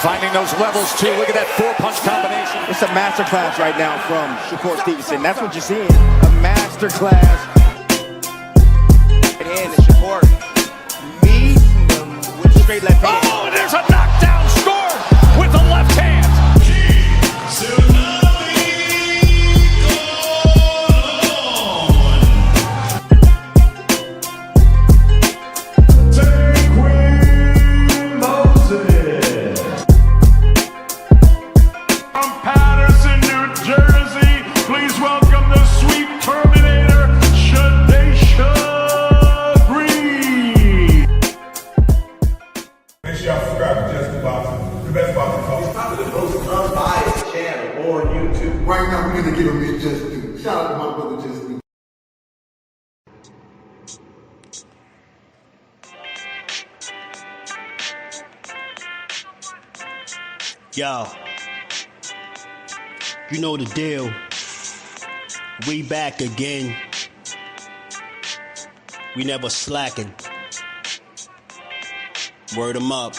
Finding those levels, too. Look at that four-punch combination. It's a masterclass right now from Shakur Stevenson. That's what you're seeing. A masterclass. And Shakur meeting them with straight left hand. Oh, there's a knockdown scored with the left hand. Right now, we're going to give him his just due. Shout out to my brother, Just Due. Yo, you know the deal. We back again. We never slacking. Word 'em up.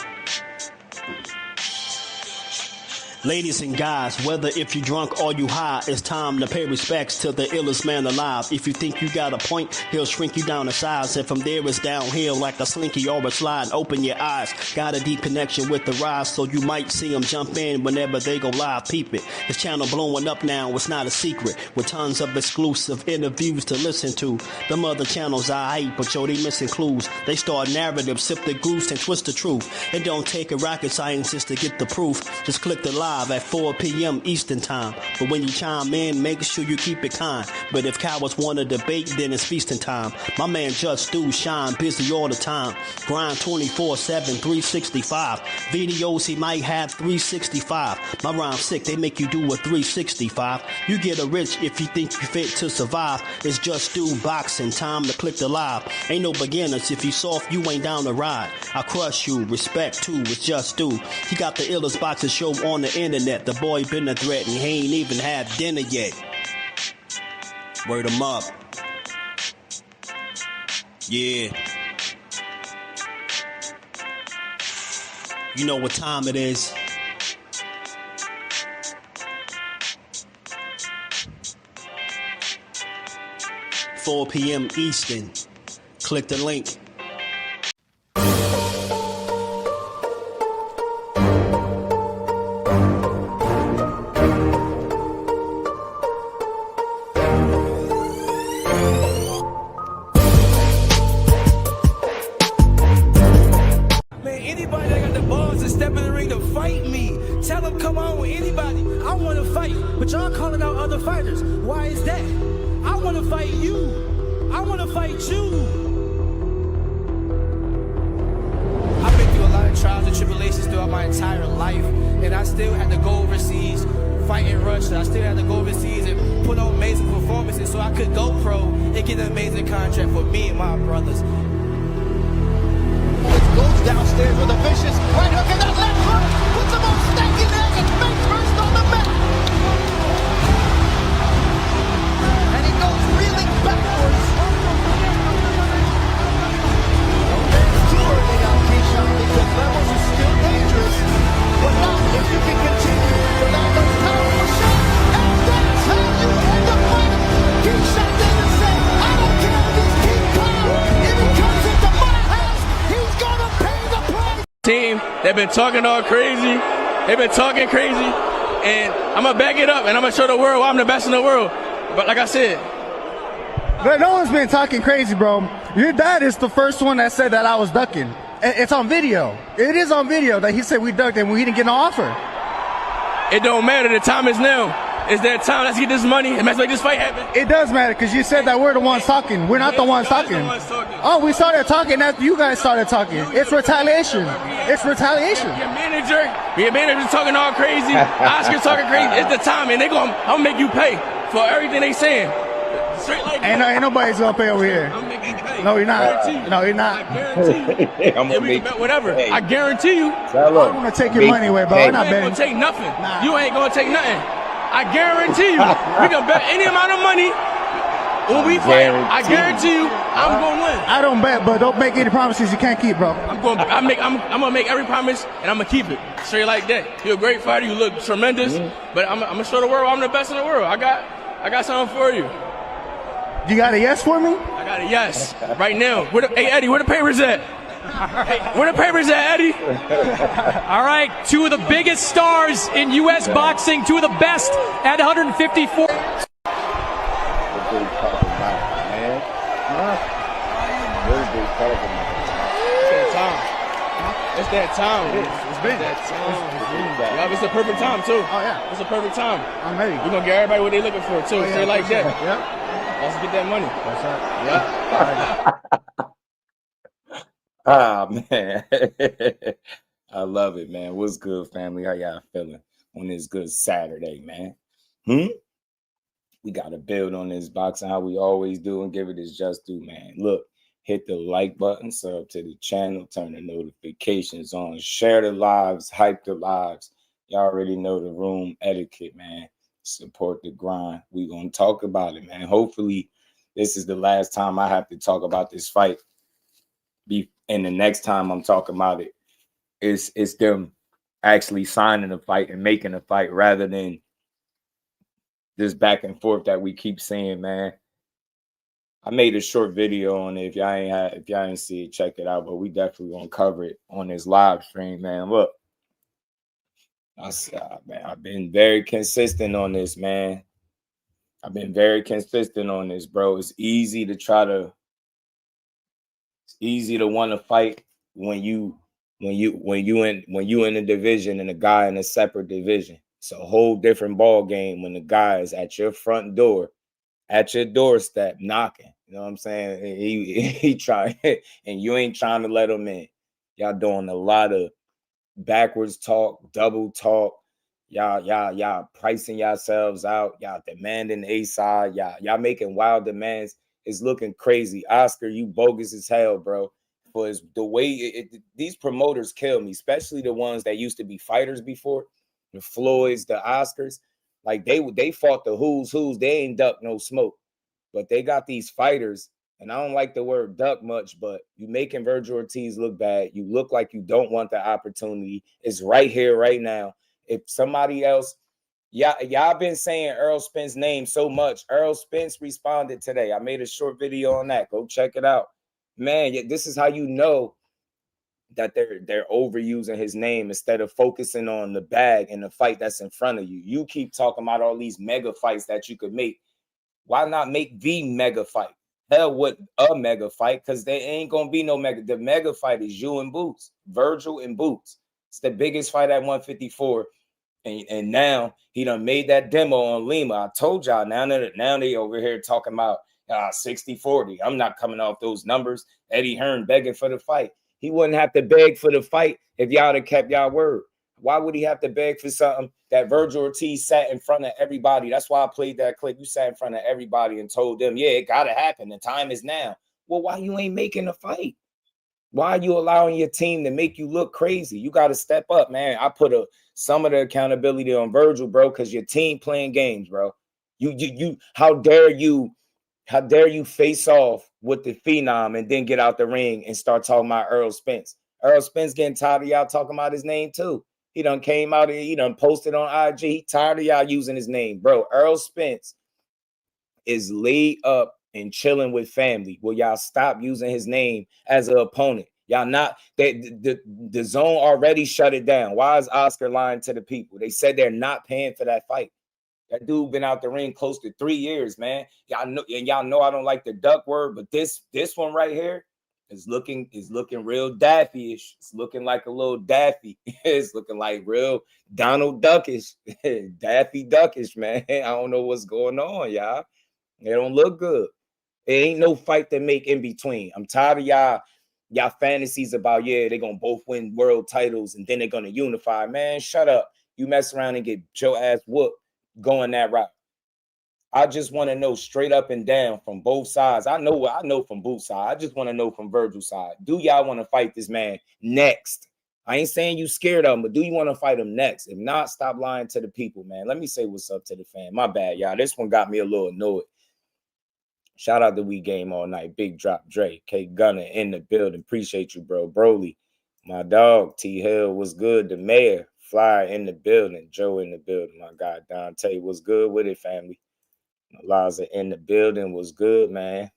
Ladies and guys, whether if you drunk or you high, it's time to pay respects to the illest man alive. If you think you got a point, he'll shrink you down to size. And from there it's downhill like a slinky or a slide. Open your eyes, got a deep connection with the rise, so you might see them jump in whenever they go live. Peep it, this channel blowing up now, it's not a secret. With tons of exclusive interviews to listen to. Them other channels I hate, but yo, they missing clues. They start narratives, sip the goose and twist the truth. It don't take a rocket scientist to get the proof. Just click the live at 4 p.m. Eastern time. But when you chime in, make sure you keep it kind. But if cowards want to debate, then it's feasting time. My man Just Do shine busy all the time. Grind 24/7, 365. Videos he might have 365. My rhyme sick, they make you do a 365. You get a rich if you think you fit to survive. It's Just Do boxing, time to click the live. Ain't no beginners, if you soft, you ain't down to ride. I crush you, respect too, it's Just Do. He got the illest boxing show on the internet. The boy been a threat and he ain't even had dinner yet. Word 'em up. Yeah. You know what time it is. $4 p.m. Eastern. Click the link. Anybody that got the balls to step in the ring to fight me, tell them come on with anybody. I want to fight, but y'all calling out other fighters. Why is that? I want to fight you. I want to fight you. I've been through a lot of trials and tribulations throughout my entire life, and I still had to go overseas, fight in Russia. I still had to go overseas and put on amazing performances so I could go pro and get an amazing contract for me and my brothers. Goes downstairs with a vicious right hook and that left hook puts him on stake in there and face first on the mat. And he goes reeling backwards. It's too early now, Keyshawn, because levels is still dangerous. But not if you can continue to land those powerful shots. And that's how you end the fight. Keyshawn didn't say, I don't care if he's King Kong. If he comes into my house, he's gonna pay the price. Team, they've been talking all crazy. They've been talking crazy. And I'm going to back it up and I'm going to show the world why I'm the best in the world. But like I said, but no one's been talking crazy, bro. Your dad is the first one that said that I was ducking. It's on video. It is on video that he said we ducked and we didn't get no offer. it don't matter. The time is now. It's their time. Let's get this money and let's make this fight happen. It does matter because you said that we're the ones talking. We're not the ones talking. Oh, we started talking after you guys started talking. It's retaliation. It's retaliation. Your manager's talking all crazy. Oscar's talking crazy. It's the time, and I'm gonna make you pay for everything they saying. Straight like ain't nobody's gonna pay over here. I'm making you pay. No, you're not. No, you're not. I guarantee you. I'm gonna make whatever. Hey. I guarantee you. I'm gonna take your money away, bro. I'm not betting. You ain't gonna take nothing. Nah. You ain't gonna take nothing. I guarantee you. We can bet any amount of money. When we fight, I guarantee you, I'm gonna win. I don't bet, but don't make any promises you can't keep, bro. I'm gonna make every promise, and I'm gonna keep it straight like that. You're a great fighter. You look tremendous, but I'm gonna show the world I'm the best in the world. I got something for you. You got a yes for me? I got a yes right now. Hey Eddie, where the papers at? Hey, where the papers at, Eddie? All right, two of the biggest stars in U.S. boxing, two of the best at 154. It's that time. It's been that time. Yeah, it's the perfect time too. Oh yeah, it's the perfect time. I'm ready. We're gonna get everybody what they looking for too. Oh, yeah, Straight like sure. that. Yeah. Let's get that money. That's right. Ah, man. I love it, man. What's good, family? How y'all feeling on this good Saturday, man? We got to build on this boxing how we always do and give it its just due, man. Look, hit the like button, sub to the channel, turn the notifications on, share the lives, hype the lives. Y'all already know the room etiquette, man. Support the grind. We gonna talk about it, man. Hopefully, this is the last time I have to talk about this fight. And the next time I'm talking about it, it's them actually signing a fight and making a fight rather than this back and forth that we keep seeing, man. I made a short video on it. If y'all ain't see it, check it out. But we definitely gonna cover it on this live stream, man. Look, man, I've been very consistent on this, man. I've been very consistent on this, bro. It's easy to want to fight when you in a division and a guy in a separate division. It's a whole different ball game when the guy is at your front door, at your doorstep, knocking. You know what I'm saying? He trying, and you ain't trying to let him in. Y'all doing a lot of backwards talk, double talk. Y'all pricing yourselves out. Y'all demanding a side. Y'all making wild demands. It's looking crazy. Oscar, you bogus as hell, bro. Because the way these promoters kill me, especially the ones that used to be fighters before, the Floyds, the Oscars. Like they fought the who's. They ain't duck no smoke. But they got these fighters, and I don't like the word duck much, but you making Vergil Ortiz look bad. You look like you don't want the opportunity. It's right here, right now. If somebody else, y'all been saying Errol Spence's name so much. Errol Spence responded today. I made a short video on that. Go check it out. Man, this is how you know that they're overusing his name instead of focusing on the bag and the fight that's in front of you. You keep talking about all these mega fights that you could make. Why not make the mega fight? Hell with a mega fight, because there ain't gonna be no mega. The mega fight is you and Boots, Vergil and Boots. It's the biggest fight at 154. And now he done made that demo on Lima. I told y'all now they over here talking about 60-40. I'm not coming off those numbers. Eddie Hearn begging for the fight. He wouldn't have to beg for the fight if y'all had kept y'all word. Why would he have to beg for something that Vergil Ortiz sat in front of everybody? That's why I played that clip. You sat in front of everybody and told them, yeah, it got to happen. The time is now. Well, why you ain't making a fight? Why are you allowing your team to make you look crazy? You got to step up, man. I put some of the accountability on Vergil, bro, because your team playing games, bro. You how dare you face off with the Phenom and then get out the ring and start talking about Errol Spence. Errol Spence getting tired of y'all talking about his name too. He done came out and he done posted on IG. He tired of y'all using his name, bro. Errol Spence is laid up and chilling with family. Will y'all stop using his name as an opponent? Y'all not, the zone already shut it down. Why is Oscar lying to the people? They said they're not paying for that fight. That dude been out the ring close to 3 years, man. Y'all know I don't like the duck word, but this one right here is looking real Daffy-ish. It's looking like a little Daffy. It's looking like real Donald Duckish, Daffy Duckish, man. I don't know what's going on, y'all. It don't look good. It ain't no fight to make in between. I'm tired of y'all fantasies about, yeah, they're going to both win world titles and then they're going to unify. Man, shut up. You mess around and get your ass whooped going that route. I just want to know straight up and down from both sides. I know from both sides. I just want to know from Vergil's side. Do y'all want to fight this man next? I ain't saying you scared of him, but do you want to fight him next? If not, stop lying to the people, man. Let me say what's up to the fan. My bad, y'all. This one got me a little annoyed. Shout out to We Game All Night. Big Drop Dre. K Gunner in the building. Appreciate you, bro. Broly. My dog. T Hill was good. The mayor. Fly in the building. Joe in the building. My guy Dante was good with it, family. Laza in the building was good, man.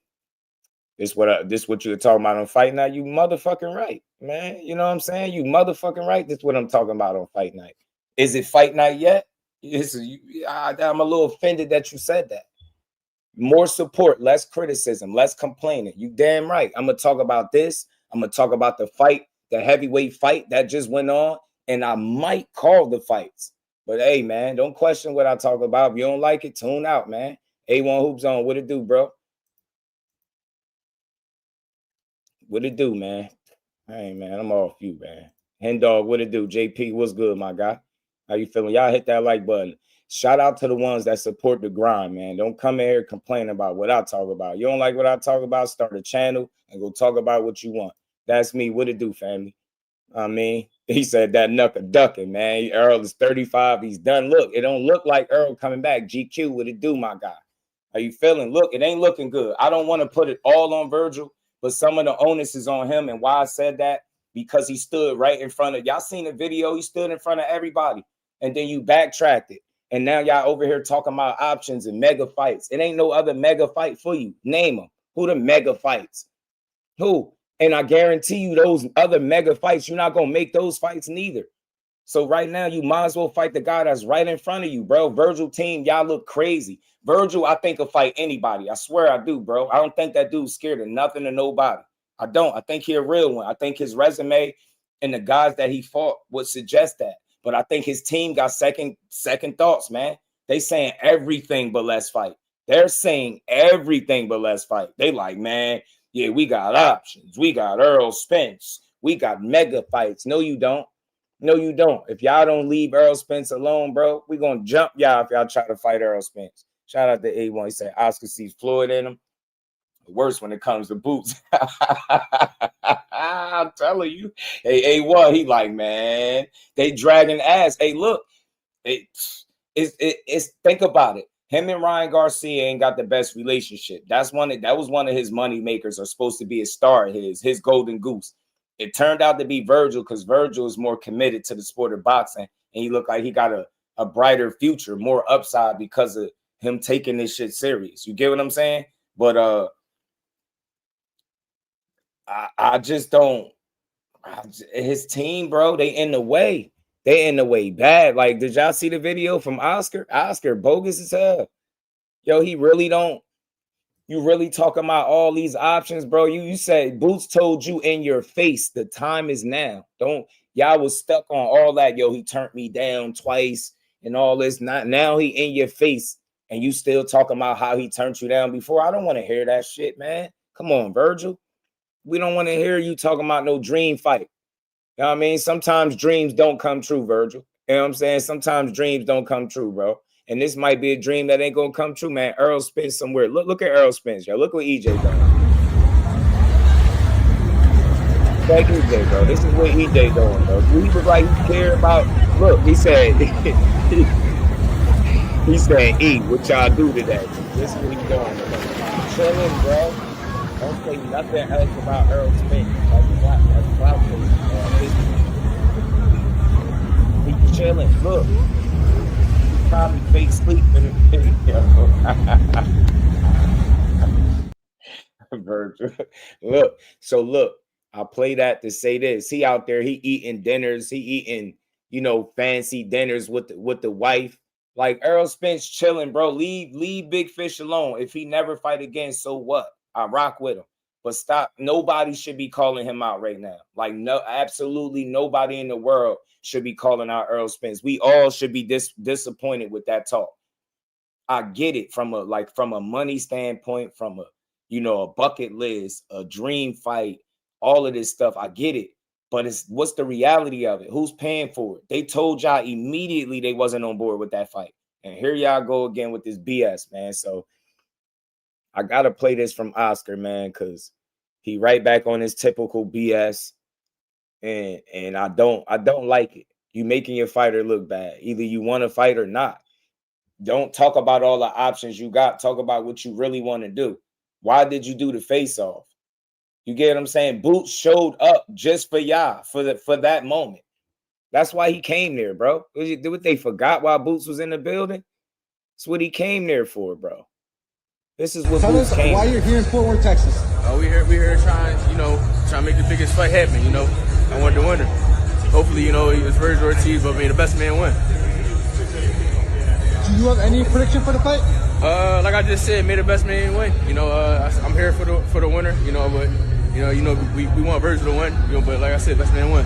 This what you were talking about on Fight Night. You motherfucking right, man. You know what I'm saying? You motherfucking right. This what I'm talking about on Fight Night. Is it Fight Night yet? I'm a little offended that you said that. More support, less criticism, less complaining. You damn right. I'm going to talk about this. I'm going to talk about the fight, the heavyweight fight that just went on, and I might call the fights. But hey, man, don't question what I talk about. If you don't like it, tune out, man. A1 Hoops on. What it do, bro? What it do, man? Hey, man, I'm off you, man. Hen Dog, what it do? JP, what's good, my guy? How you feeling? Y'all hit that like button. Shout out to the ones that support the grind, man. Don't come in here complaining about what I talk about. You don't like what I talk about? Start a channel and go talk about what you want. That's me. What it do, family? I mean, he said that knucker ducking, man. Errol is 35. He's done. Look, it don't look like Errol coming back. GQ, what it do, my guy? How you feeling? Look, it ain't looking good. I don't want to put it all on Vergil, but some of the onus is on him. And why I said that? Because he stood right in front of y'all. Seen the video? He stood in front of everybody, and then you backtracked it. And now y'all over here talking about options and mega fights. It ain't no other mega fight for you. Name them. Who the mega fights? Who? And I guarantee you those other mega fights, you're not going to make those fights neither. So right now, you might as well fight the guy that's right in front of you, bro. Vergil team, y'all look crazy. Vergil, I think, will fight anybody. I swear I do, bro. I don't think that dude's scared of nothing or nobody. I don't. I think he's a real one. I think his resume and the guys that he fought would suggest that. But I think his team got second thoughts, man. They saying everything but let's fight. They're saying everything but let's fight. They like, man, yeah, we got options. We got Errol Spence. We got mega fights. No, you don't. No, you don't. If y'all don't leave Errol Spence alone, bro, we going to jump y'all if y'all try to fight Errol Spence. Shout out to A1. He said Oscar sees Floyd in him. Worse when it comes to boots. I'm telling you. Hey, A1, he like, man, they dragging ass. Hey, look, it's think about it. Him and Ryan Garcia ain't got the best relationship. That was one of his money makers, or supposed to be a star, his golden goose. It turned out to be Vergil, because Vergil is more committed to the sport of boxing, and he looked like he got a brighter future, more upside because of him taking this shit serious. You get what I'm saying? But I just don't. His team, bro, they in the way. They in the way bad. Like, did y'all see the video from Oscar? Oscar bogus as hell. Yo, he really don't. You really talking about all these options, bro? You said Boots told you in your face the time is now. Y'all was stuck on all that. Yo, he turned me down twice and all this. Now he in your face, and you still talking about how he turned you down before. I don't want to hear that shit, man. Come on, Vergil. We don't want to hear you talking about no dream fight. You know what I mean? Sometimes dreams don't come true, Vergil. You know what I'm saying? Sometimes dreams don't come true, bro. And this might be a dream that ain't going to come true, man. Errol Spence somewhere. Look at Errol Spence, yo. Look what EJ doing. Thank EJ, bro. This is what EJ doing, bro. He was like, he cared about. Look, he said, he said, E, what y'all do today? This is what he's doing, bro. Chilling, bro. Don't say nothing else about Errol Spence. That's clout. He's chilling. Look. He probably fake sleep in the video. Vergil. Look, I'll play that to say this. He out there, he eating dinners, he eating, fancy dinners with the wife. Like, Errol Spence chilling, bro. Leave Big Fish alone. If he never fight again, so what? I rock with him. But stop. Nobody should be calling him out right now. Like, no, absolutely nobody in the world should be calling out Errol Spence. We all should be disappointed with that talk. I get it from a money standpoint, from a bucket list, a dream fight, all of this stuff. I get it. But what's the reality of it? Who's paying for it? They told y'all immediately they wasn't on board with that fight. And here y'all go again with this BS, man. So I gotta play this from Oscar, man, because he right back on his typical BS. And I don't like it. You making your fighter look bad. Either you want to fight or not. Don't talk about all the options you got. Talk about what you really want to do. Why did you do the face-off? You get what I'm saying? Boots showed up just for y'all, for that moment. That's why he came there, bro. What they forgot why Boots was in the building? That's what he came there for, bro. This is what Boots came. Why you're here in Fort Worth, Texas? We here trying to make the biggest fight happen. I want the winner. Hopefully, it's Vergil Ortiz, but may the best man win. Do you have any prediction for the fight? Like I just said, may the best man win. I'm here for the winner. But we want Vergil to win. But like I said, best man win.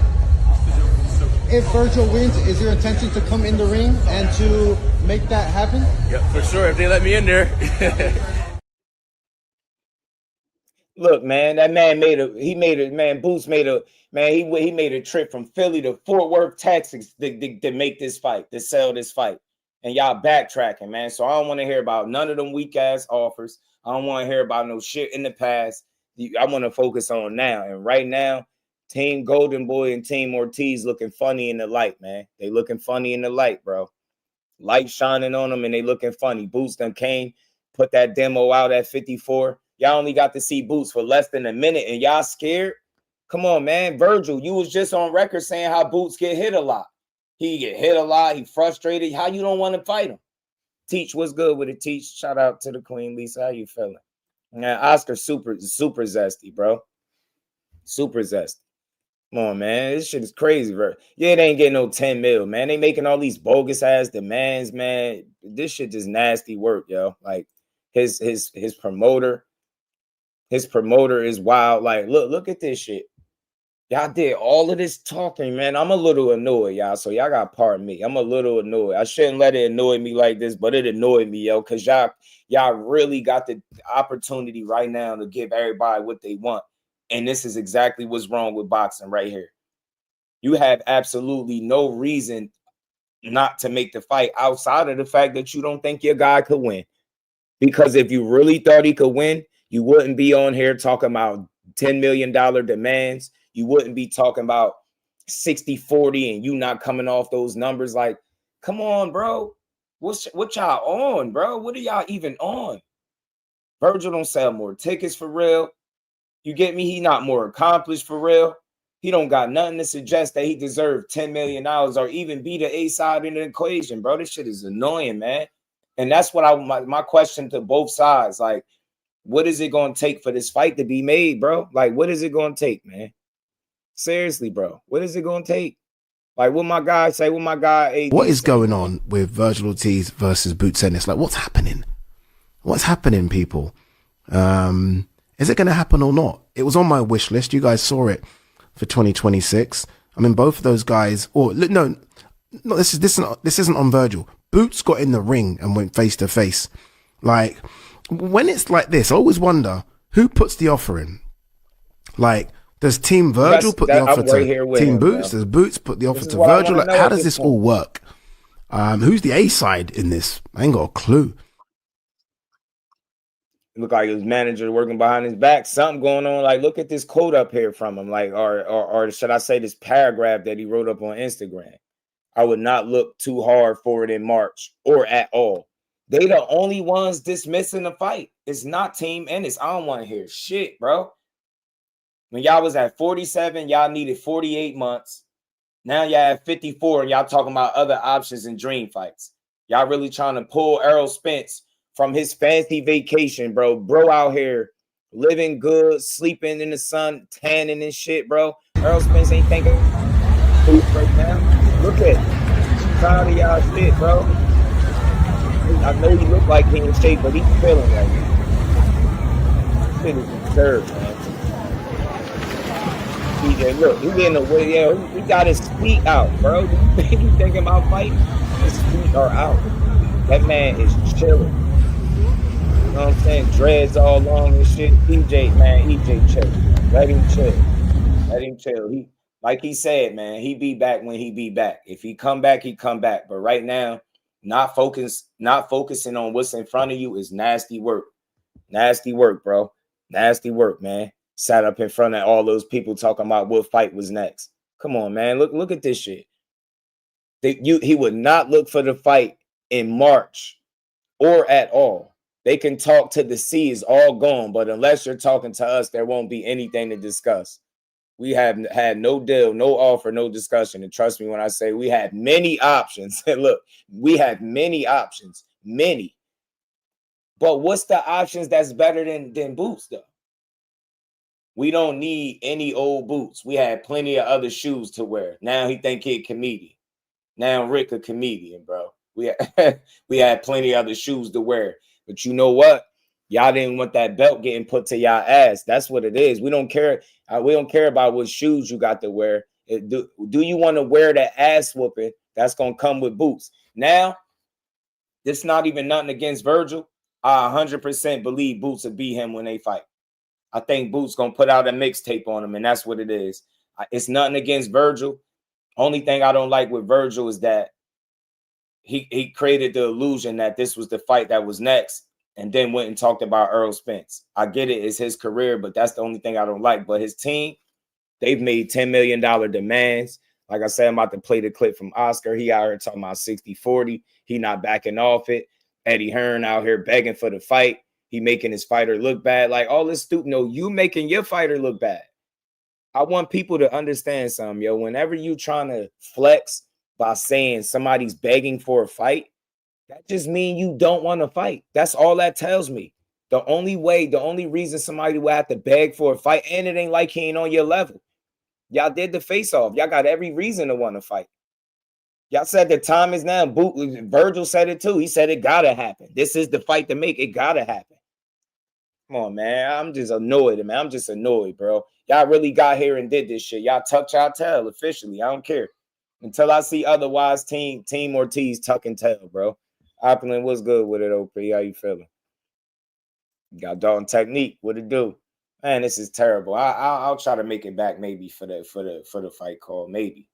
If Vergil wins, is your intention to come in the ring and to make that happen? Yeah, for sure. If they let me in there. Look, man, that man Boots made a trip from Philly to Fort Worth, Texas to make this fight, to sell this fight. And y'all backtracking, man. So I don't want to hear about none of them weak ass offers. I don't want to hear about no shit in the past. I want to focus on now. And right now, Team Golden Boy and Team Ortiz looking funny in the light, man. They looking funny in the light, bro. Light shining on them and they looking funny. Boots done came, put that demo out at 54. Y'all only got to see Boots for less than a minute and y'all scared? Come on, man. Vergil, you was just on record saying how Boots get hit a lot. He get hit a lot. He frustrated. How you don't want to fight him? Teach, what's good with it, Teach? Shout out to the Queen, Lisa. How you feeling? Man, Oscar super zesty, bro. Super zesty. Come on, man. This shit is crazy, bro. Yeah, they ain't getting no 10 mil, man. They making all these bogus ass demands, man. This shit just nasty work, yo. Like his promoter is wild. Like, look at this shit. Y'all did all of this talking, man. I'm a little annoyed, y'all. So y'all got to pardon me. I'm a little annoyed. I shouldn't let it annoy me like this, but it annoyed me, yo, because y'all really got the opportunity right now to give everybody what they want. And this is exactly what's wrong with boxing right here. You have absolutely no reason not to make the fight outside of the fact that you don't think your guy could win. Because if you really thought he could win, you wouldn't be on here talking about $10 million demands. You wouldn't be talking about 60-40 and you not coming off those numbers. Like, come on, bro. What y'all on, bro? What are y'all even on? Vergil don't sell more tickets for real. You get me? He not more accomplished for real. He don't got nothing to suggest that he deserved $10 million or even be the A side in the equation, bro. This shit is annoying, man. And that's what my question to both sides. Like, what is it going to take for this fight to be made, bro? Like, what is it going to take, man? Seriously, bro. What is it going to take? Like, what my guy say? What my guy AD What is say? going on with Vergil Ortiz versus Boots Ennis? Like, what's happening? What's happening, people? Is it going to happen or not? It was on my wish list. You guys saw it for 2026. I mean, both of those guys. Or no, this isn't on Vergil. Boots got in the ring and went face to face. Like, when it's like this, I always wonder who puts the offer in. Like, does Team Vergil put the offer to Team Boots? Does Boots put the offer to Vergil? Like, how does this all work? Who's the A side in this? I ain't got a clue. It looked like his manager working behind his back. Something going on. Like, look at this quote up here from him. Like, or should I say this paragraph that he wrote up on Instagram? I would not look too hard for it in March or at all. They the only ones dismissing the fight. It's not Team Ennis. I don't want to hear shit, bro. When y'all was at 47, y'all needed 48 months. Now y'all at 54 and y'all talking about other options and dream fights. Y'all really trying to pull Errol Spence from his fancy vacation, bro. Bro out here living good, sleeping in the sun, tanning and shit, bro. Errol Spence ain't thinking right now. Look at it. Tired of y'all shit, bro. I know he look like he in shape, but he's feeling like it. Shit is absurd, man. DJ, look, he getting away. Yeah, he got his feet out, bro. You thinking about fighting? His feet are out. That man is chilling. You know what I'm saying? Dreads all long and shit. EJ, man, EJ chill. Let him chill. Let him chill. He, like he said, man, he be back when he be back. If he come back, he come back. But right now, not focusing on what's in front of you is nasty work. Nasty work, bro. Nasty work, man. Sat up in front of all those people talking about what fight was next. Come on, man. Look at this shit. He would not look for the fight in March or at all. They can talk to the sea is all gone, but unless you're talking to us, there won't be anything to discuss. We have had no deal, no offer, no discussion. And trust me when I say we had many options. And look, we had many options, many. But what's the options that's better than Boots, though? We don't need any old boots. We had plenty of other shoes to wear. Now he think he a comedian. Now Rick a comedian, bro. We had plenty of other shoes to wear. But you know what? Y'all didn't want that belt getting put to y'all ass. That's what it is. We don't care. We don't care about what shoes you got to wear. Do you want to wear that ass whooping that's going to come with boots? Now, it's not even nothing against Vergil. I 100% believe Boots will beat him when they fight. I think Boots going to put out a mixtape on him, and that's what it is. It's nothing against Vergil. Only thing I don't like with Vergil is that he created the illusion that this was the fight that was next and then went and talked about Errol Spence. I get it. It's his career, but that's the only thing I don't like. But his team, they've made $10 million demands. Like I said, I'm about to play the clip from Oscar. He out here talking about 60-40. He not backing off it. Eddie Hearn out here begging for the fight. He making his fighter look bad. Like all this stupid. No, you making your fighter look bad. I want people to understand something, yo. Whenever you trying to flex by saying somebody's begging for a fight, that just means you don't want to fight. That's all that tells me. The only reason somebody will have to beg for a fight, and it ain't like he ain't on your level. Y'all did the face-off. Y'all got every reason to want to fight. Y'all said the time is now. Vergil said it too. He said it gotta happen. This is the fight to make. It gotta happen. Come on, man. I'm just annoyed, man. I'm just annoyed, bro. Y'all really got here and did this shit. Y'all tuck y'all tail officially. I don't care. Until I see otherwise, Team Ortiz tuck and tail, bro. Opulent, what's good with it, OP? How you feeling? Got Dalton Technique. What it do? Man, this is terrible. I'll try to make it back maybe for the fight call. Maybe.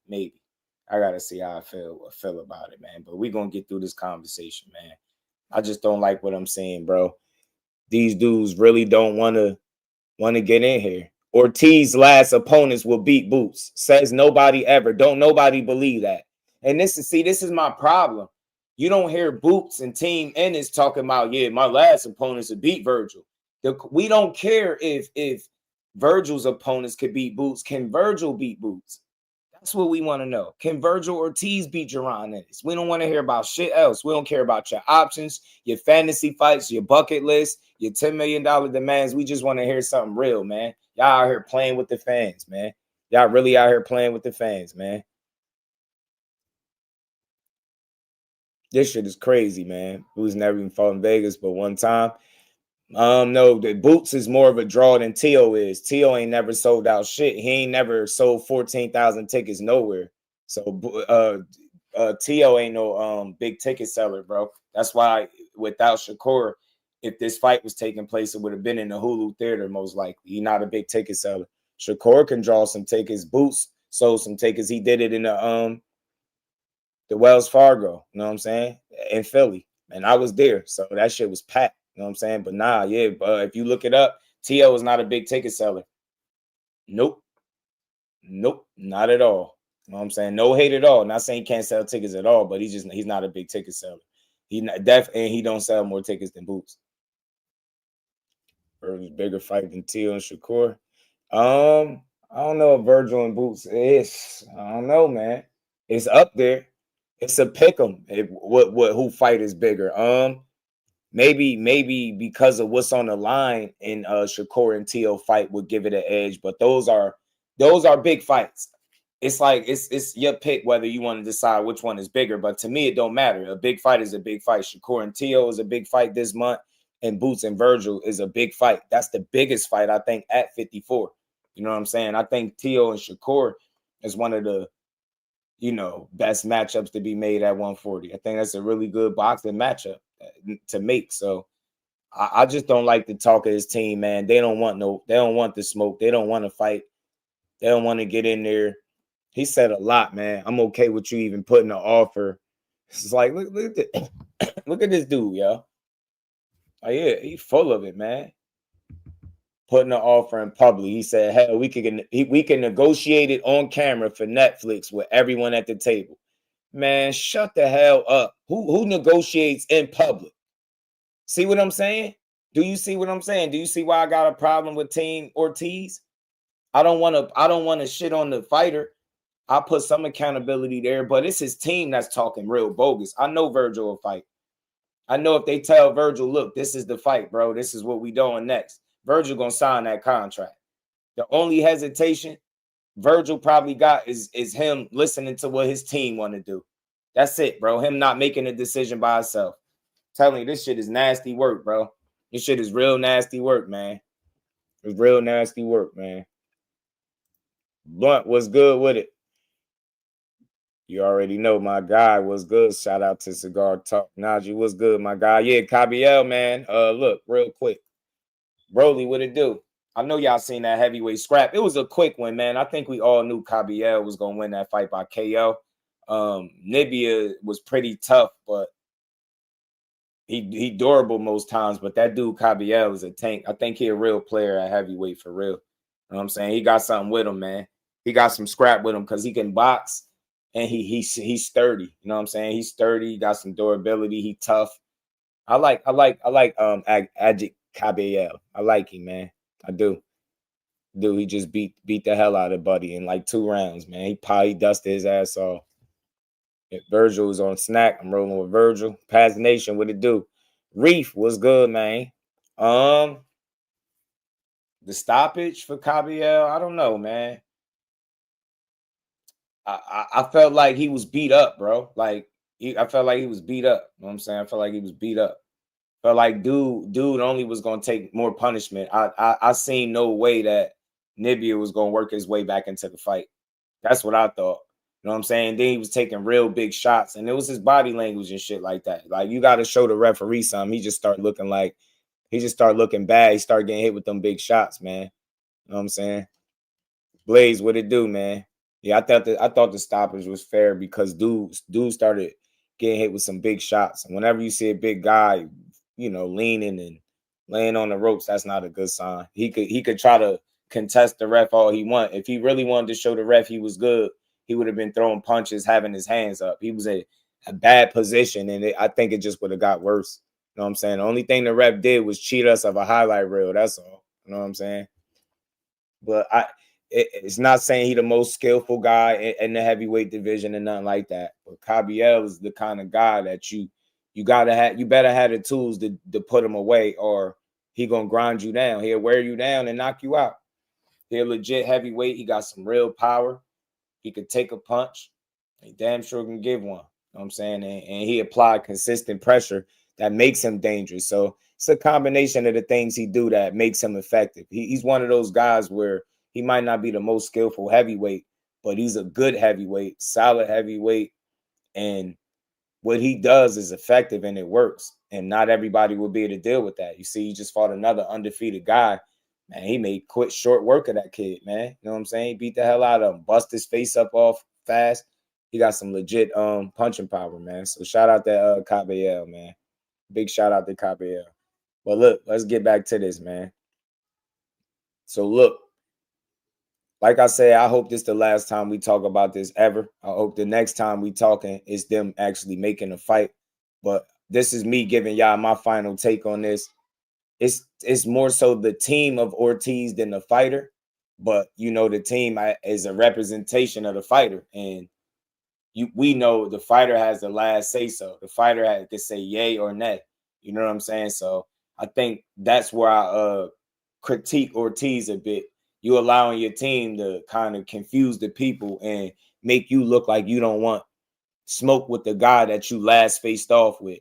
I gotta see how I feel about it, man. But we're gonna get through this conversation, man. I just don't like what I'm seeing, bro. These dudes really don't want to get in here. Ortiz last opponents will beat Boots. Says nobody ever. Don't nobody believe that. And this is my problem. You don't hear Boots and Team Ennis talking about, yeah, my last opponents will beat Vergil. We don't care if Vergil's opponents could beat Boots. Can Vergil beat Boots? That's what we want to know. Can Vergil Ortiz beat Jerron Ennis? We don't want to hear about shit else. We don't care about your options, your fantasy fights, your bucket list, your $10 million demands. We just want to hear something real, man. Y'all out here playing with the fans, man. Y'all really out here playing with the fans, man. This shit is crazy, man. Who's never even fought in Vegas but one time. No, the Boots is more of a draw than Teo is. Teo ain't never sold out shit. He ain't never sold 14,000 tickets nowhere. So Teo ain't no big ticket seller, bro. That's why without Shakur, if this fight was taking place, it would have been in the Hulu theater most likely. He's not a big ticket seller. Shakur can draw some tickets. Boots sold some tickets. He did it in the Wells Fargo, you know what I'm saying, in Philly. And I was there, so that shit was packed. You know what I'm saying? But nah, yeah, if you look it up, T.O. is not a big ticket seller. Nope, not at all. You know what I'm saying? No hate at all. Not saying he can't sell tickets at all, but he's not a big ticket seller. He don't sell more tickets than Boots. Vergil's bigger fight than T.O. and Shakur. I don't know if Vergil and Boots is. I don't know, man. It's up there. It's a pick 'em. Who fight is bigger? Maybe because of what's on the line in Shakur and Teo fight would give it an edge, but those are big fights. It's like it's your pick whether you want to decide which one is bigger. But to me, it don't matter. A big fight is a big fight. Shakur and Teo is a big fight this month, and Boots and Vergil is a big fight. That's the biggest fight I think at 54. You know what I'm saying? I think Teo and Shakur is one of the best matchups to be made at 140. I think that's a really good boxing matchup to make. So I just don't like the talk of his team, man. They don't want the smoke. They don't want to fight. They don't want to get in there. He said a lot, man. I'm okay with you even putting an offer. It's like, look at this dude, yo. Oh yeah, he's full of it, man. Putting an offer in public. He said, hell, we can negotiate it on camera for Netflix with everyone at the table. Man, shut the hell up. Who negotiates in public? See what I'm saying? Do you see what I'm saying? Do you see why I got a problem with Team Ortiz? I don't want to shit on the fighter. I put some accountability there, but it's his team that's talking real bogus. I know Vergil will fight. I know if they tell Vergil, look, this is the fight, bro. This is what we doing next. Vergil gonna sign that contract. The only hesitation Vergil probably got is him listening to what his team want to do. That's it, bro. Him not making a decision by himself. Telling you, this shit is nasty work, bro. This shit is real nasty work, man. It's real nasty work, man. Blunt was good with it. You already know my guy was good. Shout out to Cigar Talk. Najee was good, my guy. Yeah, Kabayel, man. Look, real quick. Broly, what it do? I know y'all seen that heavyweight scrap. It was a quick one, man. I think we all knew Kabayel was gonna win that fight by KO. Knyba was pretty tough, but he durable most times. But that dude Kabayel is a tank. I think he a real player at heavyweight for real. You know what I'm saying? He got something with him, man. He got some scrap with him because he can box. And he's sturdy, you know what I'm saying? He's sturdy, he got some durability, he tough. I like Ajit Kabayel. I like him, man. I do. He just beat the hell out of Buddy in like 2 rounds, man. He dusted his ass off. If Vergil was on snack, I'm rolling with Vergil. Paz Nation, what it do? Reef was good, man. The stoppage for Kabayel, I don't know, man. I felt like he was beat up, bro. I felt like he was beat up. You know what I'm saying? I felt like he was beat up. Felt like dude only was gonna take more punishment. I seen no way that Knyba was gonna work his way back into the fight. That's what I thought. You know what I'm saying? Then he was taking real big shots, and it was his body language and shit like that. Like, you got to show the referee something. He just started looking bad. He started getting hit with them big shots, man. You know what I'm saying? Blaze, what it do, man? Yeah, I thought the stoppage was fair because dude started getting hit with some big shots. And whenever you see a big guy, you know, leaning and laying on the ropes, that's not a good sign. He could try to contest the ref all he want. If he really wanted to show the ref he was good, he would have been throwing punches, having his hands up. He was a bad position, and I think it just would have got worse. You know what I'm saying? The only thing the ref did was cheat us of a highlight reel. That's all. You know what I'm saying? But it's not saying he the most skillful guy in the heavyweight division and nothing like that. But Kabayel is the kind of guy that you better have the tools to put him away, or he gonna grind you down. He'll wear you down and knock you out. He's a legit heavyweight. He got some real power. He could take a punch. He damn sure can give one. You know what I'm saying? And he applied consistent pressure that makes him dangerous. So it's a combination of the things he do that makes him effective. He's one of those guys where he might not be the most skillful heavyweight, but he's a good heavyweight, solid heavyweight. And what he does is effective and it works. And not everybody will be able to deal with that. You see, he just fought another undefeated guy. Man, he made quick short work of that kid, man. You know what I'm saying? He beat the hell out of him, bust his face up off fast. He got some legit punching power, man. So shout out to Kabayel, man. Big shout out to Kabayel. But look, let's get back to this, man. So look, like I said, I hope this is the last time we talk about this ever. I hope the next time we talking is them actually making a fight. But this is me giving y'all my final take on this. It's more so the team of Ortiz than the fighter. But, you know, the team is a representation of the fighter. And we know the fighter has the last say so. The fighter can say yay or nay. You know what I'm saying? So I think that's where I critique Ortiz a bit. You allowing your team to kind of confuse the people and make you look like you don't want smoke with the guy that you last faced off with.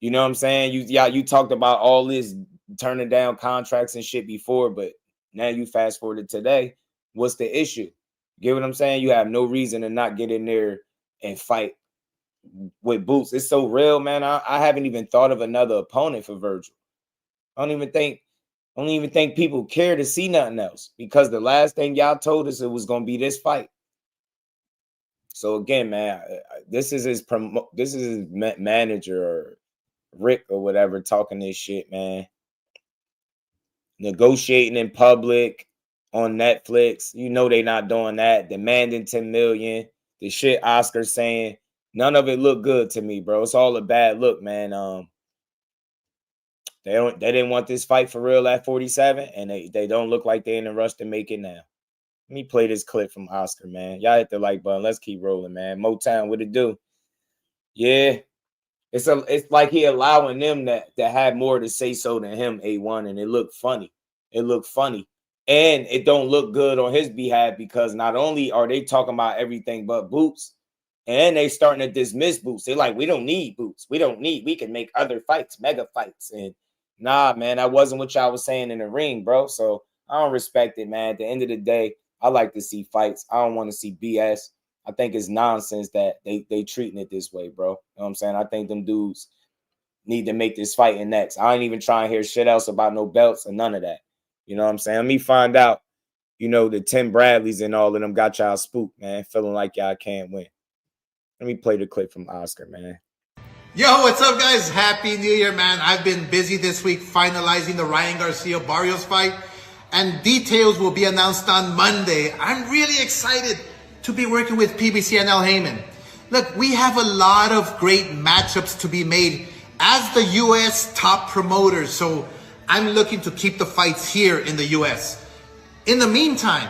You know what I'm saying? You talked about all this turning down contracts and shit before, but now you fast forwarded today. What's the issue? Get what I'm saying? You have no reason to not get in there and fight with Boots. It's so real, man. I haven't even thought of another opponent for Vergil. I don't even think people care to see nothing else, because the last thing y'all told us it was going to be this fight. So again, man, this is his manager or Rick or whatever talking this shit, man. Negotiating in public on Netflix. You know they not doing that. Demanding 10 million. The shit Oscar's saying. None of it look good to me, bro. It's all a bad look, man. They didn't want this fight for real at 47, and they don't look like they're in a rush to make it now. Let me play this clip from Oscar, man. Y'all hit the like button. Let's keep rolling, man. Motown, what it do? Yeah. It's like he allowing them that have more to say so than him, A1, and it looked funny. It looked funny. And it don't look good on his behalf because not only are they talking about everything but Boots, and they starting to dismiss Boots. They're like, we don't need Boots. We can make other fights, mega fights. And nah, man, that wasn't what y'all was saying in the ring, bro. So I don't respect it, man. At the end of the day, I like to see fights. I don't want to see BS. I think it's nonsense that they treating it this way, bro. You know what I'm saying? I think them dudes need to make this fight next. I ain't even trying to hear shit else about no belts or none of that. You know what I'm saying? Let me find out, the Tim Bradleys and all of them got y'all spooked, man, feeling like y'all can't win. Let me play the clip from Oscar, man. Yo, what's up, guys? Happy New Year, man. I've been busy this week finalizing the Ryan Garcia-Barrios fight, and details will be announced on Monday. I'm really excited to be working with PBC and Al Heyman. Look, we have a lot of great matchups to be made as the U.S. top promoters, so I'm looking to keep the fights here in the U.S. In the meantime,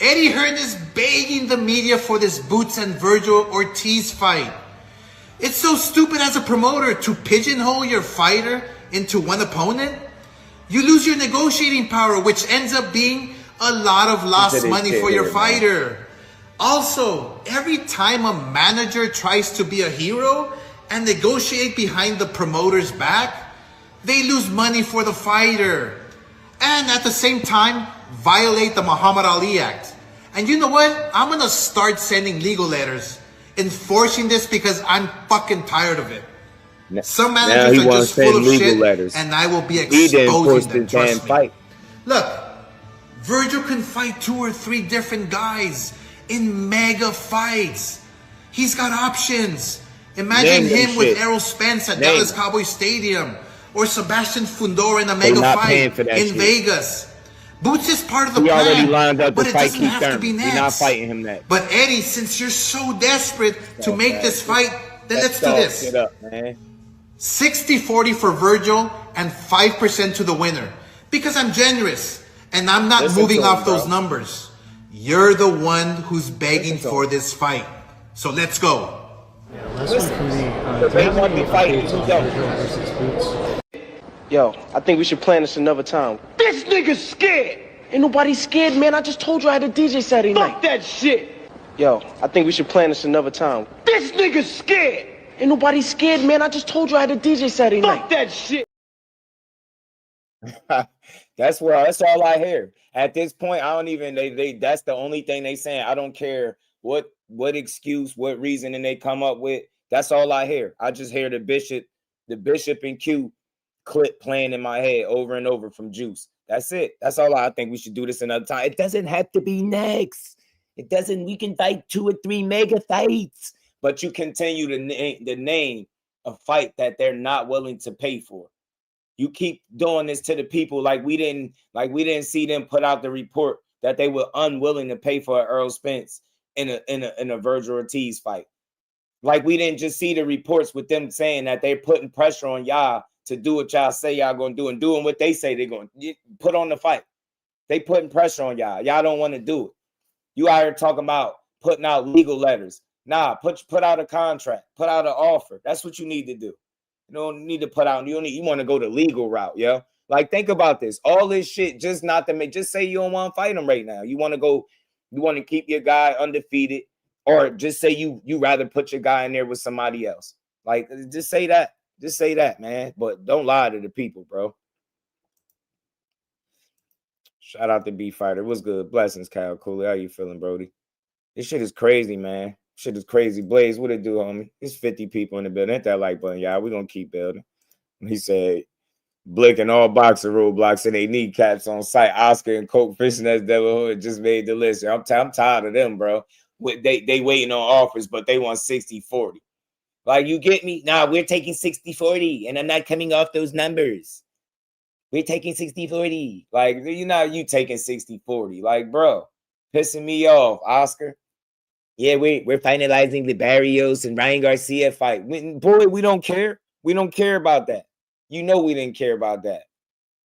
Eddie Hearn is begging the media for this Boots and Vergil Ortiz fight. It's so stupid as a promoter to pigeonhole your fighter into one opponent. You lose your negotiating power, which ends up being a lot of lost money for your fighter. Also, every time a manager tries to be a hero and negotiate behind the promoter's back, they lose money for the fighter. And at the same time, violate the Muhammad Ali Act. And you know what? I'm going to start sending legal letters enforcing this because I'm fucking tired of it. Some managers are just full of shit, letters. And I will be exposing them. Trust me. Look, Vergil can fight 2 or 3 different guys in mega fights. He's got options. Imagine him with Errol Spence at Dallas Cowboys Stadium, or Sebastian Fundora in a mega fight in Vegas. Boots is part of the plan, already lined up but it doesn't have to be next. We're not fighting him next. But Eddie, since you're so desperate to make this fight, then let's do this. 60-40 for Vergil and 5% to the winner. Because I'm generous and I'm not moving off those numbers. You're the one who's begging for this fight. So let's go. Yeah, last one for me. They want me fighting. Yo, I think we should plan this another time. This nigga's scared. Ain't nobody scared, man. I just told you I had a DJ Saturday night. Fuck that shit. Yo, I think we should plan this another time. This nigga's scared. Ain't nobody scared, man. I just told you I had a DJ Saturday night. Fuck that shit. That's all I hear. At this point, I don't even that's the only thing they saying. I don't care what excuse, what reasoning they come up with. That's all I hear. I just hear the Bishop and Q clip playing in my head over and over from Juice. That's it. That's all. I think we should do this another time. It doesn't have to be next. It doesn't. We can fight 2 or 3 mega fights, but you continue to name a fight that they're not willing to pay for. You keep doing this to the people like we didn't see them put out the report that they were unwilling to pay for Errol Spence in a Vergil Ortiz fight. Like we didn't just see the reports with them saying that they're putting pressure on y'all to do what y'all say y'all gonna do and doing what they say they're gonna put on the fight. They putting pressure on y'all. Y'all don't want to do it. You out here talking about putting out legal letters. Nah, put out a contract, put out an offer. That's what you need to do. You don't need to put out. You want to go the legal route, yo. Like think about this. All this shit just not to make. Just say you don't want to fight him right now. You want to go. You want to keep your guy undefeated, or just say you rather put your guy in there with somebody else. Like just say that. Just say that, man. But don't lie to the people, bro. Shout out to B Fighter. What's good? Blessings, Kyle Cooley. How you feeling, Brody? This shit is crazy, man. Shit is crazy. Blaze, what it do, homie? There's 50 people in the building. Hit that like button, y'all. We're going to keep building. He said, Blick and all boxer roadblocks and they kneecaps on site. Oscar and Coke Fishing as Delahoya just made the list. I'm tired of them, bro. They waiting on offers, but they want 60-40. Like, you get me? Nah, we're taking 60-40, and I'm not coming off those numbers. We're taking 60-40. Like, you taking 60-40. Like, bro, pissing me off, Oscar. Yeah, we're finalizing the Barrios and Ryan Garcia fight. Boy, we don't care. We don't care about that. You know we didn't care about that.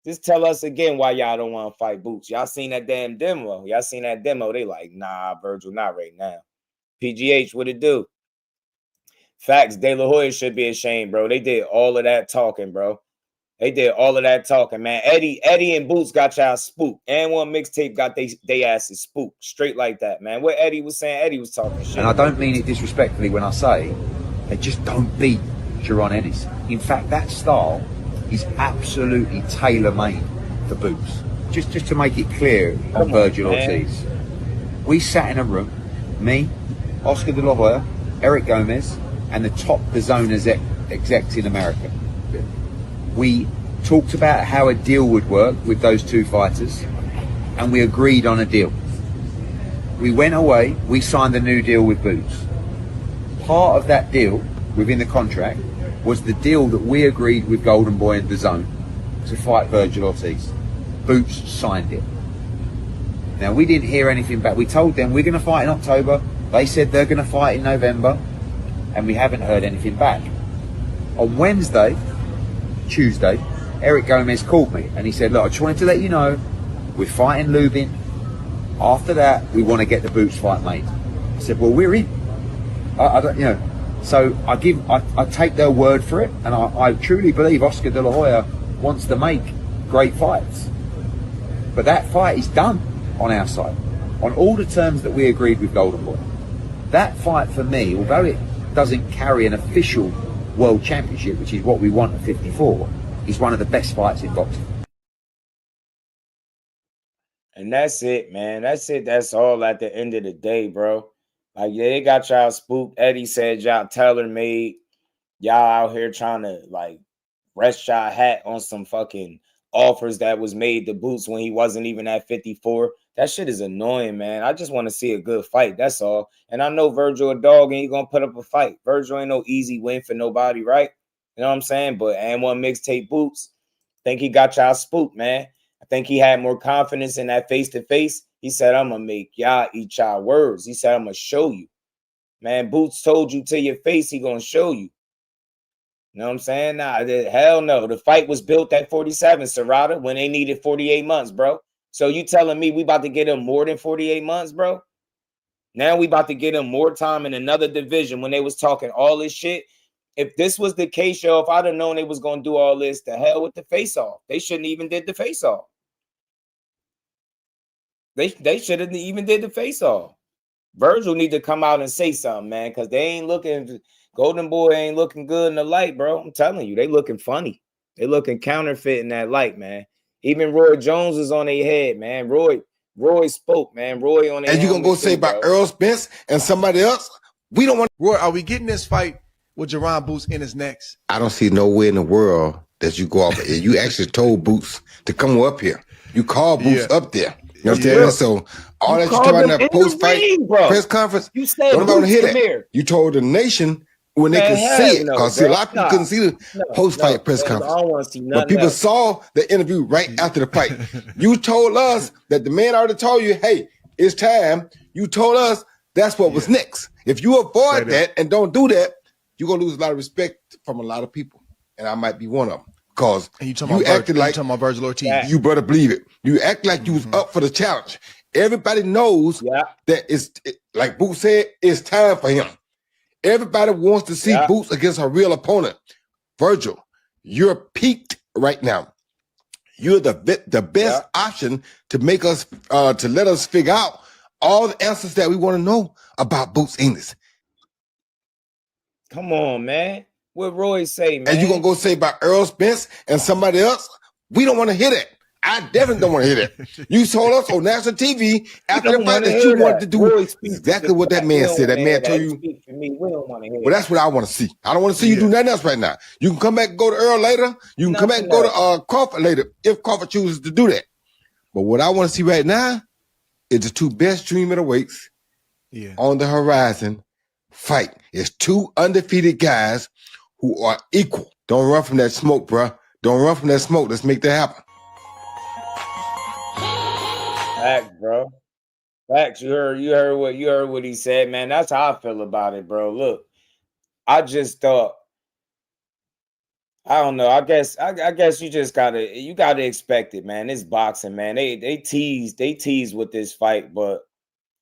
Just tell us again why y'all don't want to fight Boots. Y'all seen that damn demo. Y'all seen that demo. They like, nah, Vergil, not right now. PGH, what it do? Facts, Delahoya should be ashamed, bro. They did all of that talking, bro. They did all of that talking, man. Eddie and Boots got y'all spooked. AND1 MIXTAPE got they asses spooked. Straight like that, man. What Eddie was saying, Eddie was talking shit. And I don't mean it disrespectfully when I say they just don't beat Jaron Ennis. In fact, that style is absolutely tailor-made for Boots. Just to make it clear on Vergil Ortiz. We sat in a room, me, Oscar De La Hoya, Eric Gomez, and the top DAZN execs in America. We talked about how a deal would work with those two fighters, and we agreed on a deal. We went away, we signed a new deal with Boots. Part of that deal, within the contract, was the deal that we agreed with Golden Boy and DAZN to fight Vergil Ortiz. Boots signed it. Now, we didn't hear anything back. We told them we're going to fight in October. They said they're going to fight in November, and we haven't heard anything back. On Tuesday, Eric Gomez called me and he said, look, I just wanted to let you know we're fighting Lubin. After that, we want to get the Boots fight made. I said, well, we're in. I don't, you know. So I take their word for it, and I truly believe Oscar De La Hoya wants to make great fights. But that fight is done on our side, on all the terms that we agreed with Golden Boy. That fight for me, although it doesn't carry an official world championship, which is what we want at 54, is one of the best fights in boxing. And that's it, man. That's it. That's all at the end of the day, bro. Like, yeah, they got y'all spooked. Eddie said y'all tailor-made. Y'all out here trying to, like, rest y'all hat on some fucking offers that was made to Boots when he wasn't even at 54. That shit is annoying, man. I just want to see a good fight. That's all. And I know Vergil a dog and he gonna put up a fight. Vergil ain't no easy win for nobody, right? You know what I'm saying? But AND1 MIXTAPE Boots, think he got y'all spooked, man. I think he had more confidence in that face-to-face. He said, I'm going to make y'all eat y'all words. He said, I'm going to show you. Man, Boots told you to your face he going to show you. You know what I'm saying? Nah, hell no. The fight was built at 47, Serrata, when they needed 48 months, bro. So you telling me we about to get him more than 48 months, bro? Now we about to get him more time in another division when they was talking all this shit. If this was the case, yo, if I'd have known they was going to do all this, the hell with the face-off. They shouldn't even did the face-off. They should have even did the face-off. Vergil need to come out and say something, man, because they ain't looking, Golden Boy ain't looking good in the light, bro. I'm telling you, they looking funny. They looking counterfeit in that light, man. Even Roy Jones is on their head, man. Roy spoke, man. Roy on their head. And you gonna go say about Errol Spence and somebody else? We don't want. Roy, are we getting this fight with Jaron Boots in his next? I don't see no way in the world that you go up. You actually told Boots to come up here. You called Boots up there. You understand? So all that you talking about in that post-fight press conference, you said don't nobody hear that. Here. You told the nation when they could see it, because a lot of people couldn't see the post-fight press conference. I don't want to see nothing But people else. saw the interview right after the fight. You told us that the man already told you, hey, it's time. You told us that's what was next. If you avoid that and don't do that, you're gonna lose a lot of respect from a lot of people, and I might be one of them. Because you acted like Vergil Ortiz. You better believe it. You act like you was up for the challenge. Everybody knows that it's like Boots said, it's time for him. Everybody wants to see Boots against a real opponent. Vergil, you're peaked right now. You're the best option to make us to let us figure out all the answers that we want to know about Boots Ennis. Come on, man. What Roy say, man? And you gonna go say about Errol Spence and somebody else? We don't want to hear that. I definitely don't want to hear that. You told us on national TV after the fight that you wanted to do exactly what that man said. That man told you. We don't want to hear Well, that's what I want to see. I don't want to see you do nothing else right now. You can come back and go to Errol later. You can come back and go to Crawford later if Crawford chooses to do that. But what I want to see right now is the two best dream middleweights on the horizon fight. It's two undefeated guys who are equal. Don't run from that smoke, bruh. Don't run from that smoke. Let's make that happen. Facts, bro. Facts. You heard what he said, man. That's how I feel about it, bro. Look, I just thought I don't know. I guess you just gotta expect it, man. It's boxing, man. They tease with this fight, but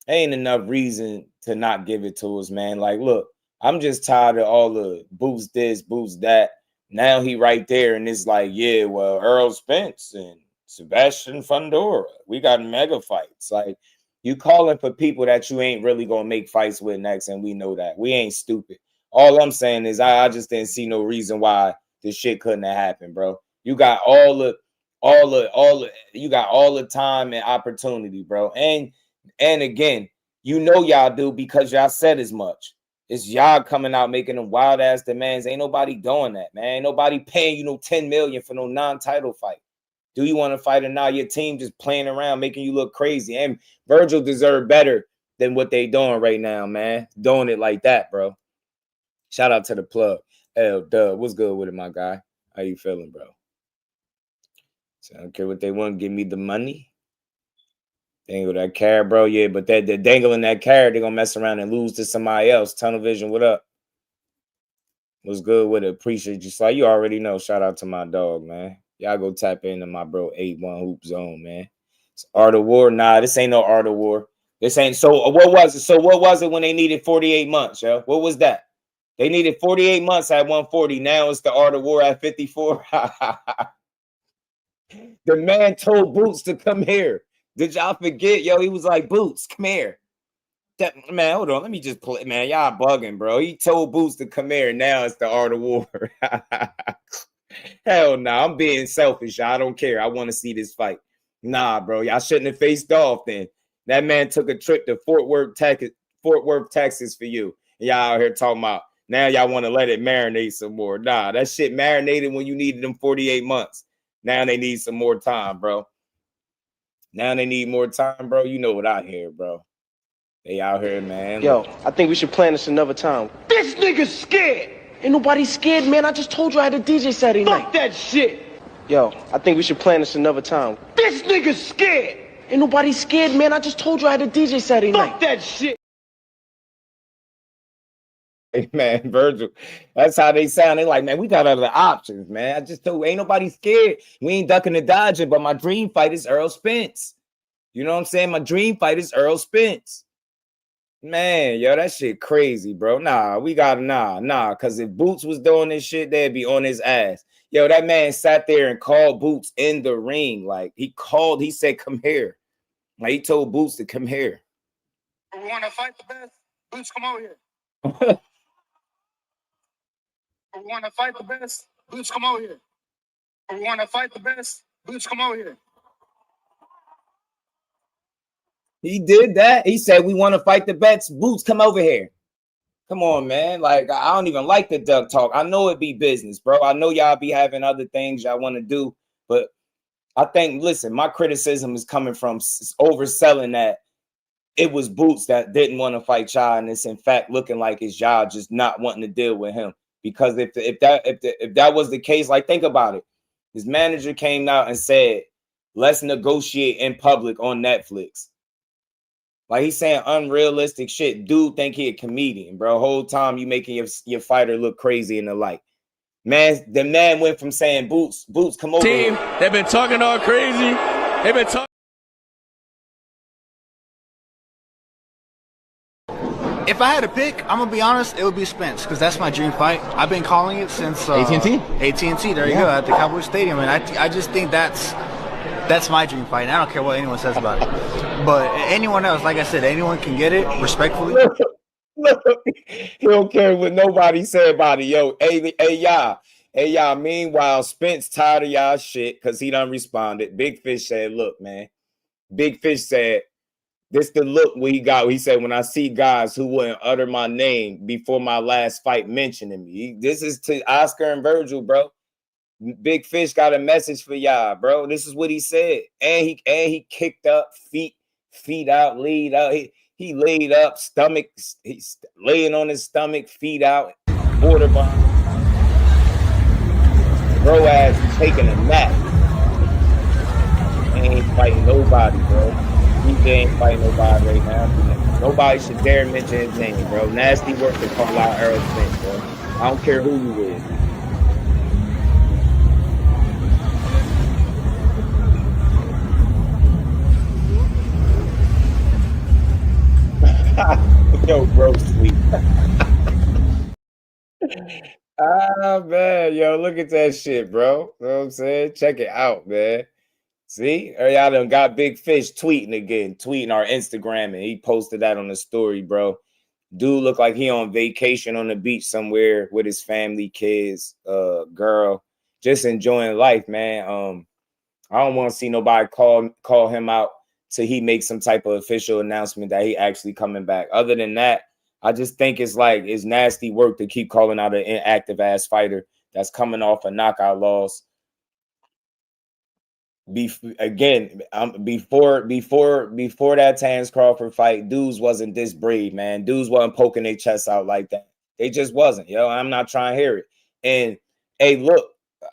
ain't enough reason to not give it to us, man. Like, look, I'm just tired of all the boost this, boost that. Now he right there, and it's like, yeah, well, Errol Spence and Sebastian Fundora, we got mega fights. Like, you calling for people that you ain't really gonna make fights with next, and we know that. We ain't stupid. All I'm saying is I just didn't see no reason why this shit couldn't have happened, bro. You got all the time and opportunity, bro. And again, you know y'all do because y'all said as much. It's y'all coming out making them wild ass demands. Ain't nobody doing that, man. Ain't nobody paying you no $10 million for no non-title fight. Do you want to fight or not? Your team just playing around, making you look crazy. And Vergil deserve better than what they doing right now, man. Doing it like that, bro. Shout out to the plug. Duh, what's good with it, my guy? How you feeling, bro? So I don't care what they want. Give me the money. Dangle that carrot, bro. Yeah, but they're dangling that carrot. They're going to mess around and lose to somebody else. Tunnel Vision, what up? What's good with it? Appreciate you. So you already know. Shout out to my dog, man. Y'all go tap into my bro 8-1 Hoop Zone, man. It's Art of War. Nah, this ain't no Art of War. This ain't. So what was it? So what was it when they needed 48 months, yo? What was that? They needed 48 months at 140. Now it's the Art of War at 54. The man told Boots to come here. Did y'all forget? Yo, he was like, Boots, come here. Man, hold on. Let me just play. Man, y'all bugging, bro. He told Boots to come here. Now it's the Art of War. Hell no. I'm being selfish. I don't care. I want to see this fight. Nah, bro. Y'all shouldn't have faced off then. That man took a trip to Fort Worth, Texas for you. And y'all out here talking about, now y'all want to let it marinate some more. Nah, that shit marinated when you needed them 48 months. Now they need some more time, bro. Now they need more time, bro. You know what I hear, bro. They out here, man. Yo, I think we should plan this another time. This nigga's scared. Ain't nobody scared, man. I just told you I had a DJ Saturday night. Fuck that shit. Yo, I think we should plan this another time. This nigga's scared. Ain't nobody scared, man. I just told you I had a DJ Saturday night. Fuck that shit. Hey, man, Vergil, that's how they sound. They like, man, we got other options, man. I just told you, ain't nobody scared. We ain't ducking and dodging, but my dream fight is Errol Spence. You know what I'm saying? My dream fight is Errol Spence. Man, yo, that shit crazy, bro. Nah, because if Boots was doing this shit, they'd be on his ass. Yo, that man sat there and called Boots in the ring. Like, he said, come here. Like, he told Boots to come here. We want to fight the best. Boots, come over here. We want to fight the best. Boots, come over here. We want to fight the best. Boots, come over here. He did that. He said, we want to fight the best. Boots, come over here. Come on, man. Like, I don't even like the duck talk. I know it be business, bro. I know y'all be having other things y'all want to do. But I think, listen, my criticism is coming from overselling that it was Boots that didn't want to fight y'all. And it's, in fact, looking like it's y'all just not wanting to deal with him. Because if that was the case, like, think about it. His manager came out and said, let's negotiate in public on Netflix. Like, he's saying unrealistic shit. Dude think he a comedian, bro. Whole time you making your fighter look crazy in the light. Man, the man went from saying, Boots, come over team, here. They've been talking all crazy. They've been talking. If I had to pick, I'm gonna be honest, it would be Spence because that's my dream fight. I've been calling it since AT&T. AT&T. There you go, at the Cowboy Stadium, and I just think that's my dream fight. And I don't care what anyone says about it. But anyone else, like I said, anyone can get it respectfully. Look, he don't care what nobody said about it. Yo, hey, y'all. Meanwhile, Spence tired of y'all shit because he done responded. Big Fish said, look, man. Big Fish said, this the look we got. He said, when I see guys who wouldn't utter my name before my last fight mentioning me. This is to Oscar and Vergil, bro. Big Fish got a message for y'all, bro. This is what he said. And he kicked up, feet out, laid out. He laid up, stomach, he's laying on his stomach, feet out, border bomb. Bro ass taking a nap. He ain't fighting nobody, bro. He ain't fighting nobody right now. Nobody should dare mention his name, bro. Nasty work to call out Errol Spence, bro. I don't care who you is. Yo, bro, sweet. Ah, man, yo, look at that shit, bro. You know what I'm saying? Check it out, man. See, y'all done got Big Fish tweeting our Instagram, and he posted that on the story, bro. Dude look like he on vacation on the beach somewhere with his family, kids, girl, just enjoying life, man. I don't want to see nobody call him out till he makes some type of official announcement that he actually coming back. Other than that, I just think it's nasty work to keep calling out an inactive ass fighter that's coming off a knockout loss. Before that Terence Crawford fight, dudes wasn't this brave, man. Dudes wasn't poking their chests out like that. They just wasn't, yo. I'm not trying to hear it. And hey, look,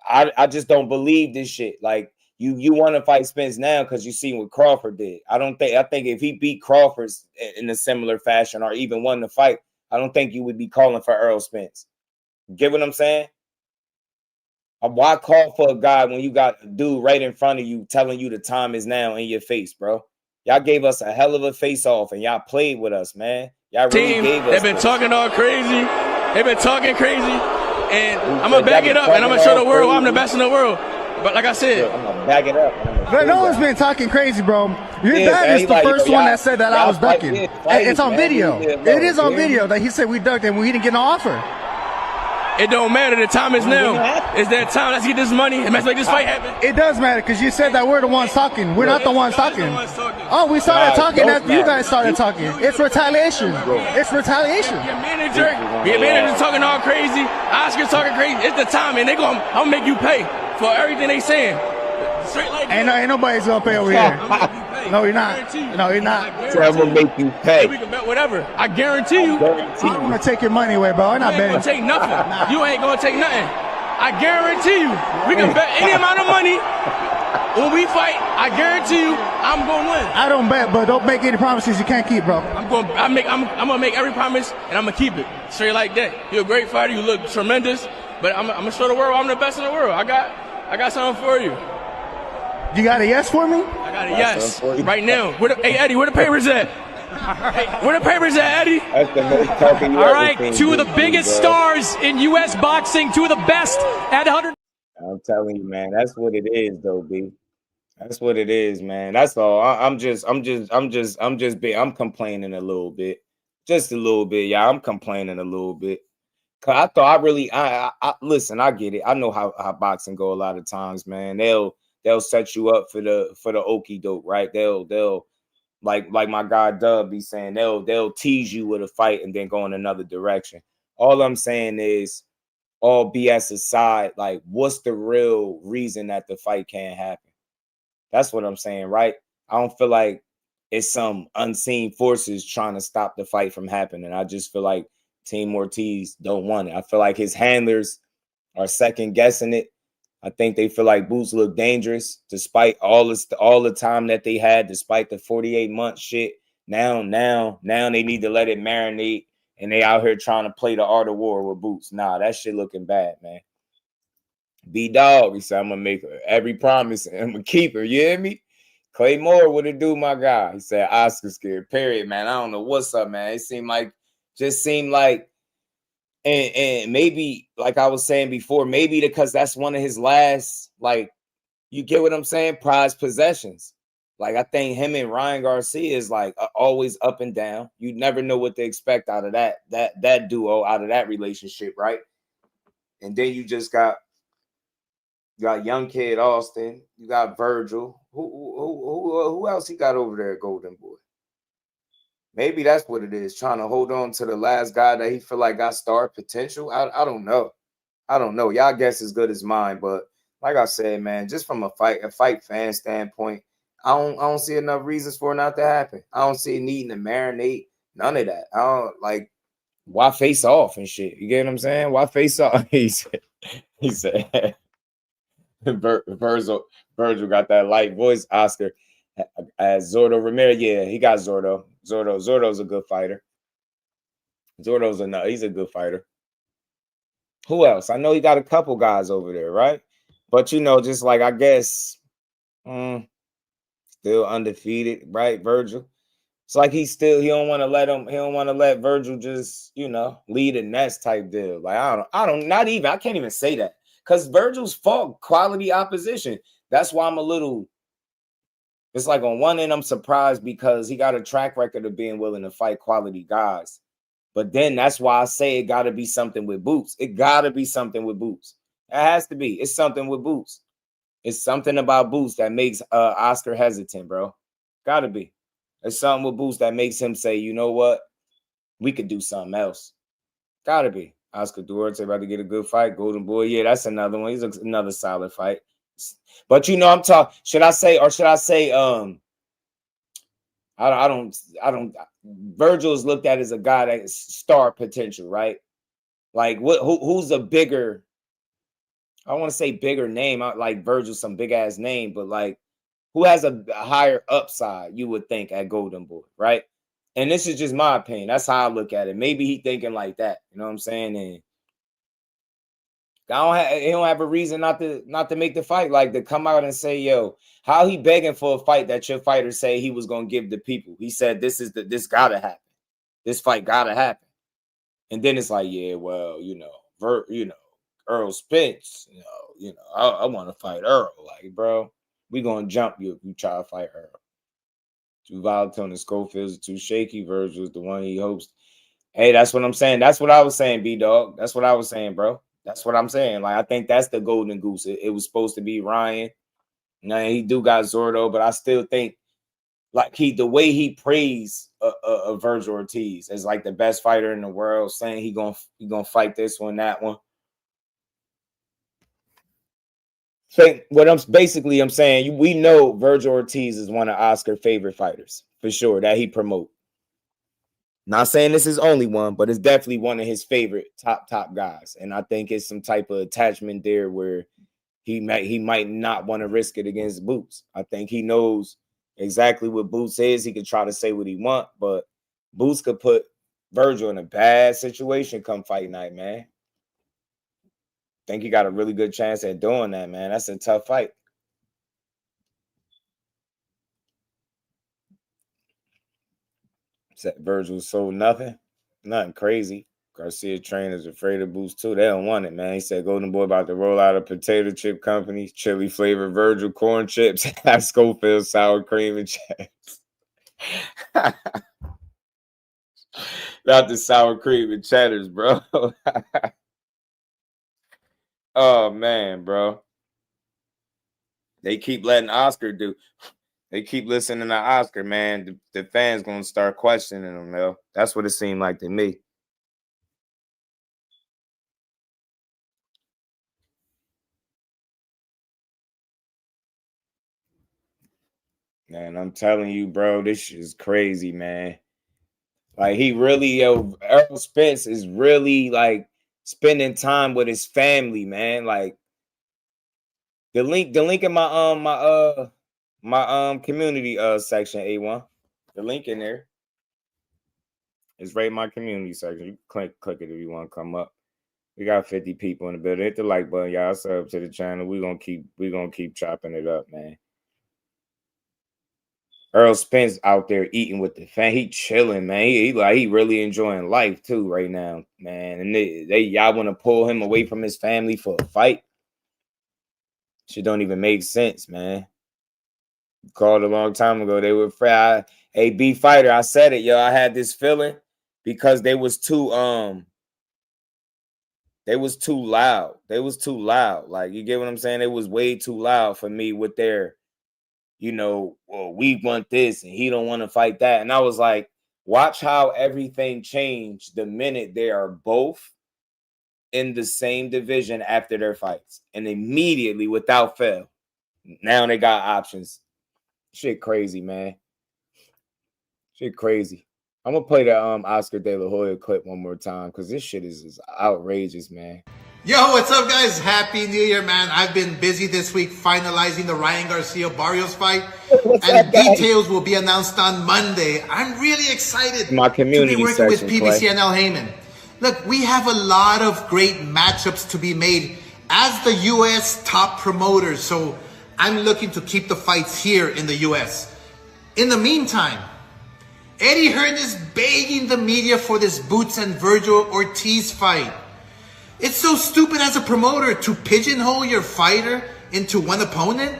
I just don't believe this shit. Like you want to fight Spence now because you seen what Crawford did. I think if he beat Crawford in a similar fashion or even won the fight, I don't think you would be calling for Errol Spence. Get what I'm saying? Why call for a guy when you got a dude right in front of you telling you the time is now in your face, bro? Y'all gave us a hell of a face-off, and y'all played with us, man. Y'all really gave us. They've been talking all crazy. They've been talking crazy, and I'm gonna back it up, and I'm gonna show the world I'm the best in the world. But like I said, I'm gonna back it up. But no one's been talking crazy, bro. Your dad is the first one that said that I was ducking. It's on video. It is on video that he said we ducked and we didn't get an offer. It don't matter. The time is now. It's that time. Let's get this money and let's make this fight happen. It does matter because you said that we're the ones talking. We're not the ones talking. Oh, we started talking after you guys started talking. It's retaliation. It's retaliation. Your manager talking all crazy. Oscar's talking crazy. It's the time, and I'm gonna make you pay for everything they saying. Straight like that. Ain't nobody's gonna pay over here. No, you're not. No, you're not. So I'm gonna make you pay. We can bet whatever. I guarantee you. I'm gonna take your money away, bro. I'm not betting. You ain't gonna take nothing. You ain't gonna take nothing. I guarantee you. We can bet any amount of money. When we fight, I guarantee you, I'm gonna win. I don't bet, but don't make any promises you can't keep, bro. I'm gonna make every promise, and I'm gonna keep it. Straight like that. You're a great fighter. You look tremendous. But I'm gonna show the world I'm the best in the world. I got something for you. You got a yes for me? I got a yes right now. Hey Eddie, where the papers at? Hey, where the papers at, Eddie? That's the most talking you All ever right, seen, two of the dude, biggest bro. stars in U.S. boxing, two of the best at 100. I'm telling you, man. That's what it is, though, B. That's what it is, man. That's all. I'm complaining a little bit, just a little bit. Yeah, I'm complaining a little bit. Cause I thought I listen. I get it. I know how boxing go a lot of times, man. They'll set you up for the okie doke, right? They'll like my guy Dub be saying they'll tease you with a fight and then go in another direction. All I'm saying is, all BS aside, like what's the real reason that the fight can't happen? That's what I'm saying, right? I don't feel like it's some unseen forces trying to stop the fight from happening. I just feel like Team Ortiz don't want it. I feel like his handlers are second guessing it. I think they feel like Boots look dangerous despite all the time that they had, despite the 48-month shit. Now they need to let it marinate, and they out here trying to play the art of war with Boots. Nah, that shit looking bad, man. B-Dog, he said, I'm gonna make every promise and I'm gonna keep her. You hear me? Clay Moore, what it do, my guy? He said, Oscar scared, period, man. I don't know what's up, man. It seemed like, and maybe, like I was saying before, maybe because that's one of his last, like, you get what I'm saying? Prized possessions. Like, I think him and Ryan Garcia is like always up and down. You never know what to expect out of that duo, out of that relationship, right? And then you just got young kid Austin. You got Vergil. Who else he got over there at Golden Boy? Maybe that's what it is, trying to hold on to the last guy that he feel like got star potential. I don't know. Y'all guess as good as mine, but like I said, man, just from a fight fan standpoint, I don't see enough reasons for it not to happen. I don't see it needing to marinate. None of that. I don't like why face off and shit. You get what I'm saying? Why face off? He said Vergil got that light voice. Oscar as Zordo Ramirez. Yeah, he got Zordo. Zordo's a good fighter. He's a good fighter. Who else? I know he got a couple guys over there, right? But just like I guess still undefeated, right? Vergil It's like he don't want to let Vergil just, you know, lead a nest type deal. Like I can't even say that because Vergil's fought quality opposition. That's why I'm a little. It's like on one end I'm surprised because he got a track record of being willing to fight quality guys, but then that's why I say it got to be something with Boots. It got to be something with Boots. It has to be. It's something with Boots. It's something about Boots that makes Oscar hesitant, bro. Got to be. It's something with Boots that makes him say, you know what? We could do something else. Gotta be. Oscar Duarte about to get a good fight. Golden Boy, yeah, that's another one. He's another solid fight. But you know, I'm talking. Should I say? I don't. Vergil is looked at as a guy that is star potential, right? Like, who's a bigger? I want to say bigger name. I like Vergil, some big ass name, but like. Who has a higher upside, you would think, at Golden Boy, right? And this is just my opinion. That's how I look at it. Maybe he thinking like that. You know what I'm saying? And he don't have a reason not to make the fight. Like to come out and say, yo, how he begging for a fight that your fighter say he was gonna give the people. He said this gotta happen. This fight gotta happen. And then it's like, yeah, well, Errol Spence, I want to fight Errol. Like, bro. We gonna jump you if you try to fight Errol. Too volatile and Schofield's too shaky. Vergil's the one he hopes. Hey, that's what I'm saying. That's what I was saying, B-Dog. That's what I was saying, bro. That's what I'm saying. Like, I think that's the golden goose. It was supposed to be Ryan. Now he do got Zordo, but I still think like the way he praised Vergil Ortiz as like the best fighter in the world, saying he gonna fight this one, that one. So what I'm saying, we know Vergil Ortiz is one of Oscar's favorite fighters for sure that he promote. Not saying this is only one, but it's definitely one of his favorite top guys. And I think it's some type of attachment there where he might not want to risk it against Boots. I think he knows exactly what Boots is. He could try to say what he want, but Boots could put Vergil in a bad situation come fight night, man. Think he got a really good chance at doing that, man. That's a tough fight. Said Vergil sold nothing crazy. Garcia trainers afraid of Boots too. They don't want it, man. He said Golden Boy about to roll out a potato chip company, chili flavored Vergil corn chips, have Schofield sour cream and chips. Not the sour cream and cheddars, bro. Oh man, bro. They keep letting Oscar do. They keep listening to Oscar, man. The fans gonna start questioning him, though. That's what it seemed like to me. Man, I'm telling you, bro, this is crazy, man. Like he really, Errol Spence is really like spending time with his family, man. Like the link in my community section, A1. The link in there is right in my community section. You can click it if you want to come up. We got 50 people in the building. Hit the like button, y'all. Sub to the channel. We're gonna keep chopping it up, man. Errol Spence out there eating with the fan. He chilling, man. He really enjoying life too right now, man. And y'all want to pull him away from his family for a fight? Shit don't even make sense, man. Called a long time ago. They were afraid. Hey, B Fighter, I said it, yo. I had this feeling because they was too loud. They was too loud. Like, you get what I'm saying? It was way too loud for me with their, well, we want this and he don't want to fight that. And I was like, watch how everything changed the minute they are both in the same division after their fights. And immediately, without fail, now they got options. Shit crazy, man. Shit crazy. I'm gonna play the Oscar Delahoya clip one more time because this shit is outrageous, man. Yo, what's up, guys? Happy New Year, man. I've been busy this week finalizing the Ryan Garcia-Barrios fight. And details will be announced on Monday. I'm really excited my community to be working section, with PBC and Al Heyman. Look, we have a lot of great matchups to be made as the U.S. top promoters. So I'm looking to keep the fights here in the U.S. In the meantime, Eddie Hearn is begging the media for this Boots and Vergil Ortiz fight. It's so stupid as a promoter to pigeonhole your fighter into one opponent.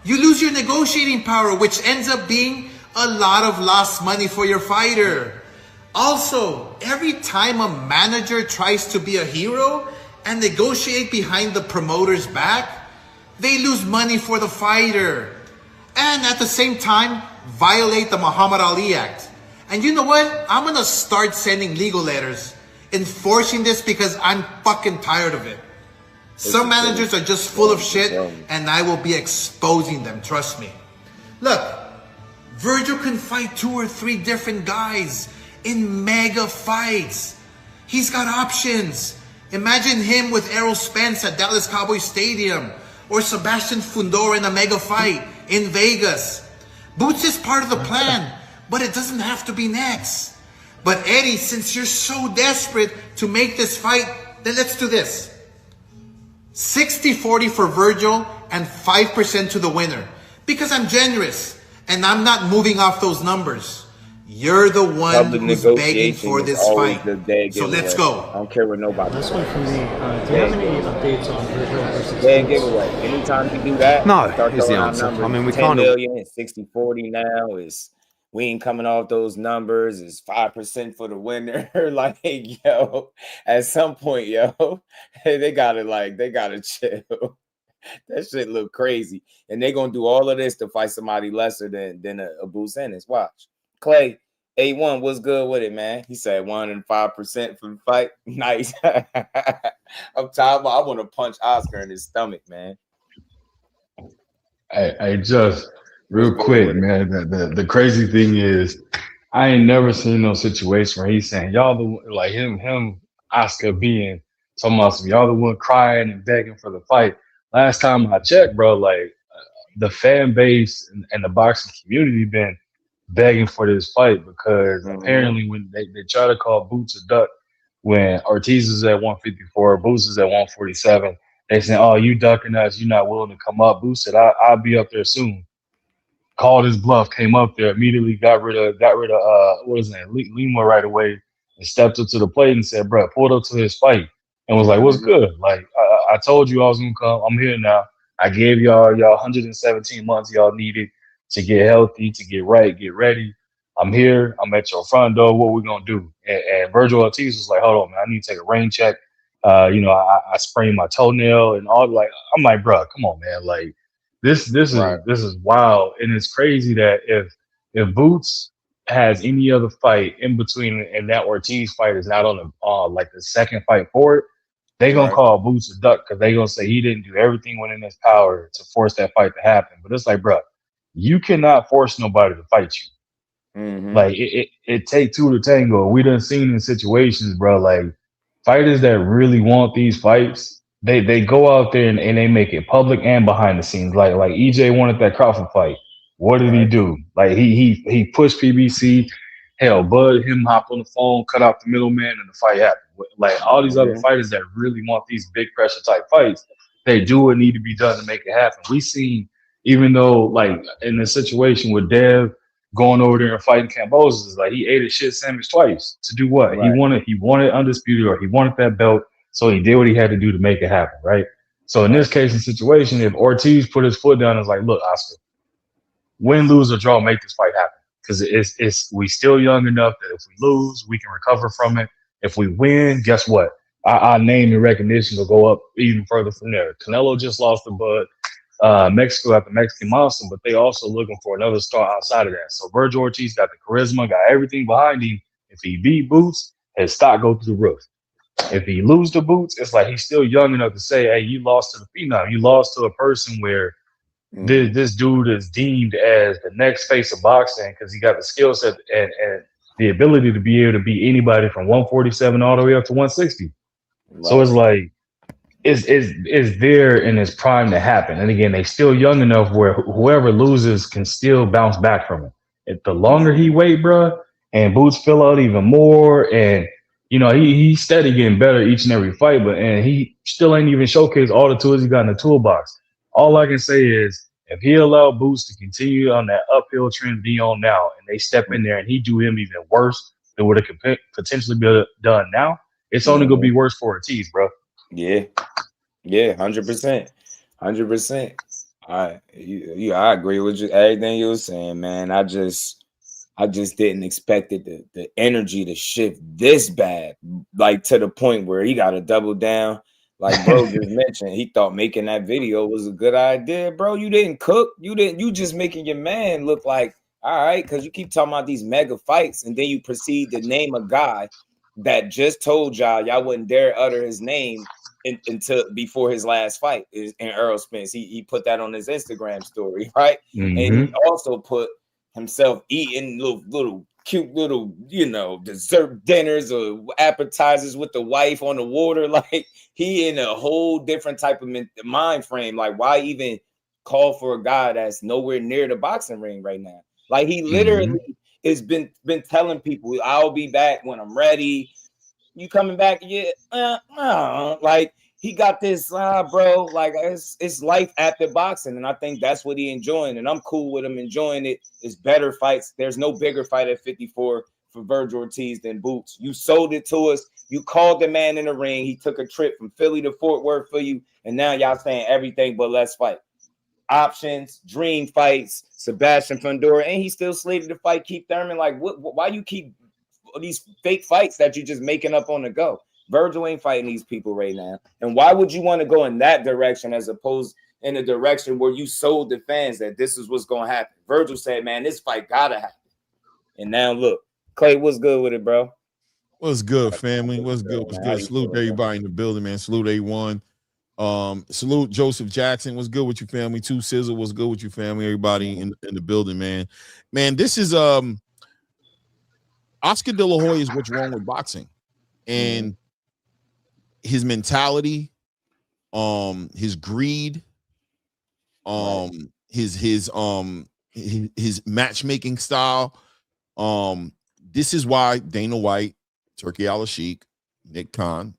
You lose your negotiating power, which ends up being a lot of lost money for your fighter. Also, every time a manager tries to be a hero and negotiate behind the promoter's back, they lose money for the fighter. And at the same time, violate the Muhammad Ali Act. And you know what? I'm gonna start sending legal letters enforcing this because I'm fucking tired of it. Some managers are just full of shit and I will be exposing them, trust me. Look, Vergil can fight 2 or 3 different guys in mega fights. He's got options. Imagine him with Errol Spence at Dallas Cowboys Stadium or Sebastian Fundora in a mega fight in Vegas. Boots is part of the plan, but it doesn't have to be next. But Eddie, since you're so desperate to make this fight, then let's do this. 60-40 for Vergil and 5% to the winner. Because I'm generous and I'm not moving off those numbers. You're the one who's begging for this fight. So let's go. I don't care what nobody. That's one for me. Do you have any updates on Vergil versus Dead giveaway. Anytime you do that, no, is the answer. I mean, we 10 can't. million, 60-40 now is. We ain't coming off those numbers. It's 5% for the winner. Like, yo, at some point, yo, they gotta chill. That shit look crazy. And they're gonna do all of this to fight somebody lesser than a Boots Ennis. Watch. Clay, A1, what's good with it, man? He said 105% for the fight. Nice. I'm tired. I want to punch Oscar in his stomach, man. I just real quick, man. The crazy thing is, I ain't never seen no situation where he's saying y'all like him Oscar being talking about some y'all the one crying and begging for the fight. Last time I checked, bro, like the fan base and the boxing community been begging for this fight because apparently when they try to call Boots a duck when Ortiz is at 154, Boots is at 147. They saying, "Oh, you ducking us? You're not willing to come up." Boots said, "I'll be up there soon." Called his bluff, came up there, immediately got rid of what is that, Lima right away, and stepped up to the plate and said, "Bro," pulled up to his fight and was like, "What's good? Like I told you I was gonna come. I'm here now. I gave y'all 117 months y'all needed to get healthy, to get right, get ready. I'm here. I'm at your front door. What we gonna do?" And Vergil Ortiz was like, "Hold on, man. I need to take a rain check. I sprained my toenail and all. Like, I'm like, bro, come on, man. Like, this is wild, and it's crazy that if Boots has any other fight in between and that Ortiz fight is not on the like the second fight for it, they gonna call Boots a duck because they gonna say he didn't do everything within his power to force that fight to happen. But it's like, bro, you cannot force nobody to fight you. Like it take two to tango. We done seen in situations, bro, like fighters that really want these fights, they go out there and they make it public and behind the scenes. Like EJ wanted that Crawford fight. What did he do? Like he pushed PBC. Hell, Bud, him hop on the phone, cut out the middleman, and the fight happened. Like all these other fighters that really want these big pressure type fights, they do what need to be done to make it happen. We seen, even though like in the situation with Dev going over there and fighting Cambosos, like he ate a shit sandwich twice to do what? Right. He wanted undisputed, or he wanted that belt, so he did what he had to do to make it happen, right? So in this case and situation, if Ortiz put his foot down and was like, "Look, Oscar, win, lose, or draw, make this fight happen." Because it's we still young enough that if we lose, we can recover from it. If we win, guess what? Our name and recognition will go up even further from there. Canelo just lost to Bud. Mexico got the Mexican Monster, but they also looking for another star outside of that. So Vergil Ortiz got the charisma, got everything behind him. If he beat Boots, his stock go through the roof. If he lose to Boots, it's like he's still young enough to say, "Hey, you lost to the phenom. You lost to a person where this dude is deemed as the next face of boxing because he got the skill set and the ability to be able to beat anybody from 147 all the way up to 160. So it's like it's there in its prime to happen. And again, they still young enough where whoever loses can still bounce back from it. If the longer he wait, bro, and Boots fill out even more, and you know he's steady getting better each and every fight, and he still ain't even showcased all the tools he got in the toolbox. All I can say is, If he allowed Boots to continue on that uphill trend be on now, and they step in there and he do him even worse than what it could potentially be done now, it's only gonna be worse for Ortiz, bro. Yeah, 100%, 100%. I agree with you everything you were saying, man. I just didn't expect it the energy to shift this bad, like to the point where he got to double down. Like bro just mentioned, he thought making that video was a good idea. Bro, you didn't cook. You just making your man look like, all right, because you keep talking about these mega fights, and then you proceed to name a guy that just told y'all wouldn't dare utter his name until before his last fight in Errol Spence. He put that on his Instagram story, right? And he also put himself eating little cute little, dessert dinners or appetizers with the wife on the water. Like he in a whole different type of mind frame. Like why even call for a guy that's nowhere near the boxing ring right now? Like he literally has been telling people, I'll be back when I'm ready. You coming back? Yeah. Like he got this, bro. Like it's life after boxing, and I think that's what he enjoying, and I'm cool with him enjoying it. It's better fights. There's no bigger fight at 54 for Vergil Ortiz than Boots. You sold it to us. You called the man in the ring. He took a trip from Philly to Fort Worth for you, and now y'all saying everything but let's fight. Options, dream fights, Sebastian Fundora, and he's still slated to fight Keith Thurman. Like, why you keep these fake fights that you're just making up on the go? Vergil ain't fighting these people right now. And why would you want to go in that direction as opposed in a direction where you sold the fans that this is what's going to happen? Vergil said, man, this fight got to happen. And now look, Clay, what's good with it, bro? What's good, family? What's good? What's good? Salute everybody in the building, man. Salute A1. Salute Joseph Jackson. What's good with you, family? Two Sizzle. What's good with you, family? Everybody in the building, man. Man, this is Oscar De La Hoya is what's wrong with boxing. And his mentality, his greed, his matchmaking style. This is why Dana White, Turki Al-Sheikh, Nick Khan,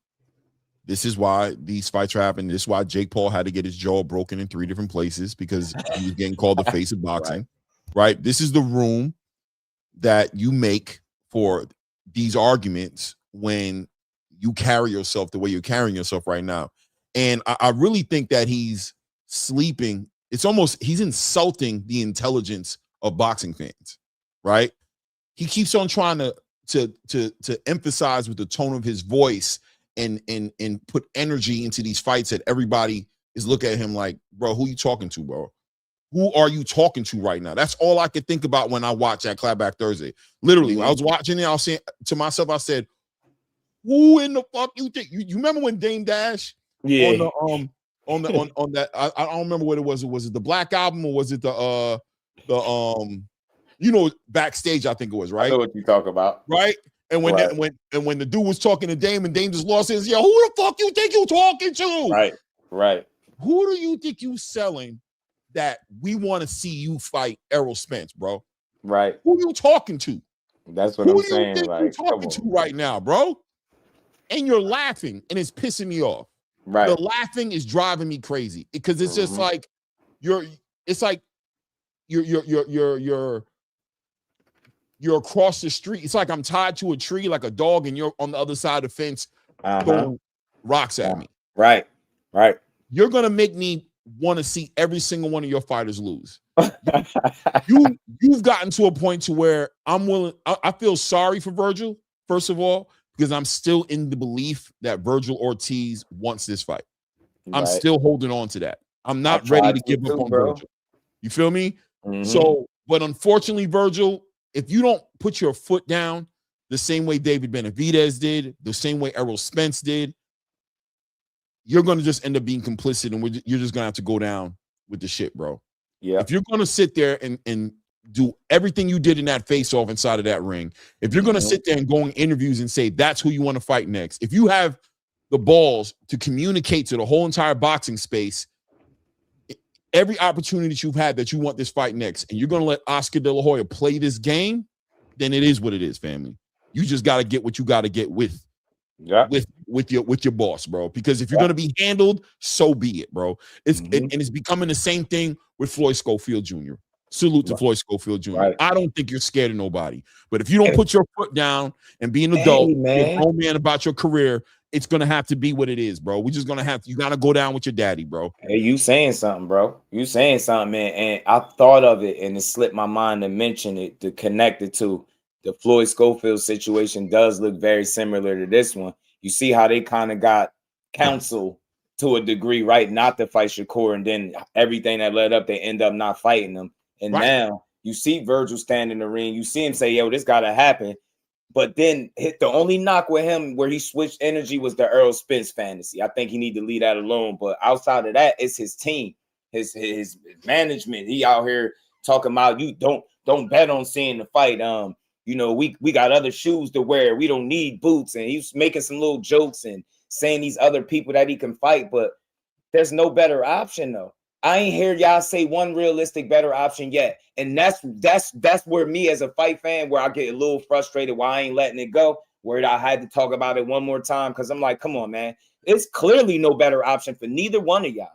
this is why these fights are happening. This is why Jake Paul had to get his jaw broken in 3 different places because he was getting called the face of boxing. Right? This is the room that you make for these arguments when you carry yourself the way you're carrying yourself right now. And I really think that he's sleeping. It's almost, he's insulting the intelligence of boxing fans, right? He keeps on trying to emphasize with the tone of his voice and put energy into these fights that everybody is looking at him like, bro, who you talking to, bro? Who are you talking to right now? That's all I could think about when I watched that Clapback Thursday. Literally, when I was watching it, I was saying to myself, I said, who in the fuck you think? You remember when Dame Dash on that I don't remember what it was. Was it the Black Album or was it the backstage? I think it was, right. I know what you talk about, right? And when when the dude was talking to Dame and Dame just lost his, who the fuck you think you talking to? Right. Who do you think you selling that we want to see you fight Errol Spence, bro? Right. Who you talking to? That's what I'm saying. Who you talking to right now, bro? And you're laughing, and it's pissing me off. Right. The laughing is driving me crazy because it's just like you're across the street. It's like I'm tied to a tree like a dog, and you're on the other side of the fence throwing rocks at me. Right. You're gonna make me want to see every single one of your fighters lose. You've gotten to a point to where I'm willing. I feel sorry for Vergil, first of all, because I'm still in the belief that Vergil Ortiz wants this fight. I'm still holding on to that. I'm not ready to give up on Vergil. You feel me? So, but unfortunately, Vergil, if you don't put your foot down the same way David Benavidez did, the same way Errol Spence did, you're going to just end up being complicit, and you're just going to have to go down with the shit, bro. Yeah. If you're going to sit there and do everything you did in that face-off inside of that ring, if you're going to sit there and go in interviews and say that's who you want to fight next, if you have the balls to communicate to the whole entire boxing space every opportunity that you've had that you want this fight next, and you're going to let Oscar De La Hoya play this game, then it is what it is, family. You just got to get what you got to get with with your boss, bro. Because if you're gonna be handled, so be it, bro. And it's becoming the same thing with Floyd Schofield Jr. Salute to Floyd Schofield Jr. I don't think you're scared of nobody, but if you don't put your foot down and be an adult, be a grown man about your career, it's gonna have to be what it is, bro. We're just gonna have to. You gotta go down with your daddy, bro. Hey, you saying something, bro? You saying something, man? And I thought of it, and it slipped my mind to mention it, to connect it to the Floyd Schofield situation. Does look very similar to this one. You see how they kind of got counsel to a degree, right? Not to fight Shakur, and then everything that led up, they end up not fighting them. And now you see Vergil stand in the ring. You see him say, "Yo, this gotta happen." But then the only knock with him where he switched energy was the Errol Spence fantasy. I think he need to leave that alone. But outside of that, it's his team, his management. He out here talking about you don't bet on seeing the fight. You know, we got other shoes to wear. We don't need boots. And he's making some little jokes and saying these other people that he can fight, but there's no better option though. I ain't hear y'all say one realistic better option yet. And that's where me as a fight fan, where I get a little frustrated why I ain't letting it go, where I had to talk about it one more time. Cause I'm like, come on, man. It's clearly no better option for neither one of y'all.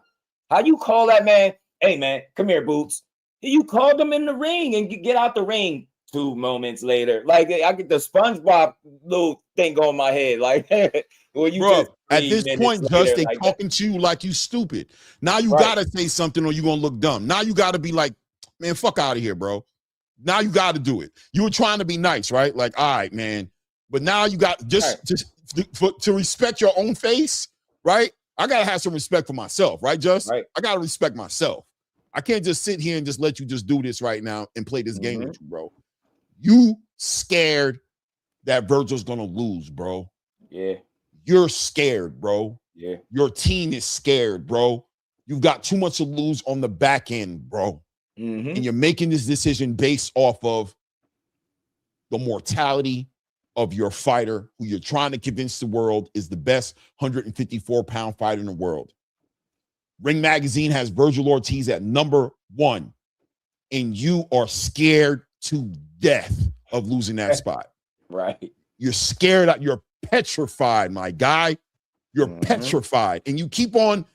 How you call that man? Hey man, come here, Boots. You called him in the ring and you get out the ring 2 moments later. Like I get the SpongeBob little thing on my head. Like, well, you bro, just at this point, just they like talking to you like you stupid. Now you gotta say something or you're gonna look dumb. Now you gotta be like, man, fuck out of here, bro. Now you gotta do it. You were trying to be nice, right? Like, all right, man. But now you got to respect your own face, right? I gotta have some respect for myself, right? I gotta respect myself. I can't just sit here and just let you just do this right now and play this game with you, bro. You scared that Vergil's gonna lose, bro. Yeah. You're scared, bro. Yeah. Your team is scared, bro. You've got too much to lose on the back end, bro. And you're making this decision based off of the mortality of your fighter, who you're trying to convince the world is the best 154-pound fighter in the world. Ring Magazine has Vergil Ortiz at #1, and you are scared to death of losing that spot. Right. You're scared. You're petrified, my guy. You're petrified. And you keep on.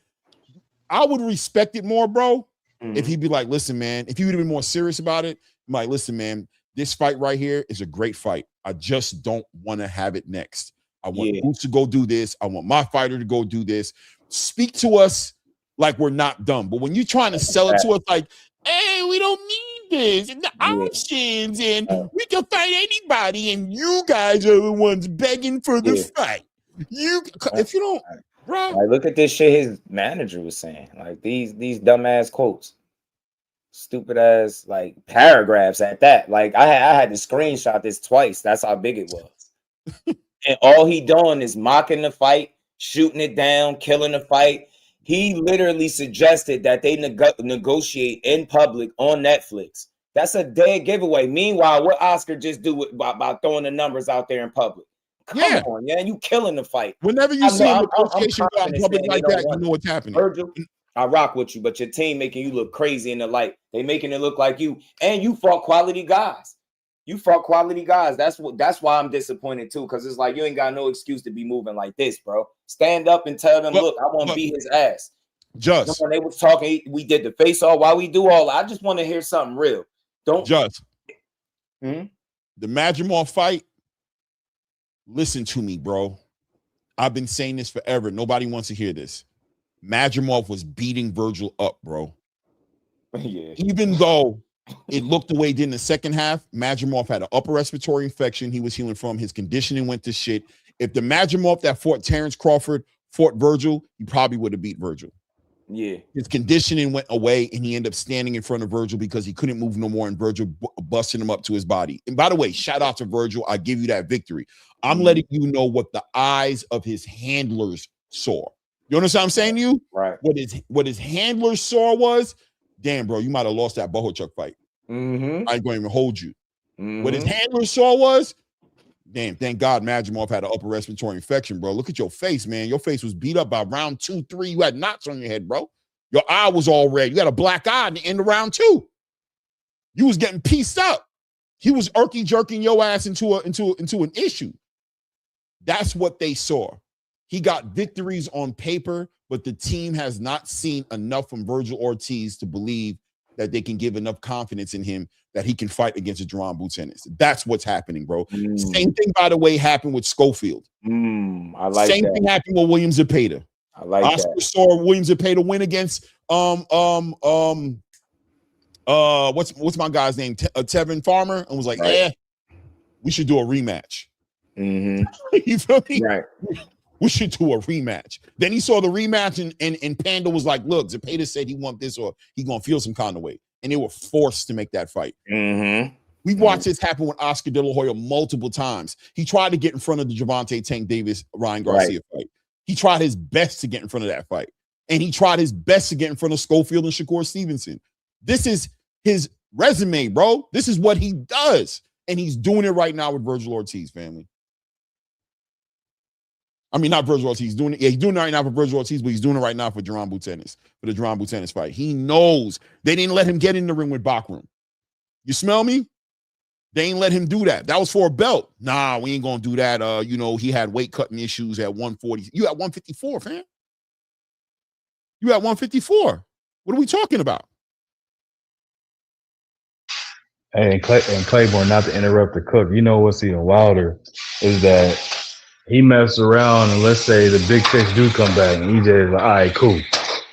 I would respect it more, bro, if he'd be like, listen, man, if he would have been more serious about it, I'm like, listen, man, this fight right here is a great fight. I just don't want to have it next. I want Boots to go do this. I want my fighter to go do this. Speak to us like we're not dumb. But when you're trying to sell it to us like, hey, we don't need this and the options and we can fight anybody and you guys are the ones begging for the fight. If you don't, bro. Like, look at this shit his manager was saying. Like these dumbass quotes. Stupid ass like paragraphs at that. Like I had to screenshot this twice. That's how big it was. And all he doing is mocking the fight, shooting it down, killing the fight. He literally suggested that they negotiate in public on Netflix. That's a dead giveaway. Meanwhile, what Oscar just do by throwing the numbers out there in public? Come on, man, you killing the fight. Whenever you see a negotiation out in public like that, you know what's happening. Vergil, I rock with you, but your team making you look crazy in the light. They making it look like you, and you fought quality guys. You fought quality guys. That's why I'm disappointed too, because it's like you ain't got no excuse to be moving like this, bro. Stand up and tell them, look, I want to beat his ass. Just when they was talking, we did the face off. While we do all, I just want to hear something real. Don't just the Madrimov fight. Listen to me, bro. I've been saying this forever. Nobody wants to hear this. Madrimov was beating Vergil up, bro. Yeah. Even though it looked the way it did in the second half, Madrimov had an upper respiratory infection he was healing from. His conditioning went to shit. If the Madrimov that fought Terrence Crawford fought Vergil, he probably would have beat Vergil. Yeah. His conditioning went away, and he ended up standing in front of Vergil because he couldn't move no more, and Vergil busted him up to his body. And by the way, shout out to Vergil. I give you that victory. I'm letting you know what the eyes of his handlers saw. You understand what I'm saying to you? Right. What his handlers saw was, damn, bro, you might have lost that Bohachuk fight. I ain't going to even hold you. What his handlers saw was, damn, thank God Madrimov had an upper respiratory infection, bro. Look at your face, man. Your face was beat up by round 2, 3. You had knots on your head, bro. Your eye was all red. You got a black eye at the end of round 2. You was getting pieced up. He was jerking your ass into an issue. That's what they saw. he got victories on paper, but the team has not seen enough from Vergil Ortiz to believe that they can give enough confidence in him that he can fight against a Jaron Boots Ennis. That's what's happening, bro. Same thing, by the way, happened with Schofield. I like Same that. thing happened with William Zepeda. I like Oscar that. saw William Zepeda win against what's my guy's name? Tevin Farmer, and was like, we should do a rematch. You feel me? Right. We should do a rematch. Then he saw the rematch, and Panda was like, look, Zepeda said he want this or he gonna feel some kind of way. And they were forced to make that fight. We watched this happen with Oscar De La Hoya multiple times. He tried to get in front of the Gervonta Tank Davis Ryan Garcia fight. He tried his best to get in front of that fight. And he tried his best to get in front of Schofield and Shakur Stevenson. This is his resume, bro. This is what he does. And he's doing it right now with Vergil Ortiz, family. I mean, not Vergil Ortiz. He's doing it. Yeah, he's doing it right now for Vergil Ortiz, but he's doing it right now for Jaron Boots Ennis, for the Jaron Boots Ennis fight. He knows they didn't let him get in the ring with Bakram. You smell me? They ain't let him do that. That was for a belt. Nah, we ain't gonna do that. He had weight cutting issues at 140. You at 154, fam. You at 154. What are we talking about? Hey, and Claiborne, not to interrupt the cook, you know what's even wilder is that he messed around and let's say the big fish do come back and EJ is like, all right, cool.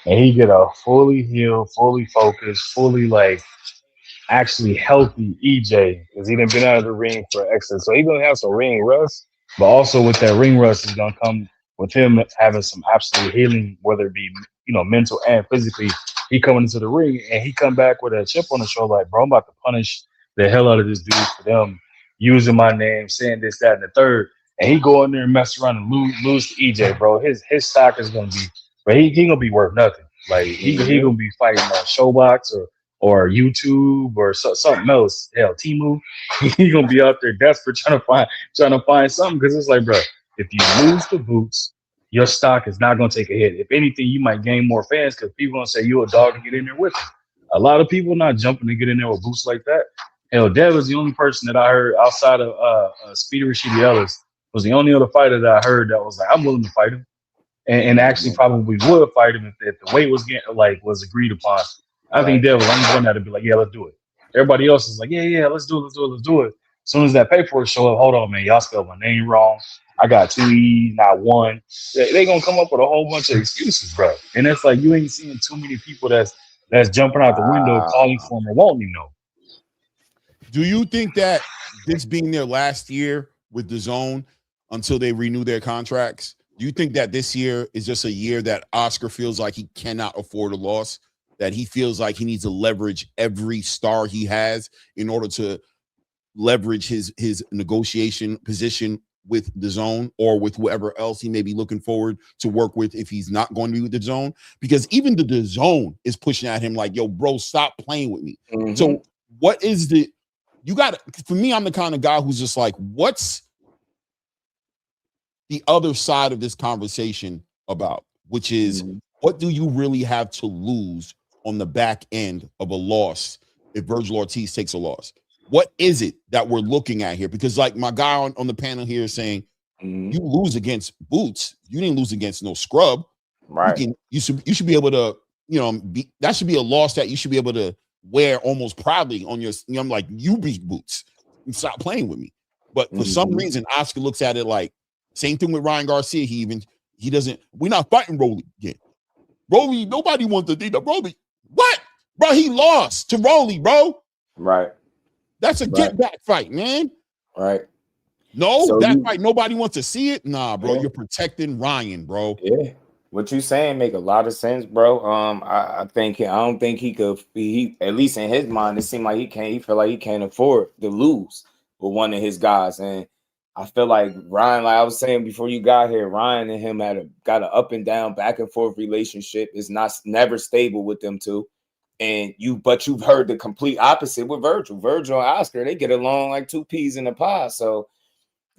And he get a fully healed, fully focused, fully like actually healthy EJ because he done been out of the ring for excess. So he's going to have some ring rust, but also with that ring rust is going to come with him having some absolute healing, whether it be, mental and physically. He coming into the ring and he come back with a chip on the shoulder like, bro, I'm about to punish the hell out of this dude for them using my name, saying this, that, and the third. And he go in there and mess around and lose to EJ, bro. His stock is gonna be, but he gonna be worth nothing. Like he gonna be fighting on Showbox or YouTube or something else. Hell, Temu. He gonna be out there desperate trying to find something because it's like, bro, if you lose the Boots, your stock is not gonna take a hit. If anything, you might gain more fans because people gonna say you a dog and get in there with him. A lot of people not jumping to get in there with Boots like that. Hell, Dev is the only person that I heard outside of Speedy Rashidi Ellis. Was the only other fighter that I heard that was like, I'm willing to fight him, and actually probably would fight him if the weight was was agreed upon. I think Dev was the only one that'd be like, yeah, let's do it. Everybody else is like, yeah, let's do it. As soon as that paperwork show up, hold on, man, y'all spelled my name wrong. I got 2 E's, not one. They gonna come up with a whole bunch of excuses, bro. And it's like you ain't seeing too many people that's jumping out the window calling for him or wanting no. Do you think that this being their last year with the zone until they renew their contracts, do you think that this year is just a year that Oscar feels like he cannot afford a loss, that he feels like he needs to leverage every star he has in order to leverage his negotiation position with the zone or with whoever else he may be looking forward to work with if he's not going to be with the zone? Because even the zone is pushing at him like, yo, bro, stop playing with me. So what is for me, I'm the kind of guy who's just like, what's the other side of this conversation about, which is what do you really have to lose on the back end of a loss if Vergil Ortiz takes a loss? What is it that we're looking at here? Because like my guy on the panel here is saying, you lose against Boots, you didn't lose against no scrub. Right. You should be able to, that should be a loss that you should be able to wear almost proudly on your, I'm like, you beat Boots. Stop playing with me. But for some reason, Oscar looks at it like, same thing with Ryan Garcia. He doesn't, we're not fighting Rolly again. Rolly, nobody wants to think of Rolly. What? Bro, he lost to Rolly, bro. Right. That's a get back fight, man. Right. No, so that fight, nobody wants to see it. Nah, bro, you're protecting Ryan, bro. Yeah. What you saying make a lot of sense, bro. I don't think he could. He at least in his mind, it seemed like he can't. He feel like he can't afford to lose with one of his guys, and I feel like Ryan, like I was saying before you got here, Ryan and him got an up and down, back and forth relationship. It's never stable with them two. But you've heard the complete opposite with Vergil. Vergil and Oscar, they get along like two peas in a pod. So,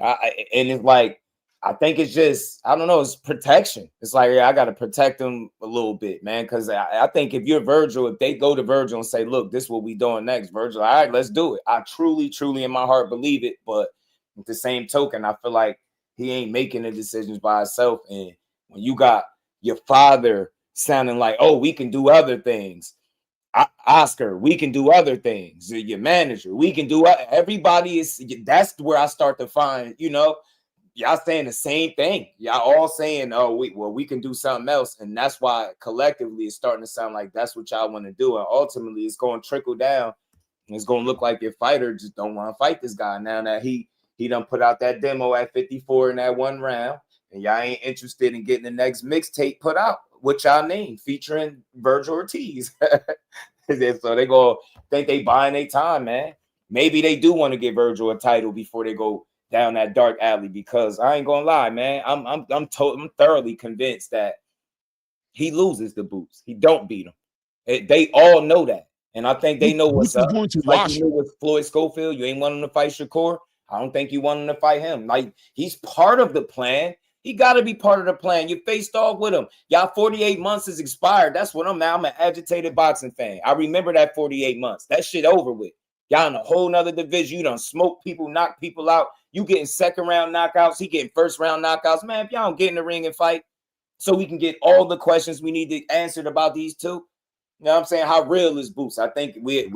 and it's like, I think it's just, I don't know, it's protection. It's like, I got to protect them a little bit, man. Because I think if you're Vergil, if they go to Vergil and say, look, this is what we doing next, Vergil, all right, let's do it. I truly, truly in my heart believe it. But with the same token, I feel like He ain't making the decisions by himself. And when you got your father sounding like, oh, we can do other things. Oscar, we can do other things. Your manager, we can do. Everybody is. That's where I start to find, y'all saying the same thing. Y'all all saying, oh, we can do something else. And that's why collectively it's starting to sound like that's what y'all want to do. And ultimately it's going to trickle down. And it's going to look like your fighter just don't want to fight this guy now that he done put out that demo at 54 in that one round. And y'all ain't interested in getting the next mixtape put out. What y'all name? Featuring Vergil Ortiz. So they go think they buying their time, man. Maybe they do want to give Vergil a title before they go down that dark alley, because I ain't gonna lie, man. I'm thoroughly convinced that he loses the Boots. He don't beat him. They all know that, and I think they know what's up. Like you knew with Floyd Schofield, you ain't want him to fight Shakur. I don't think you want him to fight him. Like, he's part of the plan. He got to be part of the plan. You faced off with him. Y'all 48 months is expired. That's what I'm now. I'm an agitated boxing fan. I remember that 48 months. That shit over with. Y'all in a whole nother division. You done smoke people, knock people out. You getting second round knockouts. He getting first round knockouts. Man, if y'all don't get in the ring and fight so we can get all the questions we need to answered about these two, you know what I'm saying? How real is Boots? I think we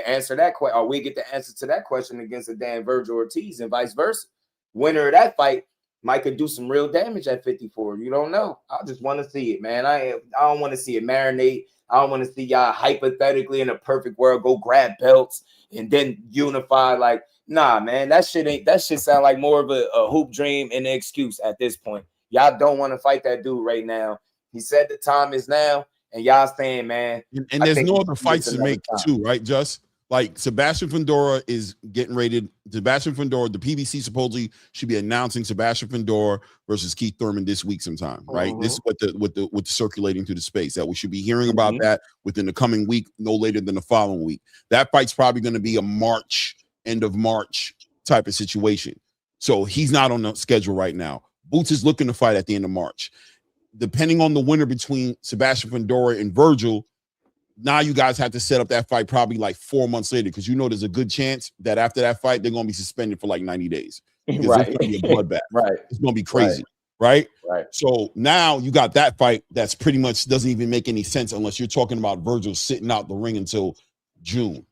answer that question, or we get the answer to that question against a damn Vergil Ortiz and vice versa. Winner of that fight might could do some real damage at 54. You don't know. I just want to see it, man. I don't want to see it marinate. I don't want to see y'all hypothetically in a perfect world go grab belts and then unify. Like, nah, man, that shit sound like more of a hoop dream and an excuse at this point. Y'all don't want to fight that dude right now. He said the time is now, and y'all saying, man. And there's no other fights to make too, right? Just like Sebastian Fundora is getting rated. Sebastian Fundora, the PBC supposedly should be announcing Sebastian Fundora versus Keith Thurman this week sometime, right? This is what the circulating through the space that we should be hearing about that within the coming week, no later than the following week. That fight's probably going to be a end of March type of situation. So he's not on the schedule right now. Boots is looking to fight at the end of March. Depending on the winner between Sebastian Fundora and Vergil, now you guys have to set up that fight probably like 4 months later, because there's a good chance that after that fight, they're going to be suspended for like 90 days. Right. It's going to be a bloodbath. Right. It's going to be crazy. Right. So now you got that fight that's pretty much doesn't even make any sense unless you're talking about Vergil sitting out the ring until June.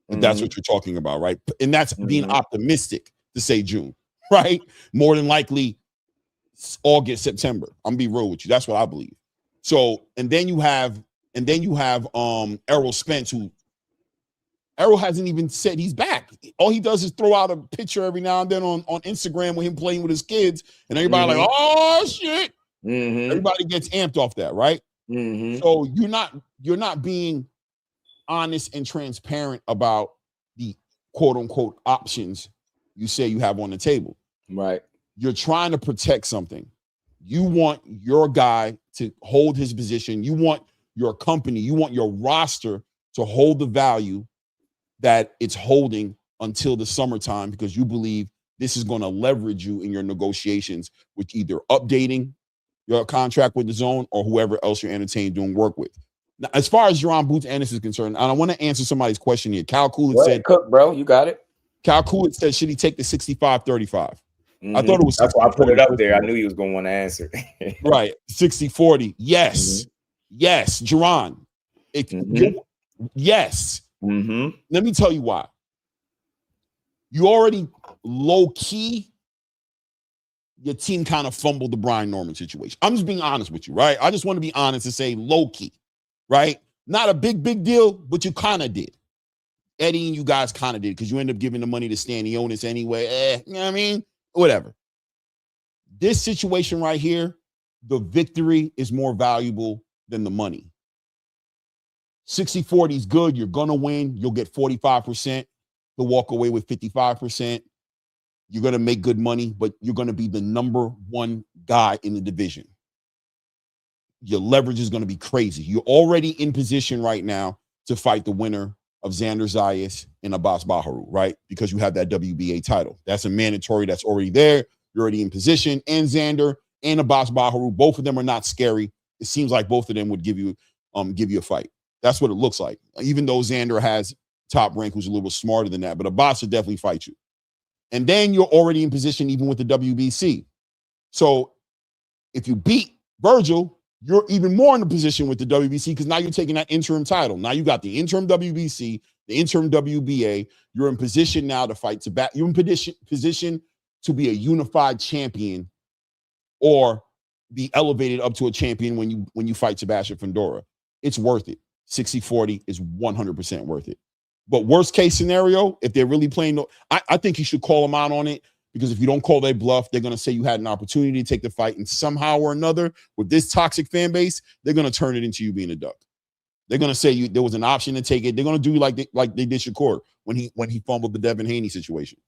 If that's what you're talking about, right? And that's being optimistic to say June, right? More than likely August, September. I'm gonna be real with you. That's what I believe. So, and then you have Errol Spence, who Errol hasn't even said he's back. All he does is throw out a picture every now and then on Instagram with him playing with his kids, and everybody like, oh shit. Everybody gets amped off that, right? So you're not being honest and transparent about the quote unquote options you say you have on the table. Right. You're trying to protect something. You want your guy to hold his position. You want your company, you want your roster to hold the value that it's holding until the summertime, because you believe this is going to leverage you in your negotiations with either updating your contract with the zone or whoever else you're entertained doing work with. Now, as far as Jaron Boots Ennis is concerned, and I want to answer somebody's question here. Cal Coolidge said, Cook, bro, you got it. Cal Coolidge said, should he take the 65-35? I thought it was. That's why I put it up there. I knew he was going to want to answer. Right. 60-40. Yes. Yes. Jaron. Yes. Let me tell you why. You already low key, your team kind of fumbled the Brian Norman situation. I'm just being honest with you, right? I just want to be honest and say low key, right? Not a big deal, but you kind of did. Eddie and you guys kind of did, because you end up giving the money to Stanionis anyway. You know what I mean? Whatever. This situation right here, the victory is more valuable than the money. 60-40 is good. You're going to win. You'll get 45%. You'll walk away with 55%. You're going to make good money, but you're going to be the number one guy in the division. Your leverage is going to be crazy. You're already in position right now to fight the winner of Xander Zayas and Abbas Baharu, right? Because you have that WBA title. That's a mandatory that's already there. You're already in position. And Xander and Abbas Baharu, both of them are not scary. It seems like both of them would give you a fight. That's what it looks like. Even though Xander has Top Rank, who's a little smarter than that, but Abbas will definitely fight you. And then you're already in position even with the WBC. So if you beat Vergil, you're even more in the position with the WBC because now you're taking that interim title. Now you got the interim WBC, the interim WBA. You're in position now to fight to back. You're in position to be a unified champion or be elevated up to a champion when you fight Sebastian Fundora. It's worth it. 60-40 is 100% worth it. But worst case scenario, if they're really playing, I think you should call them out on it. Because if you don't call their bluff, they're going to say you had an opportunity to take the fight. And somehow or another, with this toxic fan base, they're going to turn it into you being a duck. They're going to say there was an option to take it. They're going to do like they did Shakur when he fumbled the Devin Haney situation.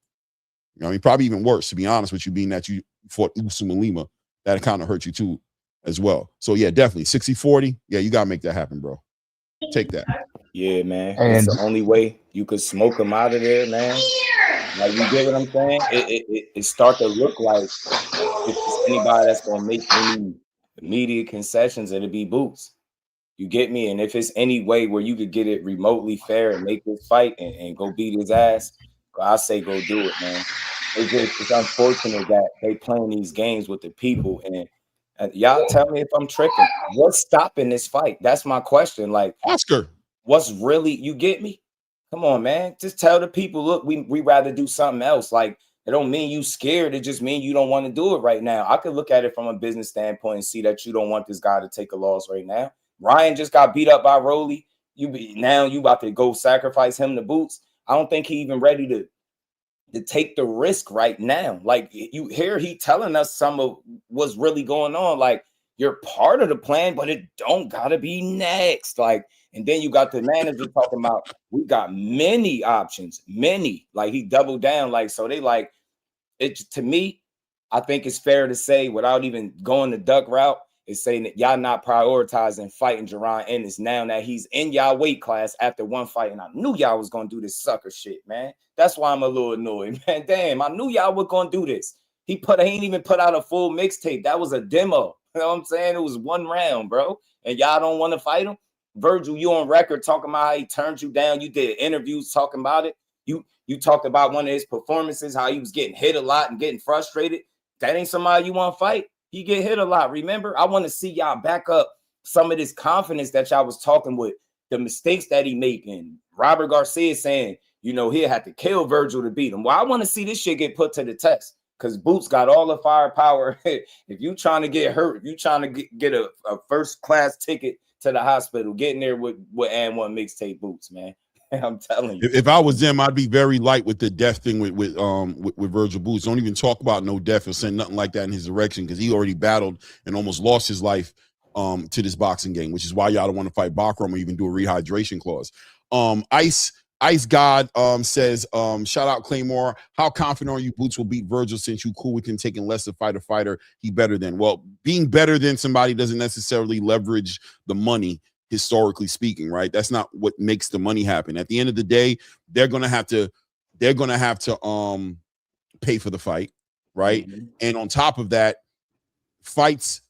You know, I mean, probably even worse, to be honest with you, being that you fought Usman Lima. That kind of hurt you too as well. So, yeah, definitely. 60-40. Yeah, you got to make that happen, bro. Take that. Yeah, man. It's the only way you could smoke them out of there, man. Like, you get what I'm saying? It start to look like if it's anybody that's gonna make any immediate concessions, it'll be Boots. You get me? And if it's any way where you could get it remotely fair and make this fight and go beat his ass, I say go do it, man. It's unfortunate that they playing these games with the people, and y'all tell me if I'm tripping. What's stopping this fight? That's my question. Like, Oscar, what's really, you get me? Come on, man. Just tell the people, look, we rather do something else. Like, it don't mean you scared. It just mean you don't want to do it right now. I could look at it from a business standpoint and see that you don't want this guy to take a loss right now. Ryan just got beat up by Rolly. Now you about to go sacrifice him to Boots. I don't think he even ready to take the risk right now. Like, you hear he telling us some of what's really going on. Like, you're part of the plan, but it don't gotta be next. Like, and then you got the manager talking about we got many options, many. Like, he doubled down. Like, so they like it. To me, I think it's fair to say, without even going the duck route, is saying that y'all not prioritizing fighting Jerron Ennis now that he's in y'all weight class after one fight. And I knew y'all was gonna do this sucker shit, man. That's why I'm a little annoyed, man. Damn, I knew y'all were gonna do this. He ain't even put out a full mixtape. That was a demo. You know what I'm saying? It was one round, bro. And y'all don't want to fight him. Vergil, you on record talking about how he turned you down. You did interviews talking about it. You talked about one of his performances, how he was getting hit a lot and getting frustrated. That ain't somebody you want to fight. He get hit a lot. Remember, I want to see y'all back up some of this confidence that y'all was talking with, the mistakes that he making. Robert Garcia saying, you know, he'll have to kill Vergil to beat him. Well, I want to see this shit get put to the test because Boots got all the firepower. If you trying to get hurt, if you trying to get a first-class ticket to the hospital, getting there with AND1 MIXTAPE Boots, man. I'm telling you. If I was them, I'd be very light with the death thing with Vergil Boots. Don't even talk about no death or send nothing like that in his direction because he already battled and almost lost his life to this boxing game, which is why y'all don't want to fight Bachram or even do a rehydration clause. Ice God says, shout out Claymore. How confident are you Boots will beat Vergil since you cool with him taking less to fight a fighter he better than? Well, being better than somebody doesn't necessarily leverage the money, historically speaking, right? That's not what makes the money happen. At the end of the day, they're gonna have to pay for the fight, right? Mm-hmm. And on top of that, fights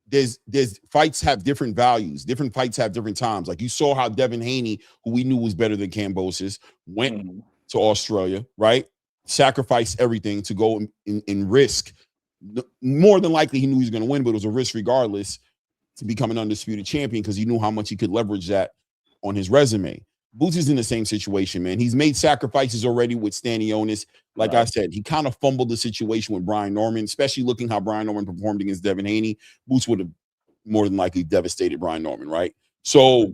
have different values. Different fights have different times. Like you saw how Devin Haney, who we knew was better than Kambosos, went to Australia, right? Sacrificed everything to go and risk. More than likely, he knew he was going to win, but it was a risk regardless to become an undisputed champion because he knew how much he could leverage that on his resume. Boots is in the same situation, man. He's made sacrifices already with Stanionis. Like I said, he kind of fumbled the situation with Brian Norman, especially looking how Brian Norman performed against Devin Haney. Boots would have more than likely devastated Brian Norman, right? So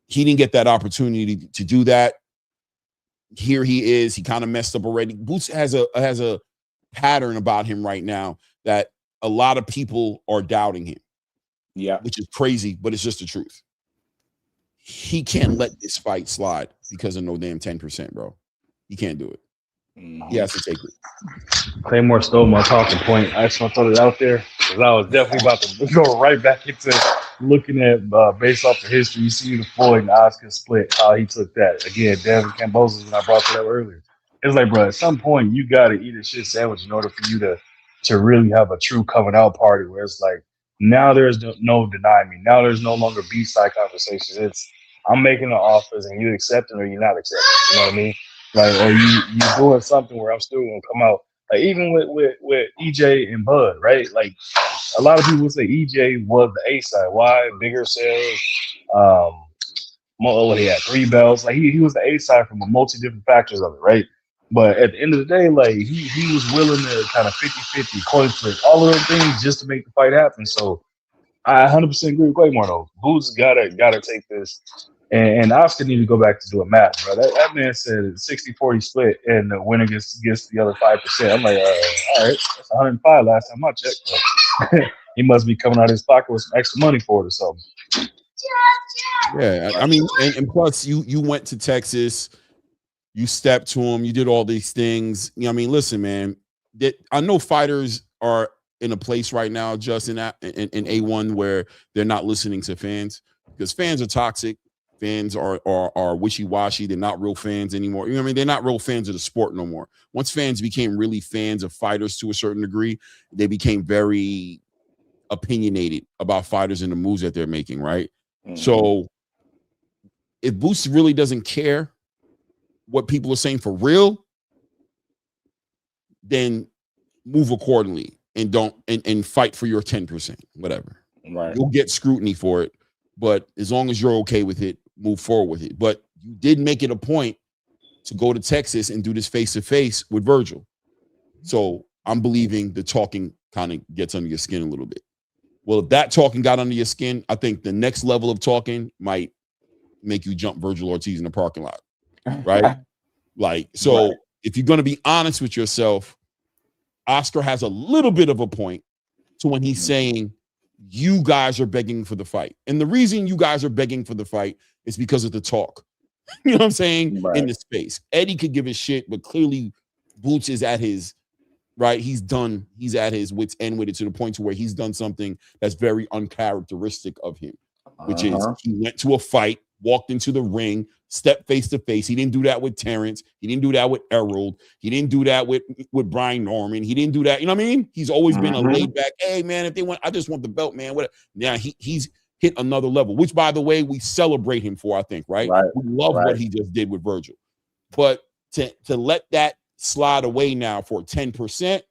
he didn't get that opportunity to do that. Here he is. He kind of messed up already. Boots has a pattern about him right now that a lot of people are doubting him. Yeah, which is crazy, but it's just the truth. He can't let this fight slide because of no damn 10%, bro. He can't do it. He has to take it. Claymore stole my talking point. I just want to throw it out there because I was definitely about to go right back into looking at based off the history. You see the Floyd and Oscar split, how he took that. Again, Devin Kambosos, when I brought that up earlier. It's like, bro, at some point you got to eat a shit sandwich in order for you to really have a true coming out party where it's like, now there's no denying me. Now there's no longer B-side conversations. It's I'm making an offers and you accept it or you're not accepting. You know what I mean? Like, or you doing something where I'm still gonna come out. Like even with EJ and Bud, right? Like a lot of people say EJ was the A side. Why? Bigger sales. What he had 3 belts. Like he was the A side from a multi different factors of it, right? But at the end of the day, like he was willing to kind of 50-50 coin flip all of those things just to make the fight happen. So I 100% agree with Claymore though. Boots gotta take this. And Oscar need to go back to doing math, bro. That man said 60-40 split and the winner gets the other 5%. I'm like, all right, that's 105 last time I checked. But he must be coming out of his pocket with some extra money for it or something. Yeah, I mean, and plus you went to Texas, you stepped to him, you did all these things. You know, I mean, listen, man, I know fighters are in a place right now, just in A1 where they're not listening to fans because fans are toxic. Fans are wishy-washy. They're not real fans anymore. You know what I mean? They're not real fans of the sport no more. Once fans became really fans of fighters to a certain degree, they became very opinionated about fighters and the moves that they're making, right? Mm-hmm. So if Boots really doesn't care what people are saying for real, then move accordingly and don't and fight for your 10%, whatever. Right. You'll get scrutiny for it, but as long as you're okay with it, move forward with it. But you did make it a point to go to Texas and do this face-to-face with Vergil. So I'm believing the talking kind of gets under your skin a little bit. Well, if that talking got under your skin, I think the next level of talking might make you jump Vergil Ortiz in the parking lot, right? Like, so if you're going to be honest with yourself, Oscar has a little bit of a point to when he's saying you guys are begging for the fight. And the reason you guys are begging for the fight is because of the talk. You know what I'm saying? Right. In the space. Eddie could give a shit, but clearly Boots is at his, right? He's at his wit's end with it to the point to where he's done something that's very uncharacteristic of him, which is he went to a fight, walked into the ring, stepped face to face. He didn't do that with Terrence. He didn't do that with Errol. He didn't do that with Brian Norman. He didn't do that. You know what I mean? He's always been a laid back, hey man, if they want, I just want the belt, man. What? Now he's hit another level, which by the way, we celebrate him for, I think, right? We love what he just did with Vergil. But to let that slide away now for 10%,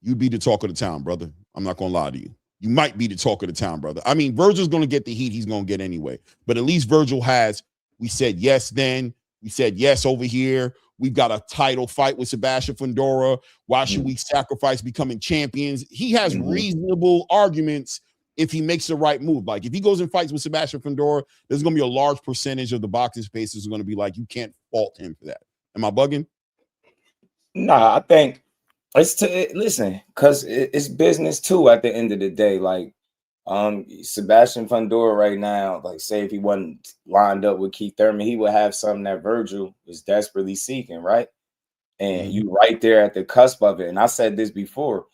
you'd be the talk of the town, brother. I'm not gonna lie to you. You might be the talk of the town, brother. I mean, Vergil's going to get the heat he's going to get anyway. But at least Vergil has, we said yes then. We said yes over here. We've got a title fight with Sebastian Fundora. Why should we sacrifice becoming champions? He has reasonable arguments if he makes the right move. Like, if he goes and fights with Sebastian Fundora, there's going to be a large percentage of the boxing space is going to be like, you can't fault him for that. Am I bugging? Nah, I think listen, because it's business too at the end of the day. Like Sebastian Fundora right now, like say if he wasn't lined up with Keith Thurman, he would have something that Vergil is desperately seeking, right? And you right there at the cusp of it. And I said this before,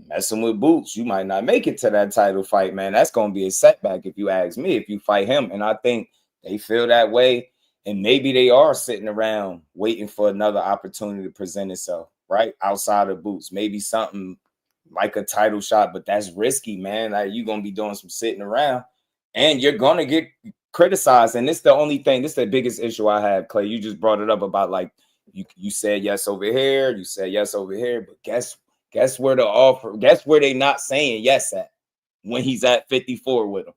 messing with Boots, you might not make it to that title fight, man. That's going to be a setback if you ask me, if you fight him. And I think they feel that way. And maybe they are sitting around waiting for another opportunity to present itself, right? Outside of Boots, maybe something like a title shot, but that's risky, man. Like, you're going to be doing some sitting around and you're going to get criticized. And it's the only thing, this is the biggest issue I have, Clay. You just brought it up about like, you said yes over here, you said yes over here, but guess where the offer, guess where they not saying yes at when he's at 54 with him.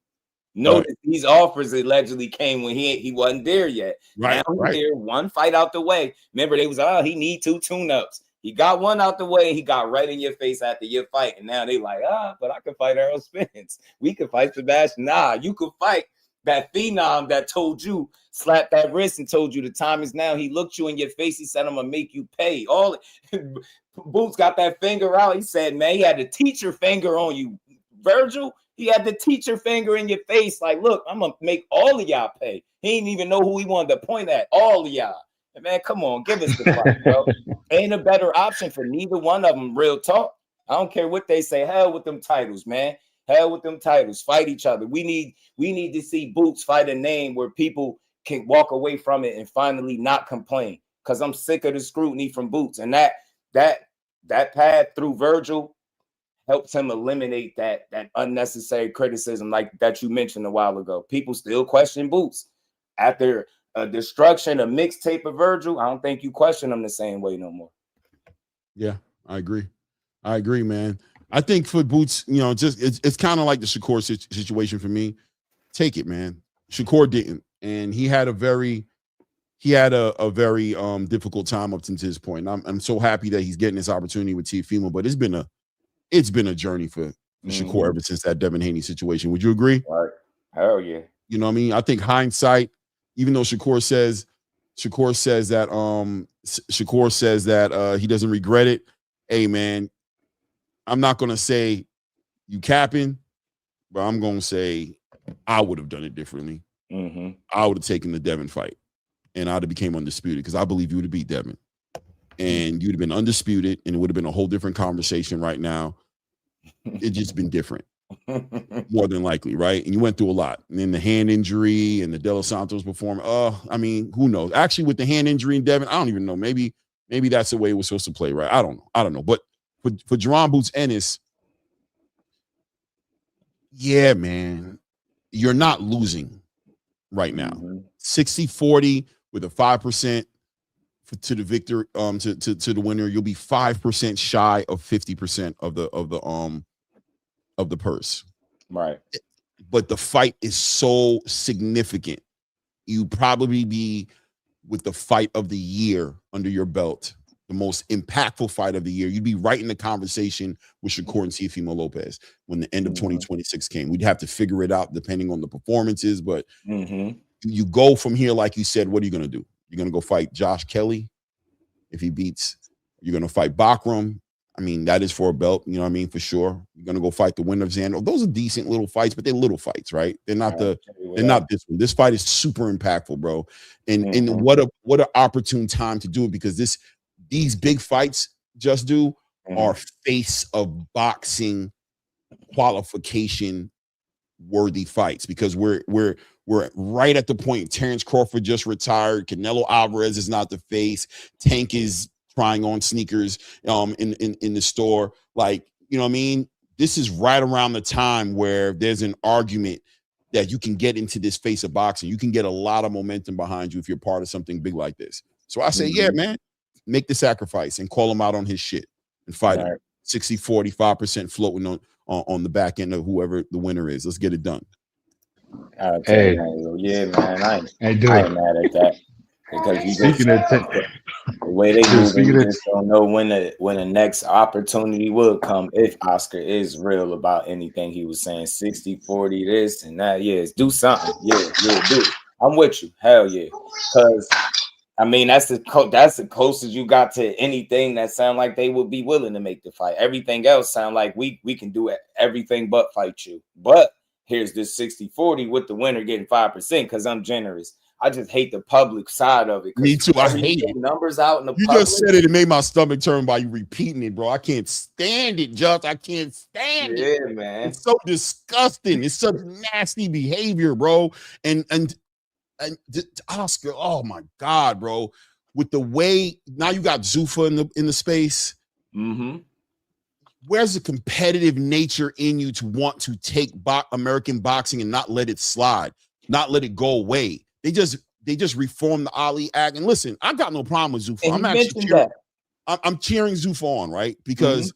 Notice these offers allegedly came when he wasn't there yet. Now he's here, one fight out the way. Remember, they was he need 2 tune-ups. He got one out the way. He got right in your face after your fight, and now they like, but I can fight Errol Spence. We can fight Sebastian. Nah, you could fight that phenom that told you, slapped that wrist and told you the time is now. He looked you in your face. He said, I'm gonna make you pay. All Boots got that finger out. He said, man, he had the teacher finger on you, Vergil. He had the teacher finger in your face, like, look, I'm gonna make all of y'all pay. He didn't even know who he wanted to point at. All of y'all. And man, come on, give us the fight, bro. Ain't a better option for neither one of them. Real talk. I don't care what they say. Hell with them titles, man. Hell with them titles. Fight each other. We need to see Boots fight a name where people can walk away from it and finally not complain. Because I'm sick of the scrutiny from Boots. And that path through Vergil helps him eliminate that unnecessary criticism like that you mentioned a while ago. People still question Boots after a destruction, a mixtape of Vergil, I don't think you question him the same way no more. Yeah, I agree. I agree, man. I think for Boots, you know, just it's kind of like the Shakur situation for me. Take it, man. Shakur didn't, and he had a very difficult time up to this point. And I'm so happy that he's getting this opportunity with Teofimo, but it's been a journey for Shakur ever since that Devin Haney situation. Would you agree? Right. Hell yeah. You know what I mean? I think hindsight, even though Shakur says that he doesn't regret it. Hey, man, I'm not gonna say you capping, but I'm gonna say I would have done it differently. I would have taken the Devin fight, and I'd have became undisputed because I believe you would have beat Devin, and you'd have been undisputed, and it would have been a whole different conversation right now. It's just been different, more than likely, right? And you went through a lot, and then the hand injury and the De Los Santos performance. I mean, who knows? Actually, with the hand injury in Devin, I don't even know. Maybe that's the way it was supposed to play, right? I don't know. But for Jaron Boots Ennis, yeah, man, you're not losing right now. 60-40 with a 5% to the victor, to the winner. You'll be 5% shy of 50% of the purse. Right. But the fight is so significant. You probably be with the fight of the year under your belt, the most impactful fight of the year. You'd be right in the conversation with Shakur and Teofimo Lopez when the end of 2026 came. We'd have to figure it out depending on the performances, but you go from here, like you said. What are you going to do? You're going to go fight Josh Kelly if he beats. You're going to fight Bakram. I mean, that is for a belt, you know what I mean, for sure. You're going to go fight the winner of Xander. Those are decent little fights, but they're little fights, right? They're not they're not this one. This fight is super impactful, bro. And what an opportune time to do it, because these big fights are face of boxing qualification worthy fights, because we're right at the point. Terrence Crawford just retired. Canelo Alvarez is not the face. Tank is trying on sneakers in the store. Like, you know what I mean? This is right around the time where there's an argument that you can get into this face of boxing. You can get a lot of momentum behind you if you're part of something big like this. So I say, yeah, man, make the sacrifice and call him out on his shit and fight him. 60-40, 5% floating on the back end of whoever the winner is. Let's get it done. Hey, yeah, man, I ain't mad at that, because you just, the way they move, you just don't know when the next opportunity will come. If Oscar is real about anything he was saying, 60-40 this and that, do something, do it. I'm with you, hell yeah, because I mean that's the closest you got to anything that sound like they would be willing to make the fight. Everything else sound like we can do everything but fight you, but here's this 60-40 with the winner getting 5% because I'm generous. I just hate the public side of it. Me too. I hate it. Numbers out in the You public. just said it. It made my stomach turn by you repeating it, bro. I can't stand it, Just. I can't stand it. Yeah, man. It's so disgusting. It's such nasty behavior, bro. And Oscar, oh my God, bro. With the way now you got Zuffa in the space. Where's the competitive nature in you to want to take American boxing and not let it slide, not let it go away? They just reformed the Ali Act. And listen, I've got no problem with Zuffa. I'm cheering Zuffa on, right? Because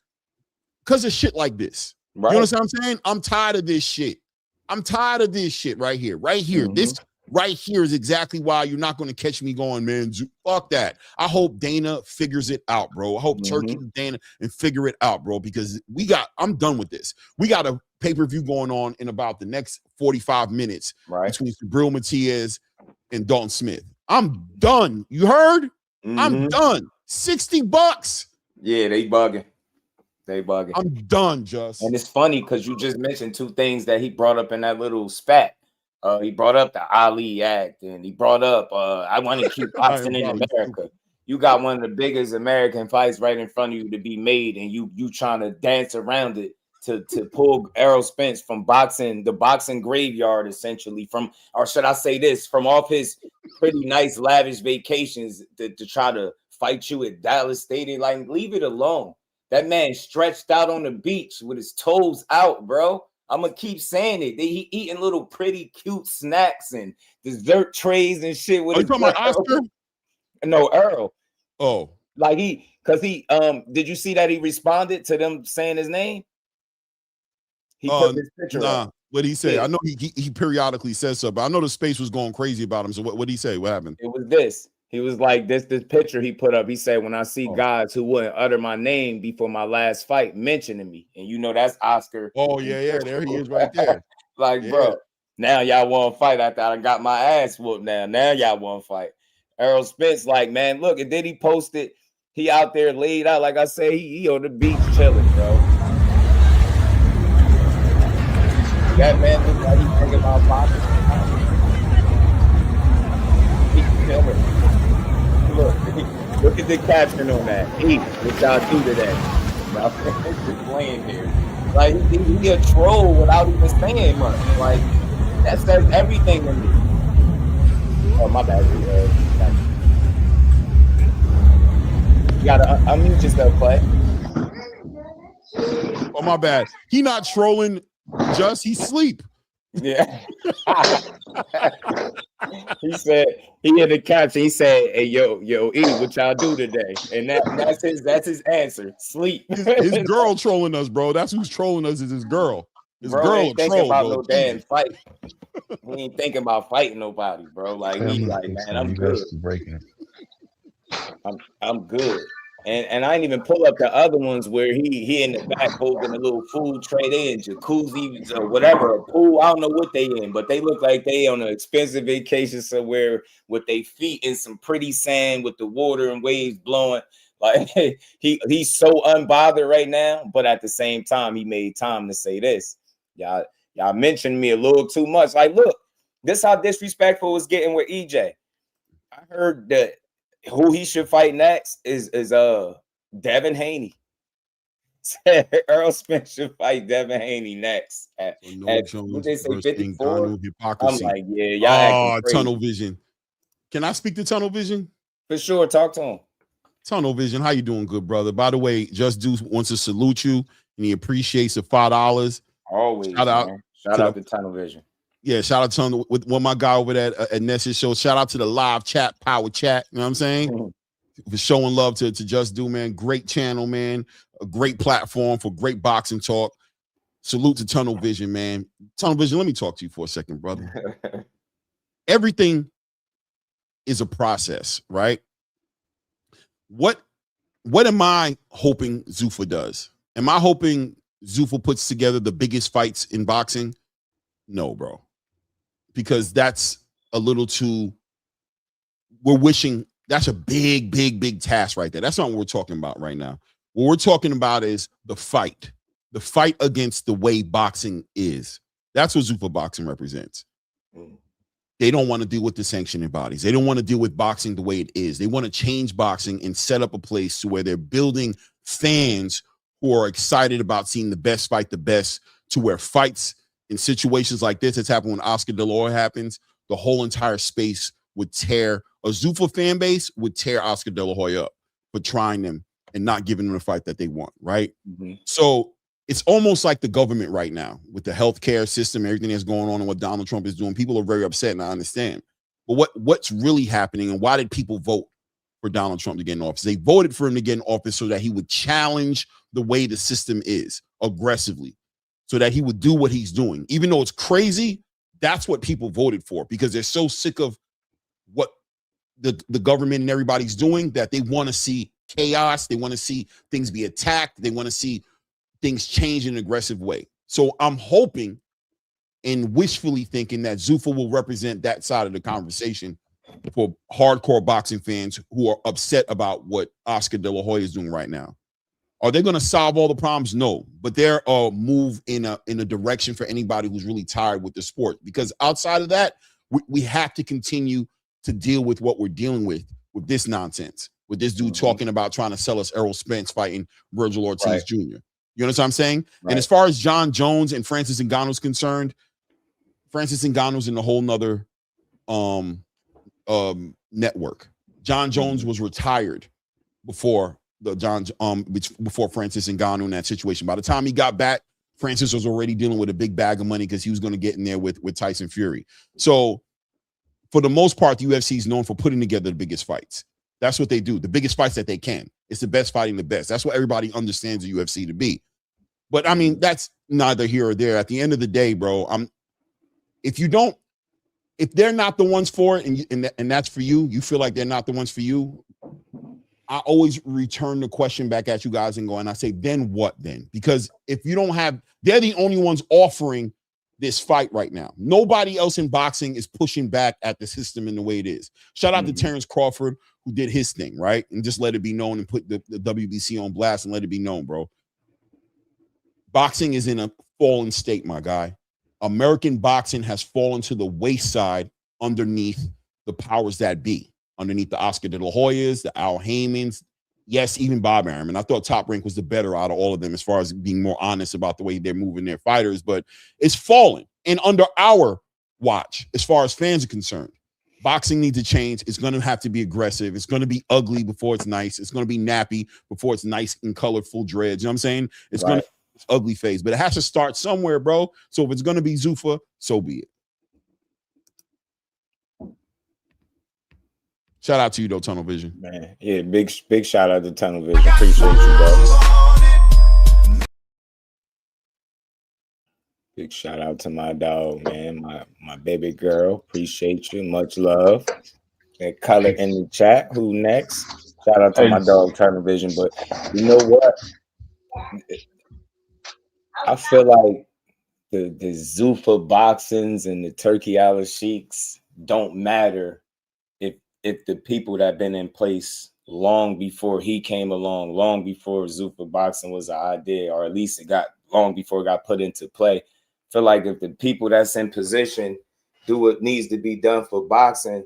of shit like this. Right. You know what I'm saying? I'm tired of this shit. I'm tired of this shit right here. This right here is exactly why you're not going to catch me going, man, fuck that. I hope Dana figures it out, bro. I hope Turkey and Dana and figure it out, bro, because I'm done with this. We got a pay-per-view going on in about the next 45 minutes between Subriel Matias and Dalton Smith. I'm done. You heard? I'm done. $60. Yeah, they bugging. I'm done, Just. And it's funny because you just mentioned two things that he brought up in that little spat. He brought up the Ali Act, and he brought up, I want to keep boxing in America. You got one of the biggest American fights right in front of you to be made, and you trying to dance around it to pull Errol Spence from the boxing graveyard, essentially, or should I say this, from off his pretty nice, lavish vacations to try to fight you at Dallas Stadium. Like, leave it alone. That man stretched out on the beach with his toes out, bro. I'm gonna keep saying it. He eating little pretty cute snacks and dessert trays and shit with you talking about Oscar? No, Errol. Oh, like did you see that he responded to them saying his name? He put his picture up. What did he say? Yeah. I know he periodically says so, but I know the space was going crazy about him. So what did he say? What happened? It was this. He was like, this picture he put up. He said, when I see guys who wouldn't utter my name before my last fight mentioning me, and you know that's Oscar. Oh, yeah, there he is right there. Bro, now y'all want to fight after I got my ass whooped now. Now y'all want to fight. Errol Spence, like, man, look, and then he posted, he out there laid out. Like I say, he on the beach chilling, bro. That man looks like he's thinking about boxing. He's chilling. Look at the caption on that. Eat, what y'all do today? Y'all just playing here. Like, he a troll without even saying much. Like, that says everything to me. Oh, my bad. You gotta unmute yourself, Clay. Oh, my bad. He not trolling, just he sleep. Yeah. He said, he in the caption, he said, hey, yo, E, what y'all do today? And that's his answer. Sleep. His girl trolling us, bro. That's who's trolling us, is his girl. His bro girl ain't thinking troll, about bro. no damn fight. He ain't thinking about fighting nobody, bro. Like, he's like, man, I'm good. I'm good. And I didn't even pull up the other ones where he in the back holding a little food tray. They in jacuzzi or whatever, a pool. I don't know what they in, but they look like they on an expensive vacation somewhere with their feet in some pretty sand with the water and waves blowing. Like he's so unbothered right now, but at the same time, he made time to say this. Y'all mentioned me a little too much. Like, look, this how disrespectful it's getting with EJ. I heard that who he should fight next is Devin Haney. Errol Spence should fight Devin Haney next. What they say, 54? I'm like, yeah, y'all tunnel vision. Can I speak to tunnel vision? For sure, talk to him. Tunnel vision, how you doing, good brother? By the way, Just Deuce wants to salute you, and he appreciates the $5. Always, shout out to Tunnel Vision. Yeah, shout out to with my guy over there at Ness's show. Shout out to the live chat, Power Chat. You know what I'm saying? For showing love to Just Do, man. Great channel, man. A great platform for great boxing talk. Salute to Tunnel Vision, man. Tunnel Vision, let me talk to you for a second, brother. Everything is a process, right? What am I hoping Zuffa does? Am I hoping Zuffa puts together the biggest fights in boxing? No, bro. Because that's a little too, we're wishing, that's a big task right there. That's not what we're talking about right now. What we're talking about is the fight against the way boxing is. That's what Zuffa boxing represents. They don't want to deal with the sanctioning bodies. They don't want to deal with boxing the way it is. They want to change boxing and set up a place to where they're building fans who are excited about seeing the best fight the best, to where fights in situations like this, it's happened when Oscar De La Hoya happens, the whole entire space would tear, a Zuffa fan base would tear Oscar De La Hoya up for trying them and not giving them the fight that they want, right? So it's almost like the government right now with the healthcare system, everything that's going on and what Donald Trump is doing. People are very upset, and I understand. But what's really happening, and why did people vote for Donald Trump to get in office? They voted for him to get in office so that he would challenge the way the system is aggressively, so that he would do what he's doing. Even though it's crazy, that's what people voted for, because they're so sick of what the government and everybody's doing that they want to see chaos. They want to see things be attacked. They want to see things change in an aggressive way. So I'm hoping and wishfully thinking that Zuffa will represent that side of the conversation for hardcore boxing fans who are upset about what Oscar De La Hoya is doing right now. Are they going to solve all the problems? No, but they're a move in a direction for anybody who's really tired with the sport, because outside of that, we have to continue to deal with what we're dealing with this nonsense, with this dude talking about trying to sell us Errol Spence fighting Vergil Ortiz Jr. You know what I'm saying? Right. And as far as John Jones and Francis Ngannou's concerned, Francis Ngannou's in a whole nother network. John Jones was retired before before Francis Ngannou in that situation. By the time he got back Francis was already dealing with a big bag of money because he was going to get in there with Tyson Fury. So for the most part, the UFC is known for putting together the biggest fights. That's what they do. The biggest fights that they can. It's the best fighting the best. That's what everybody understands the UFC to be. But I mean, that's neither here or there. At the end of the day, bro, if they're not the ones for it, and that's for you, you feel like they're not the ones for you, I always return the question back at you guys and go, and I say, then what then? Because if you don't have, they're the only ones offering this fight right now. Nobody else in boxing is pushing back at the system in the way it is. Shout out to Terrence Crawford, who did his thing, right? And just let it be known and put the WBC on blast and let it be known, bro. Boxing is in a fallen state, my guy. American boxing has fallen to the wayside underneath the powers that be, underneath the Oscar De La Hoyas, the Al Haymans, yes, even Bob Arum. And I thought Top Rank was the better out of all of them as far as being more honest about the way they're moving their fighters, but it's fallen. And under our watch, as far as fans are concerned, boxing needs to change. It's going to have to be aggressive. It's going to be ugly before it's nice. It's going to be nappy before it's nice and colorful dreads. You know what I'm saying? It's going to ugly phase, but it has to start somewhere, bro. So if it's going to be Zuffa, so be it. Shout out to you though, Tunnel Vision. Man, yeah, big shout out to Tunnel Vision. Appreciate you, bro. Big shout out to my dog, man, my baby girl. Appreciate you, much love. That color in the chat. Who next? Shout out to my dog, Tunnel Vision. But you know what? I feel like the Zuffa boxings and the Turkey Al Sheiks don't matter if the people that have been in place long before he came along, long before Zuffa boxing was an idea, or at least it got long before it got put into play. I feel like if the people that's in position do what needs to be done for boxing,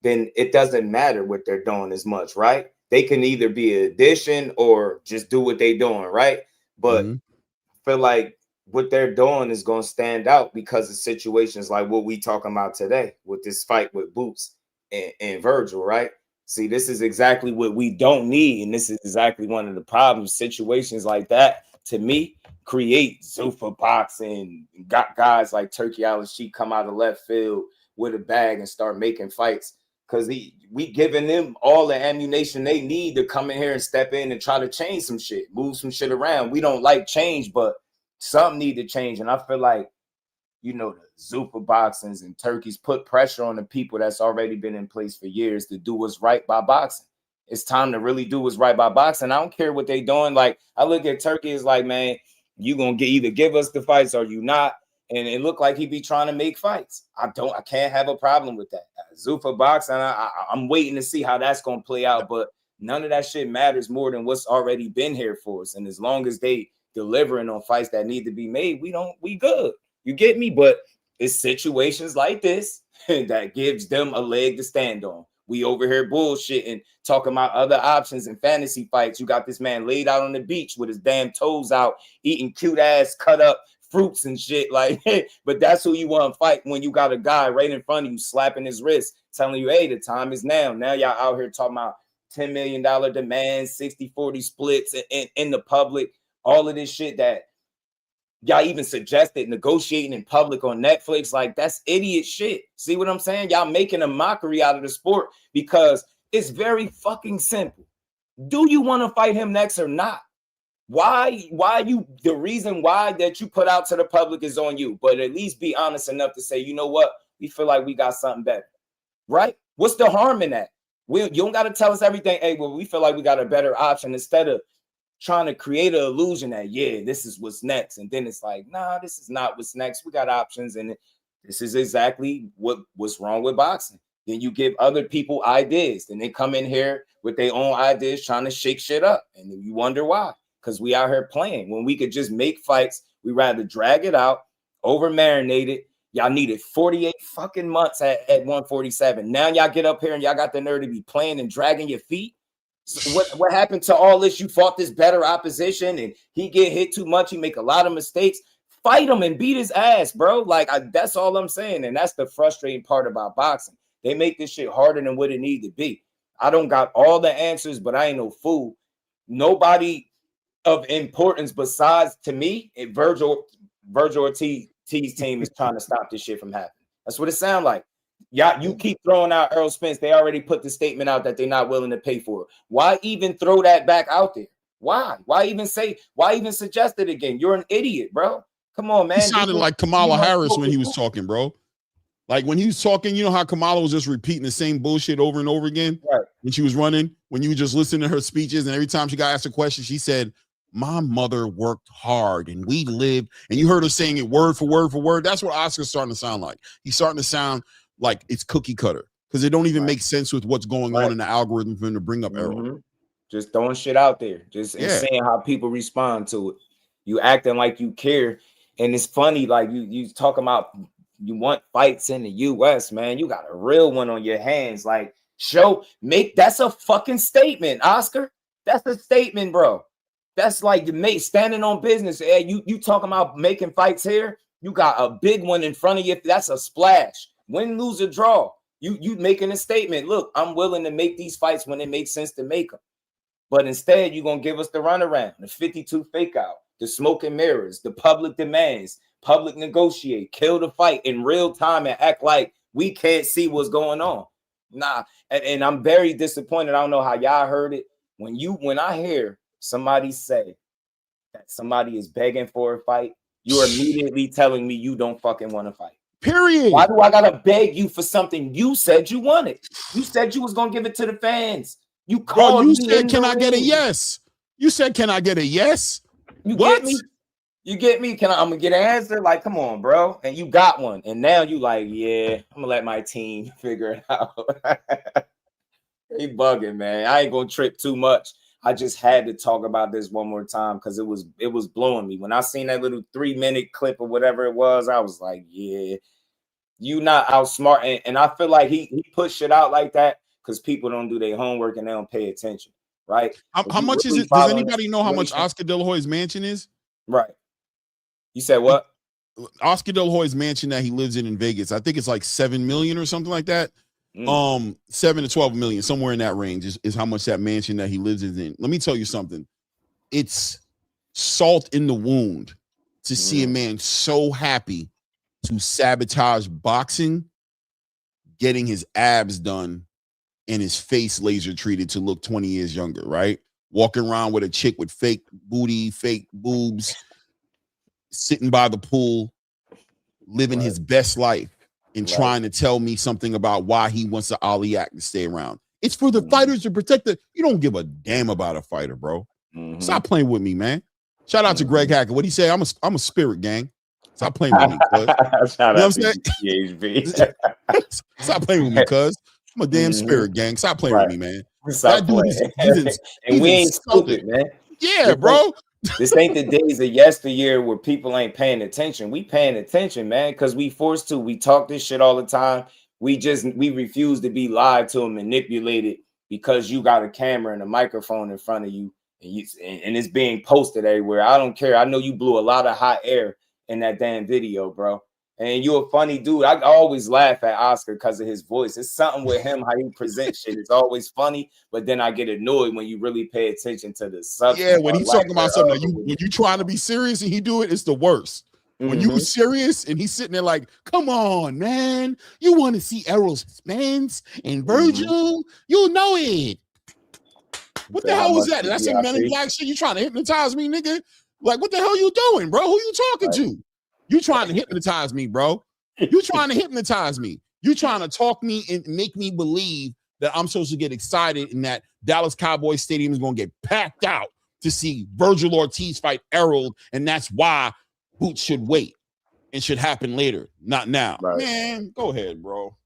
then it doesn't matter what they're doing as much, right? They can either be an addition or just do what they're doing, right? But I feel like what they're doing is going to stand out because of situations like what we talking about today with this fight with Boots and Vergil, right? See, this is exactly what we don't need, and this is exactly one of the problems. Situations like that, to me, create Zuffa boxing. Got guys like Turkey Al Sheik come out of left field with a bag and start making fights because we giving them all the ammunition they need to come in here and step in and try to change some shit, move some shit around. We don't like change, but something need to change, and I feel like, you know, the Zuffa boxings and Turkeys put pressure on the people that's already been in place for years to do what's right by boxing. It's time to really do what's right by boxing. I don't care what they doing. Like, I look at Turkey as like, man, you gonna either give us the fights or you not. And it looked like he be trying to make fights. I can't have a problem with that. Zuffa boxing, I'm waiting to see how that's gonna play out. But none of that shit matters more than what's already been here for us. And as long as they delivering on fights that need to be made, we good. You get me? But it's situations like this that gives them a leg to stand on. We over here bullshitting, talking about other options and fantasy fights. You got this man laid out on the beach with his damn toes out, eating cute ass cut up fruits and shit. Like, but that's who you want to fight when you got a guy right in front of you slapping his wrist, telling you, hey, the time is now. Now y'all out here talking about $10 million demands, 60-40 splits in the public, all of this shit that y'all even suggested negotiating in public on Netflix. Like, that's idiot shit. See what I'm saying? Y'all making a mockery out of the sport because it's very fucking simple. Do you want to fight him next or not? The reason why that you put out to the public is on you, but at least be honest enough to say, you know what? We feel like we got something better, right? What's the harm in that? You don't got to tell us everything. Hey, well, we feel like we got a better option instead of trying to create an illusion that, yeah, this is what's next. And then it's like, nah, this is not what's next. We got options. And this is exactly what's wrong with boxing. Then you give other people ideas. Then they come in here with their own ideas trying to shake shit up. And then you wonder why. Because we out here playing. When we could just make fights, we rather drag it out, over-marinate it. Y'all needed 48 fucking months at 147. Now y'all get up here and y'all got the nerve to be playing and dragging your feet. So what happened to all this? You fought this better opposition and he get hit too much. He make a lot of mistakes. Fight him and beat his ass, bro. Like, that's all I'm saying. And that's the frustrating part about boxing. They make this shit harder than what it need to be. I don't got all the answers, but I ain't no fool. Nobody of importance besides, to me, Vergil Ortiz team is trying to stop this shit from happening. That's what it sounds like. Yeah, you keep throwing out Errol Spence. They already put the statement out that they're not willing to pay for it. Why even throw that back out there? Why? Why even suggest it again? You're an idiot, bro. Come on, man. He sounded like Kamala Harris when he was talking, bro. Like when he was talking, you know how Kamala was just repeating the same bullshit over and over again when she was running, when you just listen to her speeches, and every time she got asked a question, she said, my mother worked hard and we lived, and you heard her saying it word for word for word. That's what Oscar's starting to sound like. He's starting to sound like it's cookie cutter because it don't even make sense with what's going on in the algorithm for him to bring up Errol. Just throwing shit out there, and seeing how people respond to it. You acting like you care, and it's funny. Like you talking about you want fights in the U.S., man. You got a real one on your hands. Like that's a fucking statement, Oscar. That's a statement, bro. That's like standing on business. Hey, you talking about making fights here? You got a big one in front of you. That's a splash. Win, lose, or draw. You making a statement. Look, I'm willing to make these fights when it makes sense to make them. But instead, you're going to give us the runaround, the 52 fake out, the smoke and mirrors, the public demands, public negotiate, kill the fight in real time and act like we can't see what's going on. Nah, and I'm very disappointed. I don't know how y'all heard it. When I hear somebody say that somebody is begging for a fight, you're immediately telling me you don't fucking want to fight. Period. Why do I gotta beg you for something you said you wanted? You said you was gonna give it to the fans. You called. You said, "Can I get a yes?" You said, "Can I get a yes?" You get me? You get me? I'm gonna get an answer? Like, come on, bro. And you got one. And now you like, yeah, I'm gonna let my team figure it out. They bugging, man. I ain't gonna trip too much. I just had to talk about this one more time because it was blowing me. When I seen that little 3-minute clip or whatever it was, I was like, yeah, you not outsmart. And I feel like he pushed it out like that because people don't do their homework and they don't pay attention, right? How much is it? Does anybody know how much Oscar De La Hoya's mansion is? Right. You said what? Oscar De La Hoya's mansion that he lives in Vegas. I think it's like 7 million or something like that. 7 to 12 million, somewhere in that range is how much that mansion that he lives in. Let me tell you something. It's salt in the wound to see a man so happy to sabotage boxing, getting his abs done and his face laser treated to look 20 years younger, right? Walking around with a chick with fake booty, fake boobs, sitting by the pool, living his best life. And trying to tell me something about why he wants the Ali Act to stay around. It's for the fighters to protect the. You don't give a damn about a fighter, bro. Stop playing with me, man. Shout out to Greg Hacker. What he say? I'm a spirit, gang. Stop playing with me, cuz. You know what I'm saying? Stop playing with me, cuz. I'm a damn spirit, gang. Stop playing with me, man. Stop playing. And we ain't stupid, man. Yeah, bro. This ain't the days of yesteryear where people ain't paying attention. We paying attention, man, because we forced to. We talk this shit all the time. We refuse to be lied to and manipulated because you got a camera and a microphone in front of you and it's being posted everywhere. I don't care. I know you blew a lot of hot air in that damn video, bro. And you're a funny dude. I always laugh at Oscar because of his voice. It's something with him, how he presents shit. It's always funny, but then I get annoyed when you really pay attention to the substance. Yeah, when he's talking about something, when you trying to be serious and he do it, it's the worst. When you serious and he's sitting there like, come on, man. You want to see Errol Spence and Vergil? You'll know it. What the hell was that? That's some Men in Black shit. You trying to hypnotize me, nigga? Like, what the hell you doing, bro? Who you talking to? You trying to hypnotize me, bro. You trying to hypnotize me. You trying to talk me and make me believe that I'm supposed to get excited and that Dallas Cowboys Stadium is going to get packed out to see Vergil Ortiz fight Errol, and that's why Boots should wait and should happen later, not now. Right. Man, go ahead, bro.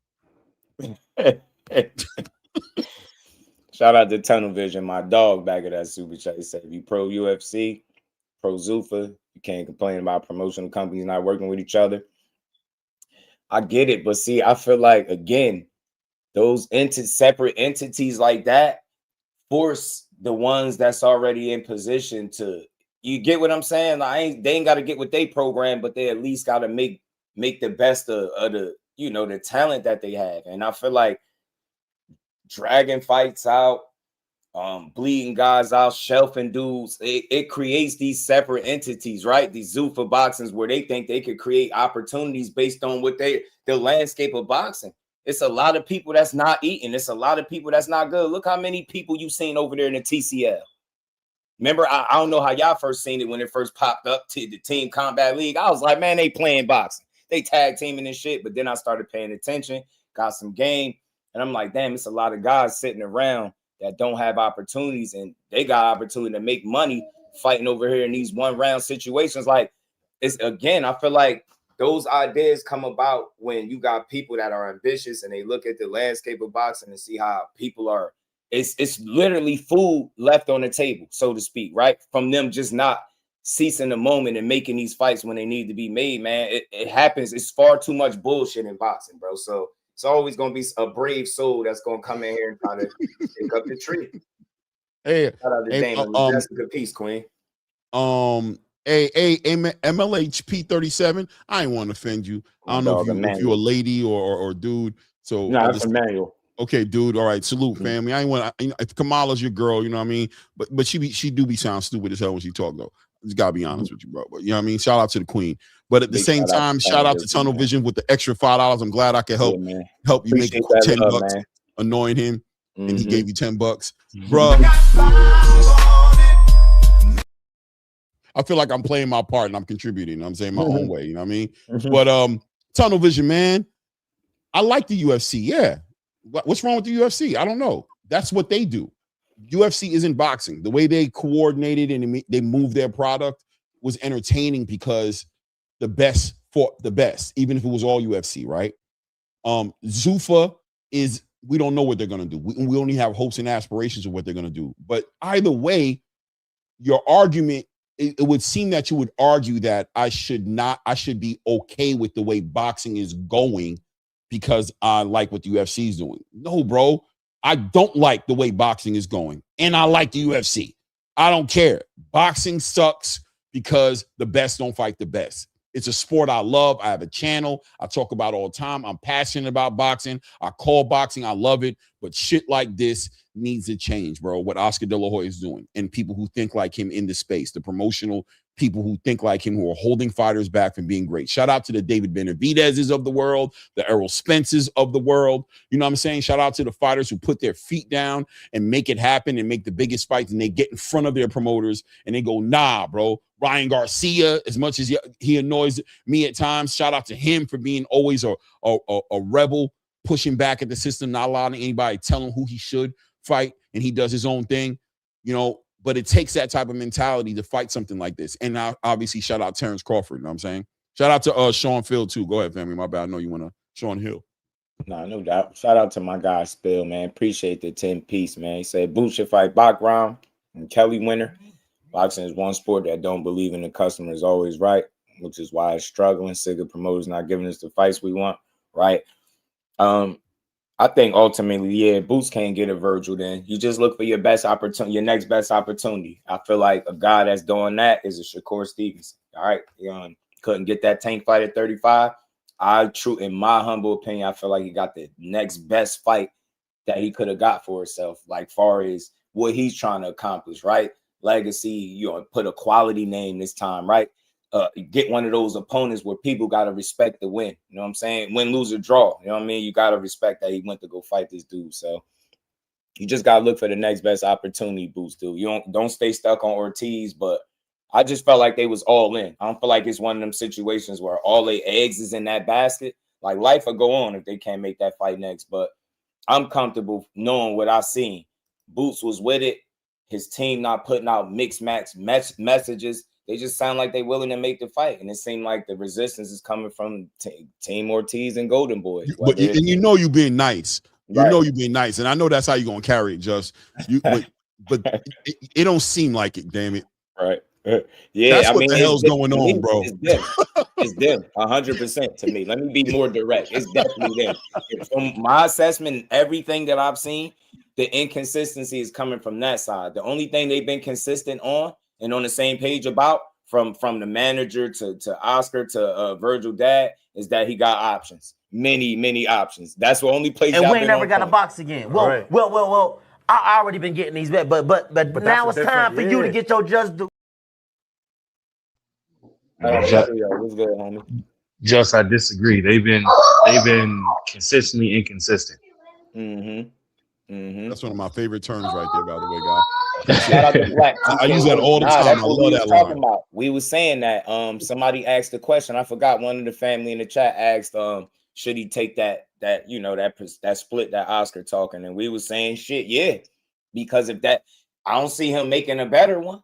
Shout out to Tunnel Vision, my dog back at that super chat. He said, if you pro UFC, pro Zuffa, you can't complain about promotional companies not working with each other. I get it, but see, I feel like, again, those separate entities like that force the ones that's already in position to, you get what I'm saying? They ain't got to get with their program, but they at least got to make the best of the, the talent that they have. And I feel like dragging fights out, bleeding guys out, shelving dudes. It creates these separate entities, right? These Zuffa boxings where they think they could create opportunities based on what the landscape of boxing. It's a lot of people that's not eating. It's a lot of people that's not good. Look how many people you've seen over there in the TCL. Remember, I don't know how y'all first seen it when it first popped up to the Team Combat League. I was like, man, they playing boxing. They tag teaming and shit. But then I started paying attention, got some game. And I'm like, damn, it's a lot of guys sitting around that don't have opportunities. And they got opportunity to make money fighting over here in these one-round situations. Like, it's again, I feel like those ideas come about when you got people that are ambitious and they look at the landscape of boxing and see how people are. It's literally food left on the table, so to speak, right? From them just not ceasing the moment and making these fights when they need to be made, man. It happens. It's far too much bullshit in boxing, bro. So it's always going to be a brave soul that's going to come in here and try to pick up the tree. Hey, shout out to Damon. That's a good piece, Queen. MLHP 37. I ain't want to offend you. I don't know if you're a lady or dude. So no, that's Emmanuel. Okay, dude. All right, salute, family. I ain't want. If Kamala's your girl, you know what I mean. But she do be sound stupid as hell when she talk though. Just gotta be honest with you, bro. But you know what I mean. Shout out to the queen. But at the same time, shout out to Tunnel Vision with the extra $5. I'm glad I could help you make $10, annoying him, and he gave you $10, bro. I feel like I'm playing my part and I'm contributing. You know what I'm saying my own way. You know what I mean. But Tunnel Vision, man. I like the UFC. Yeah. What's wrong with the UFC? I don't know. That's what they do. UFC isn't boxing. The way they coordinated and they moved their product was entertaining because the best fought the best, even if it was all UFC, right? Zuffa is, we don't know what they're going to do. We only have hopes and aspirations of what they're going to do. But either way, your argument, it would seem that you would argue that I should be okay with the way boxing is going because I like what the UFC is doing. No, bro. I don't like the way boxing is going, and I like the UFC. I don't care. Boxing sucks because the best don't fight the best. It's a sport I love. I have a channel. I talk about it all the time. I'm passionate about boxing. I call boxing. I love it. But shit like this needs to change, bro, what Oscar Delahoya is doing, and people who think like him in the space, the promotional people who think like him, who are holding fighters back from being great. Shout out to the David Benavidez's of the world, the Errol Spences of the world. You know what I'm saying? Shout out to the fighters who put their feet down and make it happen and make the biggest fights, and they get in front of their promoters and they go, nah, bro. Ryan Garcia, as much as he annoys me at times, shout out to him for being always a rebel, pushing back at the system, not allowing anybody to tell him who he should fight, and he does his own thing, you know. But it takes that type of mentality to fight something like this. And now, obviously, shout out Terrence Crawford. You know what I'm saying? Shout out to Sean Phil, too. Go ahead, family. My bad. I know you want to. Sean Hill. Nah, no doubt. Shout out to my guy, Spill, man. Appreciate the 10-piece, man. He said, Boots should fight Bachram and Kelly winner. Boxing is one sport that don't believe in the customer is always right, which is why it's struggling. Sick of promoters not giving us the fights we want, right? I think ultimately, yeah, Boots can't get a Vergil. Then you just look for your best opportunity, your next best opportunity. I feel like a guy that's doing that is a Shakur Stevenson. All right, couldn't get that Tank fight at 35. In my humble opinion, I feel like he got the next best fight that he could have got for himself, like far as what he's trying to accomplish, right? Legacy, put a quality name this time, right? Get one of those opponents where people got to respect the win. You know what I'm saying? Win, lose, or draw. You know what I mean? You got to respect that he went to go fight this dude. So you just got to look for the next best opportunity, Boots, dude. You don't stay stuck on Ortiz, but I just felt like they was all in. I don't feel like it's one of them situations where all their eggs is in that basket. Like, life will go on if they can't make that fight next. But I'm comfortable knowing what I seen. Boots was with it. His team not putting out mixed match messages. They just sound like they willing to make the fight. And it seemed like the resistance is coming from Team Ortiz and Golden Boy. But you know you being nice. You know you being nice. And I know that's how you're going to carry it, Just. But it don't seem like it, damn it. Right. Yeah, that's what the hell's going on, bro. It's them, 100% to me. Let me be more direct. It's definitely them. From my assessment, everything that I've seen, the inconsistency is coming from that side. The only thing they've been consistent on and on the same page about, from the manager to Oscar to Vergil dad, is that he got options. Many options. That's the only place. And we ain't never got a box again. Well, I already been getting these bets, but now it's time for you to get your just due. What's good, homie? Just I disagree. They've been consistently inconsistent. That's one of my favorite terms right there, by the way, guy. Shout out to Black. I use that all the time. I love that line. About. We was saying that somebody asked the question. I forgot, one of the family in the chat asked should he take that split that Oscar talking, and we was saying shit, yeah, because if that, I don't see him making a better one.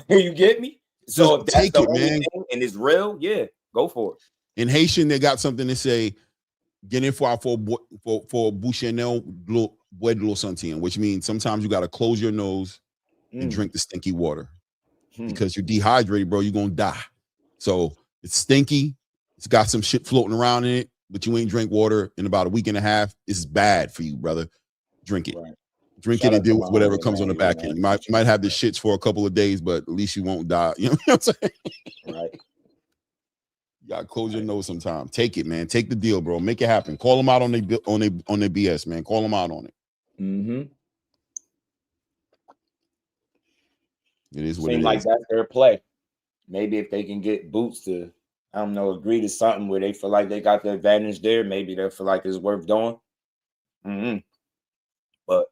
You get me? So if that's take the it, only man. thing and it's real, yeah, go for it. In Haitian, they got something to say. Getting for bouchenel bois de l'eau sentient, which means sometimes you got to close your nose and drink the stinky water because you're dehydrated, bro. You're gonna die. So it's stinky. It's got some shit floating around in it, but you ain't drink water in about a week and a half. It's bad for you, brother. Drink it. Right. Drink it and deal with whatever comes on the back end. You might have the shits for a couple of days, but at least you won't die. You know what I'm saying? Right. You gotta close your nose sometime. Take it, man. Take the deal, bro. Make it happen. Call them out on their BS, man. Call them out on it. It is what it is. Seems like that's their play. Maybe if they can get Boots to, I don't know, agree to something where they feel like they got the advantage there, maybe they'll feel like it's worth doing. But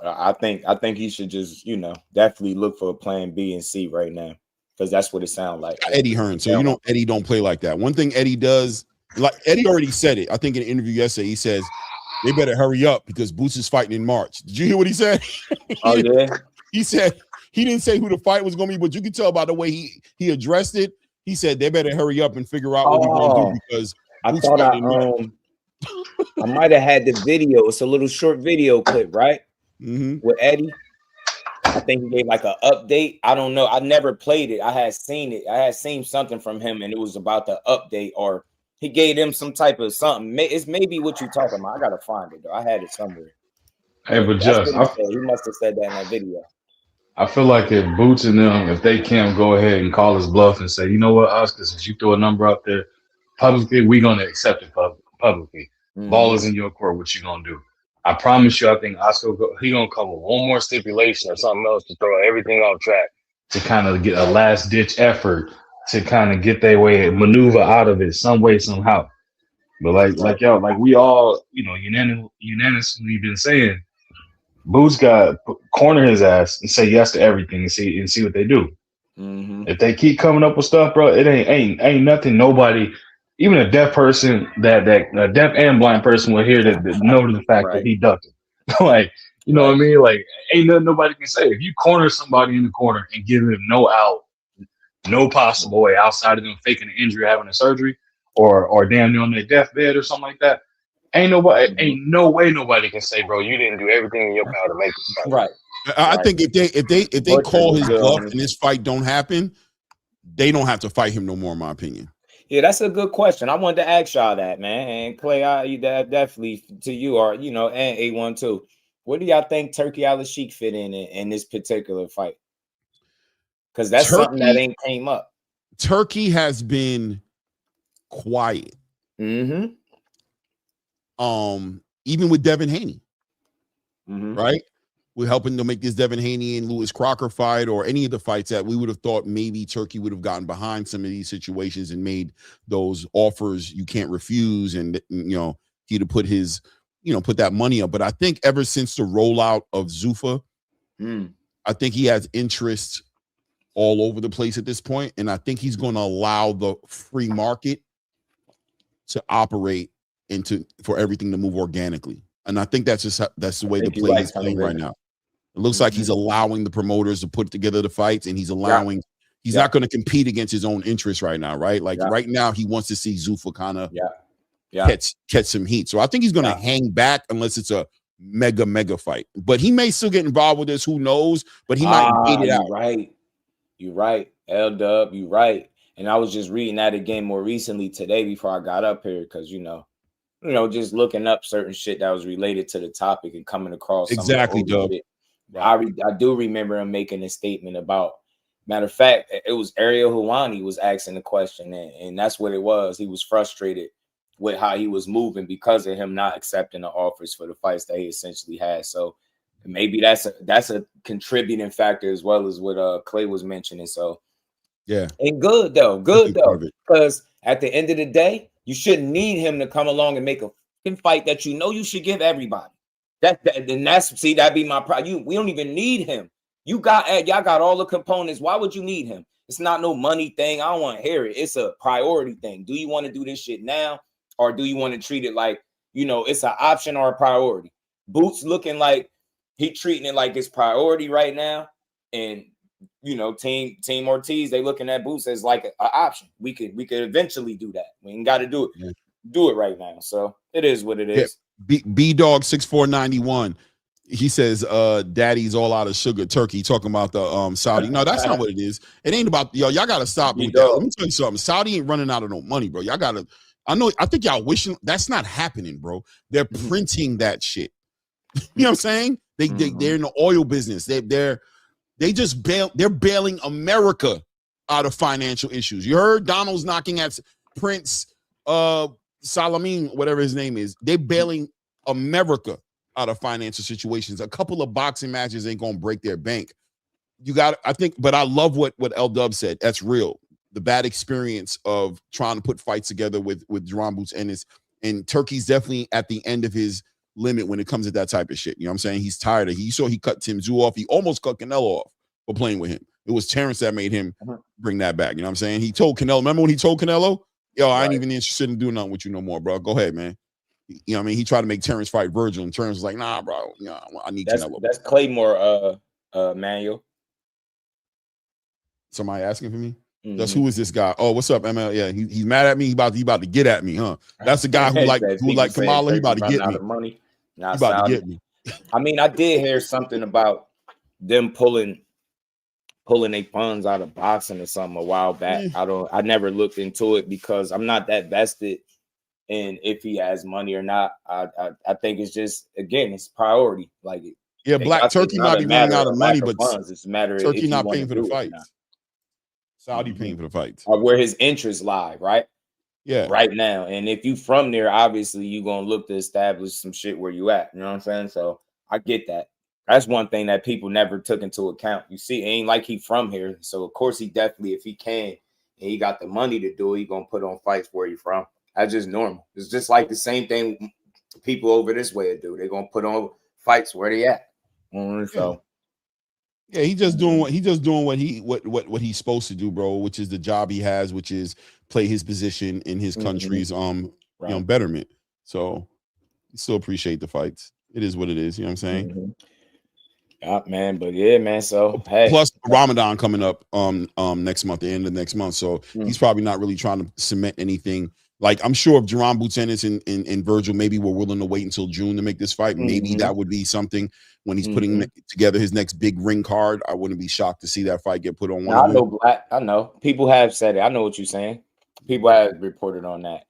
I think he should just, definitely look for a plan B and C right now. Because that's what it sounds like. Eddie Hearn. So Eddie don't play like that. One thing Eddie does, like Eddie already said it. I think in an interview yesterday, he says they better hurry up because Boots is fighting in March. Did you hear what he said? Oh yeah. He said he didn't say who the fight was going to be, but you can tell by the way he addressed it. He said they better hurry up and figure out what we're going to do because I thought I might have had the video. It's a little short video clip, right? With Eddie. I think he gave like an update. I don't know. I never played it. I had seen it. I had seen something from him, and it was about the update, or he gave them some type of something. It's maybe what you're talking about. I gotta find it though. I had it somewhere. Hey, but just he must have said that in that video. I feel like if Boots and them, if they can't go ahead and call his bluff and say, you know what, Oscar, since you throw a number up there publicly, we're gonna accept it publicly. Ball is in your court. What you gonna do? I promise you, I think Oscar he gonna come with one more stipulation or something else to throw everything off track to kind of get a last ditch effort to kind of get their way maneuver out of it some way somehow. But like y'all, like we all unanimously been saying, Boots got corner his ass and say yes to everything and see what they do. If they keep coming up with stuff, bro, it ain't nothing. Nobody. Even a deaf person, that a deaf and blind person will hear that know the fact that he ducked it. Like, you know what I mean? Like, ain't nothing nobody can say. If you corner somebody in the corner and give them no out, no possible way outside of them faking an injury, having a surgery, or damn near on their deathbed or something like that, ain't no way nobody can say, bro, you didn't do everything in your power to make it. Right. I think if they call his bluff and this fight don't happen, they don't have to fight him no more, in my opinion. Yeah, that's a good question. I wanted to ask y'all that, man. And Clay, definitely to you, or and A1 too. What do y'all think Turkey Al-Sheikh fit in this particular fight? Because that's something that ain't came up. Turkey has been quiet. Even with Devin Haney, right? We're helping to make this Devin Haney and Lewis Crocker fight, or any of the fights that we would have thought maybe Turkey would have gotten behind some of these situations and made those offers you can't refuse, and he'd have put his, put that money up. But I think ever since the rollout of Zuffa, I think he has interest all over the place at this point, and I think he's going to allow the free market to operate for everything to move organically. And I think that's the way the play is playing right now. It looks like he's allowing the promoters to put together the fights, and he's not going to compete against his own interests right now, right? Like right now, he wants to see Zuffa kind of catch some heat. So I think he's going to hang back unless it's a mega fight. But he may still get involved with this. Who knows? But he might beat it out. You're right. L-Dub, you're right. And I was just reading that again more recently today before I got up here because, just looking up certain shit that was related to the topic and coming across exactly, Dub. I do remember him making a statement about, matter of fact, it was Ariel Helwani was asking the question, and that's what it was. He was frustrated with how he was moving because of him not accepting the offers for the fights that he essentially had. So maybe that's a contributing factor as well as what Clay was mentioning. So yeah, and good though, because at the end of the day, you shouldn't need him to come along and make a fucking fight that you know you should give everybody. That'd be my problem. We don't even need him. Y'all got all the components. Why would you need him? It's not no money thing. I don't want to hear it. It's a priority thing. Do you want to do this shit now, or do you want to treat it like, it's an option or a priority? Boots looking like he treating it like it's priority right now, and Team Ortiz, they looking at Boots as like an option. We could eventually do that. We ain't got to do it. Do it right now. So it is what it is. B Dog 6491. He says, "Daddy's all out of sugar turkey." Talking about the Saudi. No, that's not what it is. It ain't about y'all gotta stop with that. Let me tell you something. Saudi ain't running out of no money, bro. Y'all gotta. I think y'all wishing that's not happening, bro. They're printing that shit. You know what I'm saying? They're in the oil business. They're bailing America out of financial issues. You heard Donald's knocking at Prince Salameen, whatever his name is. They're bailing America out of financial situations. A couple of boxing matches ain't gonna break their bank. But I love what L Dub said. That's real. The bad experience of trying to put fights together with Jaron Boots Ennis, and Turkey's definitely at the end of his limit when it comes to that type of shit. You know what I'm saying? He's tired of. He cut Tim Tszyu off. He almost cut Canelo off for playing with him. It was Terrence that made him bring that back. You know what I'm saying? He told Canelo. Remember when he told Canelo, "Yo, I ain't even interested in doing nothing with you no more, bro. Go ahead, man." You know what I mean? He tried to make Terrence fight Vergil, and Terrence was like, "Nah, bro. I need Canelo." That's Claymore, Manuel. Somebody asking for me? That's who is this guy? Oh, what's up, ML? Yeah, he's mad at me. He about to get at me, huh? That's the guy who like Kamala. He about to get me. Money. He about to get me. I mean, I did hear something about them pulling their funds out of boxing or something a while back. I never looked into it because I'm not that vested in if he has money or not. I think it's just, again, it's priority. Like, Black Turkey might be running out of money, but funds. It's a matter of Turkey not paying for the fights. Saudi paying for the fights, or where his interests lie, right? Yeah, right now. And if you from there, obviously you gonna look to establish some shit where you at. You know what I'm saying? So I get that. That's one thing that people never took into account. You see, it ain't like he from here, so of course he definitely, if he can and he got the money to do it, he gonna put on fights where you from. That's just normal. It's just like the same thing people over this way do. They're gonna put on fights where they at. So. Yeah, he's just doing what he's supposed to do, bro, which is the job he has, which is play his position in his country's betterment. So still appreciate the fights. It is what it is, you know what I'm saying? Yeah, man, but yeah, man. So hey. Plus Ramadan coming up next month, the end of next month. So he's probably not really trying to cement anything. Like, I'm sure if Jaron Boots Ennis and Vergil maybe were willing to wait until June to make this fight, maybe that would be something when he's putting together his next big ring card. I wouldn't be shocked to see that fight get put on one. I know. People have said it. I know what you're saying. People have reported on that.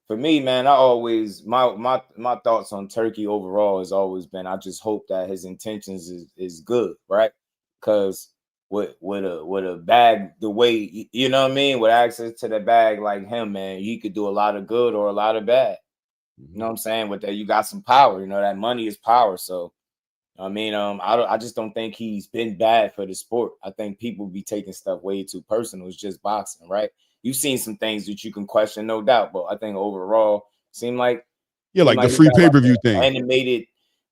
For me, man, I always my thoughts on Turkey overall has always been, I just hope that his intentions is good, right? Because with a bag the way, you know what I mean, with access to the bag like him, man, he could do a lot of good or a lot of bad. You know what I'm saying? With that, you got some power. You know, that money is power. So I mean, I just don't think he's been bad for the sport. I think people be taking stuff way too personal. It's just boxing, right? You've seen some things that you can question, no doubt, but I think overall seemed like the free pay-per-view thing, animated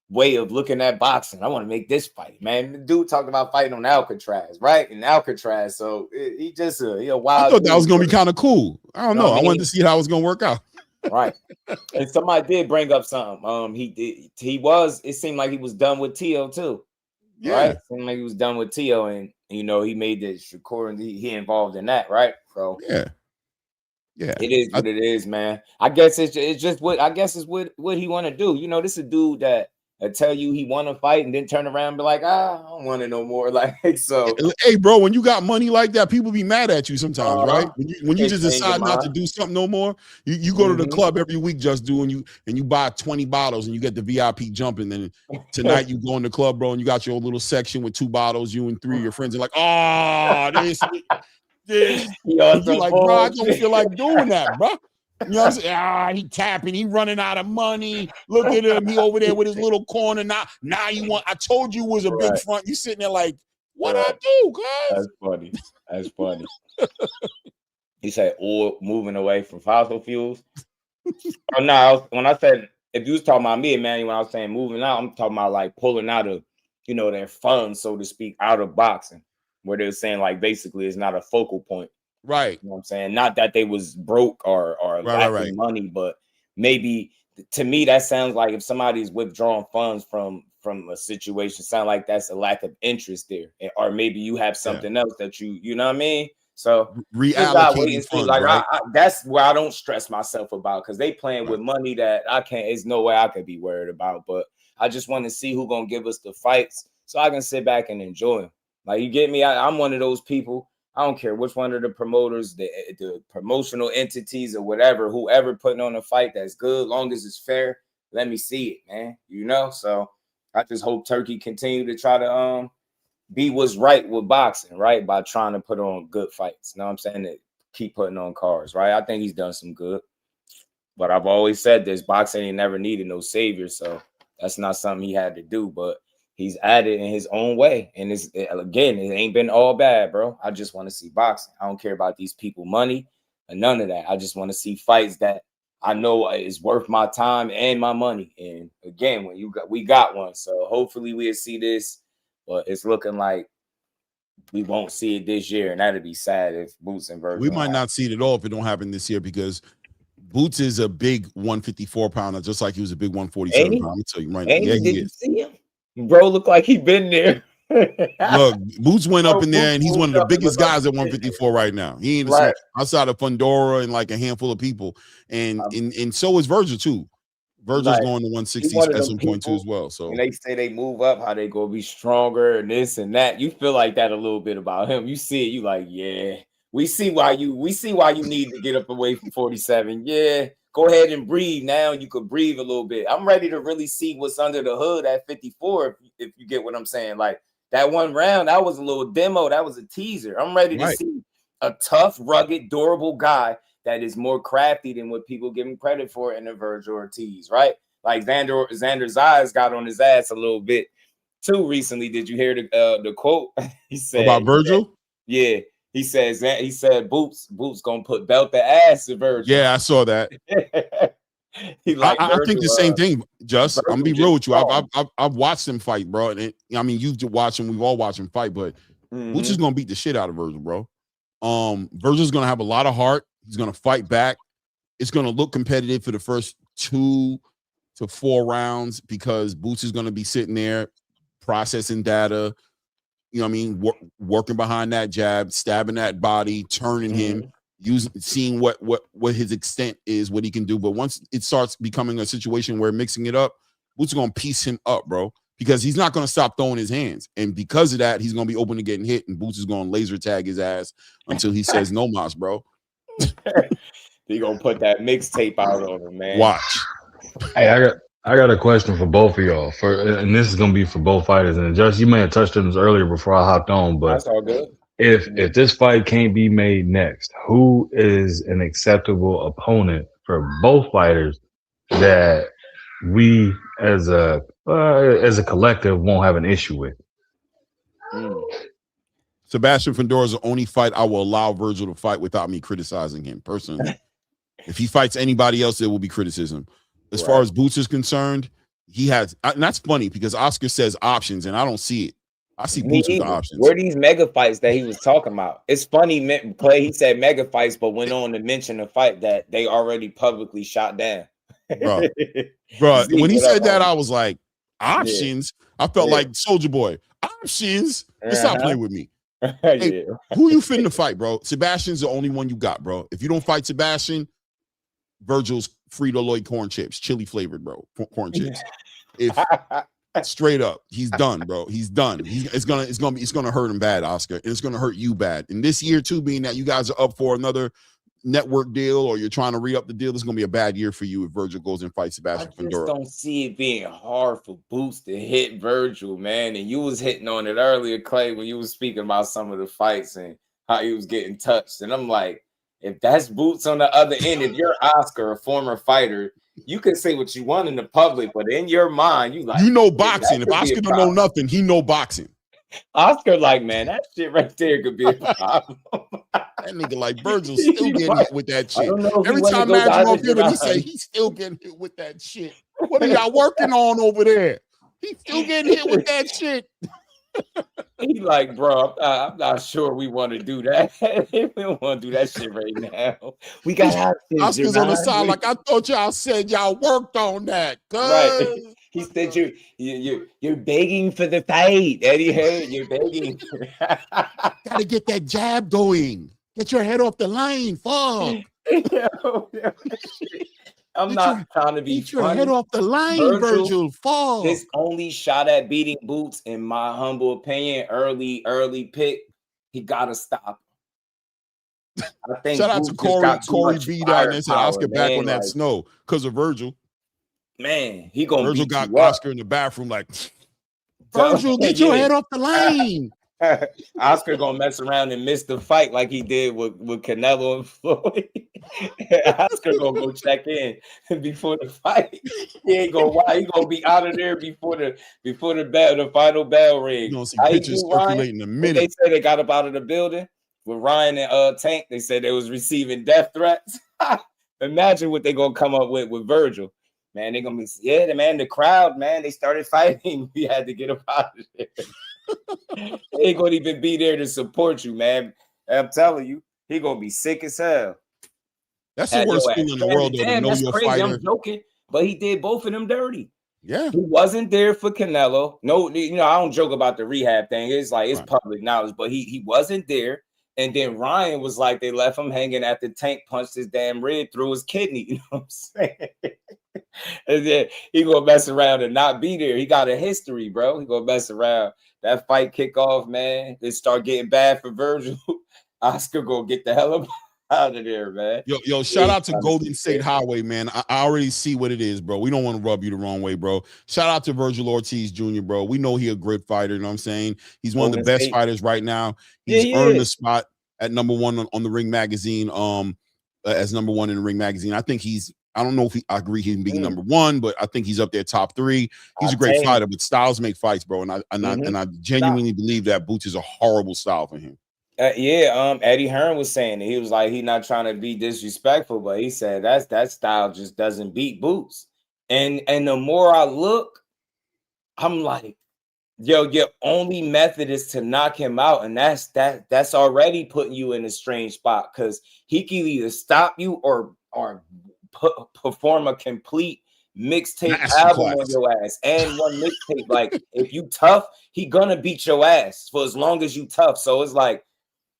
way of looking at boxing. I want to make this fight, man. The dude talked about fighting on Alcatraz, right? In Alcatraz, so he just he a wild. I thought that was gonna be kind of cool. I don't know. I wanted to see how it was gonna work out. Right. And somebody did bring up something. It seemed like he was done with Teo too. Yeah. Right? It seemed like he was done with Teo, and he made the Shakur, and he involved in that, right? So yeah. It is what it is, man. I guess it's just what he want to do. This is a dude that tell you he want to fight and then turn around and be like, I don't want it no more. Like, so hey, bro, when you got money like that, people be mad at you sometimes, right? When you just decide not to do something no more, you go to the club every week, just doing and you buy 20 bottles and you get the VIP jumping. Then tonight you go in the club, bro, and you got your little section with 2 bottles. You and 3 of your friends are like, oh, this. You're like, bro, I don't feel like doing that, bro. You know what I'm saying? He tapping, he running out of money. Look at him, he over there with his little corner. Now you want, I told you was a big front. You sitting there like, what I do, guys? That's funny. That's funny. He said, or moving away from fossil fuels. Oh no, when I said, if you was talking about me, man, when I was saying moving out, I'm talking about like pulling out of, their funds, so to speak, out of boxing, where they're saying like basically it's not a focal point. Right. You know what I'm saying? Not that they was broke or lacking money, but maybe to me that sounds like if somebody's withdrawing funds from a situation, sound like that's a lack of interest there. Or maybe you have something else that you know what I mean? So reallocating funds, like right? that's where I don't stress myself about, because they playing with money that I can't. There's no way I could be worried about. But I just want to see who's gonna give us the fights, so I can sit back and enjoy them. Like, you get me? I'm one of those people. I don't care which one of the promoters, the promotional entities or whatever, whoever putting on a fight that's good, long as it's fair. Let me see it, man. So I just hope Turkey continue to try to be what's right with boxing, right? By trying to put on good fights. You know what I'm saying? To keep putting on cards, right? I think he's done some good. But I've always said this, boxing ain't never needed no savior. So that's not something he had to do. But he's added in his own way. And it ain't been all bad, bro. I just want to see boxing. I don't care about these people money and none of that. I just want to see fights that I know is worth my time and my money. And again, we got one. So hopefully we'll see this. But it's looking like we won't see it this year, and that'd be sad if Boots and Vergil. We might not see it at all if it don't happen this year, because Boots is a big 154 pounder, just like he was a big 147 pounder. I'm gonna tell you right now. Yeah, did you see him? Bro, look like he been there. Look, Boots went up in there, and he's one of the biggest guys at 154 right now. He ain't outside of Fundora and like a handful of people, and so is Vergil too. Vergil's going to 160 at some point too as well. So when they say they move up, how they gonna be stronger and this and that, you feel like that a little bit about him. You see it, you like, yeah, we see why you need to get up away from 47. Yeah, go ahead and breathe now. You could breathe a little bit. I'm ready to really see what's under the hood at 54. If you get what I'm saying, like that one round, that was a little demo. That was a teaser. I'm ready to see a tough, rugged, durable guy that is more crafty than what people give him credit for in the Vergil Ortiz, right? Like Xander Zayas got on his ass a little bit too recently. Did you hear the quote? He said about Vergil? He said Boots gonna put belt the ass to Vergil. Yeah, I saw that. I think the same thing. Just I'm gonna be real with you. I've watched him fight, bro. And you've watched him. We've all watched him fight, but Boots is gonna beat the shit out of Vergil, bro. Vergil's gonna have a lot of heart. He's going to fight back. It's going to look competitive for the first 2 to 4 rounds, because Boots is going to be sitting there processing data, working behind that jab, stabbing that body, turning him, seeing what his extent is, what he can do. But once it starts becoming a situation where mixing it up, Boots is going to piece him up, bro, because he's not going to stop throwing his hands. And because of that, he's going to be open to getting hit, and Boots is going to laser tag his ass until he says no mas, bro. He gonna put that mixtape out on him, man. Watch. Hey, I got a question for both of y'all. And this is gonna be for both fighters. And Josh, you may have touched on this earlier before I hopped on, but that's all good. If this fight can't be made next, who is an acceptable opponent for both fighters that we as a collective won't have an issue with? Sebastian Fundora is the only fight I will allow Vergil to fight without me criticizing him personally. If he fights anybody else, there will be criticism. As far as Boots is concerned, he has, and that's funny because Oscar says options, and I don't see it. I see Boots with the options. Where these mega fights that he was talking about? It's funny, Clay. He said mega fights, but went on to mention a fight that they already publicly shot down. Bro, when he said that, I was like, options. I felt like Soldier Boy. Options. Stop playing with me. Hey, who you finna fight, bro? Sebastian's the only one you got, bro. If you don't fight Sebastian, Vergil's Frito-Lay corn chips, chili flavored, bro. Corn chips. If straight up, he's done, bro. He's done. It's gonna hurt him bad, Oscar, and it's gonna hurt you bad. And this year too, being that you guys are up for another network deal or you're trying to re-up the deal, this is gonna be a bad year for you if Vergil goes and fights Sebastian Fundora. I just don't see it being hard for Boots to hit Vergil, man. And you was hitting on it earlier, Clay, when you was speaking about some of the fights and how he was getting touched. And I'm like, If that's Boots on the other end, if you're Oscar, a former fighter, you can say what you want in the public, but in your mind, you like, you know boxing. If Oscar don't know nothing, he know boxing. Oscar like, man, that shit right there could be a problem. That nigga like Vergil still getting hit with that shit. Every time Magic Magic on pivot, he say he's still getting hit with that shit. What are y'all working on over there? He's still getting hit with that shit. He like, bro, I'm not sure we want to do that. We don't want to do that shit right now. We got options. Oscar's on the side like, I thought y'all said y'all worked on that. Right. He said you're begging for the fight. Eddie Heard, you're begging. Gotta get that jab going. Get your head off the line. Fuck. I'm not trying to be funny. Get your head off the line, Vergil. Fuck. This only shot at beating Boots, in my humble opinion, early pick. He gotta stop. I think shout out Boots to Corey B down there said Oscar back on that snow because of Vergil. Man, he gonna Vergil got Oscar in the bathroom like, Vergil, get your head off the line. Oscar gonna mess around and miss the fight like he did with Canelo and Floyd. Oscar gonna go check in before the fight. He ain't gonna why he gonna be out of there before the final bell ring. You gonna see pictures circulating in a minute. They say they got up out of the building with Ryan and Tank. They said they was receiving death threats. Imagine what they gonna come up with Vergil. Man, they gonna be the crowd, man. They started fighting. We had to get up out of there. He ain't gonna even be there to support you, man. I'm telling you, he gonna be sick as hell. That's the worst thing in the world, though, to know your fighter. I'm joking, but he did both of them dirty. Yeah, he wasn't there for Canelo. No, I don't joke about the rehab thing. It's like it's public knowledge, but he wasn't there. And then Ryan was like, they left him hanging after Tank punched his damn rib through his kidney. You know what I'm saying? And then he gonna mess around and not be there. He got a history, bro. He gonna mess around. That fight kick off, man. It start getting bad for Vergil. Oscar gonna get the hell out of there, man. Yo, shout out to Golden State Highway, man. I already see what it is, bro. We don't want to rub you the wrong way, bro. Shout out to Vergil Ortiz Jr., bro. We know he a great fighter, you know what I'm saying? He's one of the best fighters right now. He's earned a spot at #1 on the Ring Magazine, as #1 in the Ring Magazine. I think I don't know if I agree him being #1, but I think he's up there top 3. He's a great fighter, but styles make fights, bro. And I genuinely believe that Boots is a horrible style for him. Eddie Hearn was saying it. He was like, he's not trying to be disrespectful, but he said that style just doesn't beat Boots. And the more I look, I'm like, yo, your only method is to knock him out, and that's already putting you in a strange spot because he can either stop you or perform a complete mixtape album on your ass and one mixtape. Like if you tough, he gonna beat your ass for as long as you tough. So it's like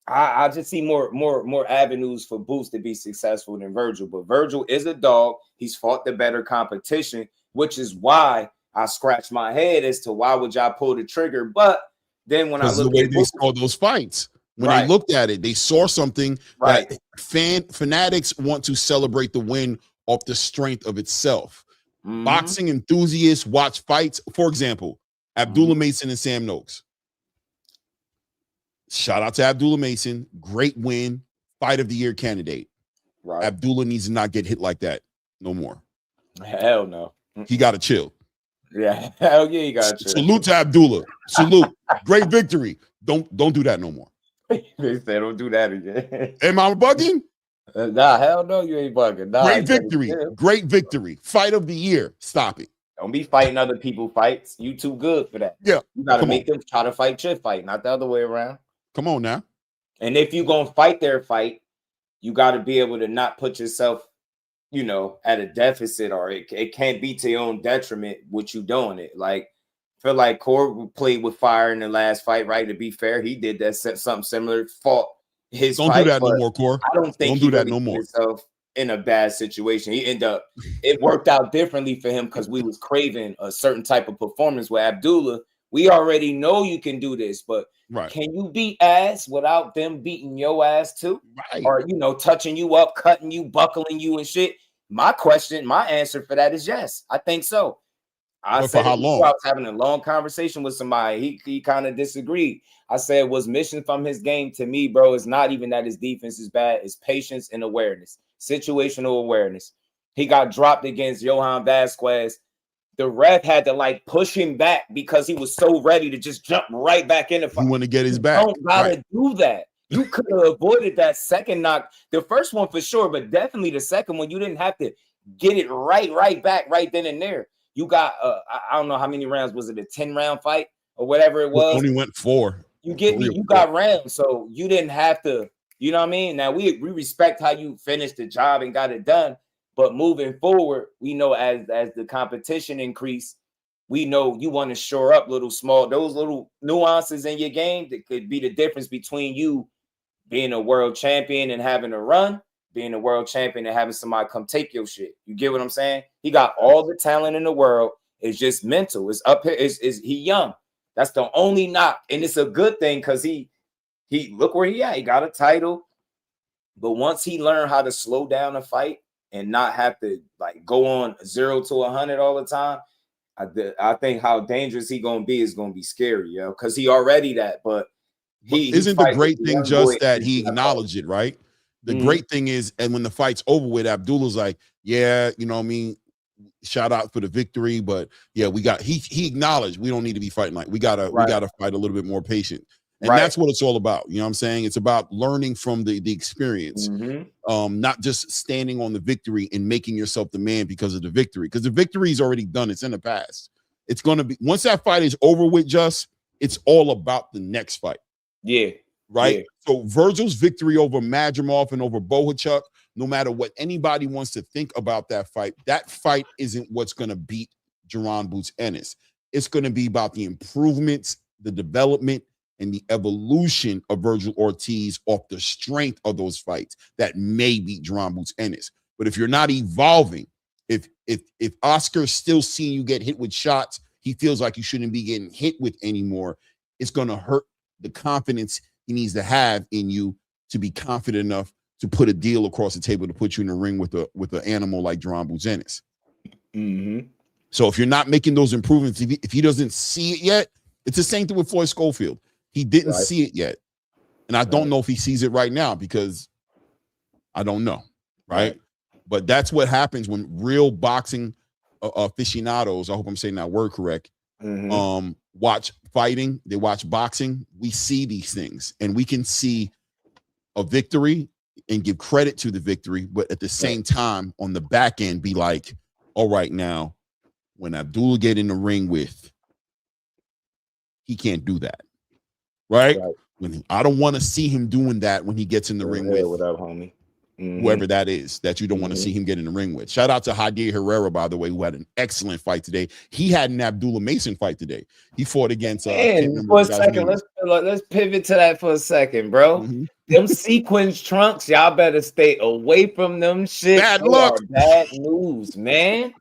I just see more avenues for Boots to be successful than Vergil. But Vergil is a dog. He's fought the better competition, which is why I scratch my head as to why would y'all pull the trigger. But then when I look the way at they saw those fights, when they looked at it, they saw something that fanatics want to celebrate the win off the strength of itself. Boxing enthusiasts watch fights. For example, Abdullah Mason and Sam Noakes. Shout out to Abdullah Mason. Great win. Fight of the year candidate. Right. Abdullah needs to not get hit like that no more. Hell no. He got to chill. Yeah. Hell yeah, he got to chill. Salute to Abdullah. Salute. Great victory. Don't do that no more. They said don't do that again. Am I bugging? Nah, hell no, you ain't bugging. Nah, great victory. Great victory. Fight of the year. Stop it. Don't be fighting other people's fights. You too good for that. Yeah. You got to make them try to fight your fight, not the other way around. Come on now. And if you're going to fight their fight, you got to be able to not put yourself, at a deficit, or it can't be to your own detriment what you doing it. Like, I feel like Core played with fire in the last fight, right? To be fair, he did that something similar, fought his Don't fight, do that no more, Core. I don't think do that no more. Himself in a bad situation. He ended up, it worked out differently for him because we was craving a certain type of performance with Abdullah. We already know you can do this, but can you beat ass without them beating your ass too? Right. Or, touching you up, cutting you, buckling you and shit? My answer for that is yes. I think so. I But said for how I long? was having a long conversation with somebody. He kind of disagreed. I said what's missing from his game to me, bro, is not even that his defense is bad. It's patience and awareness, situational awareness. He got dropped against Johan Vasquez. The ref had to like push him back because he was so ready to just jump right back in the fight. He want to get his back. Don't gotta do that. You could have avoided that second knock. The first one for sure, but definitely the second one. You didn't have to get it right back right then and there. You got I don't know how many rounds was it, a 10-round fight or whatever it was. It only went 4. You get me, you got rounds, so you didn't have to, you know what I mean? Now we respect how you finished the job and got it done, but moving forward, we know as the competition increase, we know you want to shore up those little nuances in your game that could be the difference between you being a world champion and having a run, being a world champion and having somebody come take your shit. You get what I'm saying? He got all the talent in the world. It's just mental. It's up here. He young. That's the only knock. And it's a good thing because he look where he at. He got a title. But once he learned how to slow down a fight and not have to like go on 0 to 100 all the time, I think how dangerous he gonna be is gonna be scary, yo. Because he already that, but isn't the great thing just that he acknowledged it, right? The great thing is, and when the fight's over with, Abdullah's like, yeah, you know what I mean? Shout out for the victory, but yeah, he acknowledged we don't need to be fighting like we gotta fight a little bit more patient. And that's what it's all about. You know what I'm saying? It's about learning from the experience, not just standing on the victory and making yourself the man because of the victory. Because the victory is already done. It's in the past. It's going to be, once that fight is over with, it's all about the next fight. Yeah. Right? Yeah. So Vergil's victory over Madrimov and over Bohachuk, no matter what anybody wants to think about that fight isn't what's going to beat Jaron Boots Ennis. It's going to be about the improvements, the development, and the evolution of Vergil Ortiz off the strength of those fights that may beat Jaron Boots Ennis. But if you're not evolving, if Oscar's still seeing you get hit with shots he feels like you shouldn't be getting hit with anymore, it's going to hurt the confidence he needs to have in you to be confident enough to put a deal across the table to put you in the ring with an animal like Jaron Boots Ennis. So if you're not making those improvements, if he doesn't see it yet, it's the same thing with Floyd Schofield. He didn't see it yet. And I don't know if he sees it right now because I don't know. Right. But that's what happens when real boxing aficionados, I hope I'm saying that word correct, watch fighting, they watch boxing. We see these things and we can see a victory and give credit to the victory, but at the same time on the back end be like, all right, now when Abdullah get in the ring with, he can't do that. Right? When I don't want to see him doing that when he gets in the ring with what up, homie? Whoever that is that you don't want to see him get in the ring with. Shout out to Javier Herrera, by the way, who had an excellent fight today. He had an Abdullah Mason fight today. He fought against for a second, let's pivot to that for a second, bro. Them sequence trunks, y'all better stay away from them shit. Bad luck. Bad news, man.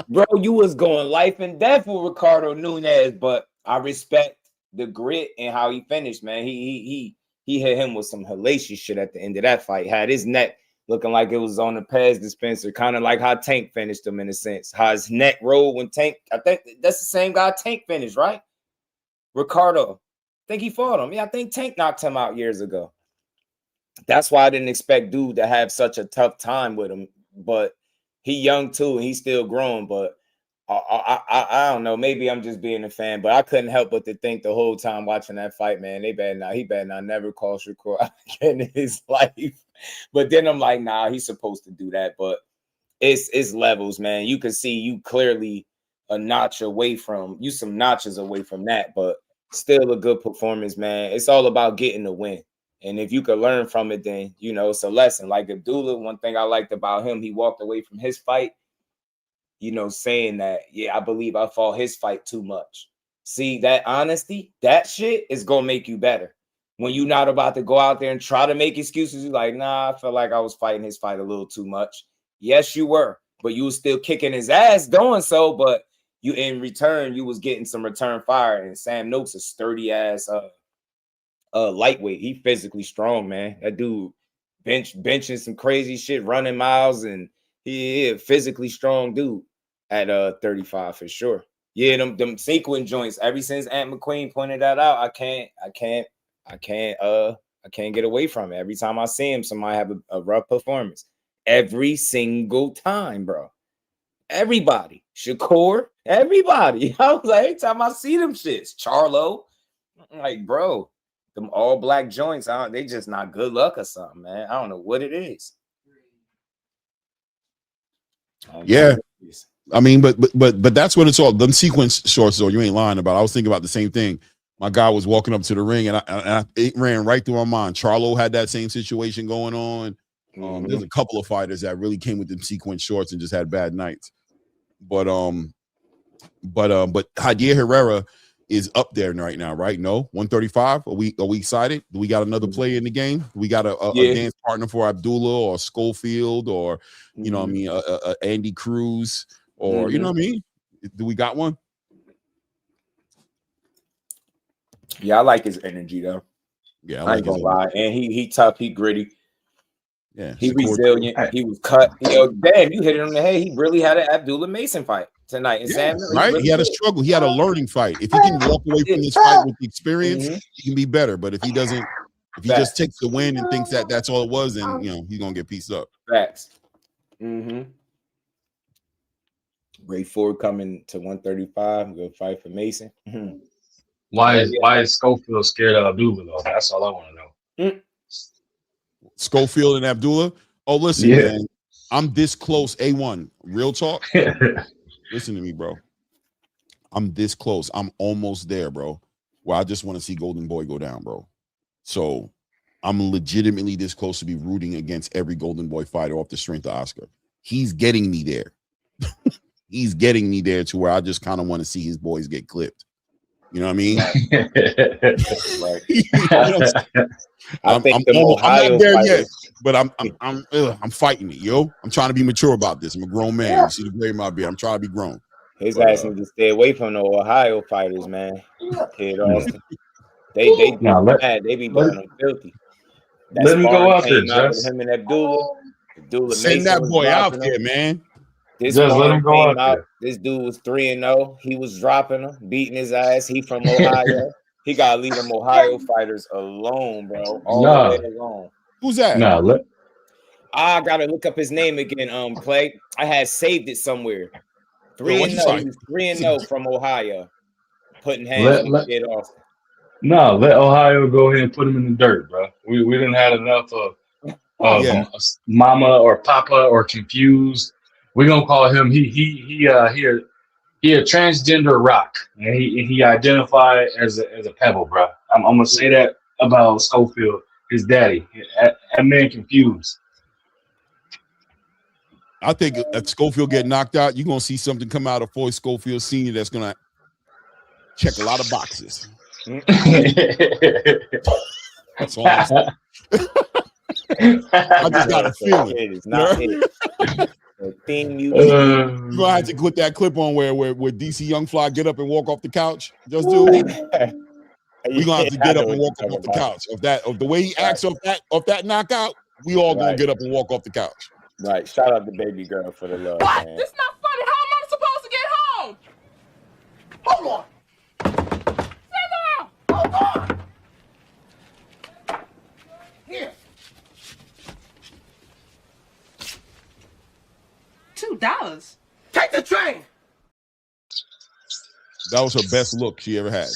Bro, you was going life and death with Ricardo Nunez, but I respect the grit and how he finished, man. He hit him with some hellacious shit at the end of that fight. Had his neck looking like it was on the Pez dispenser, kind of like how Tank finished him in a sense. How his neck rolled when Tank, I think that's the same guy Tank finished, right? Ricardo. I think he fought him. Yeah, I think Tank knocked him out years ago. That's why I didn't expect dude to have such a tough time with him. But he young too, and he's still growing, but I don't know. Maybe I'm just being a fan, but I couldn't help but to think the whole time watching that fight, man, he better not never call Shakur again in his life. But then I'm like, nah, he's supposed to do that. But it's levels, man. You can see you clearly some notches away from that, but still a good performance, man. It's all about getting the win. And if you could learn from it, then, you know, it's a lesson. Like Abdullah, one thing I liked about him, he walked away from his fight, you know, saying that, yeah, I believe I fought his fight too much. See, that honesty, that shit is going to make you better. When you're not about to go out there and try to make excuses, you're like, nah, I felt like I was fighting his fight a little too much. Yes, you were, but you were still kicking his ass doing so, but you, in return, you was getting some return fire. And Sam Noakes, a sturdy ass lightweight. He physically strong, man. That dude benching some crazy shit, running miles, and he a physically strong dude at 35 for sure. Yeah, them sequin joints. Ever since Aunt McQueen pointed that out, I can't get away from it. Every time I see him, somebody have a rough performance. Every single time, bro. Everybody. Shakur, everybody. I was like, every time I see them shits, Charlo, I'm like, bro, them all black joints, they just not good luck or something, man. I don't know what it is. Yeah. I mean, but that's what it's all. Them sequence shorts, though, you ain't lying about. I was thinking about the same thing. My guy was walking up to the ring, and it ran right through my mind. Charlo had that same situation going on. There's a couple of fighters that really came with them sequence shorts and just had bad nights. But Javier Herrera is up there right now, right? No, 135. Are we excited? Do we got another player in the game? Do we got a dance partner for Abdullah or Schofield or you know what I mean, Andy Cruz or you know what I mean? Do we got one? Yeah, I like his energy though. Yeah, I ain't gonna lie. And he tough, he gritty. Yeah, he resilient. He was cut. You know, damn, you hit it on the head. He really had an Abdullah Mason fight tonight. And Right? He had a struggle. He had a learning fight. If he can walk away from this fight with the experience, he can be better. But if he doesn't, if he just takes the win and thinks that that's all it was, then you know he's gonna get pieced up. Facts. Ray Ford coming to 135. Go fight for Mason. Why is Schofield scared of Abdullah though? That's all I want to know. Schofield and Abdullah. Oh, listen, man. I'm this close. A1. Real talk. Listen to me, bro. I'm this close. I'm almost there, bro. Where I just want to see Golden Boy go down, bro. So I'm legitimately this close to be rooting against every Golden Boy fighter off the strength of Oscar. He's getting me there. He's getting me there to where I just kind of want to see his boys get clipped. You know what I mean? I'm not there yet, but I'm fighting it, yo. I'm trying to be mature about this. I'm a grown man. You see the gray in my beard. I'm trying to be grown. His ass need to stay away from the Ohio fighters, man. Kid Austin. They be mad. They be doing them filthy. Let him go out there, Jess. Him and Abdullah Send that boy out there, man. This just let him go out there. This dude was 3-0. He was dropping him, beating his ass. He from Ohio. He gotta leave them Ohio fighters alone, bro. All the way alone. Who's that? I gotta look up his name again. Clay. I had saved it somewhere. 3-0. He was 3-0 from Ohio. Putting hands on the kid off. No, let Ohio go ahead and put him in the dirt, bro. We didn't have enough of mama or papa or confused. We're gonna call him he a transgender rock, and he identified as a pebble, bro. I'm gonna say that about Schofield, his daddy. That man confused. I think if Schofield get knocked out, you're gonna see something come out of Floyd Schofield Sr. that's gonna check a lot of boxes. That's all I'm saying. I just got a feeling. It's not it. You gonna have to put that clip on where DC Young Fly get up and walk off the couch. Just do it. We gonna have to get up and walk off the couch. Of the way he acts off that knockout, we all gonna get up and walk off the couch. Right. Shout out to baby girl for the love. What? Man. It's not funny. How am I supposed to get home? Hold on. Hold on. Here. $2. Take the train. That was her best look she ever had,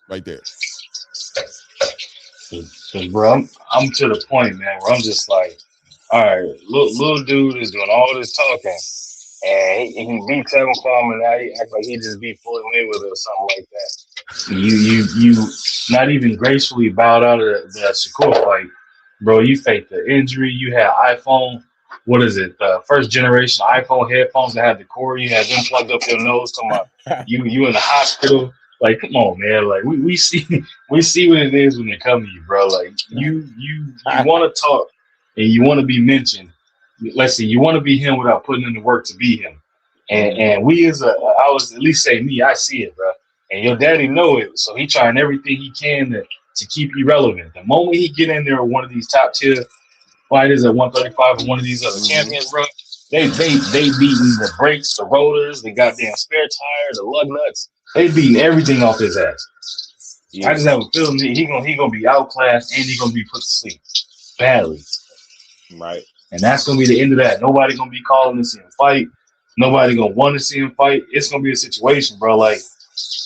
right there. So, bro, I'm to the point, man, where I'm just like, all right, little dude is doing all this talking, and he beat Teofimo, and now he act like he just beat Floyd Mayweather or something like that. You not even gracefully bowed out of the Shakur fight, bro. You faked the injury. You had iPhone. What is it? The first generation iPhone headphones that had the cord. You had them plugged up your nose. Talking about you in the hospital. Like, come on, man. Like we see what it is when they come to you, bro. Like you want to talk and you want to be mentioned. Let's see, you want to be him without putting in the work to be him. And we I was at least say me, I see it, bro. And your daddy know it, so he trying everything he can to keep you relevant. The moment he get in there with one of these top tier fighters at 135 or one of these other champions, bro, They beating the brakes, the rotors, the goddamn spare tire, the lug nuts. They beating everything off his ass. Yeah. I just have a feeling he gonna be outclassed and he gonna be put to sleep badly. Right. And that's gonna be the end of that. Nobody gonna be calling to see him fight. Nobody gonna want to see him fight. It's gonna be a situation, bro. Like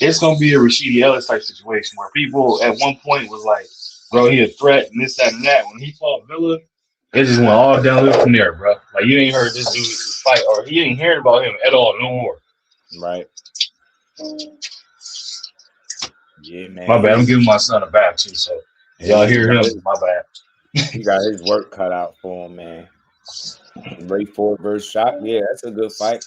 it's gonna be a Rashidi Ellis type situation where people at one point was like, bro, he a threat and this, that, and that. When he fought Villa, it just went all downhill from there, bro. Like you ain't heard this dude fight, or he ain't hearing about him at all no more. Right. Yeah, man. My bad. I'm giving my son a bath too, so y'all hear him. My bad. He got his work cut out for him, man. Ray Ford versus Shot. Yeah, that's a good fight.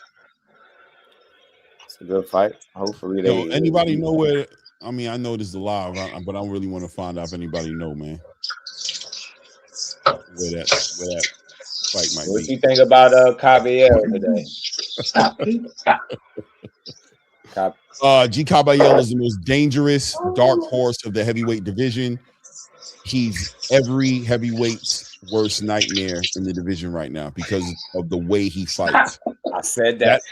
It's a good fight. Hopefully they. Anybody know where? I mean, I know this is live, but I really want to find out if anybody know, man. Where that fight might be. What you think about Kabayel today? G. Kabayel is the most dangerous dark horse of the heavyweight division. He's every heavyweight's worst nightmare in the division right now because of the way he fights. I said that.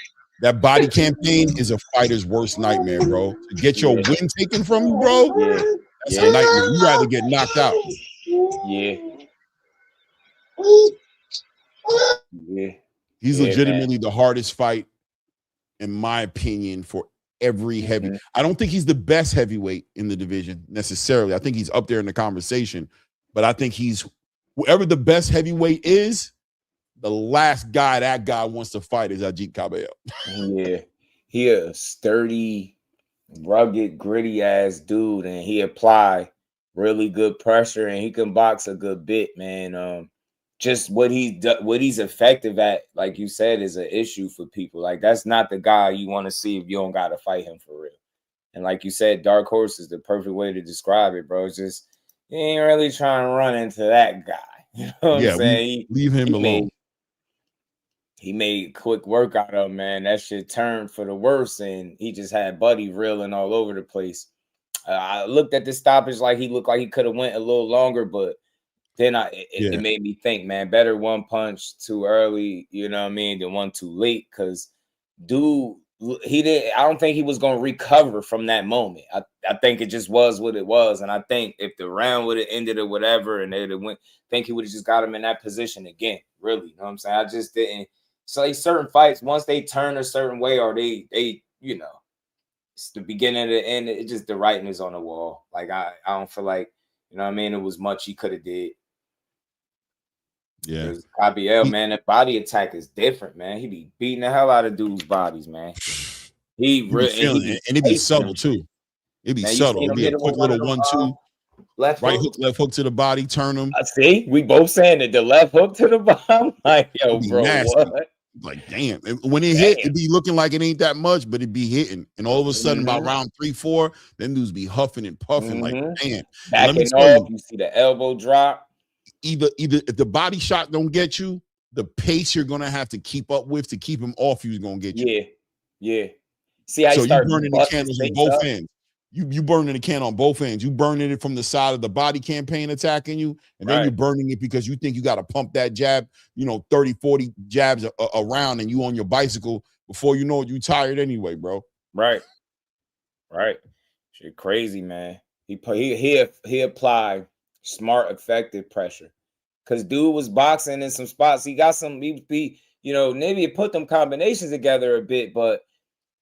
That body campaign is a fighter's worst nightmare, bro. To get your win taken from you, bro, that's a nightmare. You rather get knocked out. Yeah. Yeah. He's legitimately the hardest fight, in my opinion, for every heavy. I don't think he's the best heavyweight in the division necessarily. I think he's up there in the conversation, but I think he's whoever the best heavyweight is, the last guy that guy wants to fight is Ajit Kabayel. Yeah. He a sturdy, rugged, gritty ass dude, and he apply really good pressure, and he can box a good bit, man. Just what he's effective at, like you said, is an issue for people. Like that's not the guy you want to see if you don't got to fight him for real. And like you said, dark horse is the perfect way to describe it, bro. It's just you ain't really trying to run into that guy. You know what I'm saying? Leave him alone. He made quick work out of him, man. That shit turned for the worse, and he just had Buddy reeling all over the place. I looked at the stoppage like he looked like he could have went a little longer, but then it made me think, man, better one punch too early, you know what I mean, than one too late. Because dude, I don't think he was gonna recover from that moment. I think it just was what it was. And I think if the round would have ended or whatever, and they'd have went, I think he would have just got him in that position again. Really, you know what I'm saying? I just didn't. So like certain fights, once they turn a certain way, or they you know, it's the beginning and the end, it just the writing is on the wall. Like I don't feel like, you know what I mean, it was much he could have did. Yeah, Kabayel, man, that body attack is different, man. He be beating the hell out of dudes' bodies, man. He really and it be subtle too. It be subtle. It'd be a quick little 1-2, left right hook, left hook to the body, turn him. I see. We both saying it. The left hook to the bottom, like yo, bro, what? Like damn. When it hit, it be looking like it ain't that much, but it be hitting. And all of a sudden, about round 3-4, them dudes be huffing and puffing like man. Backing off, you see the elbow drop. Either if the body shot don't get you, the pace you're gonna have to keep up with to keep him off you is gonna get you. Yeah. See how so you start burning the candles on both ends. You burning the can on both ends. You burning it from the side of the body campaign attacking you, and then you're burning it because you think you got to pump that jab, 30, 40 jabs around, and you on your bicycle before you know it, you tired anyway, bro. Right. Shit crazy, man. He applied smart, effective pressure. Cause dude was boxing in some spots. He got some, maybe he put them combinations together a bit, but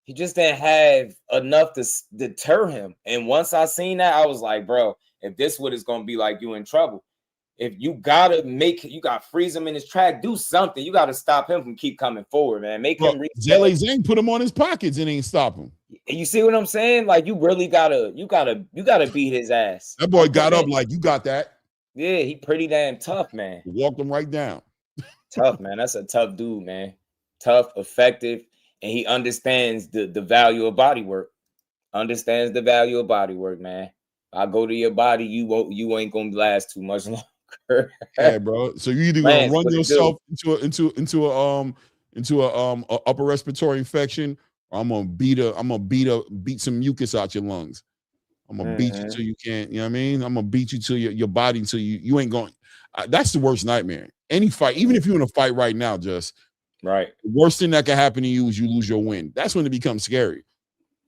he just didn't have enough to deter him. And once I seen that, I was like, bro, if this what it's gonna be like, you in trouble. If you gotta freeze him in his track, do something. You gotta stop him from keep coming forward, man. Make him reach. Zele Zhang put him on his pockets and ain't stop him. You see what I'm saying? Like you really gotta beat his ass. That boy got up like you got that. Yeah, he pretty damn tough, man. Walked him right down. Tough, man. That's a tough dude, man. Tough, effective, and he understands the value of body work. Understands the value of body work, man. I go to your body, you ain't gonna last too much longer. Yeah, bro. So you either gonna run yourself into a upper respiratory infection, or I'm gonna beat some mucus out your lungs. I'm gonna beat you till you can't, you know what I mean? I'm gonna beat you till your body until you ain't going. That's the worst nightmare. Any fight, even if you're in a fight right now, just Right. The worst thing that can happen to you is you lose your win. That's when it becomes scary.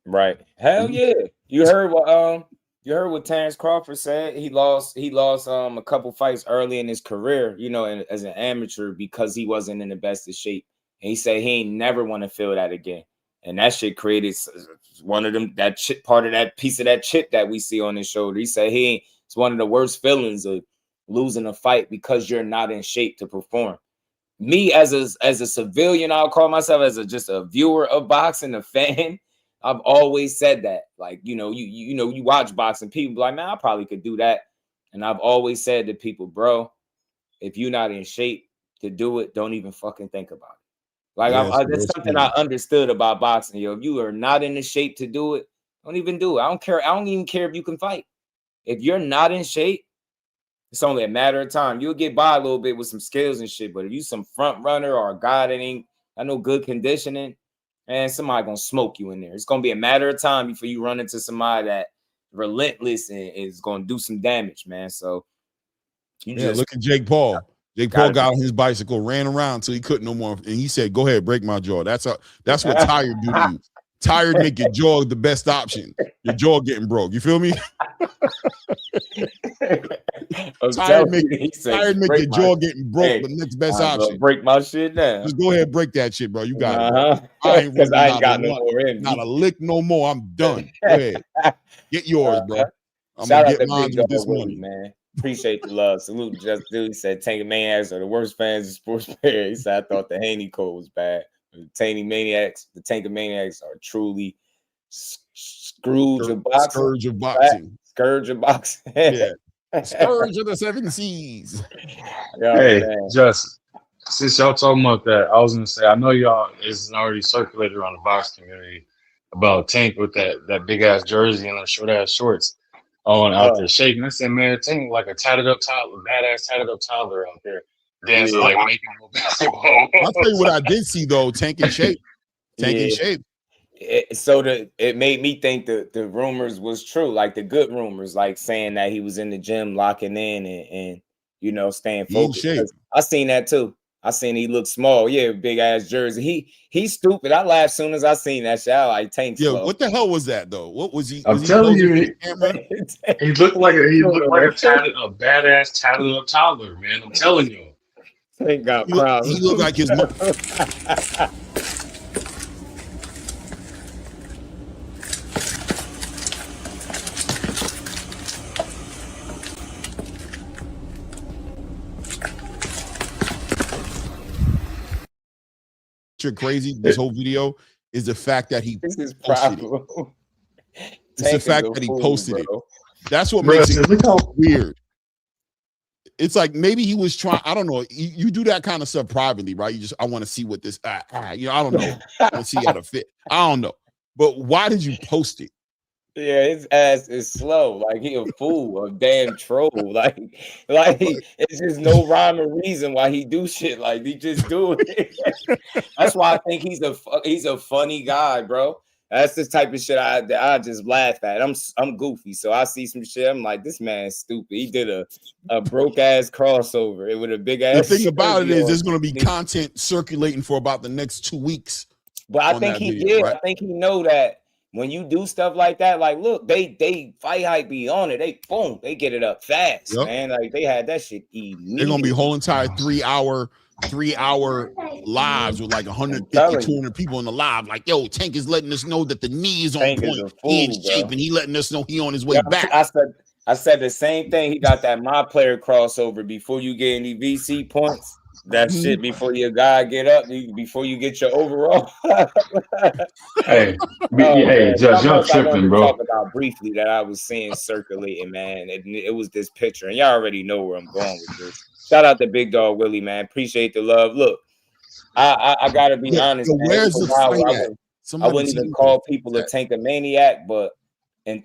Right. Hell yeah. You heard what Terrence Crawford said? He lost a couple fights early in his career, you know, as an amateur because he wasn't in the best of shape. And he said he ain't never want to feel that again. And that shit created one of them, that chip, part of that piece of that chip that we see on his shoulder. He said it's one of the worst feelings of losing a fight because you're not in shape to perform. Me as a civilian, I'll call myself as just a viewer of boxing, a fan. I've always said that. Like, you know, you watch boxing, people be like, man, I probably could do that. And I've always said to people, bro, if you're not in shape to do it, don't even fucking think about it. Like, that's something I understood about boxing. Yo, if you are not in the shape to do it, don't even do it. I don't care. I don't even care if you can fight. If you're not in shape, it's only a matter of time. You'll get by a little bit with some skills and shit. But if you some front runner or a guy that ain't got no good conditioning, and somebody gonna smoke you in there. It's gonna be a matter of time before you run into somebody that relentless and is gonna do some damage, man. So look at Jake Paul. Jake Paul got on his bicycle, ran around until he couldn't no more, and he said, "Go ahead, break my jaw." That's what tired do to you. Tired make your jaw the best option. Your jaw getting broke. You feel me? Tired make your jaw getting broke, but next best option. Break my shit down. Just go ahead, break that shit, bro. You got it. Bro. I ain't got no more in me. Not a lick no more. I'm done. Go ahead. Get yours, bro. I'm gonna get mine with this money, man. Appreciate the love. Salute Just Dude. He said Tank Maniacs are the worst fans of sports players. He said I thought the Haney code was bad. The Tank Maniacs are truly scourge of boxing. Scourge of boxing. Scourge of boxing. Yeah. Scourge of the 7 seas. Hey, just since y'all talking about that, I was gonna say I know y'all is already circulated around the box community about Tank with that big ass jersey and the short ass shorts on out there shaking. I said, man, Tank like a tatted up toddler, badass tatted up toddler out there dancing like making no basketball. I'll tell you what I did see though, Tank in shape. Tank in shape. It made me think that the rumors was true, like the good rumors, like saying that he was in the gym locking in and you know staying focused. I seen that too. I seen he looked small. Yeah, big ass jersey. He's stupid. I laughed as soon as I seen that shit. I like Tank. Yeah, what the hell was that though? What was he? I'm telling you, he looked like a badass tatted up toddler, man. I'm telling you. Tank got proud. He looked like his mom. Crazy this whole video is the fact that he posted it. It's the fact that he posted it. That's what makes it weird. It's like maybe he was trying. I don't know. You do that kind of stuff privately, right? You just I want to see what this. You know, I don't know. I want to see how to fit. I don't know. But why did you post it? Yeah, his ass is slow. Like he a fool, a damn troll. Like it's just no rhyme or reason why he do shit. Like he just do it. That's why I think he's a funny guy, bro. That's the type of shit I just laugh at. I'm goofy, so I see some shit. I'm like, this man's stupid. He did a broke ass crossover. It with a big ass. The thing about it is, there's going to be content circulating for about the next 2 weeks. But I think he did. Right? I think he know that. When you do stuff like that, like, look, they fight hype be on it. They get it up fast, man. Like they had that shit immediately. They're gonna be whole entire 3 hour lives with like 150, 200 people in the live. Like, yo, Tank is letting us know that the knee is on point. He in shape, and he letting us know he on his way back. I said the same thing. He got that my player crossover before you get any VC points. That shit before your guy get up, before you get your overall. hey, Judge, you're tripping, bro. Talk about briefly that I was seeing circulating, man. It was this picture, and y'all already know where I'm going with this. Shout out to Big Dog Willie, man. Appreciate the love. Look, I gotta be honest, man. Where's the fight at? I wouldn't even call people a tankomaniac, but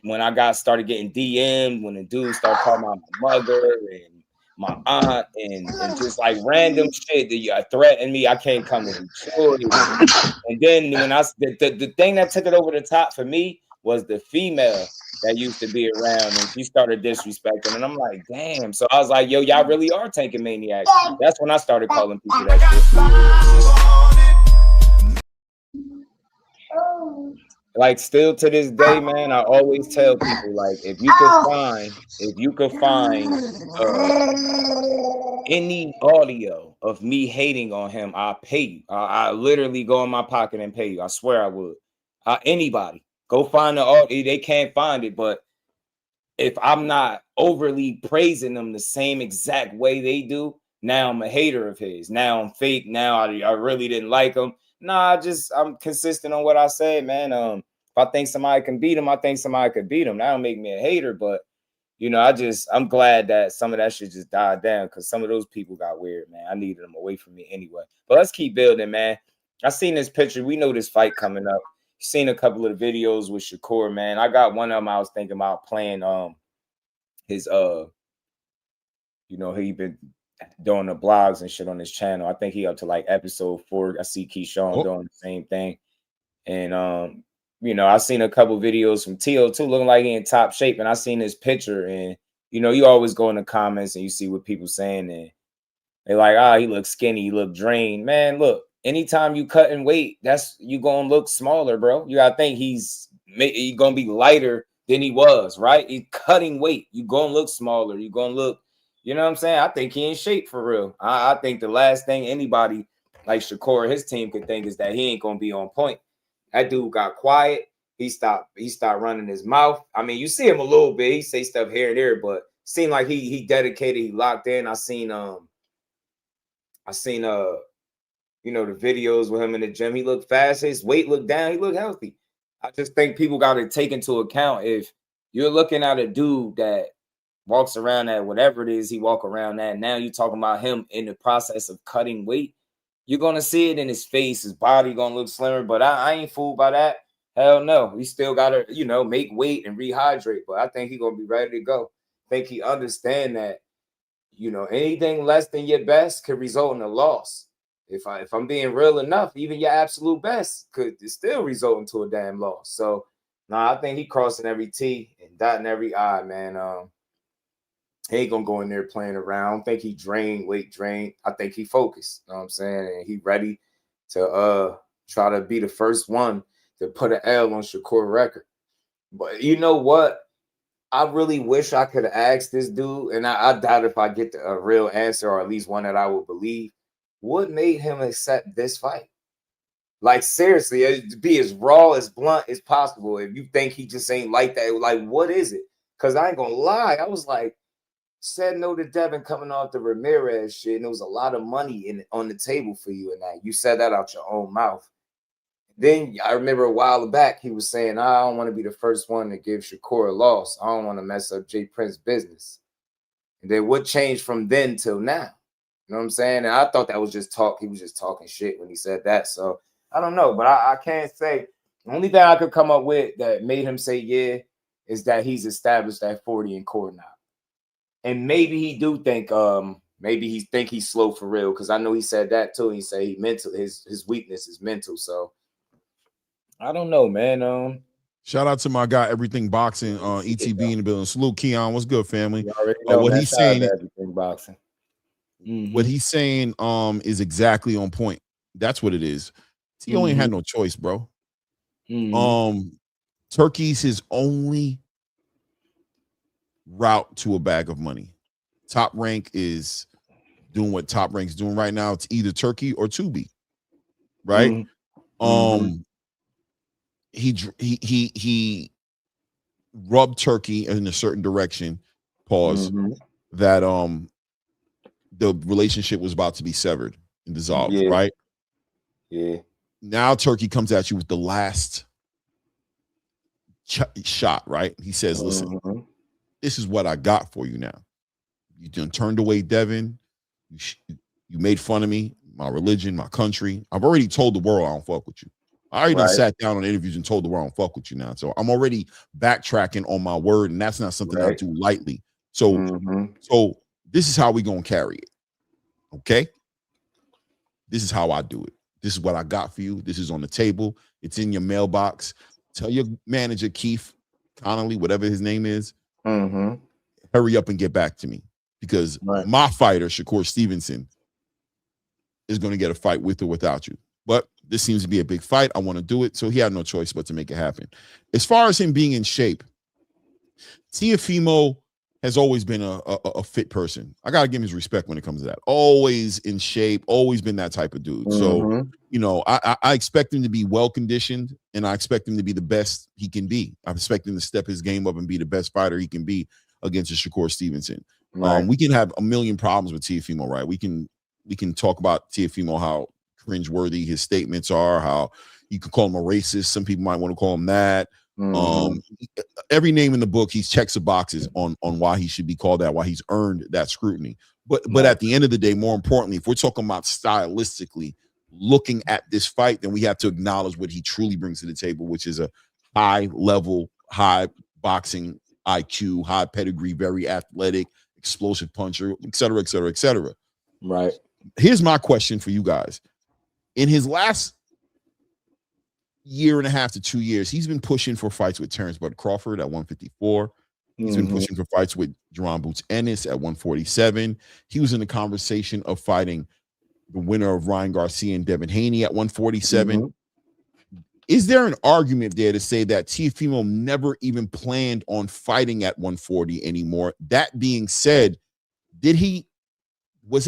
when I started getting DM'd, when the dude started talking about my mother and my aunt and just like random shit that you threatened me, I can't come with you. And then when the thing that took it over the top for me was the female that used to be around and she started disrespecting, and I'm like, damn. So I was like, yo, y'all really are tanking maniacs. That's when I started calling people that shit. like still to this day, man, I always tell people, like, if you could find any audio of me hating on him, I'll pay you. I literally go in my pocket and pay you. I swear I would. Anybody, go find the audio. They can't find it, but if I'm not overly praising them the same exact way they do, now I'm a hater of his. Now I'm fake. Now I really didn't like him. Nah, I'm consistent on what I said, man. If I think somebody can beat him, I think somebody could beat him. That don't make me a hater, but you know, I'm glad that some of that shit just died down because some of those people got weird, man. I needed them away from me anyway. But let's keep building, man. I seen this picture. We know this fight coming up. Seen a couple of videos with Shakur, man. I got one of them I was thinking about playing his you know, he been doing the blogs and shit on his channel. I think he up to like episode 4. I see Keyshawn doing the same thing. And you know, I seen a couple videos from Teo too, looking like he in top shape. And I seen this picture, and you know, you always go in the comments and you see what people saying, and they're like, he looks skinny, he look drained. Man, look, anytime you cut in weight, that's you gonna look smaller, bro. You gotta think he's gonna be lighter than he was, right? He's cutting weight. You gonna look smaller. You gonna look, you know what I'm saying? I think he in shape for real. I think the last thing anybody like Shakur, his team could think is that he ain't gonna be on point. That dude got quiet. He stopped running his mouth. I mean, you see him a little bit. He say stuff here and there, but seemed like he dedicated, he locked in. I seen you know, the videos with him in the gym. He looked fast, his weight looked down, he looked healthy. I just think people got to take into account if you're looking at a dude that walks around at whatever it is he walk around at. Now you're talking about him in the process of cutting weight. You're going to see it in his face. His body going to look slimmer, but I ain't fooled by that. Hell no. He still got to, you know, make weight and rehydrate, but I think he's going to be ready to go. I think he understand that, you know, anything less than your best could result in a loss. If I'm being real enough, even your absolute best could still result into a damn loss. So, I think he crossing every T and dotting every I, man. He ain't gonna go in there playing around. I don't think he weight drained. I think he focused. You know what I'm saying? And he ready to try to be the first one to put an L on Shakur record. But you know what? I really wish I could have asked this dude, and I doubt if I get a real answer or at least one that I would believe. What made him accept this fight? Like, seriously, it'd be as raw, as blunt as possible. If you think he just ain't like that, like, what is it? Because I ain't gonna lie, I was like, said no to Devin coming off the Ramirez shit, and there was a lot of money on the table for you in that. You said that out your own mouth. Then I remember a while back, he was saying, I don't want to be the first one to give Shakur a loss. I don't want to mess up Jay Prince's business. And then what changed from then till now? You know what I'm saying? And I thought that was just talk. He was just talking shit when he said that. So I don't know, but I can't say. The only thing I could come up with that made him say yeah is that he's established that 40 in court now. And maybe he do think maybe he think he's slow for real, because I know he said that too. He said he mental, his weakness is mental. So I don't know, man. Shout out to my guy, Everything Boxing, ETB in the building. Salute, Keon. What's good, family? What he's saying, Everything Boxing. What he's saying is exactly on point. That's what it is. He only had no choice, bro. Turkey's his only route to a bag of money. Top Rank is doing what Top Rank's doing right now. It's either Turkey or Tubi, right? He rubbed Turkey in a certain direction. Pause. That the relationship was about to be severed and dissolved, right? Yeah. Now Turkey comes at you with the last shot, right? He says, listen, this is what I got for you now. You done turned away Devin. You made fun of me, my religion, my country. I've already told the world I don't fuck with you. I already done sat down on interviews and told the world I don't fuck with you now. So I'm already backtracking on my word, and that's not something I do lightly. So, so this is how we gonna carry it. Okay? This is how I do it. This is what I got for you. This is on the table. It's in your mailbox. Tell your manager, Keith Connolly, whatever his name is, hurry up and get back to me, because my fighter, Shakur Stevenson, is going to get a fight with or without you. but this seems to be a big fight. I want to do it. So he had no choice but to make it happen. As far as him being in shape, Teofimo has always been a fit person. I got to give him his respect when it comes to that. Always in shape, always been that type of dude. So, you know, I expect him to be well-conditioned, and I expect him to be the best he can be. I expect him to step his game up and be the best fighter he can be against a Shakur Stevenson. Right. We can have a million problems with Teofimo, right? We can talk about Teofimo, how cringeworthy his statements are, how you could call him a racist. Some people might want to call him that. Every name in the book, he checks the boxes on why he should be called that, why he's earned that scrutiny. But at the end of the day, more importantly, if we're talking about stylistically looking at this fight, then we have to acknowledge what he truly brings to the table, which is a high level, high boxing IQ, high pedigree, very athletic, explosive puncher, et cetera, et cetera, et cetera. Right. Here's my question for you guys. In his last year and a half to 2 years, he's been pushing for fights with Terrence Bud Crawford at 154. He's been pushing for fights with Jaron Boots Ennis at 147. He was in the conversation of fighting the winner of Ryan Garcia and Devin Haney at 147. Is there an argument there to say that Teofimo never even planned on fighting at 140 anymore? That being said, was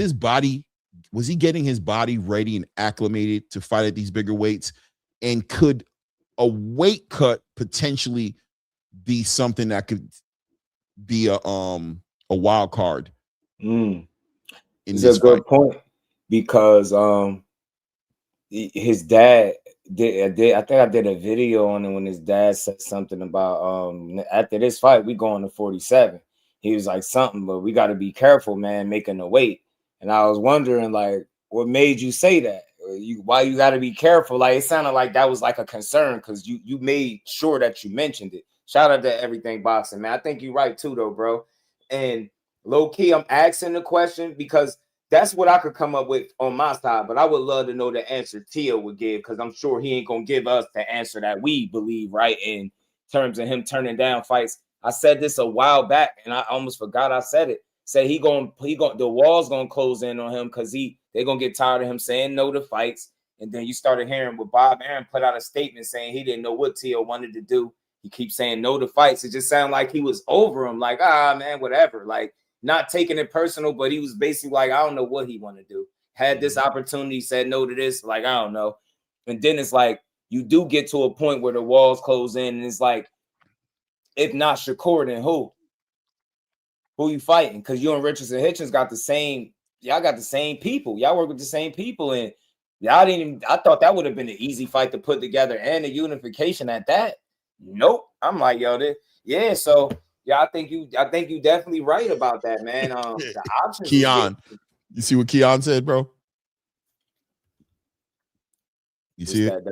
he getting his body ready and acclimated to fight at these bigger weights? And could a weight cut potentially be something that could be a wild card? It's a good point, because his dad did. I think I did a video on it when his dad said something about after this fight we going to 47. He was like something, but we got to be careful, man, making the weight. And I was wondering, like, what made you say that? Why you got to be careful? Like, it sounded like that was like a concern, because you made sure that you mentioned it. Shout out to Everything Boxing, man. I think you're right too, though, bro. And low key, I'm asking the question because that's what I could come up with on my side, but I would love to know the answer Tio would give, because I'm sure he ain't gonna give us the answer that we believe, right? In terms of him turning down fights. I said this a while back, and I almost forgot I said it. Said the wall's gonna close in on him because they're gonna get tired of him saying no to fights. And then you started hearing what Bob Arum put out a statement saying he didn't know what Tio wanted to do. He keeps saying no to fights. It just sounded like he was over him, like, man, whatever. Like, not taking it personal, but he was basically like, I don't know what he wanted to do. Had this opportunity, said no to this, like, I don't know. And then it's like, you do get to a point where the walls close in, and it's like, if not Shakur, then who? Who you fighting? Because you and Richardson Hitchens got the same, y'all got the same people. Y'all work with the same people, and y'all didn't even, I thought that would have been an easy fight to put together and a unification at that. Nope. I'm like, yo, yeah, so yeah, I think you definitely right about that, man. The options. Keon, you see what Keon said, bro? You see it?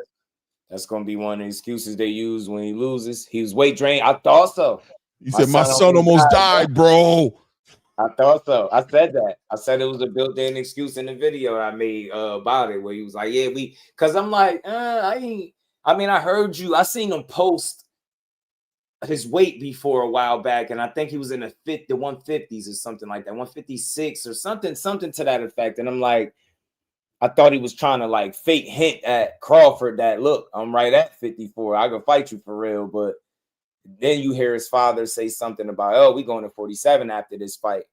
That's gonna be one of the excuses they use when he loses. He was weight drained. I thought so. He said, my son almost died, bro. I thought so. I said that. I said it was a built-in excuse in the video I made about it, where he was like, yeah, because I'm like, I heard you. I seen him post his weight before a while back, and I think he was in the 150s or something like that, 156 or something to that effect. And I'm like, I thought he was trying to like fake hint at Crawford that, look, I'm right at 54. I can fight you for real. But then you hear his father say something about, oh, we going to 47 after this fight.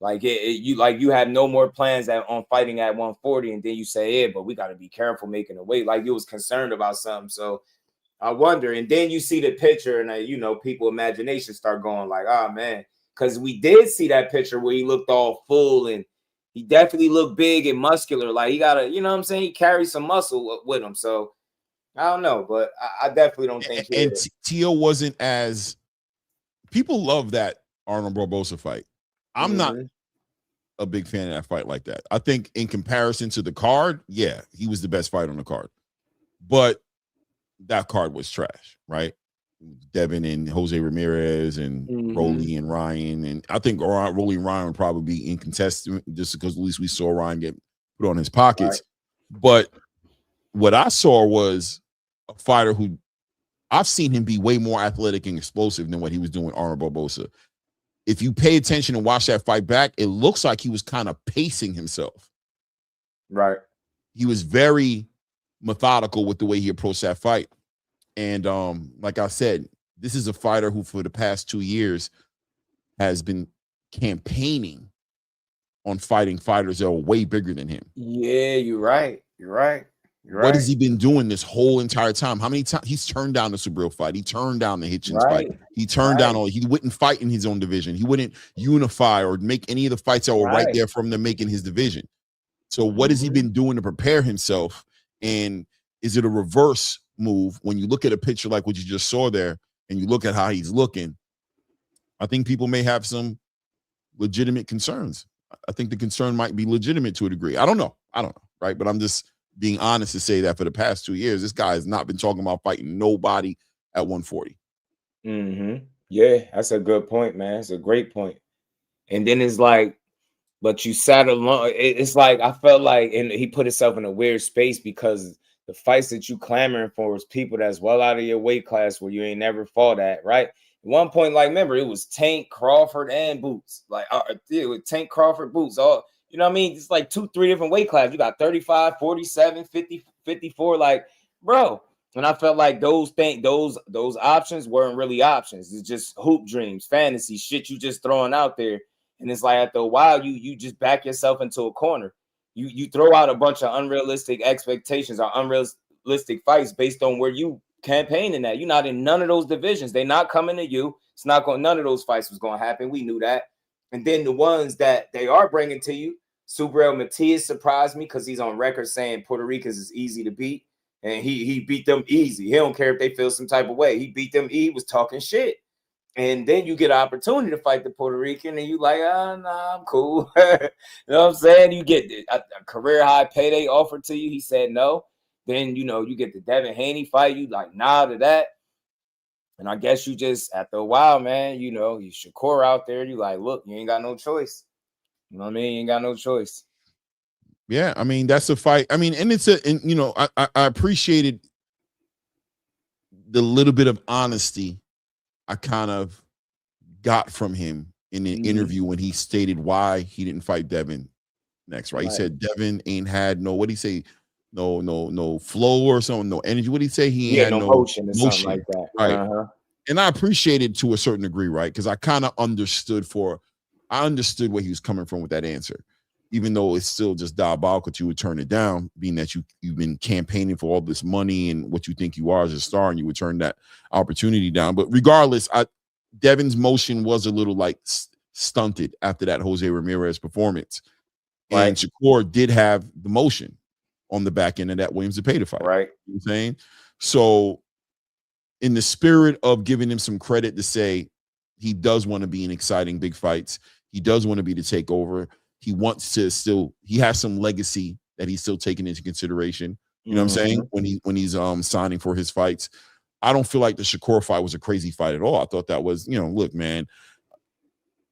Like you have no more plans on fighting at 140, and then you say, yeah, but we got to be careful making a weight. Like you was concerned about something. So I wonder. And then you see the picture, and people imagination start going like, oh man, because we did see that picture where he looked all full, and he definitely looked big and muscular. Like he got to, what I'm saying? He carries some muscle with him. So I don't know, but I definitely don't think. And Tio wasn't as, people love that Arnold Barboza fight. I'm not a big fan of that fight like that. I think in comparison to the card, yeah, he was the best fight on the card. But that card was trash, right? Devin and Jose Ramirez and Rolly and Ryan. And I think Rolly and Ryan would probably be incontested just because at least we saw Ryan get put on his pockets. Right. But what I saw was a fighter who I've seen him be way more athletic and explosive than what he was doing Arnold Barboza. If you pay attention and watch that fight back, it looks like he was kind of pacing himself. Right. He was very methodical with the way he approached that fight. And like I said, this is a fighter who for the past 2 years has been campaigning on fighting fighters that are way bigger than him. Yeah, you're right. You're right. What has he been doing this whole entire time? How many times he's turned down the Subriel fight? He turned down the Hitchens fight. He turned down all. He wouldn't fight in his own division. He wouldn't unify or make any of the fights that were right there for him to make in his division. So what has he been doing to prepare himself? And is it a reverse move when you look at a picture like what you just saw there and you look at how he's looking? I think people may have some legitimate concerns. I think the concern might be legitimate to a degree. I don't know, right? But I'm just being honest to say that for the past 2 years, this guy has not been talking about fighting nobody at 140. Yeah, that's a good point, man. It's a great point. And then it's like, but you sat alone. It's like I felt like, and he put himself in a weird space because the fights that you clamoring for was people that's well out of your weight class where you ain't never fought at, right? At one point, like, remember, it was Tank, Crawford, and Boots. Like, with Tank, Crawford, Boots, all. You know what I mean? It's like 2-3 different weight classes. You got 35, 47, 50, 54. Like, bro. And I felt like those options weren't really options. It's just hoop dreams, fantasy, shit you just throwing out there. And it's like after a while, you just back yourself into a corner. You throw out a bunch of unrealistic expectations or unrealistic fights based on where you campaigning at. You're not in none of those divisions. They're not coming to you. It's not going. None of those fights was going to happen. We knew that. And then the ones that they are bringing to you, Subriel Matias surprised me because he's on record saying Puerto Ricans is easy to beat, and he beat them easy. He don't care if they feel some type of way. He beat them. He was talking shit. And then you get an opportunity to fight the Puerto Rican, and you like, nah, I'm cool. You know what I'm saying? You get a career high payday offered to you. He said no. Then, you get the Devin Haney fight. You like, nah to that. And I guess you just, after a while, man, you Shakur out there. You like, look, you ain't got no choice. You know what I mean? You ain't got no choice. Yeah, I mean, that's a fight. I mean, and I appreciated the little bit of honesty I kind of got from him in an interview when he stated why he didn't fight Devin next, right? He said Devin ain't had no, what did he say? No flow or something, no energy. What did he say? He had no motion or something like that. Right. And I appreciated to a certain degree, right? Because I kind of understood where he was coming from with that answer. Even though it's still just diabolical, you would turn it down, being that you've been campaigning for all this money and what you think you are as a star, and you would turn that opportunity down. But regardless, Devin's motion was a little like stunted after that Jose Ramirez performance. Right. And Shakur did have the motion on the back end of that Williams Zepeda fight. Right. You know what I'm saying? So in the spirit of giving him some credit to say he does want to be in exciting big fights, he does want to be the takeover. He wants to he has some legacy that he's still taking into consideration. You know what I'm saying? When he's signing for his fights. I don't feel like the Shakur fight was a crazy fight at all. I thought that was, look, man,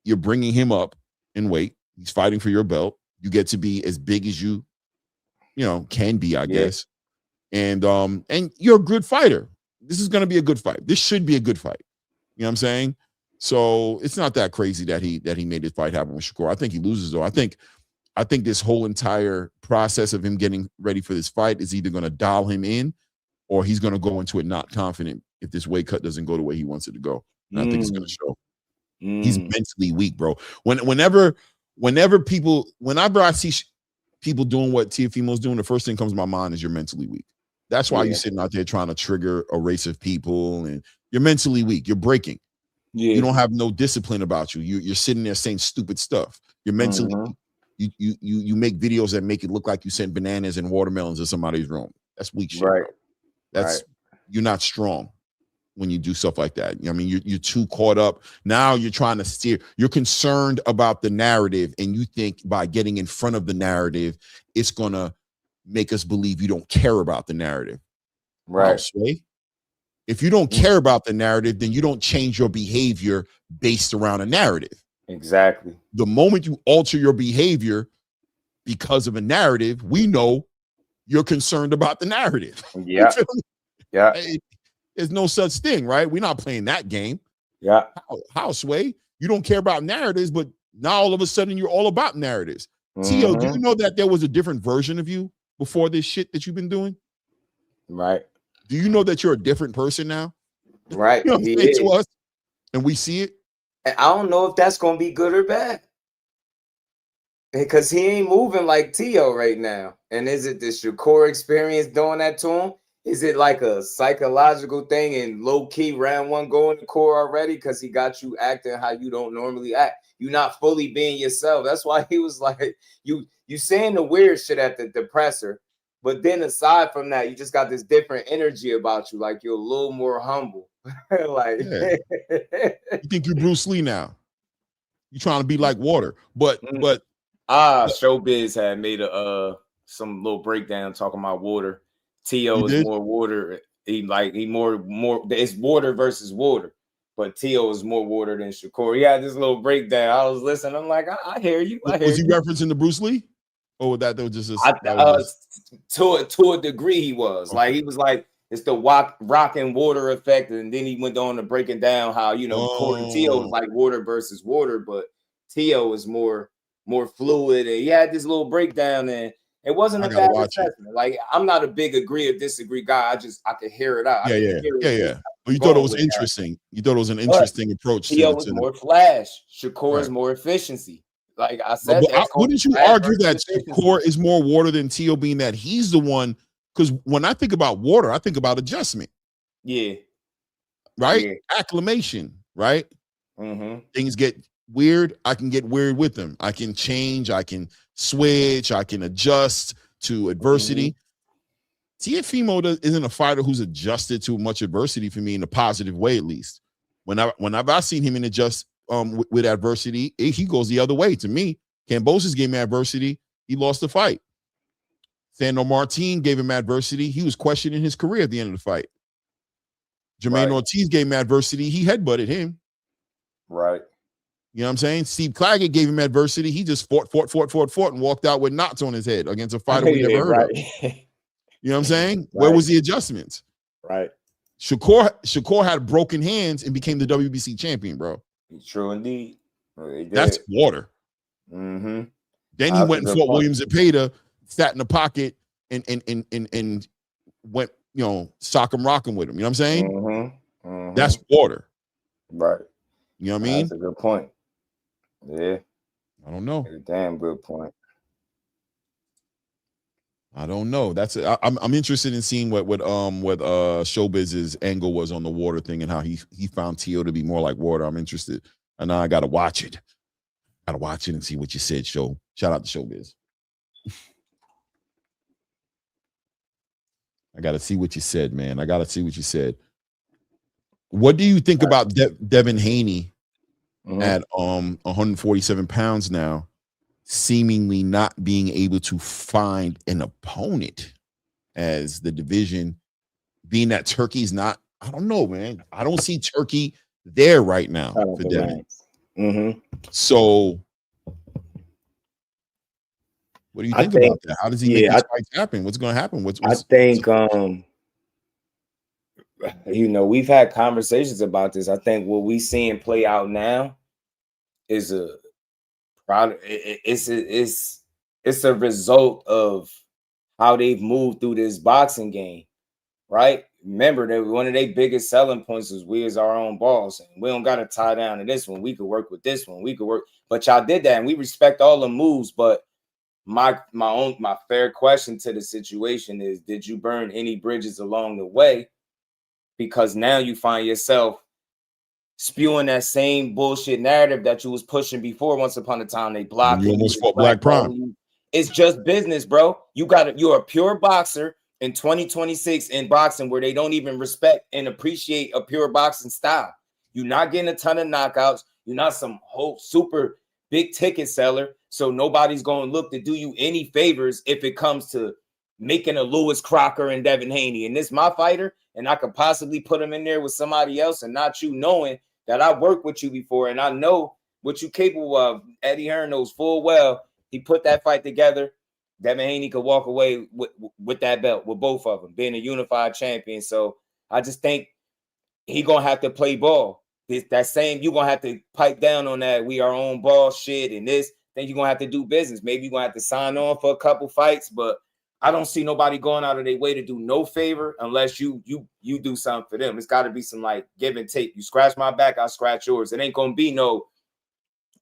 you're bringing him up in weight. He's fighting for your belt. You get to be as big as you can be, I guess. And you're a good fighter. This is going to be a good fight. This should be a good fight. You know what I'm saying? So it's not that crazy that he made this fight happen with Shakur. I think he loses though. I think this whole entire process of him getting ready for this fight is either going to dial him in, or he's going to go into it not confident if this weight cut doesn't go the way he wants it to go. And I think it's going to show. He's mentally weak, bro. Whenever I see people doing what Teofimo's doing, the first thing comes to my mind is you're mentally weak. That's why you're sitting out there trying to trigger a race of people, and you're mentally weak. You're breaking. Yeah. You don't have no discipline about you. You're sitting there saying stupid stuff. You're mentally weak. You make videos that make it look like you sent bananas and watermelons in somebody's room. That's weak shit. Right. Bro. You're not strong when you do stuff like that. I mean, you're too caught up. Now you're trying to steer. You're concerned about the narrative, and you think by getting in front of the narrative, it's gonna make us believe you don't care about the narrative. Right. If you don't care about the narrative, then you don't change your behavior based around a narrative. Exactly. The moment you alter your behavior because of a narrative, we know you're concerned about the narrative. Yeah. Yeah. There's no such thing, right? We're not playing that game. Yeah. How Sway? You don't care about narratives, but now all of a sudden you're all about narratives. Tio, do you know that there was a different version of you before this shit that you've been doing? Right. Do you know that you're a different person now? Right. You know what I'm saying, to us, and we see it. And I don't know if that's gonna be good or bad. Because he ain't moving like Teo right now. And is it the Shakur experience doing that to him? Is it like a psychological thing and low-key round one going to core already? Because he got you acting how you don't normally act. You're not fully being yourself. That's why he was like, you saying the weird shit at the depressor. But then aside from that, you just got this different energy about you. Like you're a little more humble. Like You think you're Bruce Lee now. You're trying to be like water. But Showbiz had made some little breakdown talking about water. Teo is more water. He more it's water versus water, but Teo is more water than Shakur. He had this little breakdown. I was listening. I'm like, I hear you. Was he referencing the Bruce Lee? Or that was just to a degree he was. Like he was like, it's the rock and water effect. And then he went on to breaking down how, Teo is like water versus water, but Teo is more fluid. And he had this little breakdown, and it wasn't a bad assessment. Like, I'm not a big agree or disagree guy. I could hear it out. Yeah. Well, you thought it was interesting. You thought it was an interesting approach. Teo was more flash. Shakur is more efficiency. Like I said, wouldn't you argue that Shakur is more water than Teo, being that he's the one? Because when I think about water, I think about adjustment. Yeah. Right? Yeah. Acclimation, right? Mm-hmm. Things get weird. I can get weird with them. I can change. I can switch. I can adjust to adversity. Teofimo isn't a fighter who's adjusted to much adversity for me in a positive way, at least. Whenever I've seen him in adjust with adversity, he goes the other way. To me, Kambosos gave him adversity. He lost the fight. Sandor Martin gave him adversity. He was questioning his career at the end of the fight. Jermaine Ortiz gave him adversity. He headbutted him. Right. You know what I'm saying? Steve Claggett gave him adversity. He just fought, and walked out with knots on his head against a fighter we never heard of. You know what I'm saying? Where was the adjustments? Right. Shakur had broken hands and became the WBC champion, bro. True indeed. That's water. Mm-hmm. Then he went and fought William Zepeda, sat in the pocket, and went, sock him, rock him with him. You know what I'm saying? Mm-hmm. Mm-hmm. That's water. Right. You know what I mean? That's a good point. Yeah. I don't know. That's a damn good point. I don't know. I'm interested in seeing what Showbiz's angle was on the water thing and how he found Teo to be more like water. I'm interested, and now I gotta watch it. And see what you said. Shout out to Showbiz. I gotta see what you said, man. I gotta see what you said. What do you think about Devin Haney at 147 pounds now? Seemingly not being able to find an opponent as the division, being that Turkey's not, I don't know, man. I don't see Turkey there right now for Devin. So what do you think about that? How does he make these fights happen? What's going to happen? I think, we've had conversations about this. I think what we seeing play out now is it's a result of how they've moved through this boxing game, right? Remember that one of their biggest selling points is we is our own boss, and we don't got to tie down to this one. We could work with this one. We could work, but y'all did that, and we respect all the moves. But my fair question to the situation is: did you burn any bridges along the way? Because now you find yourself spewing that same bullshit narrative that you was pushing before. Once upon a time, they blocked you. Almost fought Black Prime. It's just business, bro. You're a pure boxer in 2026 in boxing, where they don't even respect and appreciate a pure boxing style. You're not getting a ton of knockouts. You're not some whole super big ticket seller, so nobody's going to look to do you any favors if it comes to making a Lewis Crocker and Devin Haney. And this my fighter, and I could possibly put him in there with somebody else, and not you knowing that I worked with you before and I know what you're capable of. Eddie Hearn knows full well he put that fight together. Devin Haney could walk away with that belt, with both of them, being a unified champion. So I just think he going to have to play ball. You're going to have to pipe down on that we our own ball shit and this. Then you're going to have to do business. Maybe you're going to have to sign on for a couple fights, but I don't see nobody going out of their way to do no favor unless you do something for them. It's got to be some like give and take. You scratch my back, I'll scratch yours. It ain't gonna be no,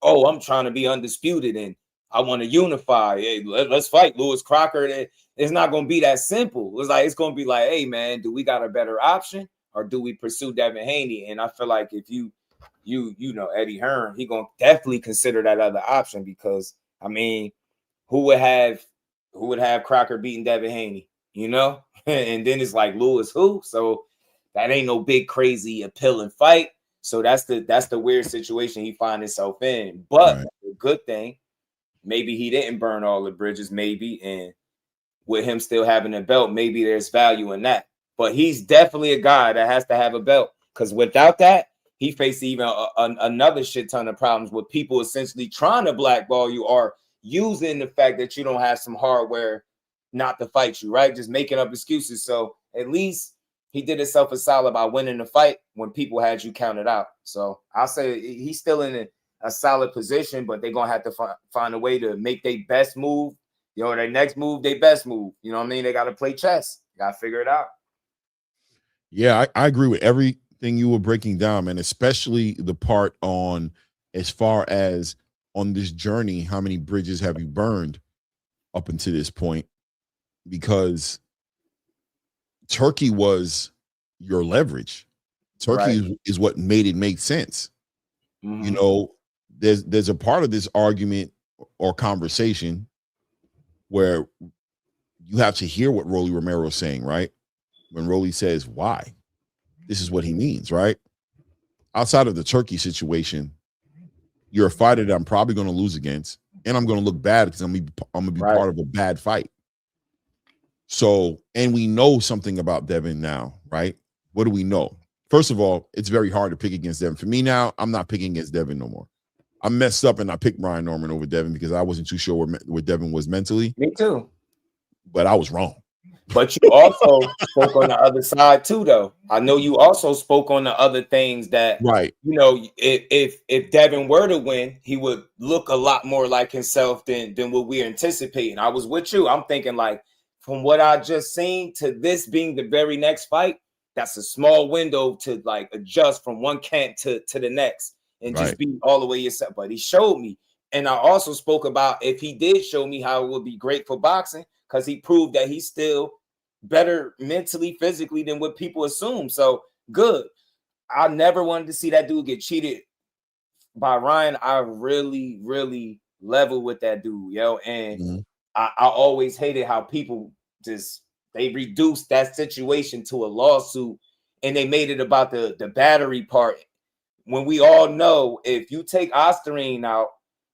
oh, I'm trying to be undisputed and I want to unify. Hey, let's fight Lewis Crocker. It's not gonna be that simple. It's gonna be like, hey man, do we got a better option or do we pursue Devin Haney? And I feel like if you know Eddie Hearn, he gonna definitely consider that other option because I mean, who would have Crocker beating Devin Haney, you know? And then it's like Lewis who? So that ain't no big crazy appealing fight. So that's the weird situation he find himself in. But the good thing, maybe he didn't burn all the bridges, maybe, and with him still having a belt, maybe there's value in that. But he's definitely a guy that has to have a belt because without that, he faced even another shit ton of problems with people essentially trying to blackball you or using the fact that you don't have some hardware not to fight you, right? Just making up excuses. So at least he did himself a solid by winning the fight when people had you counted out. So I'll say he's still in a solid position, but they're going to have to find a way to make their best move, you know, their next move, their best move. You know what I mean? They got to play chess. Got to figure it out. Yeah, I agree with everything you were breaking down, man, especially the part on as far as on this journey, how many bridges have you burned up until this point? Because Turkey was your leverage. Turkey is what made it make sense. Mm-hmm. You know, there's a part of this argument or conversation where you have to hear what Rolly Romero is saying, right? When Rolly says, why? This is what he means, right? Outside of the Turkey situation, you're a fighter that I'm probably going to lose against, and I'm going to look bad because I'm going to be part of a bad fight. So, and we know something about Devin now, right? What do we know? First of all, it's very hard to pick against Devin. For me now, I'm not picking against Devin no more. I messed up and I picked Brian Norman over Devin because I wasn't too sure where Devin was mentally. Me too. But I was wrong. But you also spoke on the other side too, though. I know you also spoke on the other things that, you know, if Devin were to win, he would look a lot more like himself than what we're anticipating. I was with you. I'm thinking like, from what I just seen to this being the very next fight, that's a small window to like adjust from one camp to the next and just be all the way yourself. But he showed me. And I also spoke about if he did show me how it would be great for boxing, because he proved that he's still better mentally, physically than what people assume. So good. I never wanted to see that dude get cheated by Ryan. I really, really level with that dude, yo. And I always hated how people they reduced that situation to a lawsuit and they made it about the battery part. When we all know if you take Osterine out,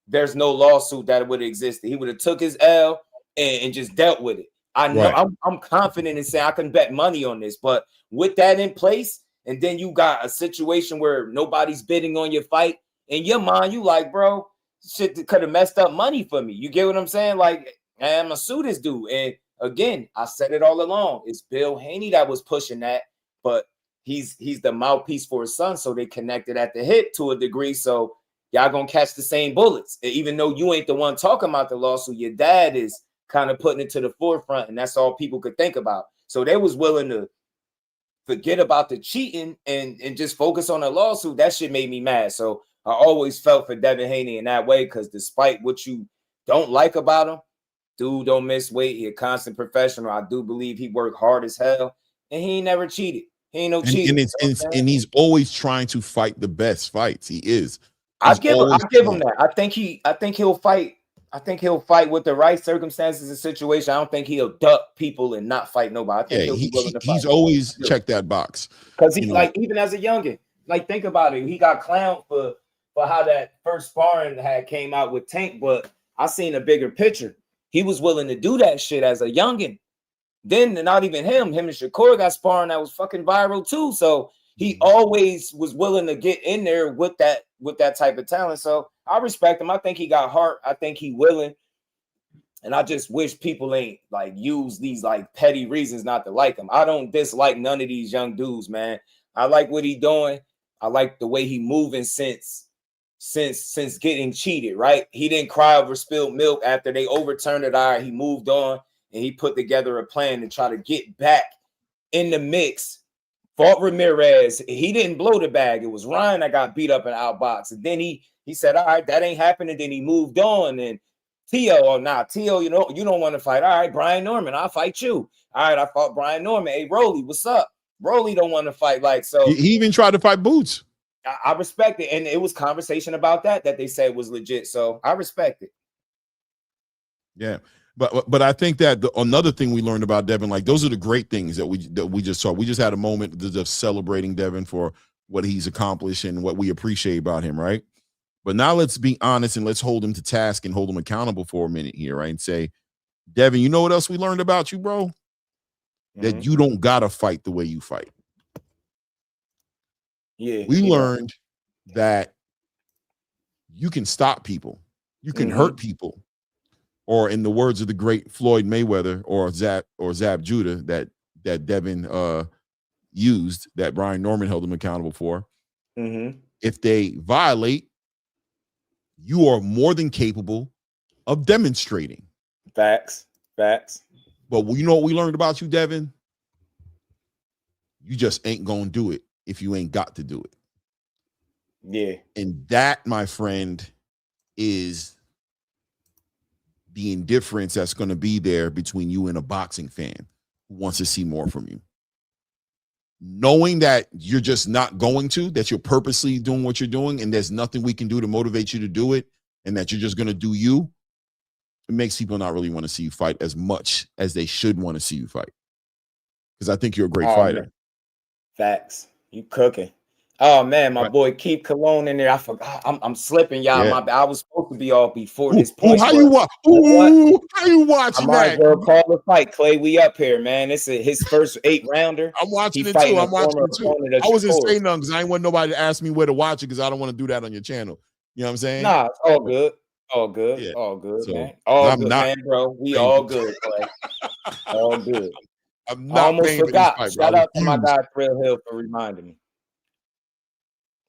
there's no lawsuit that would have existed. He would have took his L and just dealt with it. I know I'm confident in saying I can bet money on this, but with that in place, and then you got a situation where nobody's bidding on your fight, in your mind, you like, bro, shit could have messed up money for me. You get what I'm saying? Like, I'm gonna sue this dude. And again, I said it all along. It's Bill Haney that was pushing that, but he's the mouthpiece for his son, so they connected at the hip to a degree. So y'all gonna catch the same bullets, even though you ain't the one talking about the lawsuit. Your dad is kind of putting it to the forefront, and that's all people could think about. So they was willing to forget about the cheating and just focus on the lawsuit. That shit made me mad. So I always felt for Devin Haney in that way, because despite what you don't like about him, dude don't miss weight. He a constant professional. I do believe he worked hard as hell, and he ain't never cheated. He ain't no cheater. And he's always trying to fight the best fights. He is. I give him that. I think he'll fight. I think he'll fight with the right circumstances and situation. I don't think he'll duck people and not fight nobody. I think he'll be willing to fight. He's always checked that box. Because he like, even as a youngin, like, think about it. He got clowned for how that first sparring had came out with Tank, but I seen a bigger picture. He was willing to do that shit as a youngin. Then not even him and Shakur got sparring that was fucking viral too. So he always was willing to get in there with that type of talent. So I respect him. I think he got heart. I think he willing. And I just wish people ain't like use these like petty reasons not to like him. I don't dislike none of these young dudes, man. I like what he doing. I like the way he moving since getting cheated, right? He didn't cry over spilled milk after they overturned it. All right, he moved on and he put together a plan to try to get back in the mix. Fought Ramirez. He didn't blow the bag. It was Ryan that got beat up and outboxed. And then he said, all right, that ain't happening. Then he moved on. And Teo, Teo, you don't want to fight. All right, Brian Norman, I'll fight you. All right, I fought Brian Norman. Hey, Rolly, what's up? Rolly don't want to fight. Like, so he even tried to fight Boots. I respect it. And it was conversation about that they said was legit. So I respect it. Yeah. But I think that another thing we learned about Devin, like those are the great things that we just saw. We just had a moment of celebrating Devin for what he's accomplished and what we appreciate about him, right? But now let's be honest and let's hold him to task and hold him accountable for a minute here, right? And say, Devin, you know what else we learned about you, bro? That you don't gotta fight the way you fight. Yeah. We learned that you can stop people, you can hurt people. Or in the words of the great Floyd Mayweather or Zab Judah that Devin used, that Brian Norman held him accountable for. If they violate, you are more than capable of demonstrating. Facts. But you know what we learned about you, Devin? You just ain't gonna do it if you ain't got to do it. Yeah. And that, my friend, is the indifference that's going to be there between you and a boxing fan who wants to see more from you. Knowing that you're just not going to, that you're purposely doing what you're doing and there's nothing we can do to motivate you to do it and that you're just going to do you, it makes people not really want to see you fight as much as they should want to see you fight. Because I think you're a great fighter. Man. Facts. You cooking. Oh man, my boy Keith Cologne in there. I forgot. I'm slipping, y'all. Yeah. I was supposed to be off before this point. How you watching I might that? Girl, call the fight, Clay. We up here, man. It's his first 8-rounder. I'm watching it too. I wasn't saying nothing because I ain't want nobody to ask me where to watch it because I don't want to do that on your channel. You know what I'm saying? Nah, it's all good. All good. Yeah. All good, So, man. All I'm good, not man, bro. We all good, Clay. All good. I'm I not almost forgot. fight, Shout out to my guy Thrill Hill for reminding me.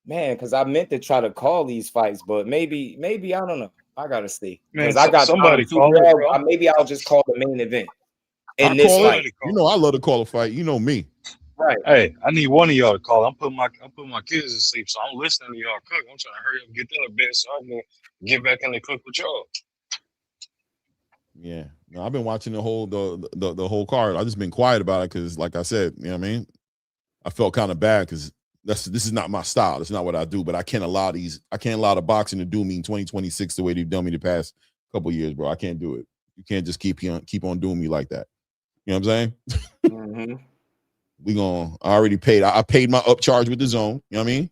Man, because I meant to try to call these fights, but maybe I don't know. I gotta see because I got somebody call it, bro. Maybe I'll just call the main event in I this call fight. it. You know, I love to call a fight. You know me. Right. Hey, I need one of y'all to call. I'm putting my kids to sleep, so I'm listening to y'all cook. I'm trying to hurry up and get them to bed so I can get back in the cook with y'all. Yeah, no, I've been watching the whole card. I've just been quiet about it because, like I said, you know what I mean. I felt kind of bad because this is not my style. It's not what I do. But I can't allow the boxing to do me in 2026 the way they've done me the past couple of years, bro. I can't do it. You can't just keep on doing me like that. You know what I'm saying? I already paid. I paid my upcharge with the zone. You know what I mean?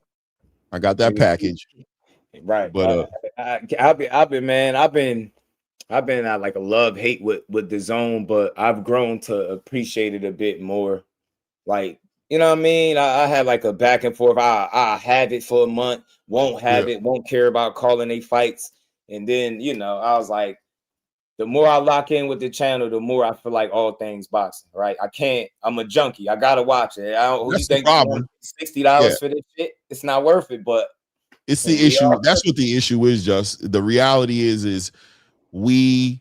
I got that package. Right. But I've been at like a love-hate with the zone, but I've grown to appreciate it a bit more. Like, you know what I mean? I had like a back and forth. I have it for a month, won't have it, won't care about calling they fights. And then, you know, I was like, the more I lock in with the channel, the more I feel like all things boxing, right? I'm a junkie. I gotta watch it. Who you think $60 for this shit? It's not worth it, but it's the issue. That's what the issue is. Just the reality is we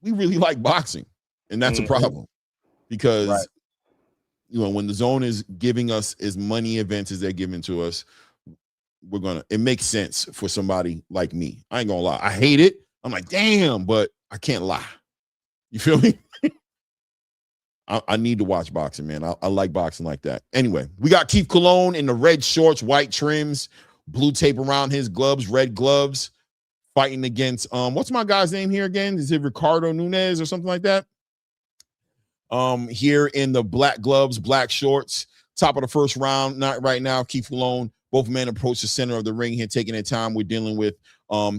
really like boxing, and that's a problem because you know when the zone is giving us as many events as they're giving to us, it makes sense for somebody like me. I ain't gonna lie, I hate it. I'm like, damn, but I can't lie. You feel me? I need to watch boxing, man. I like boxing like that. Anyway, we got Keith Cologne in the red shorts, white trims, blue tape around his gloves, red gloves, fighting against what's my guy's name here again? Is it Ricardo Nunez or something like that? Here in the black gloves, black shorts, top of the first round. Not right now. Keith Cologne, both men approach the center of the ring here, taking their time. We're dealing with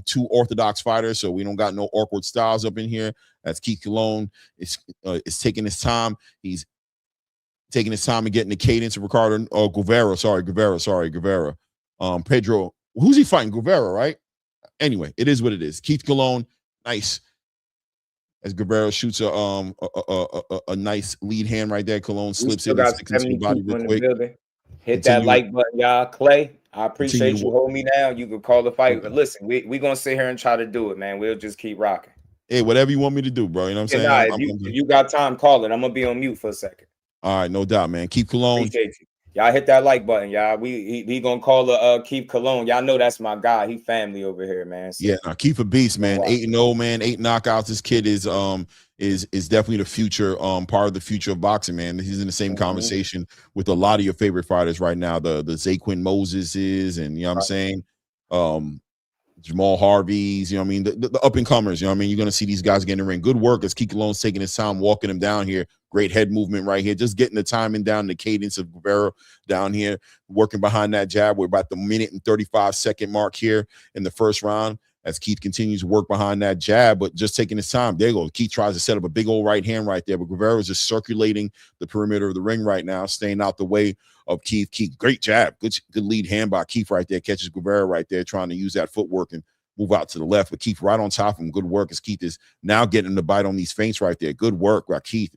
two orthodox fighters, so we don't got no awkward styles up in here. That's Keith Cologne. It's taking his time. He's taking his time and getting the cadence of Ricardo Guevara. Pedro, who's he fighting? Guevara, right? Anyway, it is what it is. Keith Cologne, nice. As Guevara shoots a nice lead hand right there. Cologne slips in and sticks into the body real quick. Hit that like button, y'all. Clay, I appreciate you. Hold me down. You can call the fight. But listen, we're going to sit here and try to do it, man. We'll just keep rocking. Hey, whatever you want me to do, bro. You know what I'm saying? Nah, if you got time, call it. I'm gonna be on mute for a second. All right, no doubt, man. Keith Cologne. Appreciate you. Y'all hit that like button, y'all. We gonna call Keith Cologne. Y'all know that's my guy. He family over here, man. So. Yeah, Keith a beast, man. 8-0, man. 8 knockouts. This kid is definitely the future, part of the future of boxing, man. He's in the same conversation with a lot of your favorite fighters right now. The Zaquin Moses and you know what I'm saying? Jamal Harvey's, you know what I mean? The up and comers, you know what I mean? You're gonna see these guys getting in the ring. Good work as Keith Cologne's taking his time, walking him down here. Great head movement right here, just getting the timing down, the cadence of Guevara down here, working behind that jab. We're about the minute and 35-second mark here in the first round as Keith continues to work behind that jab, but just taking his time. There you go. Keith tries to set up a big old right hand right there, but Guevara is just circulating the perimeter of the ring right now, staying out the way of Keith. Keith, great jab. Good lead hand by Keith right there. Catches Guevara right there, trying to use that footwork and move out to the left. But Keith right on top of him. Good work as Keith is now getting him to bite on these feints right there. Good work by Keith.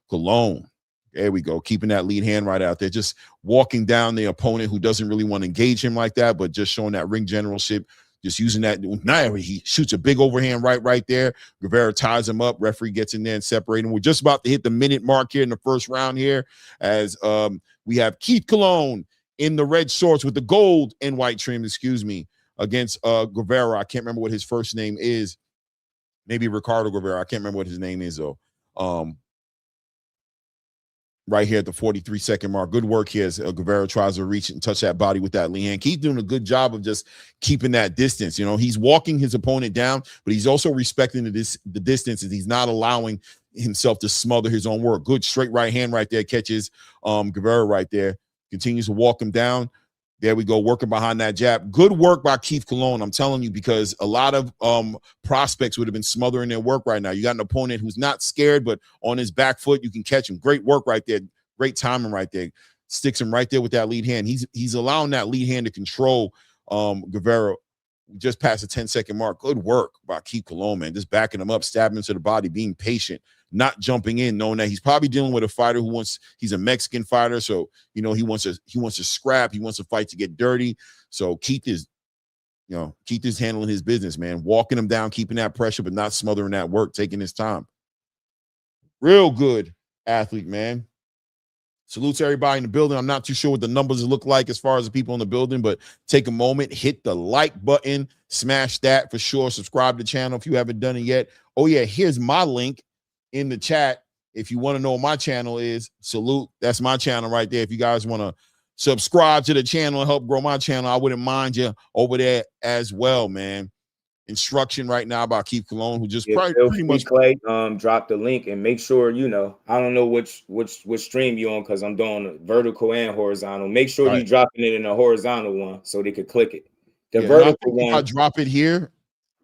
Cologne. There we go. Keeping that lead hand right out there. Just walking down the opponent who doesn't really want to engage him like that, but just showing that ring generalship. Just using that. Now he shoots a big overhand right there. Guevara ties him up. Referee gets in there and separates him. We're just about to hit the minute mark here in the first round here as we have Keith Cologne in the red shorts with the gold and white trim, against Guevara. I can't remember what his first name is. Maybe Ricardo Guevara. I can't remember what his name is, though. Right here at the 43-second mark. Good work here as Guevara tries to reach and touch that body with that lead hand. Keith doing a good job of just keeping that distance. You know, he's walking his opponent down, but he's also respecting the distance, and he's not allowing himself to smother his own work. Good straight right hand right there. Catches Guevara right there. Continues to walk him down. There we go, working behind that jab. Good work by Keith Cologne, I'm telling you, because a lot of prospects would have been smothering their work right now. You got an opponent who's not scared, but on his back foot, you can catch him. Great work right there. Great timing right there. Sticks him right there with that lead hand. He's allowing that lead hand to control Guevara just past the 10-second mark. Good work by Keith Cologne, man. Just backing him up, stabbing him to the body, being patient, not jumping in, knowing that he's probably dealing with a fighter who he's a Mexican fighter, so you know he wants to scrap, he wants to fight to get dirty. So Keith is handling his business, man, walking him down, keeping that pressure, but not smothering that work, taking his time. Real good athlete, man. Salute to everybody in the building. I'm not too sure what the numbers look like as far as the people in the building, but take a moment, hit the like button, smash that for sure. Subscribe to the channel if you haven't done it yet. Oh yeah, here's my link in the chat. If you want to know what my channel is, salute. That's my channel right there. If you guys want to subscribe to the channel and help grow my channel, I wouldn't mind you over there as well, man. Instruction right now by Keith Cologne, who just pretty much Clay drop the link and make sure I don't know which stream you on because I'm doing vertical and horizontal. Make sure you dropping it in a horizontal one so they could click it. The vertical one, I drop it here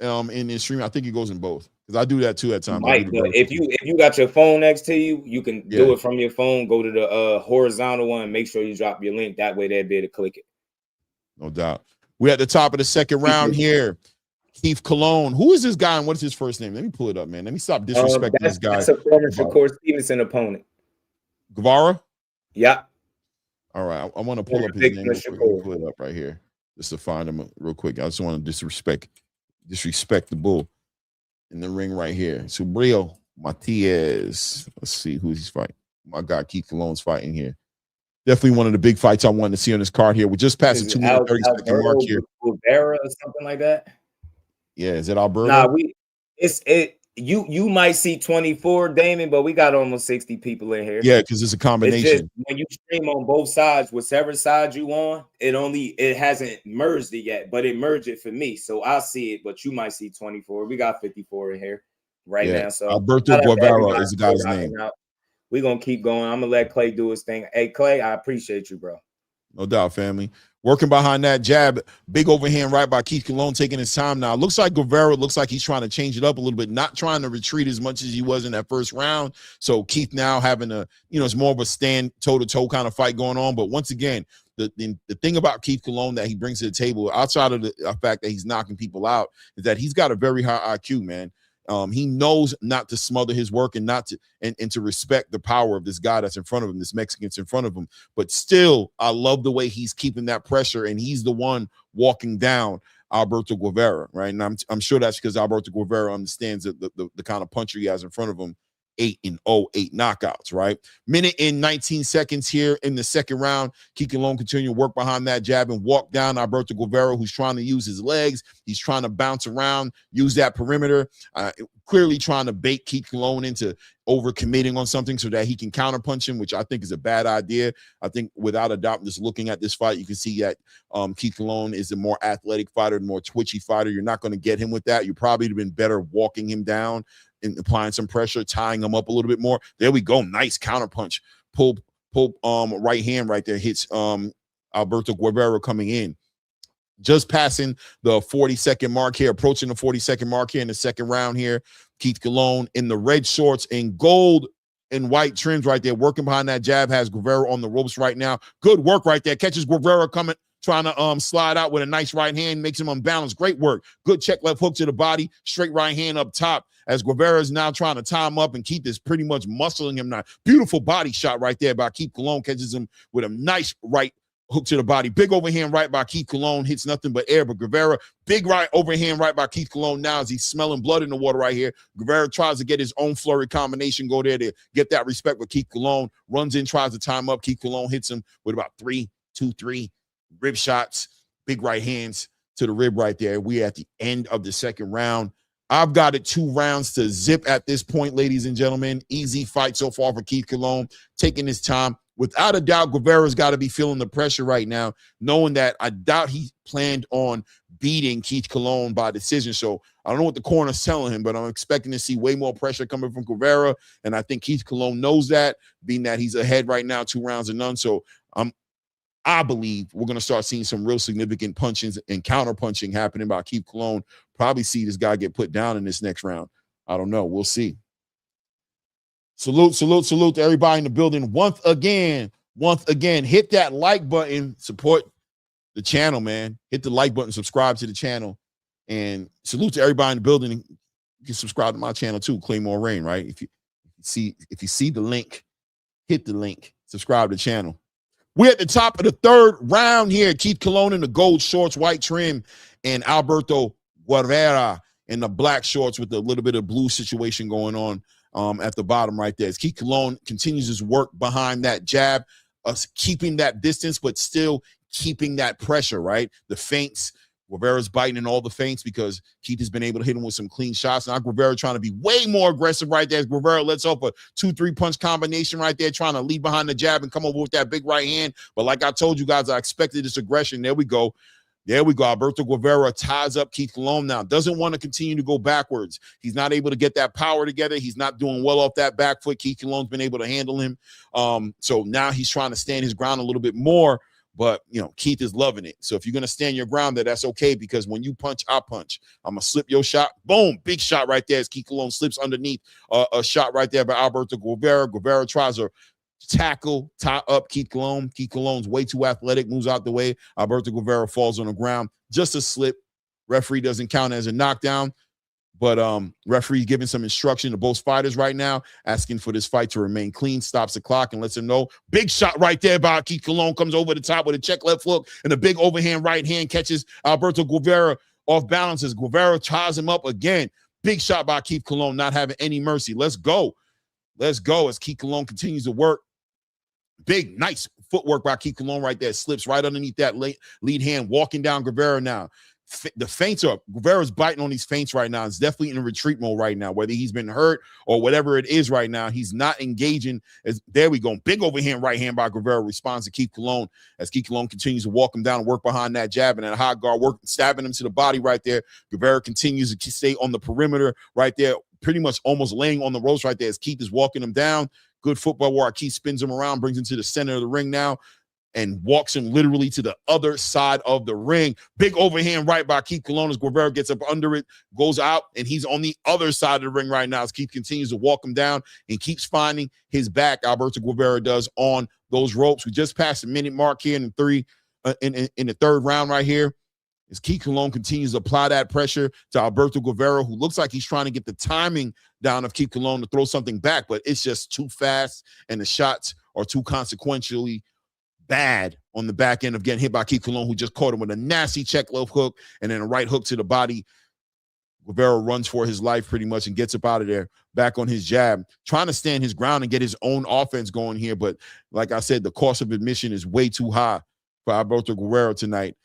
in the stream. I think it goes in both because I do that too at times. Right, but if you got your phone next to you, you can do it from your phone. Go to the horizontal one and make sure you drop your link. That way they'll be able to click it. No doubt. We're at the top of the second round here. Keith Cologne. Who is this guy and what is his first name? Let me pull it up, man. Let me stop disrespecting this guy. That's a former Shakur Stevenson opponent. Guevara? Yeah. All right. I want to pull up his name. Pull it up right here just to find him real quick. I just want to disrespect the bull in the ring right here. Subrio Matias. Let's see who he's fighting. My guy Keith Cologne's fighting here. Definitely one of the big fights I wanted to see on this card here. We're just past the 2 minute 30-second mark here. Rivera or something like that. Yeah, is it Alberto? Nah, you might see 24, Damon, but we got almost 60 people in here. Yeah, because it's a combination. It's just, when you stream on both sides, whichever side you on, it hasn't merged it yet, but it merged it for me. So I'll see it, but you might see 24. We got 54 in here right now. So Alberto Guevara is the guy's name. We're gonna keep going. I'm gonna let Clay do his thing. Hey, Clay, I appreciate you, bro. No doubt, family. Working behind that jab, big overhand right by Keith Cologne, taking his time now. Looks like Guevara looks like he's trying to change it up a little bit, not trying to retreat as much as he was in that first round. So Keith now having it's more of a stand toe-to-toe kind of fight going on. But once again, the thing about Keith Cologne that he brings to the table, outside of the fact that he's knocking people out, is that he's got a very high IQ, man. He knows not to smother his work and not to and to respect the power of this guy that's in front of him, this Mexican that's in front of him. But still, I love the way he's keeping that pressure, and he's the one walking down Alberto Guevara, right? And I'm sure that's because Alberto Guevara understands the kind of puncher he has in front of him. 8-0, 8 knockouts, right? Minute and 19 seconds here in the second round. Keith Colon continue to work behind that jab and walk down Alberto Guevara, who's trying to use his legs. He's trying to bounce around, use that perimeter, clearly trying to bait Keith Colon into overcommitting on something so that he can counterpunch him, which I think is a bad idea. I think without a doubt, just looking at this fight, you can see that Keith Colon is a more athletic fighter, more twitchy fighter. You're not going to get him with that. You probably have been better walking him down and applying some pressure, tying him up a little bit more. There we go. Nice counterpunch. Pull right hand right there. Hits Alberto Guevara coming in. Just passing the 40-second mark here, approaching the 40-second mark here in the second round here. Keith Colon in the red shorts and gold and white trims right there, working behind that jab, has Guevara on the ropes right now. Good work right there. Catches Guevara coming, trying to slide out with a nice right hand, makes him unbalanced. Great work. Good check left hook to the body, straight right hand up top as Guevara is now trying to tie him up, and Keith is pretty much muscling him now. Beautiful body shot right there by Keith Colon, catches him with a nice right hook to the body. Big overhand right by Keith Colon, hits nothing but air, but Guevara, big right overhand right by Keith Colon now as he's smelling blood in the water right here. Guevara tries to get his own flurry combination, go there to get that respect with Keith Colon, runs in, tries to time up. Keith Colon hits him with about 3 rib shots, big right hands to the rib right there. We at the end of the second round. I've got it 2 rounds to zip at this point, ladies and gentlemen. Easy fight so far for Keith Colon, taking his time. Without a doubt, Guevara's got to be feeling the pressure right now, knowing that I doubt he planned on beating Keith Colon by decision. So I don't know what the corner's telling him, but I'm expecting to see way more pressure coming from Guevara, and I think Keith Colon knows that, being that he's ahead right now, 2 rounds to none. So I believe we're going to start seeing some real significant punchings and counter punching happening by Keith Colon. Probably see this guy get put down in this next round. I don't know. We'll see. Salute to everybody in the building. Once again, hit that like button, support the channel, man. Hit the like button, subscribe to the channel, and salute to everybody in the building. You can subscribe to my channel too, Claymore Rain, right? If you see the link, hit the link, subscribe to the channel. We're at the top of the third round here. Keith Colon in the gold shorts, white trim, and Alberto Guevara in the black shorts with a little bit of blue situation going on at the bottom right there. As Keith Colon continues his work behind that jab, keeping that distance, but still keeping that pressure, right? The feints. Guevara's biting in all the feints because Keith has been able to hit him with some clean shots. Now Guevara trying to be way more aggressive right there. As Guevara lets off a 2-3 punch combination right there, trying to lead behind the jab and come over with that big right hand. But like I told you guys, I expected this aggression. There we go. Alberto Guevara ties up Keith Colon now. Doesn't want to continue to go backwards. He's not able to get that power together. He's not doing well off that back foot. Keith Colon's been able to handle him. So now he's trying to stand his ground a little bit more. But, Keith is loving it. So if you're going to stand your ground there, that's okay, because when you punch, I punch. I'm going to slip your shot. Boom. Big shot right there as Keith Colon slips underneath a shot right there by Alberto Guevara. Guevara tries to tackle, tie up Keith Colon. Keith Colon's way too athletic, moves out the way. Alberto Guevara falls on the ground. Just a slip. Referee doesn't count as a knockdown. But referee giving some instruction to both fighters right now, asking for this fight to remain clean, stops the clock and lets him know. Big shot right there by Keith Colon, comes over the top with a check left hook and a big overhand right hand, catches Alberto Guevara off balance as Guevara ties him up again. Big shot by Keith Colon, not having any mercy. Let's go as Keith Colon continues to work. Big, nice footwork by Keith Colon right there. Slips right underneath that lead hand, walking down Guevara now. The feints are, Guevara's biting on these feints right now. It's definitely in retreat mode right now, whether he's been hurt or whatever it is right now. He's not engaging. There we go. Big overhand right hand by Guevara responds to Keith Colon as Keith Colon continues to walk him down and work behind that jab and that high guard, stabbing him to the body right there. Guevara continues to stay on the perimeter right there, pretty much almost laying on the ropes right there as Keith is walking him down. Good football work. Keith spins him around, brings him to the center of the ring now, and walks him literally to the other side of the ring. Big overhand right by Keith Colon as Guevara gets up under it, goes out, and he's on the other side of the ring right now as Keith continues to walk him down and keeps finding his back. Alberto Guevara does on those ropes. We just passed the minute mark here in the third round right here. As Keith Colon continues to apply that pressure to Alberto Guevara, who looks like he's trying to get the timing down of Keith Colon to throw something back, but it's just too fast and the shots are too consequentially bad on the back end of getting hit by Keith Colon, who just caught him with a nasty check left hook and then a right hook to the body. Guevara runs for his life pretty much and gets up out of there, back on his jab, trying to stand his ground and get his own offense going here. But like I said, the cost of admission is way too high for Alberto Guerrero tonight.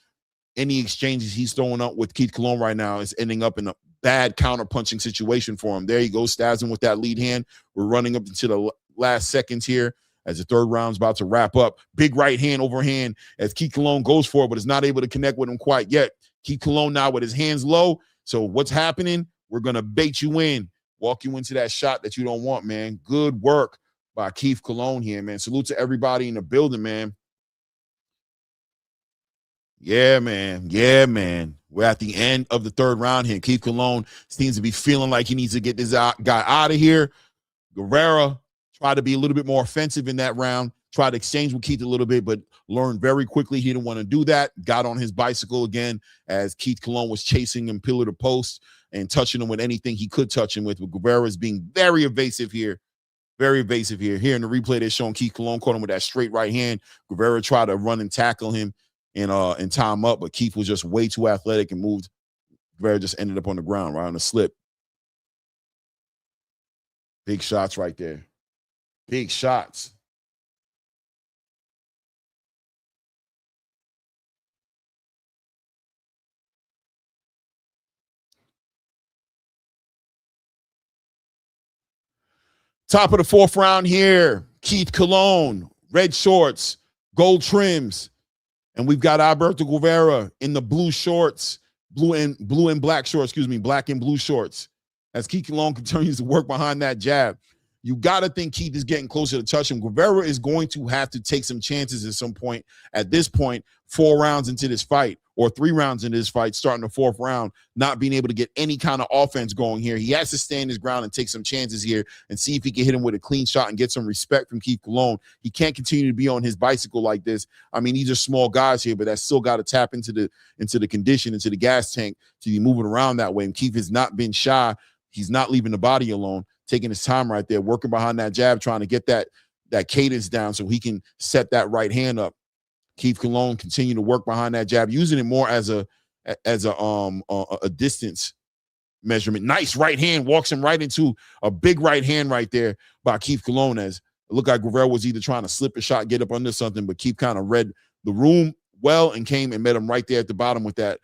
Any exchanges he's throwing up with Keith Colon right now is ending up in a bad counter-punching situation for him. There you go, stabs him with that lead hand. We're running up into the last seconds here as the third round's about to wrap up. Big right hand overhand as Keith Colon goes for it, but is not able to connect with him quite yet. Keith Colon now with his hands low. So what's happening? We're going to bait you in, walk you into that shot that you don't want, man. Good work by Keith Colon here, man. Salute to everybody in the building, man. Yeah, man. Yeah, man. We're at the end of the third round here. Keith Colon seems to be feeling like he needs to get this guy out of here. Guerrero tried to be a little bit more offensive in that round, tried to exchange with Keith a little bit, but learned very quickly he didn't want to do that. Got on his bicycle again as Keith Colon was chasing him pillar to post and touching him with anything he could touch him with. But Guerrero is being very evasive here. Very evasive here. Here in the replay, they're showing Keith Colon caught him with that straight right hand. Guerrero tried to run and tackle him and tie him up, but Keith was just way too athletic and moved. Guerrero just ended up on the ground, right on the slip. Big shots right there. Big shots. Top of the fourth round here. Keith Colon, red shorts, gold trims. And we've got Alberto Guerrero in the blue shorts, blue and black shorts, black and blue shorts. As Keith Colon continues to work behind that jab. You got to think Keith is getting closer to touch him. Guerrero is going to have to take some chances at some point. At this point, 4 rounds into this fight, or 3 rounds into this fight, starting the 4th round, not being able to get any kind of offense going here. He has to stand his ground and take some chances here and see if he can hit him with a clean shot and get some respect from Keith Colon. He can't continue to be on his bicycle like this. I mean, these are small guys here, but that's still got to tap into the condition, into the gas tank to be moving around that way. And Keith has not been shy. He's not leaving the body alone, taking his time right there, working behind that jab, trying to get that cadence down so he can set that right hand up. Keith Colon continue to work behind that jab, using it more as a distance measurement. Nice right hand, walks him right into a big right hand right there by Keith Colon. As it looked like Guerrero was either trying to slip a shot, get up under something, but Keith kind of read the room well and came and met him right there at the bottom with that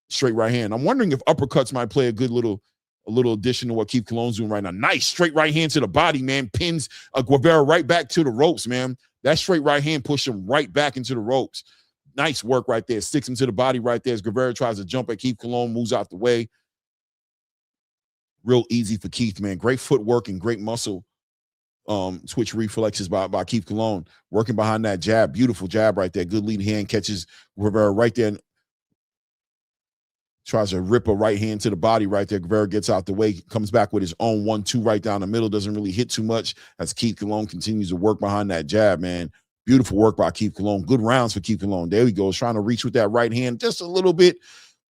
straight right hand. I'm wondering if uppercuts might play a little addition to what Keith Colon's doing right now. Nice straight right hand to the body, man. Pins Guerrero right back to the ropes, man. That straight right hand pushed him right back into the ropes. Nice work right there. Sticks him to the body right there as Guerrero tries to jump at Keith Colon, moves out the way. Real easy for Keith, man. Great footwork and great muscle twitch reflexes by Keith Colon. Working behind that jab. Beautiful jab right there. Good lead hand. Catches Guerrero right there. Tries to rip a right hand to the body right there. Guerrero gets out the way, comes back with his own 1-2 right down the middle. Doesn't really hit too much as Keith Colon continues to work behind that jab, man. Beautiful work by Keith Colon. Good rounds for Keith Colon. There he goes, trying to reach with that right hand just a little bit.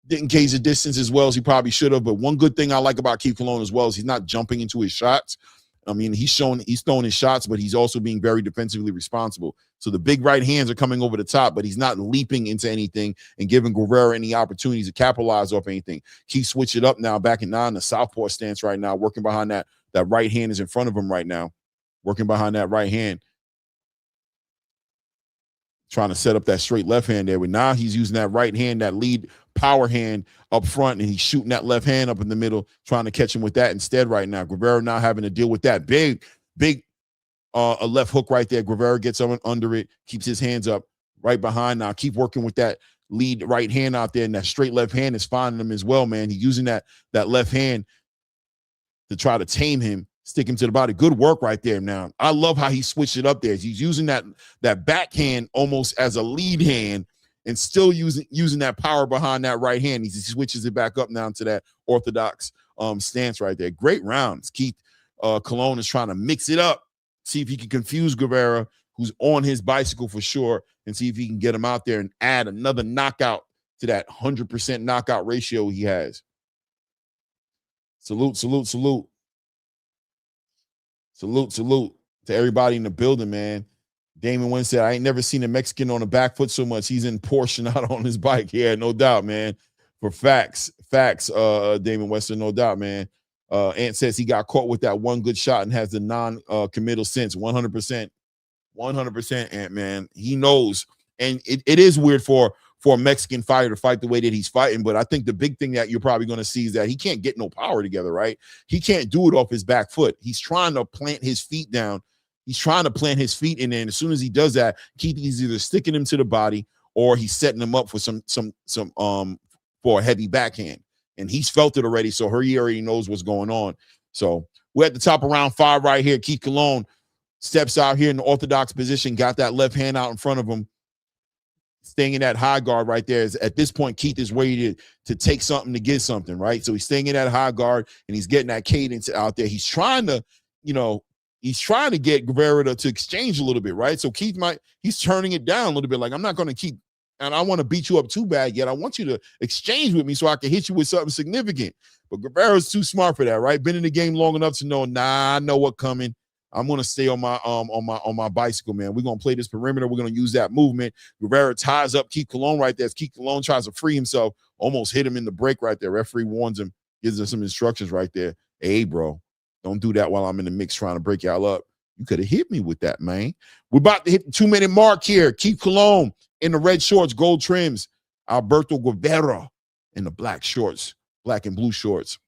Didn't gauge the distance as well as he probably should have. But one good thing I like about Keith Colon as well is he's not jumping into his shots. I mean, he's throwing his shots, but he's also being very defensively responsible. So the big right hands are coming over the top, but he's not leaping into anything and giving Guerrero any opportunities to capitalize off anything. Keith switch it up now, back in 9, the southpaw stance right now, working behind that. That right hand is in front of him right now, working behind that right hand. Trying to set up that straight left hand there. But now he's using that right hand, that lead power hand up front, and he's shooting that left hand up in the middle, trying to catch him with that instead right now. Guerrero now having to deal with that big a left hook right there. Guerrero gets under it, keeps his hands up right behind now. Keep working with that lead right hand out there, and that straight left hand is finding him as well, man. He's using that left hand to try to tame him, stick him to the body. Good work right there now. I love how he switched it up there. He's using that backhand almost as a lead hand and still using that power behind that right hand. He switches it back up now to that orthodox stance right there. Great rounds. Keith Colon is trying to mix it up, see if he can confuse Guerrero, who's on his bicycle for sure, and see if he can get him out there and add another knockout to that 100% knockout ratio he has. Salute, salute, salute. Salute, salute to everybody in the building, man. Damon Wynn said, I ain't never seen a Mexican on a back foot so much. He's in Porsche, not on his bike. Yeah, no doubt, man. For facts, Damon Webster, no doubt, man. Ant says he got caught with that one good shot and has the non-committal sense. 100%. 100%, Ant, man. He knows. And it is weird for a Mexican fighter to fight the way that he's fighting. But I think the big thing that you're probably going to see is that he can't get no power together, right? He can't do it off his back foot. He's trying to plant his feet down. He's trying to plant his feet in there. And as soon as he does that, Keith is either sticking him to the body or he's setting him up for for a heavy backhand. And he's felt it already. So he already knows what's going on. So we're at the top of round 5 right here. Keith Colon steps out here in the orthodox position, got that left hand out in front of him, staying in that high guard right there. At this point, Keith is ready to take something to get something, right? So he's staying in that high guard and he's getting that cadence out there. He's trying to, get Guevara to exchange a little bit, right? So Keith he's turning it down a little bit. Like, I'm not going to keep, and I want to beat you up too bad yet. I want you to exchange with me so I can hit you with something significant. But Guevara's too smart for that, right? Been in the game long enough to know, I know what's coming. I'm gonna stay on my bicycle, man. We're gonna play this perimeter. We're gonna use that movement. Guevara ties up Keith Colon right there. As Keith Colon tries to free himself, almost hit him in the break right there. Referee warns him, gives him some instructions right there. Hey, bro, don't do that while I'm in the mix trying to break y'all up. You could have hit me with that, man. We're about to hit the 2-minute mark here. Keith Colon in the red shorts, gold trims. Alberto Guevara in the black shorts, black and blue shorts.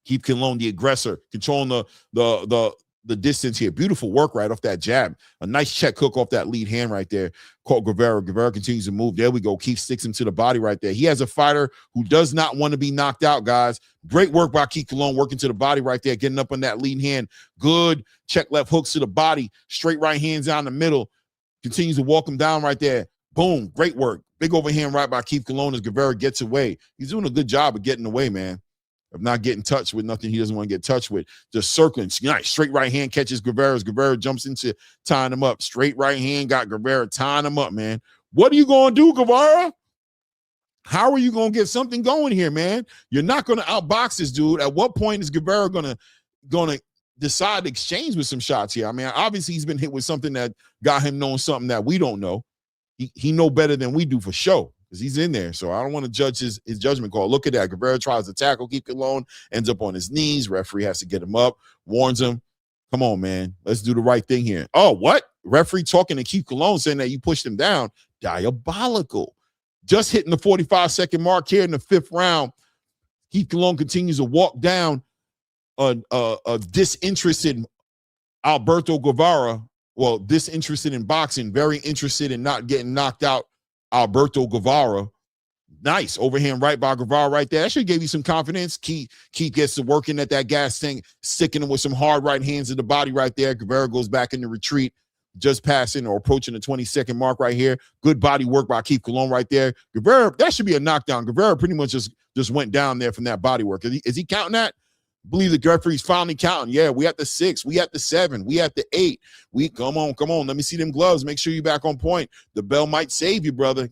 Keith Colon, the aggressor, controlling the distance here. Beautiful work right off that jab. A nice check hook off that lead hand right there. Caught Guevara. Guevara continues to move. There we go. Keith sticks him to the body right there. He has a fighter who does not want to be knocked out, guys. Great work by Keith Colon, working to the body right there, getting up on that lead hand. Good check left hooks to the body. Straight right hands down the middle. Continues to walk him down right there. Boom. Great work. Big overhand right by Keith Colon as Guevara gets away. He's doing a good job of getting away, man. Of not getting touched with nothing he doesn't want to get touched with. Just circling. Nice. Straight right hand catches Guevara. Guevara jumps into tying him up. Straight right hand got Guevara tying him up, man. What are you going to do, Guevara? How are you going to get something going here, man? You're not going to outbox this dude. At what point is Guevara going to decide to exchange with some shots here? I mean, obviously he's been hit with something that got him knowing something that we don't know. He know better than we do for sure. Because he's in there. So I don't want to judge his judgment call. Look at that. Guevara tries to tackle Keith Colon, ends up on his knees. Referee has to get him up, warns him. Come on, man. Let's do the right thing here. Oh, what? Referee talking to Keith Colon saying that you pushed him down. Diabolical. Just hitting the 45-second mark here in the 5th round. Keith Colon continues to walk down a disinterested Alberto Guevara. Well, disinterested in boxing, very interested in not getting knocked out. Alberto Guevara. Nice overhand right by Guevara right there. That should give you some confidence. Keith gets to working at that gas thing, sticking him with some hard right hands in the body right there. Guevara goes back into retreat, just passing or approaching the 20-second mark right here. Good body work by Keith Colon right there. Guevara, that should be a knockdown. Guevara pretty much just went down there from that body work. Is he counting that? I believe the referee's finally counting. Yeah, we at the 6, we at the 7, we at the 8. Come on. Let me see them gloves. Make sure you're back on point. The bell might save you, brother.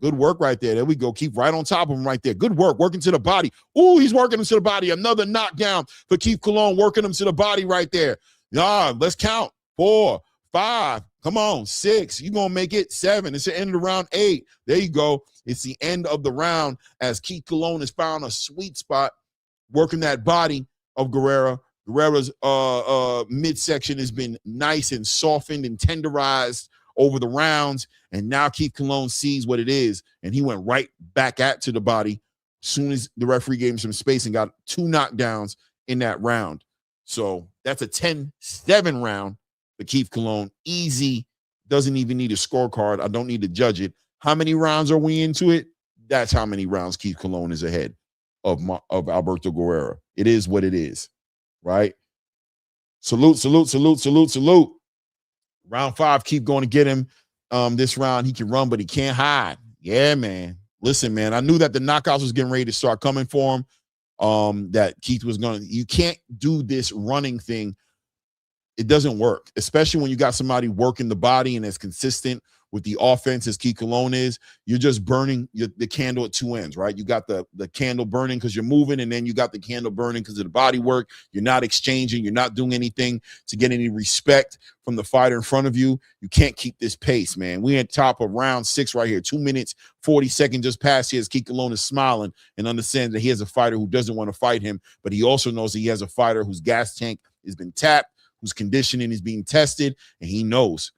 Good work right there. There we go. Keep right on top of him right there. Good work. Working to the body. Ooh, he's working him to the body. Another knockdown for Keith Colon, working him to the body right there. Let's count. 4, 5. Come on. 6. You're going to make it 7. It's the end of the round. 8. There you go. It's the end of the round as Keith Colon has found a sweet spot working that body of Guevara. Guevara's midsection has been nice and softened and tenderized over the rounds, and now Keith Colon sees what it is, and he went right back to the body as soon as the referee gave him some space and got 2 knockdowns in that round. So that's a 10-7 round for Keith Colon. Easy. Doesn't even need a scorecard. I don't need to judge it. How many rounds are we into it? That's how many rounds Keith Colon is ahead of Alberto Guevara. It is what it is, right? Salute. Round 5, keep going to get him. This round, he can run, but he can't hide. Yeah, man. Listen, man, I knew that the knockouts was getting ready to start coming for him. That Keith was you can't do this running thing it doesn't work, especially when you got somebody working the body and as consistent with the offense as Keith Colon is. You're just burning the candle at two ends, right? You got the candle burning because you're moving, and then you got the candle burning because of the body work. You're not exchanging. You're not doing anything to get any respect from the fighter in front of you. You can't keep this pace, man. We're at top of round 6 right here. 2 minutes, 40 seconds just passed here as Keith Colon is smiling and understands that he has a fighter who doesn't want to fight him, but he also knows that he has a fighter whose gas tank has been tapped, whose conditioning is being tested, and he knows.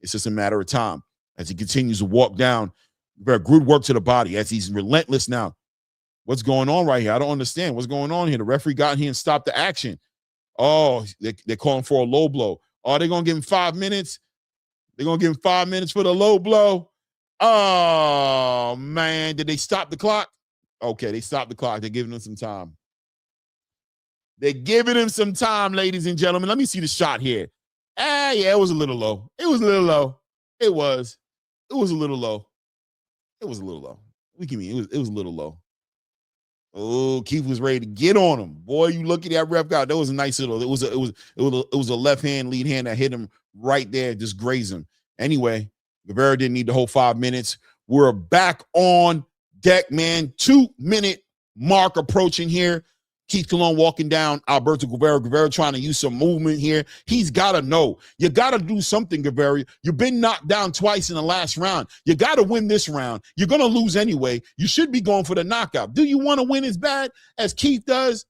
It's just a matter of time as he continues to walk down. Very good work to the body as he's relentless now. What's going on right here? I don't understand what's going on here. The referee got in here and stopped the action. Oh, they're calling for a low blow. Oh, they're going to give him 5 minutes. They're going to give him 5 minutes for the low blow. Oh, man. Did they stop the clock? Okay, they stopped the clock. They're giving him some time. They're giving him some time, ladies and gentlemen. Let me see the shot here. Yeah, it was a little low. It was a little low. It was a little low. It was a little low. What do you mean? It was a little low. Oh, Keith was ready to get on him. Boy, you look at that ref guy. That was a nice little. It was a left hand lead hand that hit him right there, just graze him. Anyway, Guevara didn't need the whole 5 minutes. We're back on deck, man. 2 minute mark approaching here. Keith Colon walking down Alberto Guevara. Guevara trying to use some movement here. He's got to know. You got to do something, Guevara. You've been knocked down twice in the last round. You got to win this round. You're going to lose anyway. You should be going for the knockout. Do you want to win as bad as Keith does?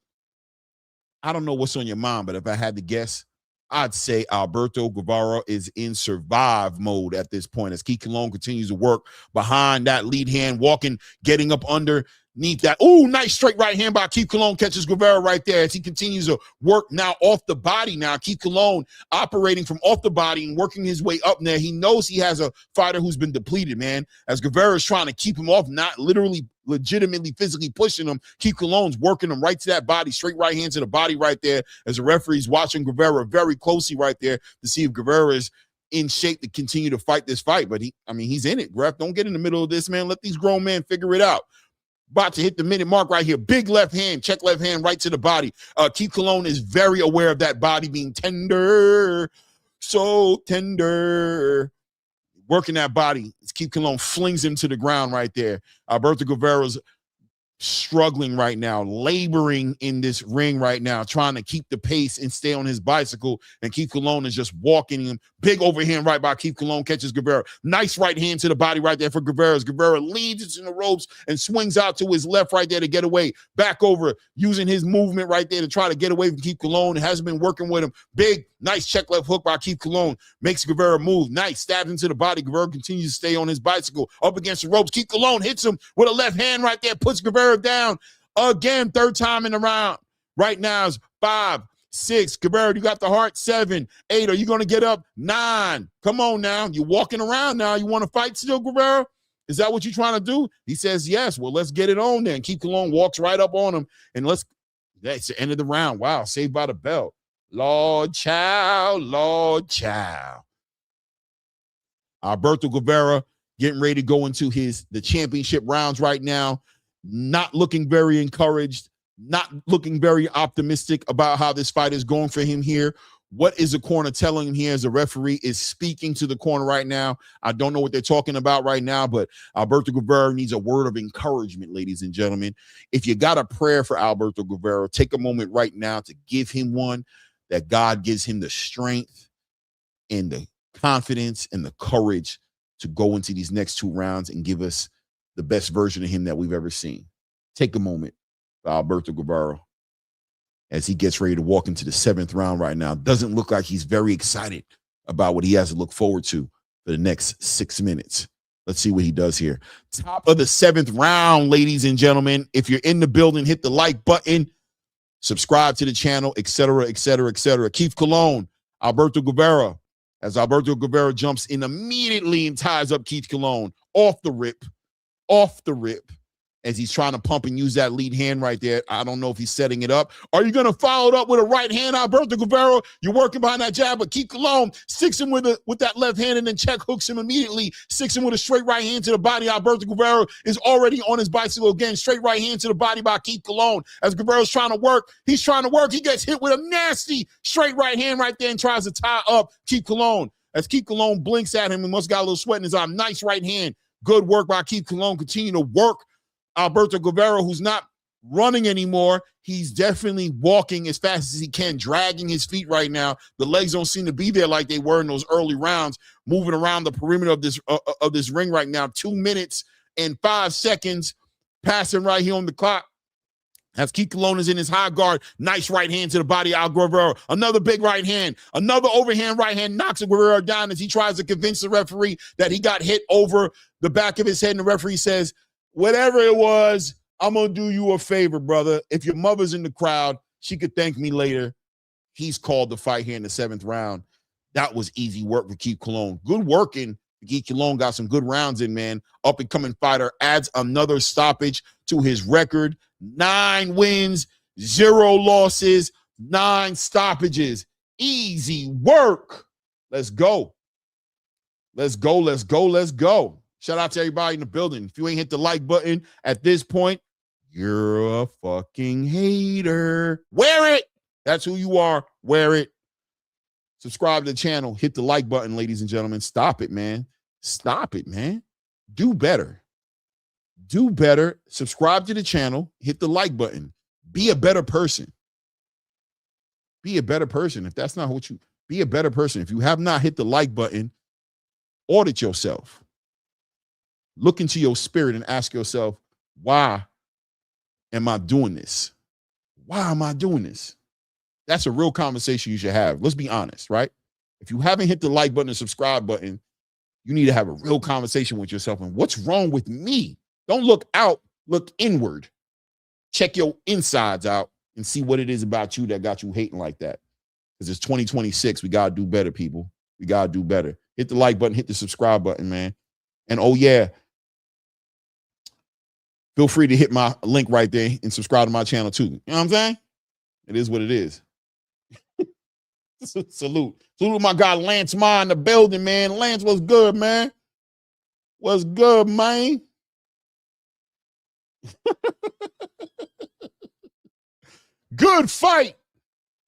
I don't know what's on your mind, but if I had to guess, I'd say Alberto Guevara is in survive mode at this point as Keith Colon continues to work behind that lead hand, walking, getting up underneath that. Oh, nice straight right hand by Keith Colon, catches Guevara right there as he continues to work now off the body now. Keith Colon operating from off the body and working his way up there. He knows he has a fighter who's been depleted, man, as Guevara is trying to keep him off, not literally legitimately physically pushing him. Keith Colon's working him right to that body, straight right hand to the body right there as the referee's watching Guevara very closely right there to see if Guevara is in shape to continue to fight this fight. But he's in it. Ref, don't get in the middle of this, man. Let these grown men figure it out. About to hit the minute mark right here. Big left hand, check left hand right to the body. Keith Colon is very aware of that body being tender, so tender. Working that body. Keith Colon flings him to the ground right there. Alberto Guevara's struggling right now, laboring in this ring right now, trying to keep the pace and stay on his bicycle. And Keith Colon is just walking him. Big overhand right by Keith Colon, catches Guevara. Nice right hand to the body right there for Guevara. Guevara leads it in the ropes and swings out to his left right there to get away. Back over, using his movement right there to try to get away from Keith Colon. Hasn't been working with him. Big, nice check left hook by Keith Colon. Makes Guevara move. Nice, stabs into the body. Guevara continues to stay on his bicycle. Up against the ropes. Keith Colon hits him with a left hand right there. Puts Guevara down again. Third time in the round. Right now is 5, 6. Guevara, you got the heart. 7, 8. Are you going to get up? 9. Come on now. You're walking around now. You want to fight still, Guevara? Is that what you're trying to do? He says yes. Well, let's get it on then. Keith Colon walks right up on him. And that's the end of the round. Wow, saved by the bell. Lord child, Lord child. Alberto Guevara getting ready to go into the championship rounds right now. Not looking very encouraged, not looking very optimistic about how this fight is going for him here. What is the corner telling him here as the referee is speaking to the corner right now? I don't know what they're talking about right now, but Alberto Guevara needs a word of encouragement, ladies and gentlemen. If you got a prayer for Alberto Guevara, take a moment right now to give him one, that God gives him the strength and the confidence and the courage to go into these next 2 rounds and give us the best version of him that we've ever seen. Take a moment for Alberto Guevara as he gets ready to walk into the 7th round right now. Doesn't look like he's very excited about what he has to look forward to for the next 6 minutes. Let's see what he does here. Top of the 7th round, ladies and gentlemen. If you're in the building, hit the like button, subscribe to the channel, etc., etc., etc. Keith Colon, Alberto Guevara, as Alberto Guevara jumps in immediately and ties up Keith Colon off the rip. as he's trying to pump and use that lead hand right there. I don't know if he's setting it up. Are you going to follow it up with a right hand, Alberto Guevara? You're working behind that jab, but Keith Colon sticks him with that left hand and then check hooks him immediately, sticks him with a straight right hand to the body. Alberto Guevara is already on his bicycle again. Straight right hand to the body by Keith Colon. As Guevara's trying to work, he gets hit with a nasty straight right hand right there and tries to tie up Keith Colon. As Keith Colon blinks at him and must got a little sweat in his eye. Nice right hand. Good work by Keith Colon. Continue to work Alberto Guevara, who's not running anymore. He's definitely walking as fast as he can, dragging his feet right now. The legs don't seem to be there like they were in those early rounds, moving around the perimeter of this ring right now. 2 minutes and 5 seconds passing right here on the clock. As Keith Colon is in his high guard, nice right hand to the body of Guevara. Another big right hand, another overhand right hand knocks Guevara down as he tries to convince the referee that he got hit over the back of his head. And the referee says, whatever it was, I'm going to do you a favor, brother. If your mother's in the crowd, she could thank me later. He's called the fight here in the 7th round. That was easy work for Keith Colon. Good working. Keith Colon got some good rounds in, man. Up-and-coming fighter adds another stoppage to his record. 9 wins, 0 losses, 9 stoppages. Easy work. Let's go. Let's go, let's go, let's go. Shout out to everybody in the building. If you ain't hit the like button at this point, you're a fucking hater. Wear it. That's who you are. Wear it. Subscribe to the channel. Hit the like button, ladies and gentlemen. Stop it, man. Stop it, man. Do better. Do better. Subscribe to the channel. Hit the like button. Be a better person. Be a better person. If that's not what you... Be a better person. If you have not hit the like button, audit yourself. Look into your spirit and ask yourself, why am I doing this? Why am I doing this? That's a real conversation you should have. Let's be honest, right? If you haven't hit the like button and subscribe button, you need to have a real conversation with yourself. And what's wrong with me? Don't look out, look inward. Check your insides out and see what it is about you that got you hating like that. Because it's 2026. We got to do better, people. We got to do better. Hit the like button, hit the subscribe button, man. And oh, yeah, feel free to hit my link right there and subscribe to my channel too. You know what I'm saying? It is what it is. Salute. Salute my guy Lance Ma in the building, man. Lance, what's good, man? What's good, man? Good fight.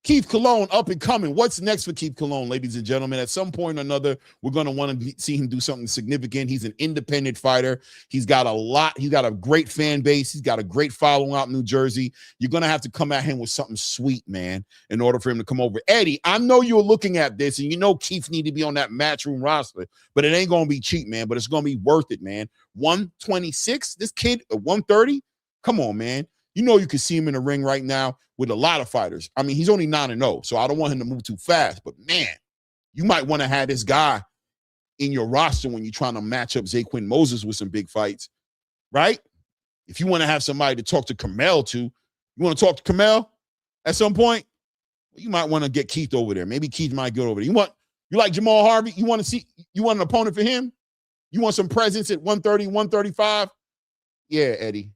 Keith Colon up and coming. What's next for Keith Colon, ladies and gentlemen? At some point or another, we're going to want to see him do something significant. He's an independent fighter. He's got a great fan base. He's got a great following out in New Jersey. You're going to have to come at him with something sweet, man, in order for him to come over. Eddie, I know you're looking at this, and you know Keith need to be on that Matchroom roster, but it ain't going to be cheap, man, but it's going to be worth it, man. 126, this kid at 130? Come on, man. You know you can see him in the ring right now with a lot of fighters. I mean, he's only 9-0, so I don't want him to move too fast. But, man, you might want to have this guy in your roster when you're trying to match up Zaquin Moses with some big fights, right? If you want to have somebody to talk to Kamel to, you want to talk to Kamel at some point? You might want to get Keith over there. Maybe Keith might get over there. You like Jamal Harvey? You want an opponent for him? You want some presence at 130, 135? Yeah, Eddie.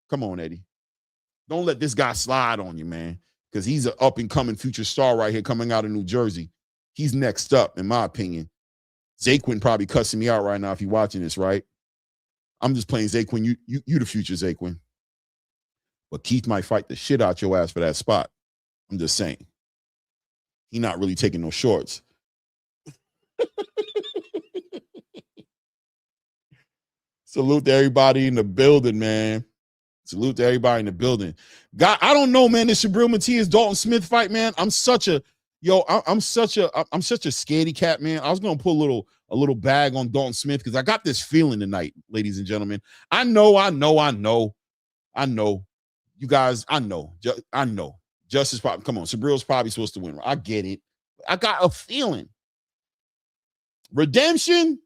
Come on, Eddie. Don't let this guy slide on you, man, because he's an up-and-coming future star right here coming out of New Jersey. He's next up, in my opinion. Zaquin probably cussing me out right now if you're watching this, right? I'm just playing Zaquin. You the future Zaquin. But Keith might fight the shit out your ass for that spot. I'm just saying. He's not really taking no shorts. Salute to everybody in the building, man. Salute to everybody in the building. God, I don't know, man. This Shabril Matias Dalton Smith fight, man. I'm such a scaredy cat, man. I was gonna put a little bag on Dalton Smith because I got this feeling tonight, ladies and gentlemen. I know. You guys, I know. Justice probably, come on, Sabril's probably supposed to win. I get it. I got a feeling. Redemption?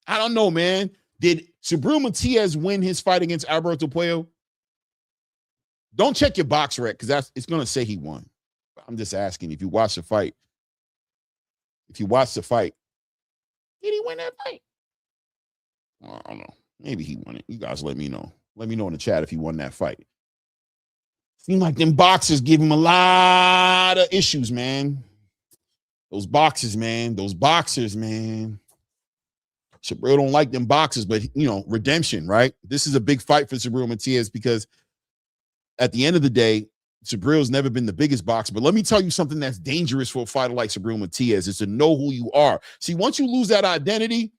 I don't know, man. Did Shabril Matias win his fight against Alberto Puello? Don't check your box rec because it's going to say he won. I'm just asking if you watch the fight. If you watch the fight, did he win that fight? I don't know. Maybe he won it. You guys let me know. Let me know in the chat if he won that fight. Seems like them boxers give him a lot of issues, man. Those boxers, man. Those boxers, man. Subriel don't like them boxers, but, you know, redemption, right? This is a big fight for Subriel Matias because at the end of the day, Subriel's never been the biggest boxer. But let me tell you something that's dangerous for a fighter like Subriel Matias is to know who you are. See, once you lose that identity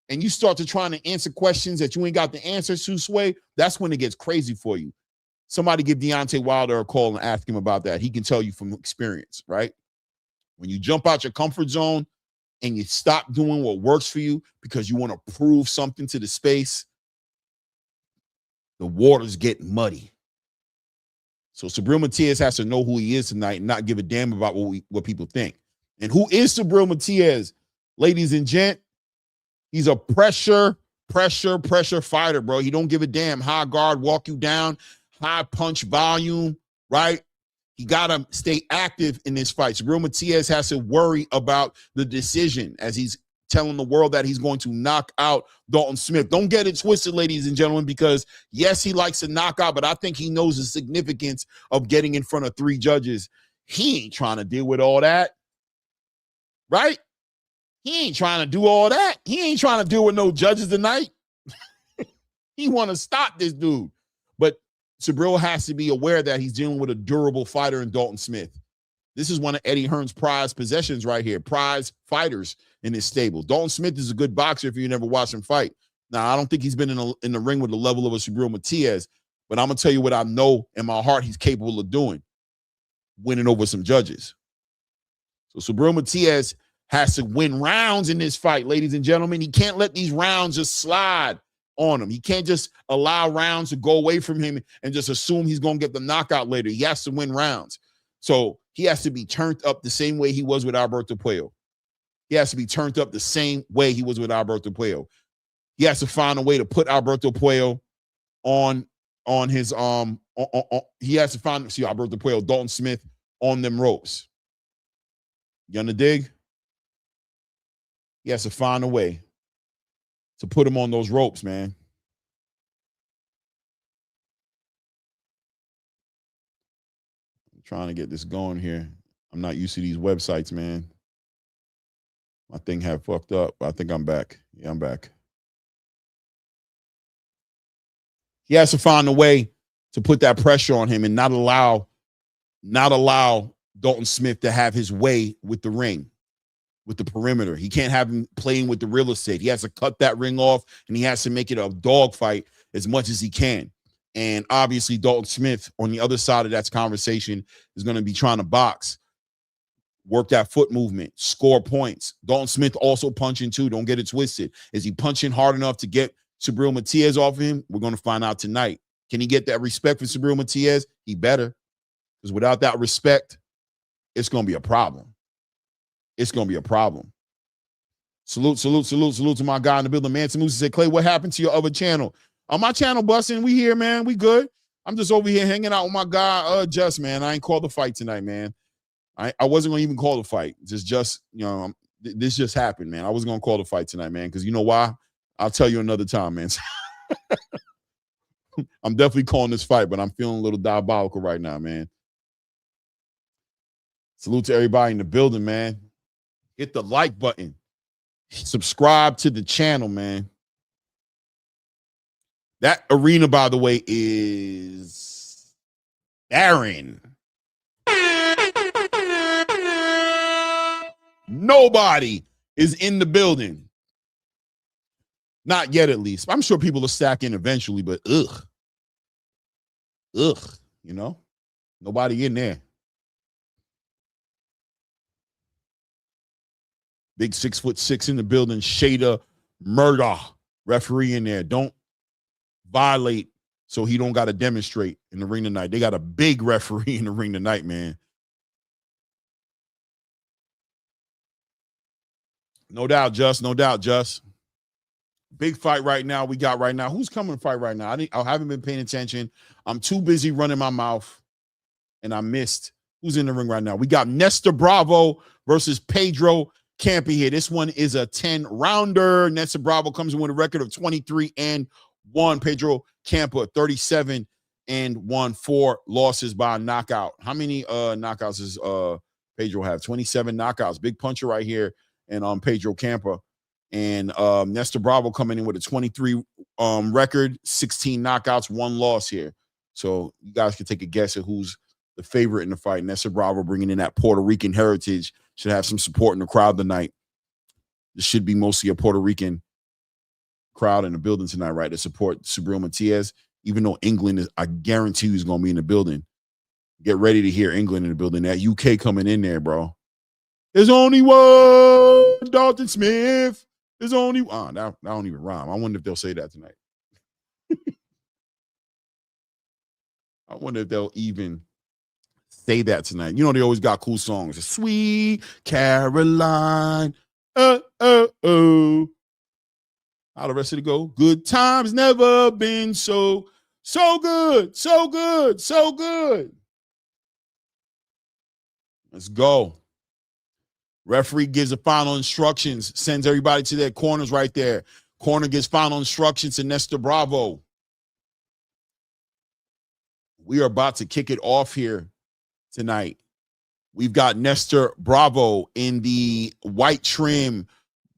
and you start to trying to answer questions that you ain't got the answers to, Sway, that's when it gets crazy for you. Somebody give Deontay Wilder a call and ask him about that. He can tell you from experience, right? When you jump out your comfort zone and you stop doing what works for you because you want to prove something to the space, the waters get muddy. So Subriel Matias has to know who he is tonight and not give a damn about what people think. And who is Subriel Matias? Ladies and gent, he's a pressure fighter, bro. He don't give a damn. High guard, walk you down, high punch volume, right? He got to stay active in this fight. Subriel Matias has to worry about the decision as he's telling the world that he's going to knock out Dalton Smith. Don't get it twisted, ladies and gentlemen, because yes, he likes to knock out, but I think he knows the significance of getting in front of 3 judges. He ain't trying to deal with all that, right? He ain't trying to do all that. He ain't trying to deal with no judges tonight. He want to stop this dude. But Subriel has to be aware that he's dealing with a durable fighter in Dalton Smith. This is one of Eddie Hearn's prize possessions right here, prize fighters in his stable. Dalton Smith is a good boxer if you never watched him fight. Now, I don't think he's been in the ring with the level of a Subriel Matias, but I'm going to tell you what I know in my heart he's capable of doing, winning over some judges. So Subriel Matias has to win rounds in this fight, ladies and gentlemen. He can't let these rounds just slide on him. He can't just allow rounds to go away from him and just assume he's going to get the knockout later. He has to win rounds. So he has to be turned up the same way he was with Alberto Puello. He has to be turned up the same way he was with Alberto Puello. He has to find a way to put Alberto Puello on his he has to find Alberto Puello, Dalton Smith on them ropes. You on the dig? He has to find a way to put him on those ropes, man. I'm trying to get this going here. I'm not used to these websites, man. My thing had fucked up. I think I'm back. Yeah, I'm back. He has to find a way to put that pressure on him and not allow Dalton Smith to have his way with the ring, with the perimeter. He can't have him playing with the real estate. He has to cut that ring off, and he has to make it a dogfight as much as he can. And obviously, Dalton Smith on the other side of that conversation is going to be trying to box, work that foot movement, score points. Dalton Smith also punching too. Don't get it twisted. Is he punching hard enough to get Subriel Matias off of him? We're going to find out tonight. Can he get that respect for Subriel Matias? He better. Because without that respect, it's going to be a problem. It's going to be a problem. Salute to my guy in the building. Manson Moose said, Clay, what happened to your other channel? On my channel, busting, we here, man. We good. I'm just over here hanging out with my guy, Just, man. I ain't called the fight tonight, man. I wasn't going to even call the fight. Just you know, this just happened, man. I wasn't going to call the fight tonight, man, because you know why? I'll tell you another time, man. I'm definitely calling this fight, but I'm feeling a little diabolical right now, man. Salute to everybody in the building, man. Hit the like button. Subscribe to the channel, man. That arena, by the way, is barren. Nobody is in the building. Not yet, at least. I'm sure people will stack in eventually, but ugh, you know, nobody in there. Big 6'6" in the building. Shada Murder, referee in there. Don't violate so he don't got to demonstrate in the ring tonight. They got a big referee in the ring tonight, man. No doubt, Just. No doubt, Just. Big fight right now. We got right now. Who's coming to fight right now? I haven't been paying attention. I'm too busy running my mouth, and I missed who's in the ring right now. We got Nestor Bravo versus Pedro Campy here. This one is a 10-rounder. Nestor Bravo comes in with a record of 23-1. 1. Pedro Campa, 37 and 1, 4 losses by knockout. How many knockouts does Pedro have? 27 knockouts. Big puncher right here. And Pedro Campa. And Nestor Bravo coming in with a 23 record, 16 knockouts, 1 loss here. So you guys can take a guess at who's the favorite in the fight. Nestor Bravo bringing in that Puerto Rican heritage. Should have some support in the crowd tonight. This should be mostly a Puerto Rican crowd in the building tonight, right, to support Subriel Matias. Even though England is, I guarantee you, is going to be in the building. Get ready to hear England in the building. That UK coming in there, bro. There's only one Dalton Smith. There's only one. That don't even rhyme. I wonder if they'll say that tonight. I wonder if they'll even say that tonight. You know, they always got cool songs. Sweet Caroline. Oh. How the rest of it go? Good times never been so good. Let's go. Referee gives the final instructions, sends everybody to their corners right there. Corner gives final instructions to Nestor Bravo. We are about to kick it off here tonight. We've got Nestor Bravo in the white trim,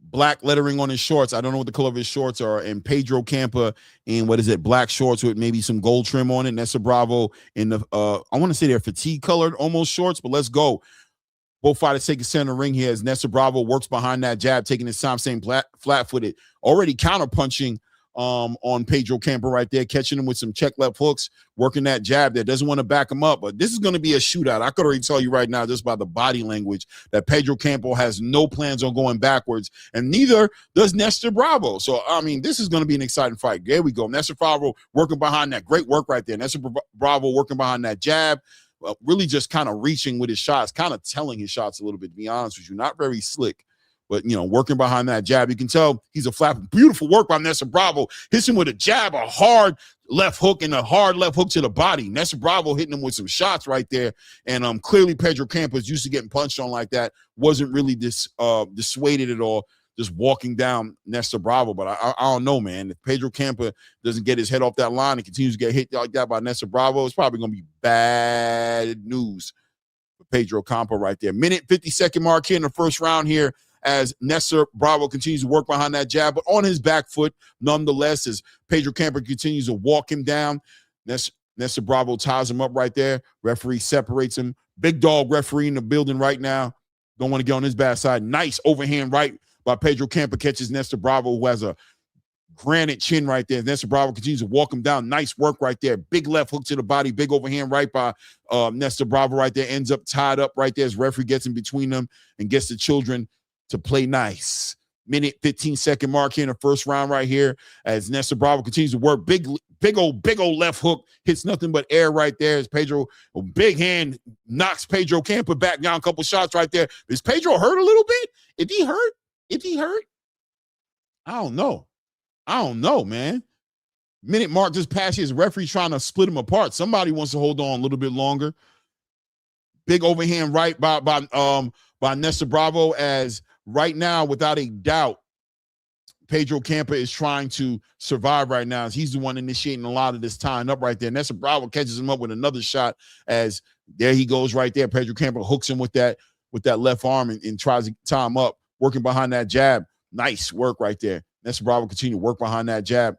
black lettering on his shorts. I don't know what the color of his shorts are. And Pedro Campa in, black shorts with maybe some gold trim on it. Nestor Bravo in the, I want to say they're fatigue colored almost shorts, but let's go. Both fighters take a center ring here as Nestor Bravo works behind that jab, taking his time, staying flat-footed. Already counter-punching on Pedro Campa right there, catching him with some check left hooks, working that jab that doesn't want to back him up. But this is going to be a shootout. I could already tell you right now, just by the body language, that Pedro Campa has no plans on going backwards, and neither does Nestor Bravo. So, I mean, this is going to be an exciting fight. There we go. Nestor Bravo working behind that. Great work right there. Nestor Bravo working behind that jab. Really just kind of reaching with his shots, kind of telling his shots a little bit, to be honest with you. Not very slick, but, you know, working behind that jab. You can tell he's a flapper. Beautiful work by Nestor Bravo. Hits him with a jab, a hard left hook, and a hard left hook to the body. Nestor Bravo hitting him with some shots right there. And clearly Pedro Campa is used to getting punched on like that. Wasn't really dissuaded at all, just walking down Nestor Bravo. But I don't know, man. If Pedro Campa doesn't get his head off that line and continues to get hit like that by Nestor Bravo, it's probably going to be bad news for Pedro Campa right there. Minute 50-second mark here in the first round here as Nestor Bravo continues to work behind that jab, but on his back foot, nonetheless, as Pedro Campa continues to walk him down. Nestor Bravo ties him up right there. Referee separates him. Big dog referee in the building right now. Don't want to get on his bad side. Nice overhand right by Pedro Campa, catches Nestor Bravo, who has a granite chin right there. Nestor Bravo continues to walk him down. Nice work right there. Big left hook to the body. Big overhand right by Nestor Bravo right there. Ends up tied up right there as referee gets in between them and gets the children to play nice. Minute 15-second mark here in the first round right here as Nestor Bravo continues to work. Big old left hook. Hits nothing but air right there as Pedro, a big hand, knocks Pedro Campa back down a couple shots right there. Is Pedro hurt a little bit? If he hurt, I don't know, man. Minute mark just passed. His referee trying to split him apart. Somebody wants to hold on a little bit longer. Big overhand right by Nestor Bravo as right now, without a doubt, Pedro Campa is trying to survive right now as he's the one initiating a lot of this tying up right there. Nestor Bravo catches him up with another shot as there he goes right there. Pedro Campa hooks him with that left arm and tries to tie him up, working behind that jab. Nice work right there. Nestor Bravo continue to work behind that jab.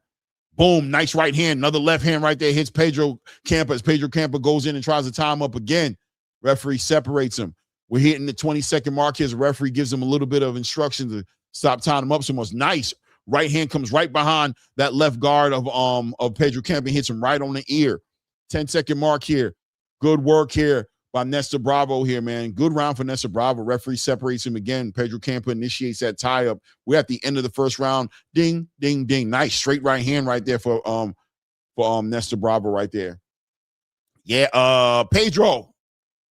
Boom, nice right hand. Another left hand right there hits Pedro Campa as Pedro Campa goes in and tries to tie him up again. Referee separates him. We're hitting the 20-second mark here as the referee gives him a little bit of instruction to stop tying him up so much. Nice. Right hand comes right behind that left guard of Pedro Campa and hits him right on the ear. 10-second mark here. Good work here by Nestor Bravo here, man. Good round for Nestor Bravo. Referee separates him again. Pedro Campa initiates that tie-up. We're at the end of the first round. Ding, ding, ding. Nice straight right hand right there for Nestor Bravo right there. Yeah, Pedro,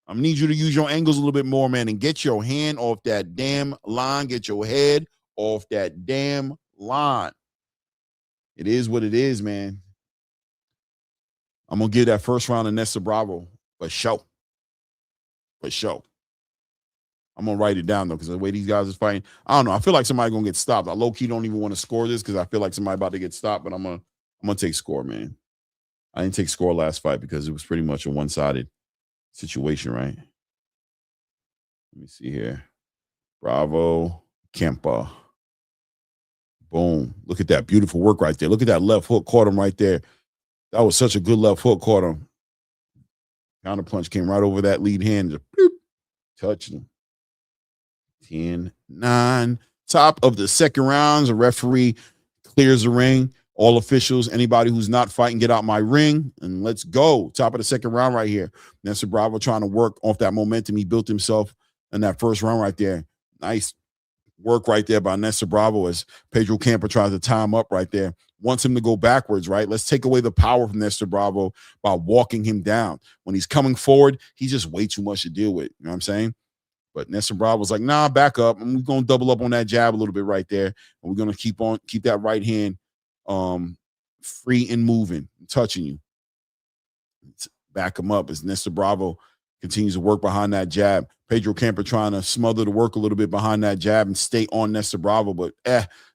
I need you to use your angles a little bit more, man, and get your hand off that damn line. Get your head off that damn line. It is what it is, man. I'm going to give that first round to Nestor Bravo for show. For sure. I'm going to write it down, though, because the way these guys is fighting, I don't know. I feel like somebody going to get stopped. I low-key don't even want to score this because I feel like somebody about to get stopped, but I'm going to I'm going to take score, man. I didn't take score last fight because it was pretty much a one-sided situation, right? Let me see here. Bravo, Kempa. Boom. Look at that beautiful work right there. Look at that left hook. Caught him right there. That was such a good left hook. Caught him. Counter punch came right over that lead hand. Just boop, touched him. 10-9. Top of the second rounds. A referee clears the ring. All officials, anybody who's not fighting, get out my ring. And let's go. Top of the second round right here. Nestor Bravo trying to work off that momentum he built himself in that first round right there. Nice work right there by Nestor Bravo as Pedro Campa tries to tie him up right there. Wants him to go backwards, right? Let's take away the power from Nestor Bravo by walking him down. When he's coming forward, he's just way too much to deal with. You know what I'm saying? But Nestor Bravo's like, nah, back up. And we're going to double up on that jab a little bit right there. And we're going to keep that right hand free and moving, touching you. Back him up as Nestor Bravo continues to work behind that jab. Pedro Campa trying to smother the work a little bit behind that jab and stay on Nestor Bravo, but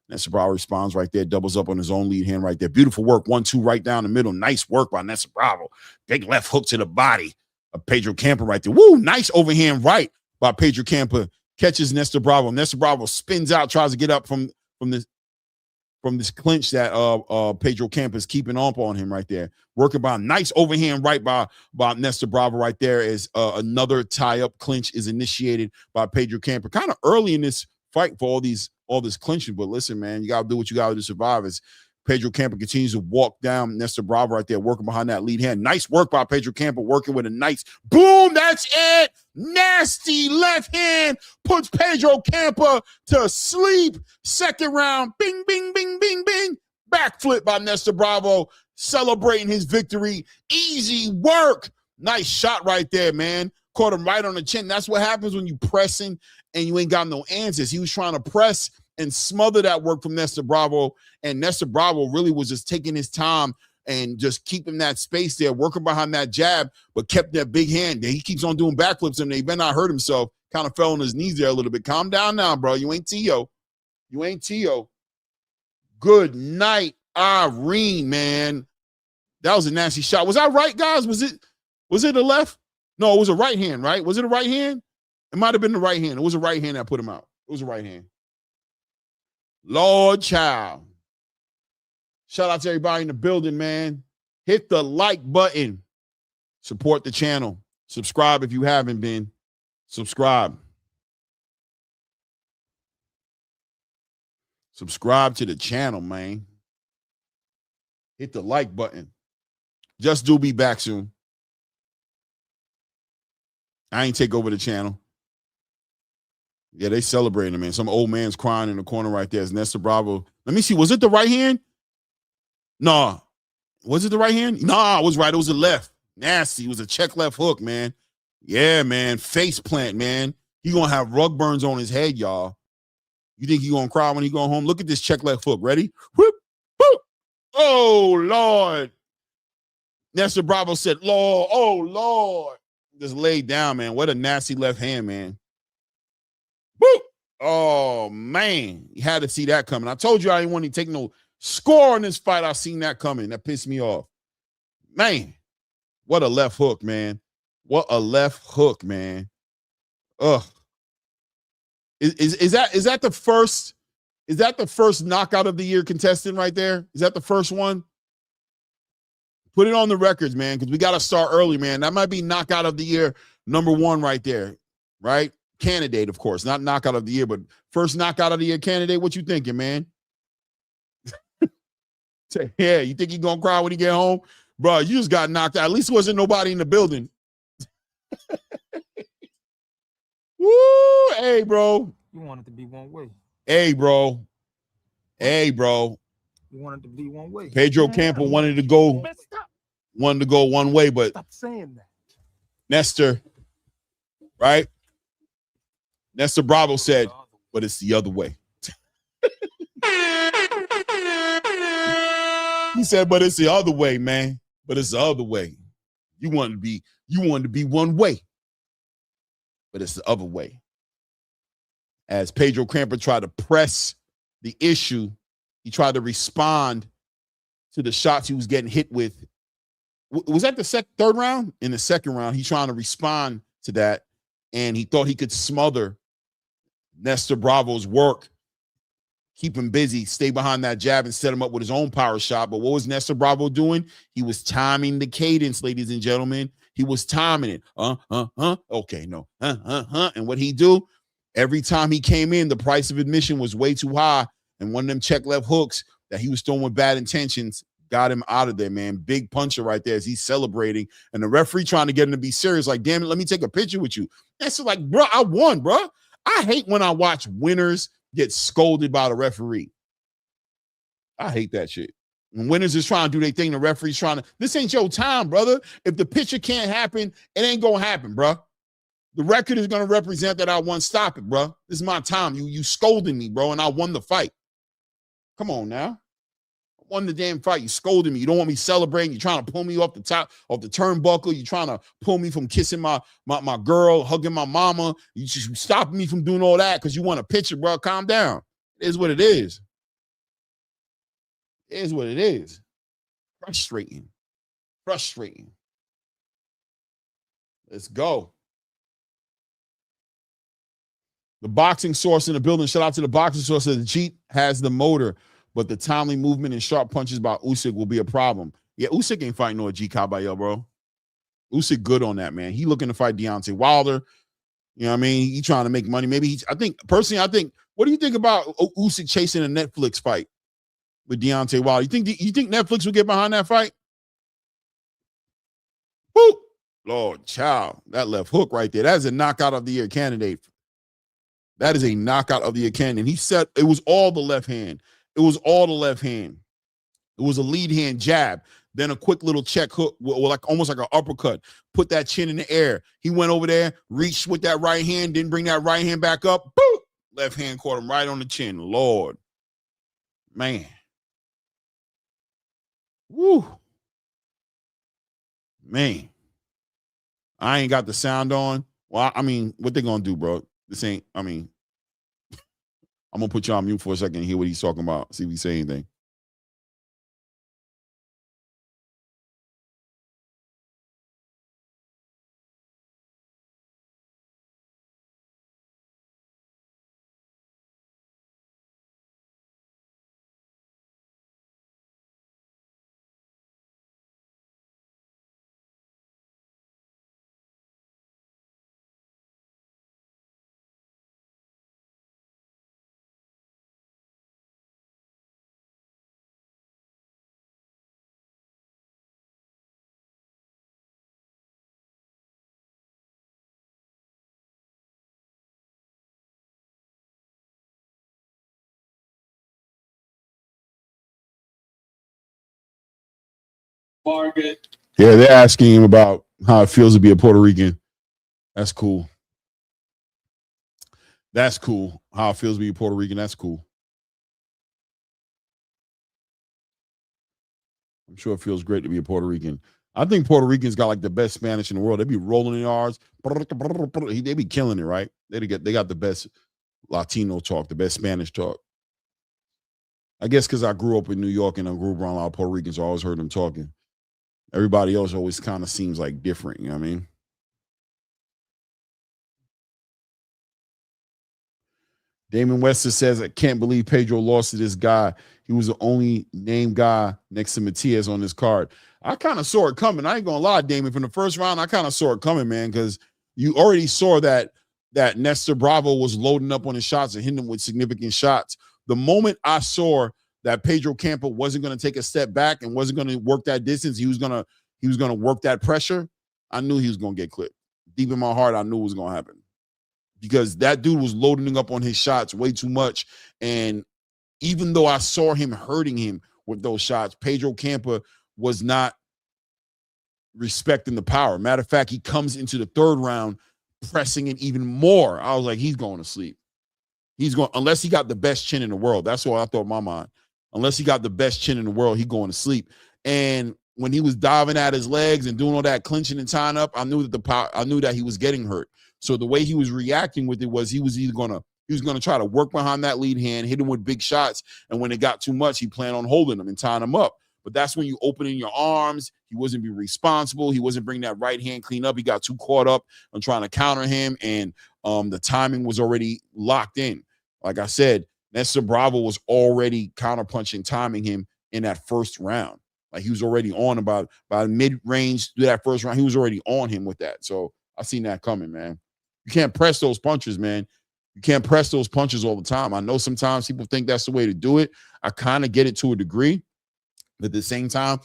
Nestor Bravo responds right there, doubles up on his own lead hand right there. Beautiful work, 1-2 right down the middle. Nice work by Nestor Bravo. Big left hook to the body of Pedro Campa right there. Woo, nice overhand right by Pedro Campa. Catches Nestor Bravo. Nestor Bravo spins out, tries to get up from this clinch that Pedro Campa is keeping up on him right there. Working by a nice overhand right by Nestor Bravo right there as another tie-up clinch is initiated by Pedro Campa. Kind of early in this fight for all this clinching, but listen, man, you got to do what you got to do to survive as Pedro Campa continues to walk down Nestor Bravo right there, working behind that lead hand. Nice work by Pedro Campa, working with a nice boom. That's it. Nasty left hand puts Pedro Campa to sleep. Second round, bing, bing, bing, bing, bing. Backflip by Nestor Bravo, celebrating his victory. Easy work. Nice shot right there, man. Caught him right on the chin. That's what happens when you pressing and you ain't got no answers. He was trying to press and smother that work from Nestor Bravo, and Nestor Bravo really was just taking his time and just keeping that space there, working behind that jab, but kept that big hand. He keeps on doing backflips, and he better not hurt himself. Kind of fell on his knees there a little bit. Calm down now, bro. You ain't Tio. You ain't Tio. Good night, Irene, man. That was a nasty shot. Was I right, guys? Was it a left? No, it was a right hand, right? Was it a right hand? It might have been the right hand. It was a right hand that put him out. It was a right hand. Lord child. Shout out to everybody in the building, man. Hit the like button. Support the channel. Subscribe if you haven't been. Subscribe. Subscribe to the channel, man. Hit the like button. Just do be back soon. I ain't take over the channel. Yeah, they celebrating, man. Some old man's crying in the corner right there. It's Nestor Bravo. Let me see. Was it the right hand? Nah. Was it the right hand? Nah, it was right. It was the left. Nasty. It was a check left hook, man. Yeah, man. Face plant, man. He gonna have rug burns on his head, y'all. You think he gonna cry when he go home? Look at this check left hook. Ready? Whoop, whoop. Oh, Lord. Nestor Bravo said, Lord, oh, Lord. Just laid down, man. What a nasty left hand, man. Woo! Oh, man. You had to see that coming. I told you I didn't want to take no score in this fight. I seen that coming. That pissed me off. Man, what a left hook, man. What a left hook, man. Ugh. Is that the first knockout of the year contestant right there? Is that the first one? Put it on the records, man, because we got to start early, man. That might be knockout of the year #1 right there, right? Candidate, of course, not knockout of the year, but first knockout of the year candidate. What you thinking, man? Yeah, you think he gonna cry when he get home? Bro, you just got knocked out. At least wasn't nobody in the building. Woo! Hey, bro. You want it to be one way. Hey, bro. Hey, bro. You want it to be one way. Pedro Campa wanted to go one way, but stop saying that. Nestor, right? Nestor Bravo said, but it's the other way. He said, but it's the other way, man. But it's the other way. You want to be one way, but it's the other way. As Pedro Campa tried to press the issue, he tried to respond to the shots he was getting hit with. Was that the third round? In the second round, he's trying to respond to that, and he thought he could smother Nestor Bravo's work, keep him busy, stay behind that jab, and set him up with his own power shot. But what was Nestor Bravo doing? He was timing the cadence, ladies and gentlemen. He was timing it. Okay, no. And what he do? Every time he came in, the price of admission was way too high, and one of them check left hooks that he was throwing with bad intentions got him out of there, man. Big puncher right there as he's celebrating, and the referee trying to get him to be serious. Like, damn it, let me take a picture with you. That's like, bro, I won, bro. I hate when I watch winners get scolded by the referee. I hate that shit. When winners is trying to do their thing, the referee's trying to, this ain't your time, brother. If the picture can't happen, it ain't gonna happen, bro. The record is gonna represent that I won. Stop it, bro. This is my time. You scolding me, bro, and I won the fight. Come on now. I won the damn fight. You scolding me. You don't want me celebrating. You're trying to pull me off the top of the turnbuckle. You're trying to pull me from kissing my girl, hugging my mama. You just stopping me from doing all that because you want a picture, bro. Calm down. It is what it is. It is what it is. Frustrating. Frustrating. Let's go. The boxing source in the building. Shout out to the boxing source. Says the Jeep has the motor, but the timely movement and sharp punches by Usyk will be a problem. Yeah, Usyk ain't fighting no G Kabayel, bro. Usyk good on that, man. He looking to fight Deontay Wilder. You know what I mean? He trying to make money. Maybe I think, what do you think about Usyk chasing a Netflix fight with Deontay Wilder? You think Netflix will get behind that fight? Woo! Lord, child, that left hook right there. That is a knockout of the year candidate. That is a knockout of the year candidate. He said it was all the left hand. It was all the left hand. It was a lead hand jab, then a quick little check hook, like almost like an uppercut. Put that chin in the air. He went over there, reached with that right hand, didn't bring that right hand back up. Boop! Left hand caught him right on the chin. Lord, man. Woo. Man. I ain't got the sound on. Well, I mean, what they gonna do, bro? This ain't, I mean, I'm gonna put you on mute for a second and hear what he's talking about. See if he say anything. Yeah, they're asking him about how it feels to be a Puerto Rican. That's cool. That's cool. How it feels to be a Puerto Rican. That's cool. I'm sure it feels great to be a Puerto Rican. I think Puerto Ricans got like the best Spanish in the world. They be rolling in R's. They be killing it, right? They got the best Latino talk, the best Spanish talk. I guess because I grew up in New York and I grew up around a lot of Puerto Ricans, so I always heard them talking. Everybody else always kind of seems like different, you know what I mean? Damon Wester says, I can't believe Pedro lost to this guy. He was the only named guy next to Matias on this card. I kind of saw it coming. I ain't gonna lie, Damon. From the first round, I kind of saw it coming, man, because you already saw that Nestor Bravo was loading up on his shots and hitting him with significant shots. The moment I saw that Pedro Campo wasn't going to take a step back and wasn't going to work that distance, he was going to work that pressure, I knew he was going to get clipped. Deep in my heart, I knew it was going to happen. Because that dude was loading up on his shots way too much. And even though I saw him hurting him with those shots, Pedro Campo was not respecting the power. Matter of fact, he comes into the third round pressing it even more. I was like, he's going to sleep. He's going, unless he got the best chin in the world. That's what I thought in my mind. Unless he got the best chin in the world, he going to sleep. And when he was diving at his legs and doing all that clinching and tying up, I knew that he was getting hurt. So the way he was reacting with it was he was going to try to work behind that lead hand, hit him with big shots, and when it got too much, he planned on holding him and tying him up. but that's when you open in your arms. He wasn't being responsible. He wasn't bringing that right hand clean up. He got too caught up on trying to counter him, and the timing was already locked in. Like I said, Nestor Bravo was already counterpunching, timing him in that first round. Like he was already on about by mid-range through that first round. He was already on him with that. So I seen that coming, man. You can't press those punches, man. You can't press those punches all the time. I know sometimes people think that's the way to do it. I kind of get it to a degree. But at the same time,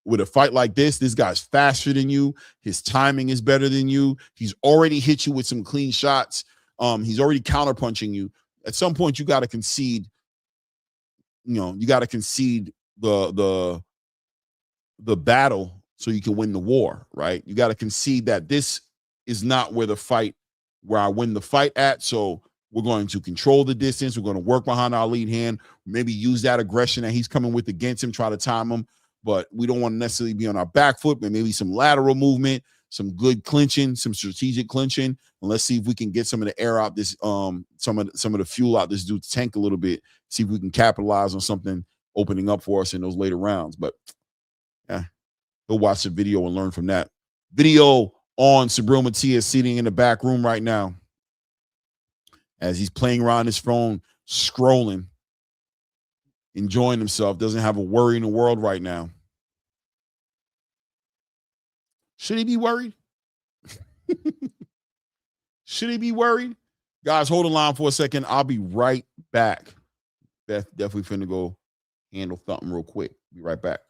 with a fight like this guy's faster than you. His timing is better than you. He's already hit you with some clean shots. He's already counterpunching you. At some point, you got to concede. You got to concede the battle so you can win the war, right? You got to concede that this is not where I win the fight at. So we're going to control the distance. We're going to work behind our lead hand, maybe use that aggression that he's coming with against him, try to time him. But we don't want to necessarily be on our back foot, but maybe some lateral movement, some good clinching, some strategic clinching. And let's see if we can get some of the air out this, some of the fuel out this dude's tank a little bit. See if we can capitalize on something opening up for us in those later rounds. But yeah, go watch the video and learn from that. Video on Subriel Matias sitting in the back room right now as he's playing around his phone, scrolling, enjoying himself, doesn't have a worry in the world right now. Should he be worried? Should he be worried? Guys, hold the line for a second. I'll be right back. Beth definitely finna go handle something real quick. Be right back.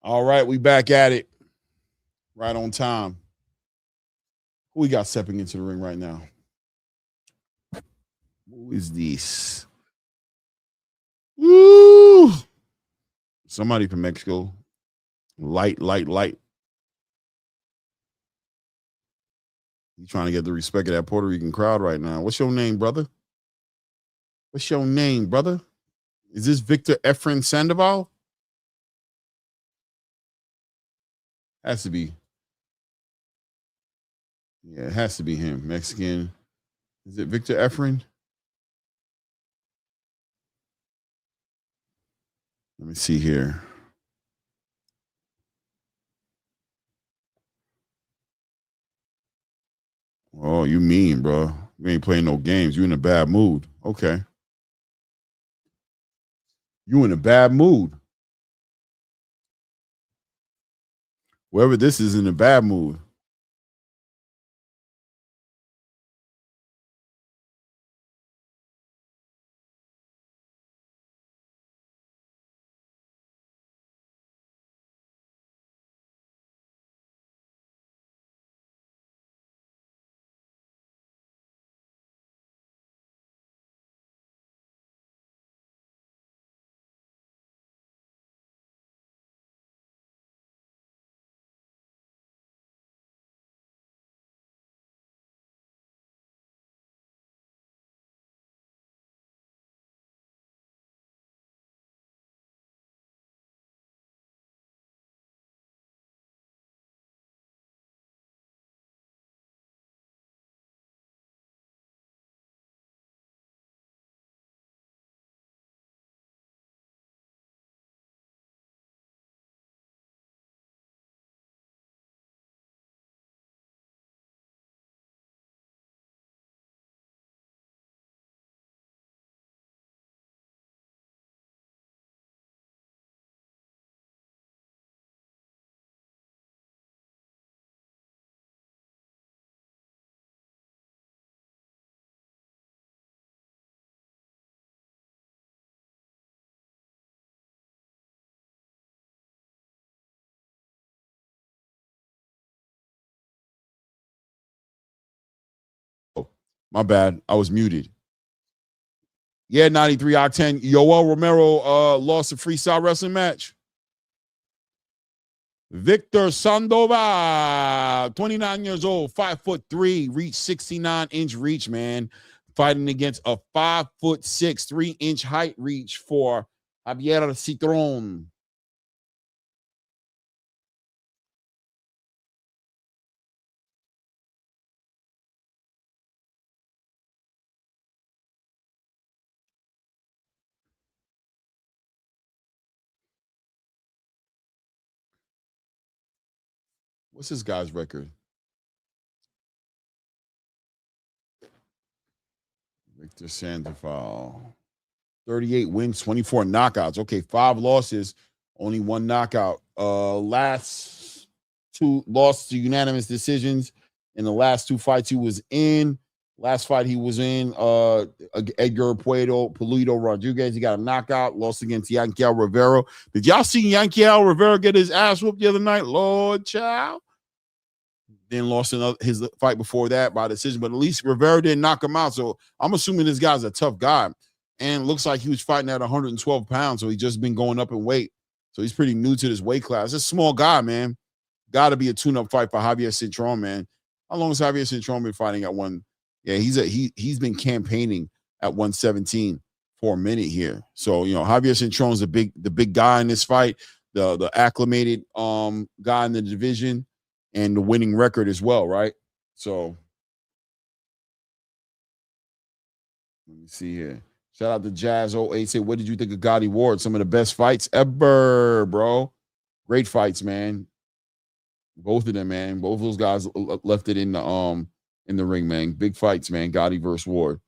All right, we back at it. Right on time. Who we got stepping into the ring right now? Who is this? Woo! Somebody from Mexico. Light. You trying to get the respect of that Puerto Rican crowd right now. What's your name, brother? What's your name, brother? Is this Victor Efren Sandoval? Has to be. Yeah, it has to be him. Mexican. Is it Victor Efren? Let me see here. Oh, you mean, bro. You ain't playing no games. You in a bad mood. Okay. You in a bad mood. Whoever this is in a bad mood. My bad. I was muted. Yeah, 93 Octane. Yoel Romero lost a freestyle wrestling match. Victor Sandoval, 29 years old, 5'3", reach 69-inch reach, man. Fighting against a 5'6", 3-inch height reach for Javier Citron. What's this guy's record? Victor Sandoval. 38 wins, 24 knockouts. Okay, 5 losses, only 1 knockout. Last 2 lost to unanimous decisions. In the last 2 fights he was in. Last fight he was in, Edgar Pulido Rodriguez. He got a knockout, lost against Yanquiel Rivera. Did y'all see Yanquiel Rivera get his ass whooped the other night? Lord child. Then lost his fight before that by decision, but at least Rivera didn't knock him out. So I'm assuming this guy's a tough guy. And looks like he was fighting at 112 pounds, so he's just been going up in weight. So he's pretty new to this weight class. It's a small guy, man. Got to be a tune-up fight for Javier Citron, man. How long has Javier Citron been fighting at one? Yeah, he's been campaigning at 117 for a minute here. So Javier Citron's the big guy in this fight, the acclimated guy in the division, and the winning record as well, right? So let me see here. Shout out to Jazz 08. Say, what did you think of Gotti Ward? Some of the best fights ever, bro. Great fights, man. Both of them, man. Both of those guys left it in the ring, man. Big fights, man. Gotti versus Ward.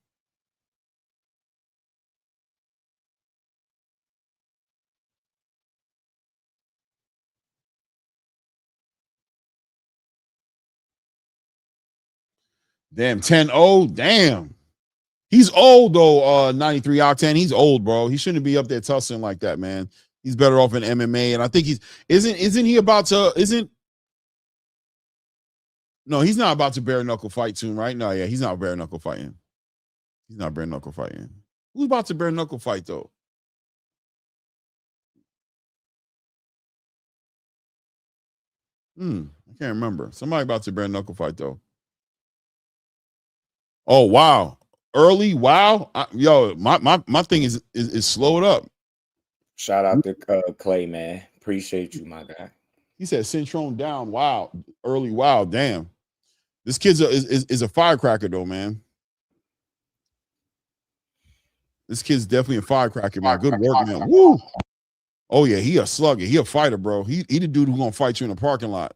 Damn, 10-0. Damn. He's old, though, 93 Octane. He's old, bro. He shouldn't be up there tussling like that, man. He's better off in MMA. And I think isn't he about to, no, he's not about to bare knuckle fight soon, right? No, yeah, he's not bare knuckle fighting. He's not bare knuckle fighting. Who's about to bare knuckle fight, though? I can't remember. Somebody about to bare knuckle fight, though. Oh, wow. Early, wow. My thing is slowed up. Shout out to Clay, man. Appreciate you, my guy. He said Citron down. Wow. Early, wow. Damn. This kid's is a firecracker, though, man. This kid's definitely a firecracker, man. Good work, man. Woo. Oh, yeah, he a slugger. He a fighter, bro. He the dude who's gonna fight you in the parking lot.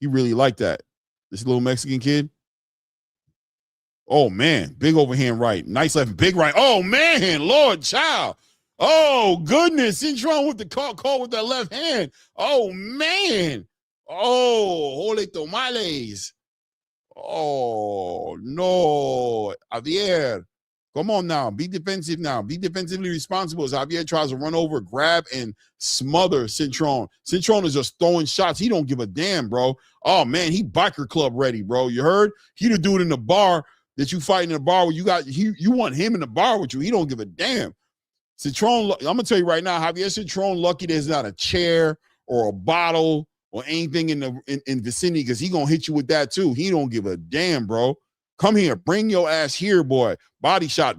He really like that. This little Mexican kid. Oh, man. Big overhand right. Nice left, big right. Oh, man. Lord child. Oh, goodness. Citron with the call with that left hand. Oh, man. Oh, holy tomales. Oh, no. Javier, come on now. Be defensive now. Be defensively responsible as Javier tries to run over, grab, and smother Citron. Citron is just throwing shots. He don't give a damn, bro. Oh, man. He biker club ready, bro. You heard? He the dude in the bar that you fight in the bar where you want him in the bar with you. He don't give a damn. Citron, I'm gonna tell you right now, Javier Citron lucky there's not a chair or a bottle or anything in the vicinity, because he gonna hit you with that too. He don't give a damn, bro. Come here, bring your ass here, boy. Body shot,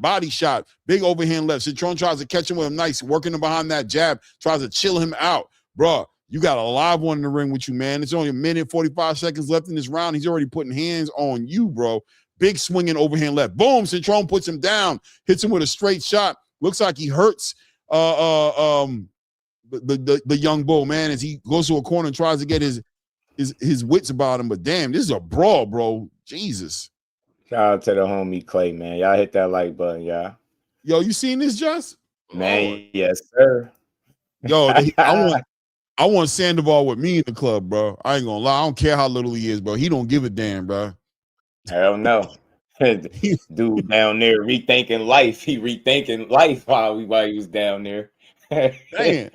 big overhand left. Citron tries to catch him with him nice, working him behind that jab, tries to chill him out, bro. You got a live one in the ring with you, man. It's only a minute 45 seconds left in this round. He's already putting hands on you, bro. Big swinging overhand left. Boom, Citron puts him down, hits him with a straight shot. Looks like he hurts the young bull, man, as he goes to a corner and tries to get his wits about him. But damn, this is a brawl, bro. Jesus. Shout out to the homie Clay, man. Y'all hit that like button, y'all. Yo, you seen this, Just? Man, yes, sir. Yo, I want Sandoval with me in the club, bro. I ain't gonna lie. I don't care how little he is, bro. He don't give a damn, bro. Hell no. Dude down there rethinking life. He rethinking life while he was down there. Damn.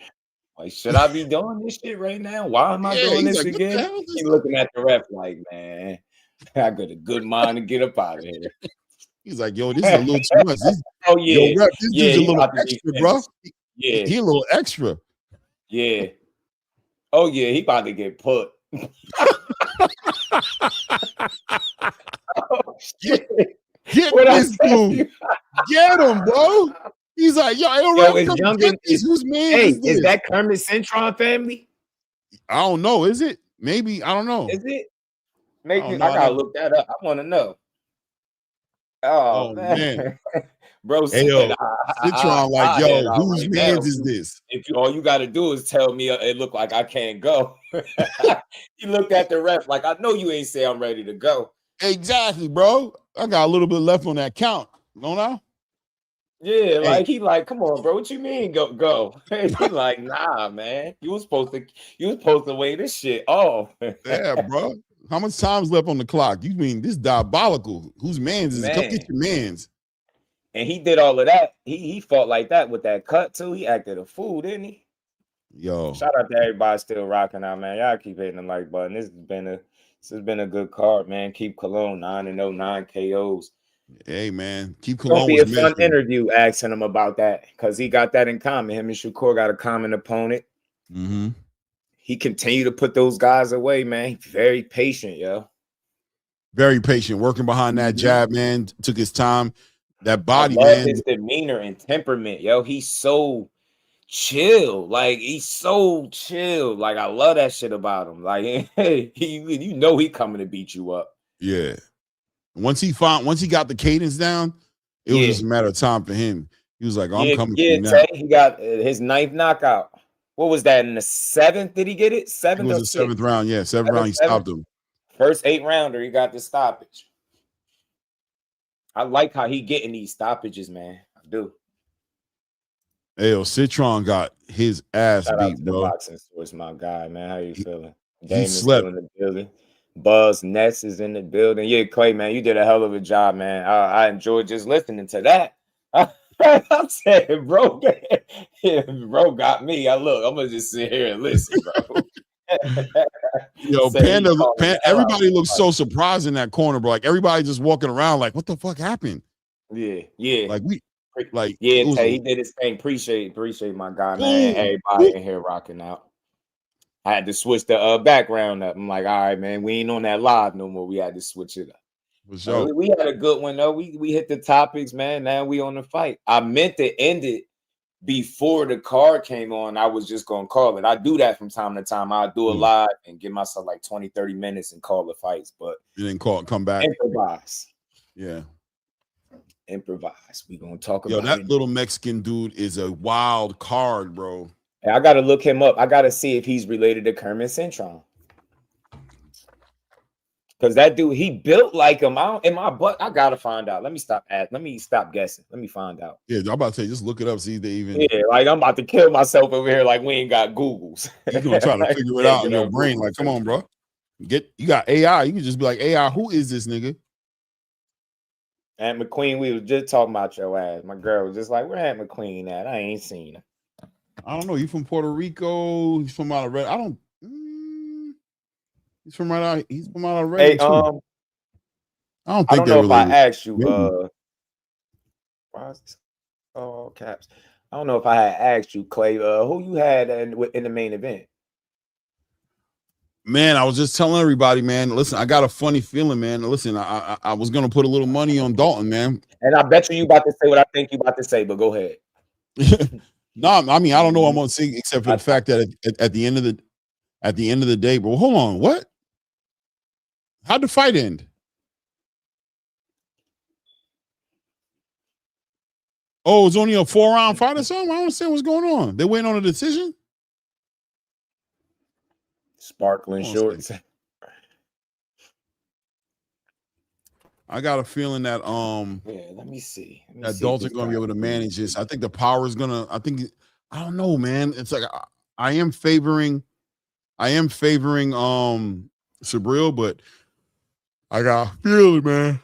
Like, should I be doing this shit right now? Why am I doing this again? He's looking at the ref like, man, I got a good mind to get up out of here. He's like, yo, this is a little too much. Oh yeah, yo, rep, this dude's a he little about to be extra, bro. Yeah, He a little extra. Yeah. Oh yeah, he about to get put. Oh, shit. Get What I this tell dude. you? Get him, bro. He's like, yo, It's come Young get and these. Whose man hey, is this? is that Kermit Cintron family? I don't know. Is it? Maybe. I don't know. Is it? Maybe I don't know. gotta look that up. I want to know. Oh, man. Bro Hey, said, yo, Citron, like, yo, whose man's is this? If you all you got to do is tell me it look like I can't go. He looked at the ref like, I know you ain't say I'm ready to go. Exactly, bro. I got a little bit left on that count. Don't I? Yeah, like he like, come on, bro. What you mean go? He like, nah, man. You was supposed to weigh this shit off. Yeah, bro. How much time's left on the clock? You mean this diabolical? Whose man's is it? Come get your man's. And he did all of that. He fought like that with that cut too. He acted a fool, didn't he? Yo. Shout out to everybody still rocking out, man. Y'all keep hitting the like button. This has been a good card, man. Keep Cologne 9-0, 9 KOs. Hey, man. Keep It's gonna Cologne. be a fun interview asking him about that because he got that in common. Him and Shakur got a common opponent. Mm-hmm. He continued to put those guys away, man. He's very patient, yo. Very patient, working behind that jab, man. Took his time. That body, I love man. his demeanor and temperament, yo. He's so chill. Like, he's so chill. Like, I love that shit about him. Like, hey, you know he coming to beat you up. Yeah. Once he got the cadence down, it was just a matter of time for him. He was like, oh, I'm coming for you now. He got his 9th knockout. What was that in the 7th? Did he get it? 7th? It was the 7th round. Yeah, 7th round. He stopped him. First 8-rounder, he got the stoppage. I like how he getting these stoppages, man. I do. Hey, yo, Citron got his ass Shout out beat, to the bro. boxing source, my guy, man. How you feeling? He slept. In the building. Buzz Ness is in the building. Yeah, Clay, man, you did a hell of a job, man. I enjoyed just listening to that. I'm saying, bro, bro got me. I'm gonna just sit here and listen, bro. Yo, Panda, everybody looks so surprised in that corner, bro. Like everybody just walking around, like, what the fuck happened? Yeah. Tay, he did his thing. Appreciate my guy, man. Everybody in here rocking out. I had to switch the background up. I'm like, all right, man, we ain't on that live no more. We had to switch it up. We had a good one though. We hit the topics, man. Now we on the fight. I meant to end it before the card came on. I was just gonna call it. I do that from time to time. I'll do a live and give myself like 20-30 minutes and call the fights, but you didn't come back. Improvise. Yeah. Improvise. We gonna talk about that it. Little Mexican dude is a wild card, bro. Hey, I gotta look him up. I gotta see if he's related to Kermit Cintron. Because that dude, he built like him. In my butt, I gotta find out. Let me stop guessing. Let me find out. Yeah, I'm about to say, just look it up, see if they even. Yeah, like I'm about to kill myself over here. Like we ain't got Googles. You're gonna try to figure it out in your brain. Like, come on, bro. You got AI. You can just be like, AI, who is this nigga? Aunt McQueen, we was just talking about your ass. My girl was just like, where Aunt McQueen at? I ain't seen her. I don't know. You from Puerto Rico? He's from out of Red. I don't. He's from out of Red. Hey, I don't think I don't know if I asked you. Caps. I don't know if I had asked you, Clay. Who you had in the main event? Man, I was just telling everybody, man. Listen, I got a funny feeling, man. Listen, I was gonna put a little money on Dalton, man. And I bet you about to say what I think you about to say, but go ahead. No, I mean I don't know what I'm gonna say except for the fact that at the end of the day, bro. Hold on, what? How'd the fight end? Oh, it's only a 4-round fight or something? I don't understand what's going on. They're waiting on a decision? Sparkling shorts. I got a feeling that let me see. That Dalton's gonna be able to manage this. I think the power is gonna. I don't know, man. It's like I am favoring Sabril, but I got a feeling, man.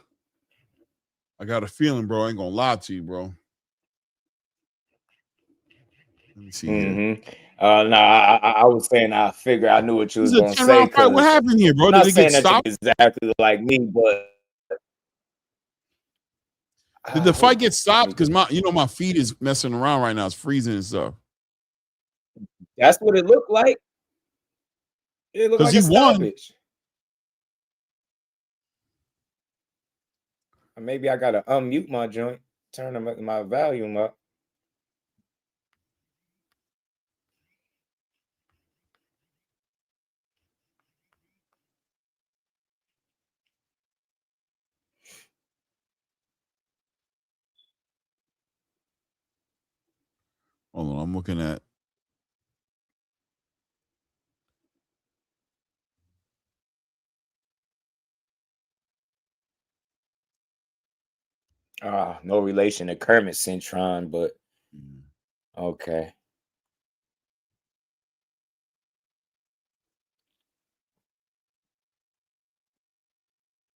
I got a feeling, bro. I ain't gonna lie to you, bro. Let me see. I was saying I figured I knew what you was gonna say. What happened here, bro? I'm not Did it get saying stopped? that exactly like me, but Did the fight get stopped? Because my feed is messing around right now. It's freezing and stuff. That's what it looked like. It looked like he a won. stoppage. Or maybe I gotta unmute my joint, turn my volume up. Hold on, I'm looking at. No relation to Kermit Cintron, but okay.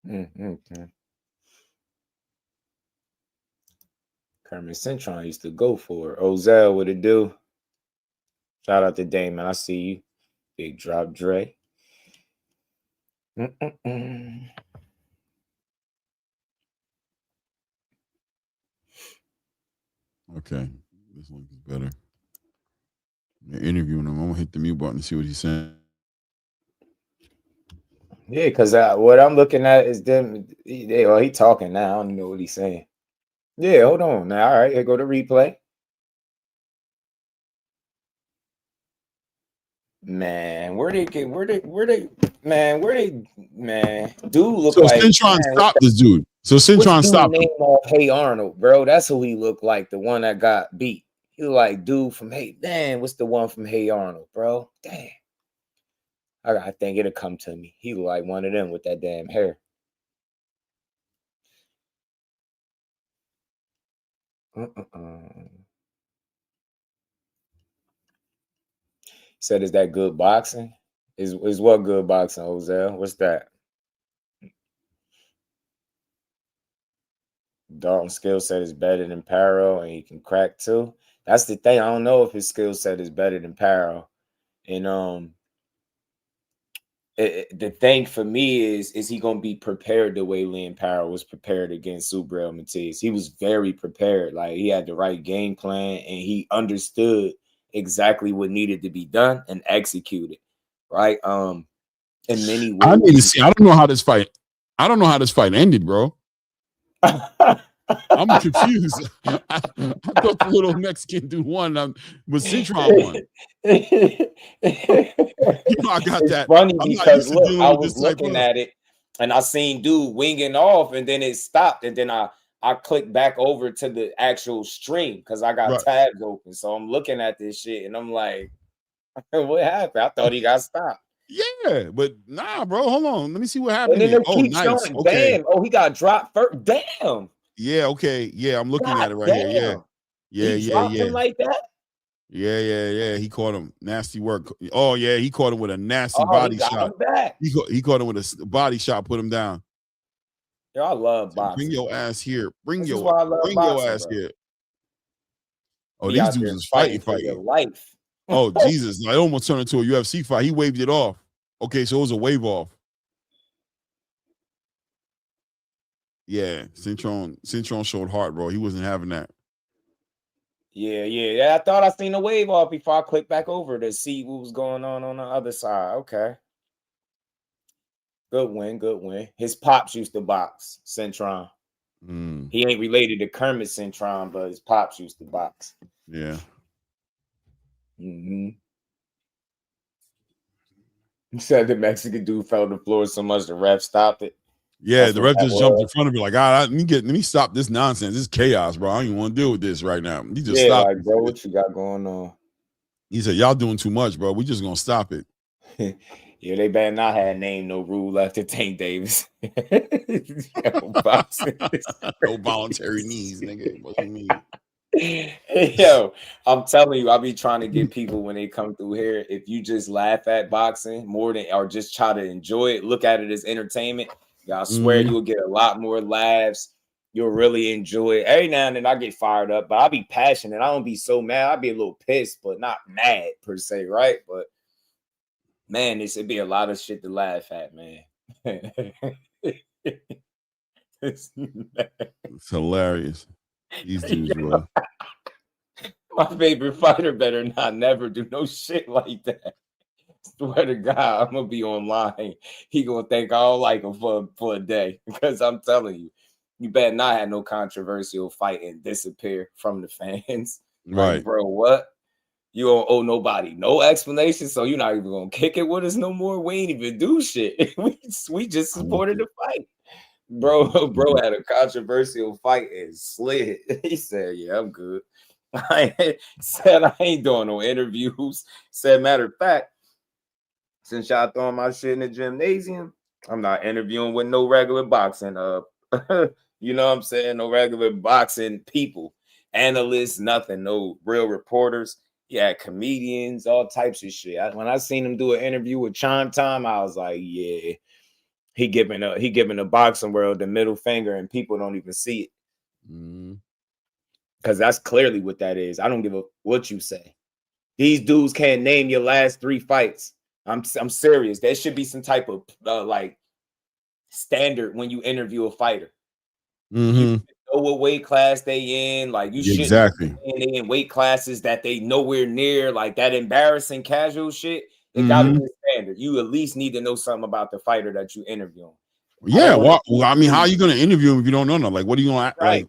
Okay. Kermit Cintron used to go for it. Ozell, what it do? Shout out to Damon. I see you. Big drop Dre. Okay, this one is better. They're interviewing him. I'm gonna hit the mute button and see what he's saying. Yeah, because what I'm looking at is them. He talking now. I don't even know what he's saying. Yeah, hold on now. All right, here go to replay. Man, dude look so like Cintron stopped this dude. So Cintron stopped him. Name off Hey Arnold, bro. That's who he looked like, the one that got beat. He look like dude from what's the one from Hey Arnold, bro? Damn. I think it'll come to me. He look like one of them with that damn hair. Said, is that good boxing? Is what good boxing, Ozell? What's that? Dalton's skill set is better than Paro, and he can crack too. That's the thing. I don't know if his skill set is better than Paro. And the thing for me is he gonna be prepared the way Lynn Paro was prepared against Subriel Matiz? He was very prepared. Like, he had the right game plan, and he understood exactly what needed to be done and executed. Right. In many ways. I need to see. I don't know how this fight ended, bro. I'm confused. I thought the little Mexican dude won, but Cintron won. I got that. Funny because look, I was looking at it and I seen dude winging off, and then it stopped, and then I clicked back over to the actual stream because I got tabs open. So I'm looking at this shit and I'm like, what happened? I thought he got stopped. Yeah, but nah, bro. Hold on. Let me see what happened. And then Oh, keep nice. showing, Okay. damn. Oh, he got dropped first. Damn. Yeah, okay. Yeah, I'm looking at it right here. Yeah. He dropped him like that? Yeah. He caught him. Nasty work. Oh, yeah, he caught him with a nasty body shot. Him back. He caught him with a body shot, put him down. Yo, I love boxing. Bring your ass here. Bring your ass here. Oh, these dudes is fighting. Life. Oh, Jesus. I almost turned into a UFC fight. He waved it off. Okay, so it was a wave off. Yeah, Cintron showed heart, bro. He wasn't having that. Yeah. I thought I seen a wave off before I clicked back over to see what was going on the other side. Okay. Good win. His pops used to box, Cintron. He ain't related to Kermit Cintron, but his pops used to box. Yeah. He said the Mexican dude fell on the floor so much the ref stopped it. Yeah, the ref just jumped in front of me like, let me stop this nonsense. This is chaos, bro. I don't even want to deal with this right now. He just stopped. Like, bro, what you got going on? He said, y'all doing too much, bro. We just gonna stop it. Yeah, they better not have named no rule after Tank Davis. No voluntary knees, nigga. What you mean? Yo, I'm telling you, I'll be trying to get people when they come through here. If you just laugh at boxing more than, or just try to enjoy it, look at it as entertainment, I swear you'll get a lot more laughs. You'll really enjoy it. Every now and then I get fired up, but I'll be passionate. I don't be so mad. I'll be a little pissed, but not mad per se, right? But man, it'd be a lot of shit to laugh at, man. It's hilarious. These dudes, bro. My favorite fighter better not never do no shit like that. Swear to God, I'm gonna be online. He gonna think I don't like him for a day because I'm telling you, you better not have no controversial fight and disappear from the fans. Right, like, bro. What? You don't owe nobody no explanation, so you're not even gonna kick it with us no more. We ain't even do shit. we just supported the fight. Bro had a controversial fight and slid. He said, "Yeah, I'm good." I said I ain't doing no interviews. Said, matter of fact, since y'all throwing my shit in the gymnasium, I'm not interviewing with no regular boxing. You know what I'm saying? No regular boxing people, analysts, nothing. No real reporters. Yeah, comedians, all types of shit. When I seen him do an interview with Chime Time, I was like, yeah, he giving the boxing world the middle finger, and people don't even see it. Because that's clearly what that is. I don't give a what you say. These dudes can't name your last 3 fights. I'm serious. There should be some type of like standard when you interview a fighter. You know what weight class they in. Like you shouldn't be in weight classes that they nowhere near. Like that embarrassing casual shit. It gotta be a standard. You at least need to know something about the fighter that you interviewing. Yeah, well, I mean, how are you gonna interview him if you don't know nothing? Like, what are you gonna like?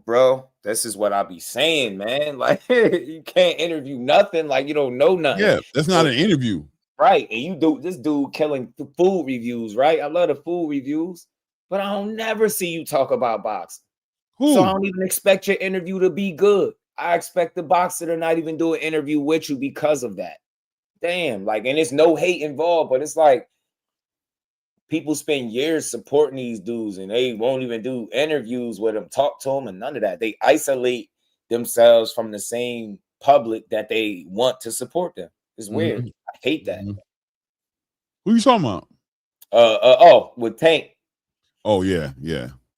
Bro, this is what I be saying, man. Like, you can't interview nothing. Like, you don't know nothing. Yeah, that's not an interview, right? And you do this dude killing food reviews, right? I love the food reviews, but I don't never see you talk about boxing. So I don't even expect your interview to be good. I expect the boxer to not even do an interview with you because of that. Damn, like, and it's no hate involved, but it's like people spend years supporting these dudes and they won't even do interviews with them, talk to them, and none of that. They isolate themselves from the same public that they want to support them. It's weird. I hate that. Who you talking about? With Tank. Oh yeah.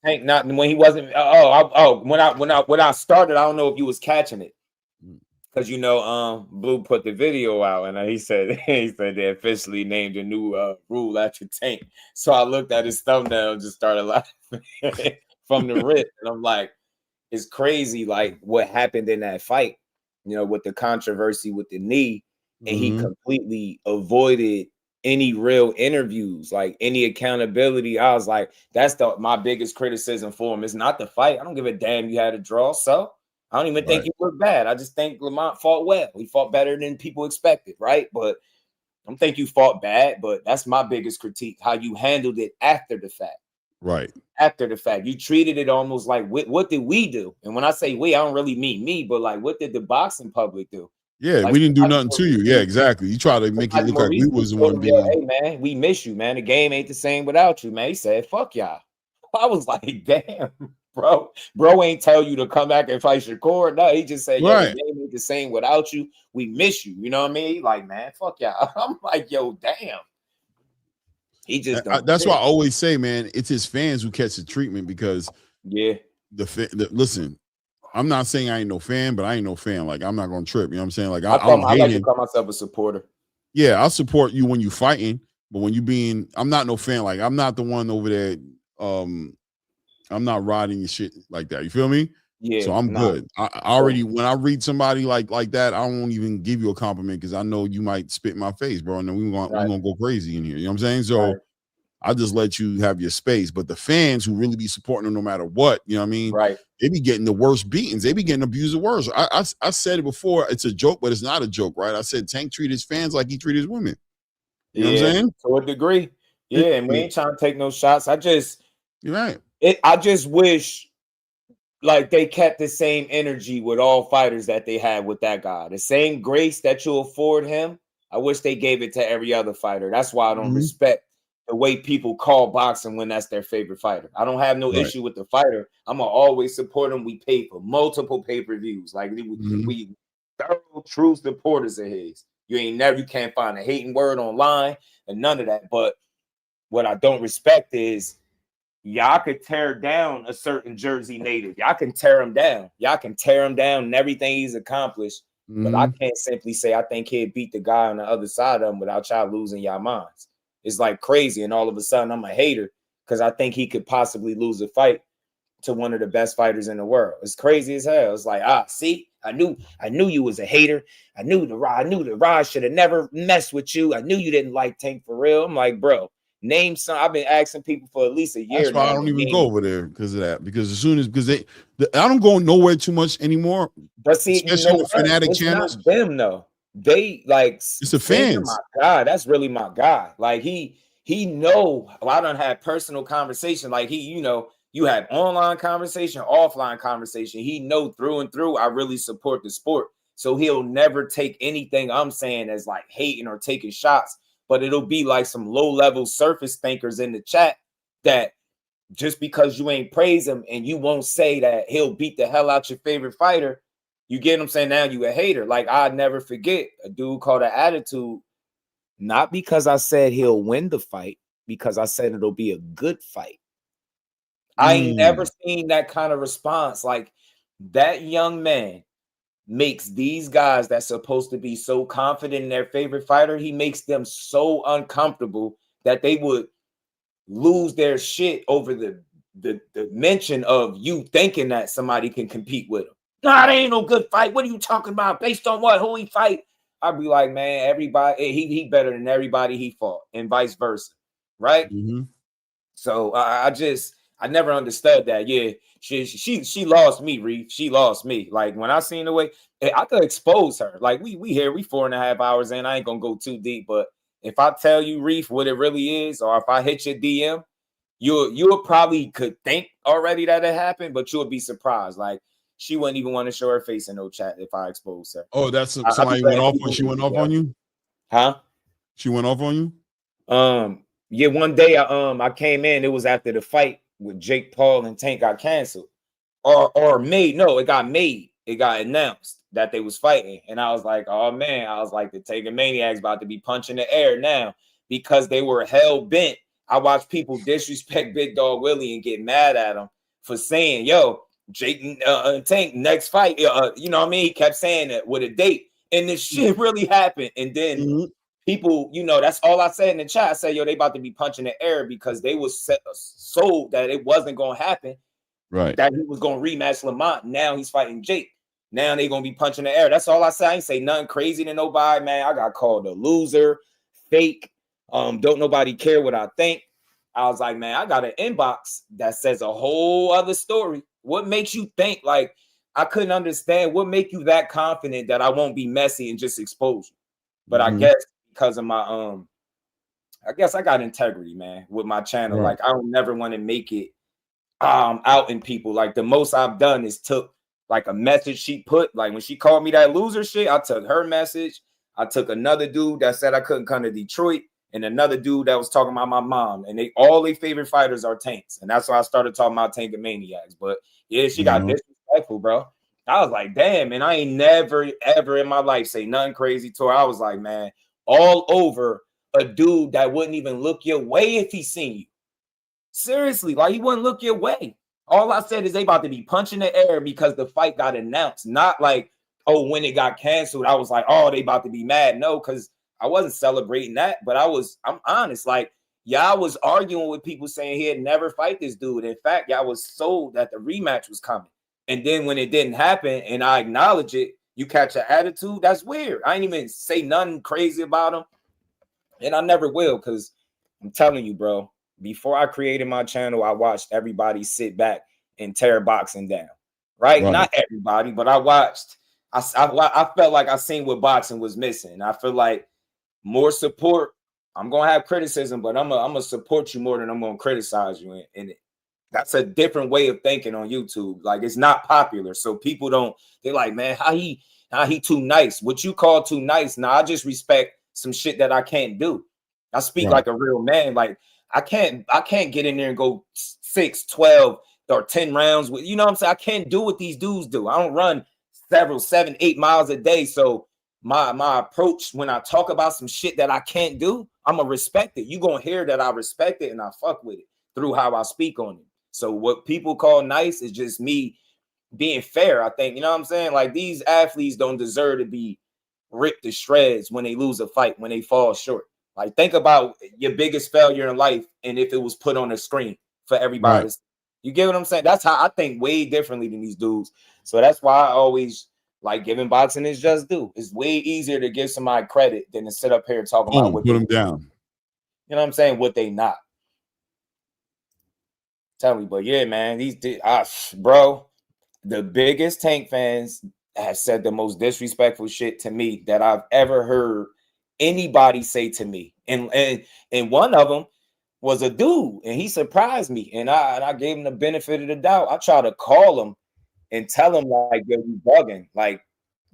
Tank, not when he wasn't. When I started, I don't know if you was catching it. Because you know, Blue put the video out, and he said they officially named a new rule after Tank. So I looked at his thumbnail and just started laughing from the rip, and I'm like, it's crazy, like what happened in that fight. You know, with the controversy with the knee, and he completely avoided any real interviews, like any accountability. I was like, that's my biggest criticism for him. It's not the fight. I don't give a damn you had a draw, so. I don't even think you look bad. I just think Lamont fought well. He fought better than people expected, right? But I don't think you fought bad, but that's my biggest critique, how you handled it after the fact. Right. After the fact. You treated it almost like, what did we do? And when I say we, I don't really mean me, but like, what did the boxing public do? Yeah, like, we didn't do nothing to you. Yeah, exactly. You try to make it look like we was the one being. Hey, man, we miss you, man. The game ain't the same without you, man. He said, fuck y'all. I was like, damn. Bro ain't tell you to come back and fight Shakur. No, he just said, yeah, the game ain't the same without you. We miss you. You know what I mean? Like, man, fuck y'all. I'm like, yo, damn. He just that's why I always say, man, it's his fans who catch the treatment because listen, I'm not saying I ain't no fan, but I ain't no fan. Like, I'm not gonna trip. You know what I'm saying? Like, I like to call myself a supporter. Yeah, I'll support you when you fighting, but when you I'm not no fan. Like, I'm not the one over there. I'm not riding your shit like that. You feel me? Yeah. So I'm good. I already, when I read somebody like that, I won't even give you a compliment because I know you might spit in my face, bro. And then we're gonna go crazy in here. You know what I'm saying? So I just let you have your space. But the fans who really be supporting them no matter what, you know what I mean? Right. They be getting the worst beatings. They be getting abused the worst. I said it before. It's a joke, but it's not a joke, right? I said Tank treat his fans like he treat his women. You know what I'm saying? To a degree. Yeah, and we ain't trying to take no shots. You're right. I just wish like they kept the same energy with all fighters that they had with that guy. The same grace that you afford him, I wish they gave it to every other fighter. That's why I don't respect the way people call boxing when that's their favorite fighter. I don't have no issue with the fighter. I'm going to always support him. We pay for multiple pay-per-views. Like we thorough, true supporters of his. You can't find a hating word online and none of that. But what I don't respect is y'all could tear down a certain Jersey native. Y'all can tear him down. Y'all can tear him down and everything he's accomplished. But I can't simply say I think he'd beat the guy on the other side of him without y'all losing y'all minds. is like crazy. And all of a sudden I'm a hater because I think he could possibly lose a fight to one of the best fighters in the world. It's crazy as hell. It's like, see, I knew you was a hater. I knew the Rod should have never messed with you. I knew you didn't like Tank for real. I'm like, bro, name some. I've been asking people for at least a year. That's why I don't even go over there because of that. Because as soon as I don't go nowhere too much anymore. But see, especially the fanatic it's channels. Not them though. They like it's the fans. My God, that's really my guy. Like he know. I don't have personal conversation. Like you have online conversation, offline conversation. He know through and through I really support the sport. So he'll never take anything I'm saying as like hating or taking shots, but it'll be like some low-level surface thinkers in the chat that just because you ain't praise him and you won't say that he'll beat the hell out your favorite fighter, you get what I'm saying? Now you a hater. Like I'll never forget a dude called an Attitude, not because I said he'll win the fight, because I said it'll be a good fight. I ain't never seen that kind of response. Like that young man makes these guys that's supposed to be so confident in their favorite fighter, he makes them so uncomfortable that they would lose their shit over the mention of you thinking that somebody can compete with him. Nah, that ain't no good fight. What are you talking about? Based on what? Who he fight? I'd be like, man, everybody, he better than everybody he fought, and vice versa, right? So I never understood that. Yeah, she lost me, Reef. She lost me. Like when I seen the way I could expose her. Like we here, we 4.5 hours in. I ain't gonna go too deep, but if I tell you, Reef, what it really is, or if I hit your DM, you'll probably could think already that it happened, but you'll be surprised. Like she wouldn't even want to show her face in no chat if I exposed her. Oh, that's somebody went off when she went off on you? Huh? She went off on you? Yeah, one day I came in, it was after the fight with Jake Paul and Tank got canceled. Or made. No, it got made. It got announced that they was fighting. And I was like, oh man, I was like, the Taker Maniacs about to be punching the air now because they were hell bent. I watched people disrespect Big Dog Willie and get mad at him for saying, yo, Jake Tank next fight. You know what I mean? He kept saying that with a date. And this shit really happened. And then people, that's all I said in the chat. I said, yo, they about to be punching the air because they was sold that it wasn't going to happen. Right. That he was going to rematch Lamont. Now he's fighting Jake. Now they going to be punching the air. That's all I say. I ain't say nothing crazy to nobody, man. I got called a loser, fake. Don't nobody care what I think. I was like, man, I got an inbox that says a whole other story. What makes you think like I couldn't understand what make you that confident that I won't be messy and just expose you? But I guess because of my I guess I got integrity, man, with my channel. Right. Like I don't never want to make it out in people. Like the most I've done is took like a message she put, like when she called me that loser shit, I took her message. I took another dude that said I couldn't come to Detroit, and another dude that was talking about my mom, and all their favorite fighters are Tanks, and that's why I started talking about Tank and Maniacs. But yeah, she got disrespectful, bro. I was like, damn, man, I ain't never ever in my life say nothing crazy to her. I was like, man, all over a dude that wouldn't even look your way if he seen you. Seriously, like he wouldn't look your way. All I said is they about to be punching the air because the fight got announced. Not like, oh, when it got canceled, I was like, oh, they about to be mad. No, because I wasn't celebrating that, but I'm honest. Like, y'all was arguing with people saying he'd never fight this dude. In fact, y'all was sold that the rematch was coming. And then when it didn't happen and I acknowledge it, you catch an attitude. That's weird. I ain't even say nothing crazy about him. And I never will, because I'm telling you, bro, before I created my channel, I watched everybody sit back and tear boxing down. Right? Not everybody, but I watched. I felt like I seen what boxing was missing. I feel like more support. I'm going to have criticism, but I'm going to support you more than I'm going to criticize you. And that's a different way of thinking on YouTube. Like, it's not popular. So people they're like, man, how he too nice? What you call too nice? Now, I just respect some shit that I can't do. I speak like a real man. Like, I can't get in there and go 6, 12 or 10 rounds with, you know what I'm saying? I can't do what these dudes do. I don't run 7, 8 miles a day. So my approach when I talk about some shit that I can't do, I'm gonna respect it. You gonna hear that I respect it and I fuck with it through how I speak on it. So what people call nice is just me being fair. I think, you know what I'm saying? Like, these athletes don't deserve to be ripped to shreds when they lose a fight, when they fall short. Like, think about your biggest failure in life, and if it was put on a screen for everybody. Right. You get what I'm saying? That's how I think way differently than these dudes. So that's why I always like giving boxing is just due. It's way easier to give somebody credit than to sit up here talking about what put them down. You know what I'm saying? What they not. Tell me, but yeah, man, bro, the biggest Tank fans have said the most disrespectful shit to me that I've ever heard anybody say to me. And one of them was a dude, and he surprised me. And I gave him the benefit of the doubt. I tried to call him and tell him, like, yo, you bugging. Like,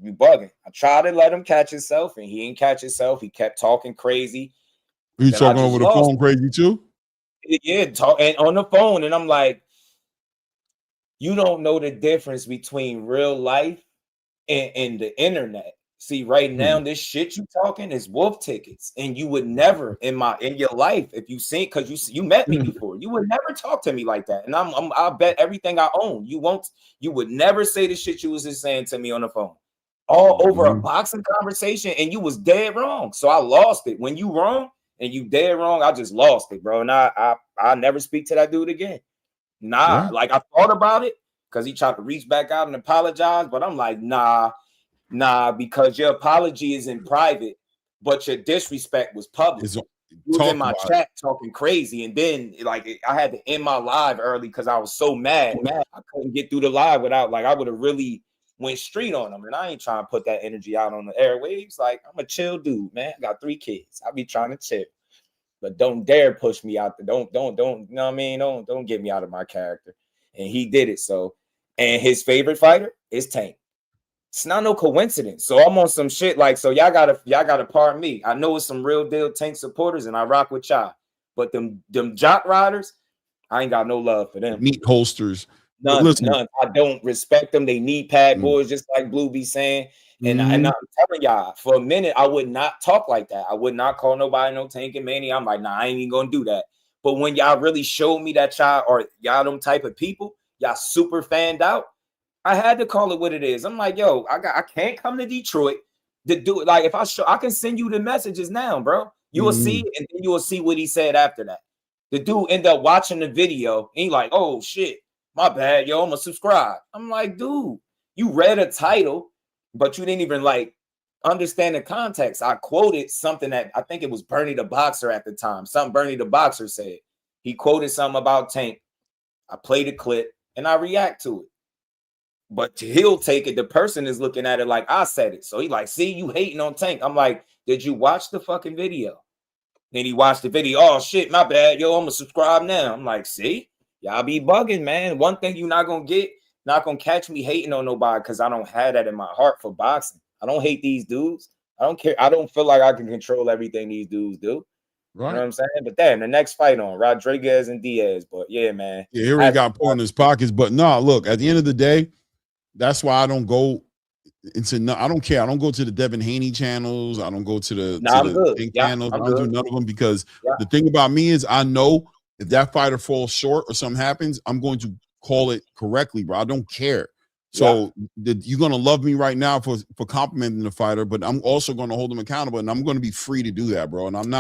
you bugging. I tried to let him catch himself, and he didn't catch himself. He kept talking crazy. You talking over the phone crazy too? Yeah, and on the phone. And I'm like, you don't know the difference between real life and the internet. See, right now, this shit you talking is wolf tickets, and you would never in your life, if you seen, because you met me before, you would never talk to me like that. And I bet everything I own, you would never say the shit you was just saying to me on the phone, all over a boxing conversation, and you was dead wrong. So I lost it. When you wrong and you dead wrong, I just lost it, bro. And I never speak to that dude again. Like, I thought about it because he tried to reach back out and apologize, but I'm like, nah, because your apology is in private, but your disrespect was public. You was in my chat talking crazy, and then like I had to end my live early because I was so mad. I couldn't get through the live without, like, I would have really went street on him, and I ain't trying to put that energy out on the airwaves. Like, I'm a chill dude, man. I got 3 kids. I be trying to chill, but don't dare push me out there. Don't, you know what I mean? Don't get me out of my character. And he did it. So, and his favorite fighter is Tank. It's not no coincidence. So I'm on some shit like, so y'all gotta pardon me. I know it's some real deal Tank supporters, and I rock with y'all. But them jock riders, I ain't got no love for them. Meat holsters. None. I don't respect them. They knee pad boys, just like Blue be saying. And I'm telling y'all, for a minute, I would not talk like that. I would not call nobody no Tank and Manny. I'm like, nah, I ain't even gonna do that. But when y'all really showed me that y'all them type of people, y'all super fanned out, I had to call it what it is. I'm like, yo, I can't come to Detroit to do it. Like, if I can send you the messages now, bro. You will see, and then you will see what he said after that. The dude ended up watching the video, and he like, oh shit, my bad, yo, I'm gonna subscribe. I'm like, dude, you read a title, but you didn't even like understand the context. I quoted something that I think it was Bernie the Boxer at the time. Something Bernie the Boxer said. He quoted something about Tank. I played a clip and I react to it. But he'll take it. The person is looking at it like I said it. So he like, see, you hating on Tank. I'm like, did you watch the fucking video? Then he watched the video. Oh shit, my bad. Yo, I'm gonna subscribe now. I'm like, see, y'all be bugging, man. One thing you're not gonna get, not gonna catch me hating on nobody, because I don't have that in my heart for boxing. I don't hate these dudes. I don't care. I don't feel like I can control everything these dudes do. Right. You know what I'm saying? But then the next fight on Rodriguez and Diaz. But yeah, man. Yeah, here he got put in his pockets. But no, look, at the end of the day, that's why I don't go into. I don't care. I don't go to the Devin Haney channels. I don't go to the Pink channels. I don't do none of them, because the thing about me is I know if that fighter falls short or something happens, I'm going to call it correctly, bro. I don't care. So you're gonna love me right now for complimenting the fighter, but I'm also going to hold him accountable, and I'm going to be free to do that, bro. And I'm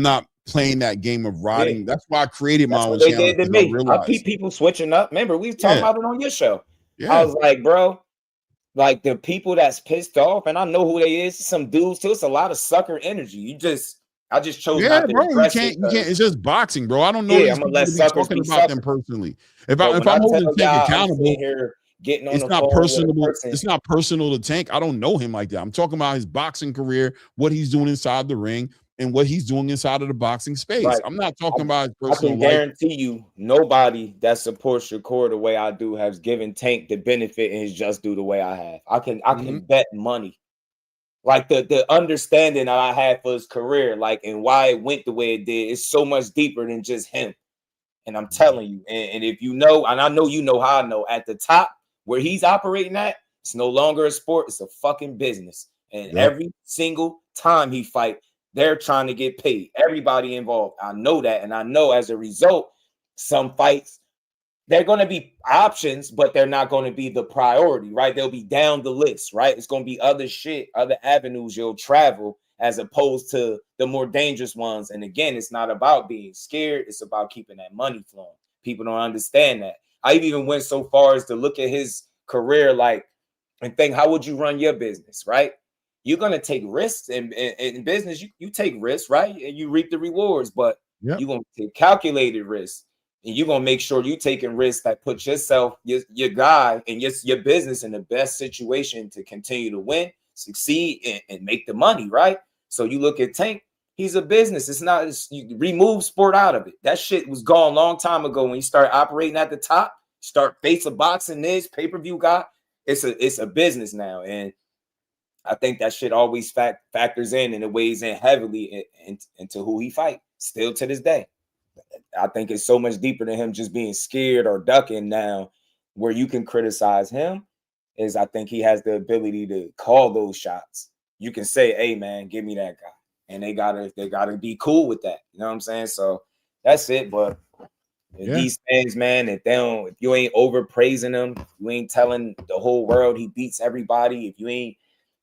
not playing that game of riding. That's why I created my own channel. Did to me. I keep people switching up. Remember, we was talking about it on your show. I was like, bro, like the people that's pissed off, and I know who they is. Some dudes too. It's a lot of sucker energy. I just chose not to. Bro, you can't. It's just boxing, bro. I don't know. I'm gonna let suckers talking about them personally. If I'm holding Tank accountable, getting on it's not personal. It's not personal to Tank. I don't know him like that. I'm talking about his boxing career, what he's doing inside the ring, and what he's doing inside of the boxing space. Right. I'm not talking about his personal life. I can guarantee you, nobody that supports Shakur the way I do has given Tank the benefit and his just due the way I have. I can bet money. Like the understanding that I had for his career, like, and why it went the way it did, is so much deeper than just him. And I'm telling you, and if you know, and I know you know how I know, at the top where he's operating at, it's no longer a sport, it's a fucking business. And every single time he fight, they're trying to get paid. Everybody involved. I know that. And I know as a result, some fights, they're going to be options, but they're not going to be the priority, right? They'll be down the list, right? It's going to be other shit, other avenues you'll travel. as opposed to the more dangerous ones. And again, it's not about being scared. It's about keeping that money flowing. People don't understand that. I even went so far as to look at his career and think, how would you run your business, right? You're going to take risks in business. You take risks, right? And you reap the rewards, but you're going to take calculated risks. And you're going to make sure you're taking risks that put yourself, your guy, and your business in the best situation to continue to win, succeed, and make the money, right? So you look at Tank, he's a business. You remove sport out of it. That shit was gone a long time ago when you start operating at the top, start face of boxing this, pay-per-view guy. It's a business now. And I think that shit always factors in, and it weighs in heavily into who he fight still to this day. I think it's so much deeper than him just being scared or ducking now. Where you can criticize him is I think he has the ability to call those shots. You can say, hey man, give me that guy. And they gotta be cool with that. You know what I'm saying? So that's it. But these fans, man, if you ain't overpraising them, you ain't telling the whole world he beats everybody, if you ain't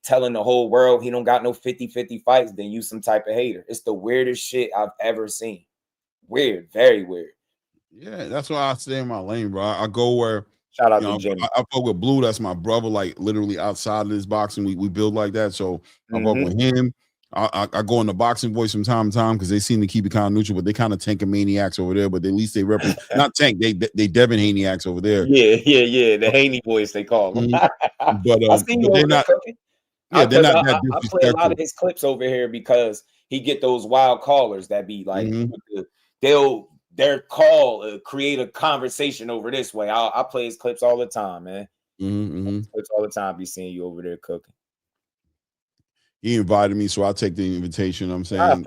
telling the whole world he don't got no 50-50 fights, then you some type of hater. It's the weirdest shit I've ever seen. Weird, very weird. Yeah, that's why I stay in my lane, bro. I go where shout out to Jimmy. I fuck with Blue. That's my brother. Like literally outside of this boxing, we build like that. So I fuck with him. I go in the boxing voice from time to time because they seem to keep it kind of neutral, but they kind of tanking maniacs over there. But at least they represent not tank. They Devin Haniacs over there. Yeah. The Haney boys they call them. But I see you they're not. Yeah, they're not that I play a lot of his clips over here because he get those wild callers that be like their call create a conversation over this way. I play his clips all the time, man. Clips all the time. Be seeing you over there cooking. He invited me, so I take the invitation. I'm saying,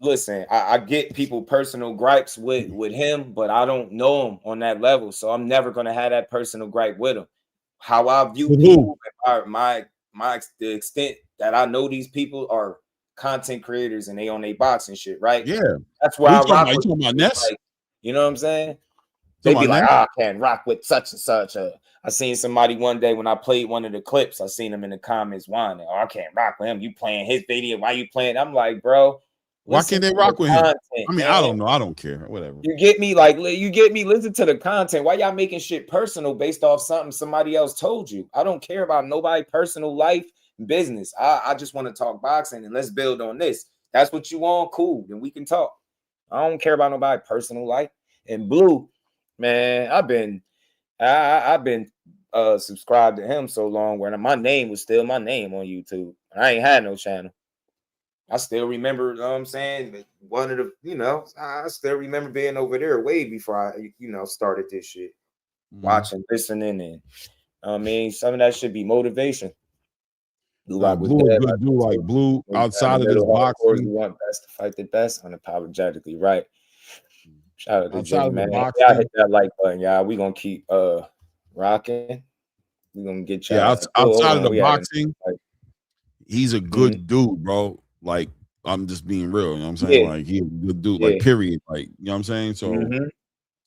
listen. I get people personal gripes with him, but I don't know him on that level, so I'm never gonna have that personal gripe with him. How I view people, the extent that I know these people are content creators and they on their boxing shit, right? Yeah, that's where I rock with. Like, you know what I'm saying? They be like, I can't rock with such and such. I seen somebody one day when I played one of the clips. I seen him in the comments whining, "Oh, I can't rock with him. You playing his video? Why you playing?" I'm like, bro, why can't they rock with him? I mean, man. I don't know. I don't care. Whatever. You get me? Like, you get me? Listen to the content. Why y'all making shit personal based off something somebody else told you? I don't care about nobody personal life, business. I just want to talk boxing and let's build on this. That's what you want? Cool. Then we can talk. I don't care about nobody personal life. And Blue, man, I've been subscribed to him so long where my name was still my name on YouTube. I ain't had no channel. I still remember, you know what I'm saying? One of the, I still remember being over there way before I, started this shit. Watching, listening, and I mean, some of that should be motivation. Blue outside of this boxing. You want best to fight the best, unapologetically right. Shout out to outside Jimmy, man. Boxing, y'all hit that like button, y'all. We gonna keep rocking. We gonna get y'all. Outside of the boxing, he's a good dude, bro. Like, I'm just being real, you know what I'm saying? Like, he's a good dude, like, period. Like, you know what I'm saying? So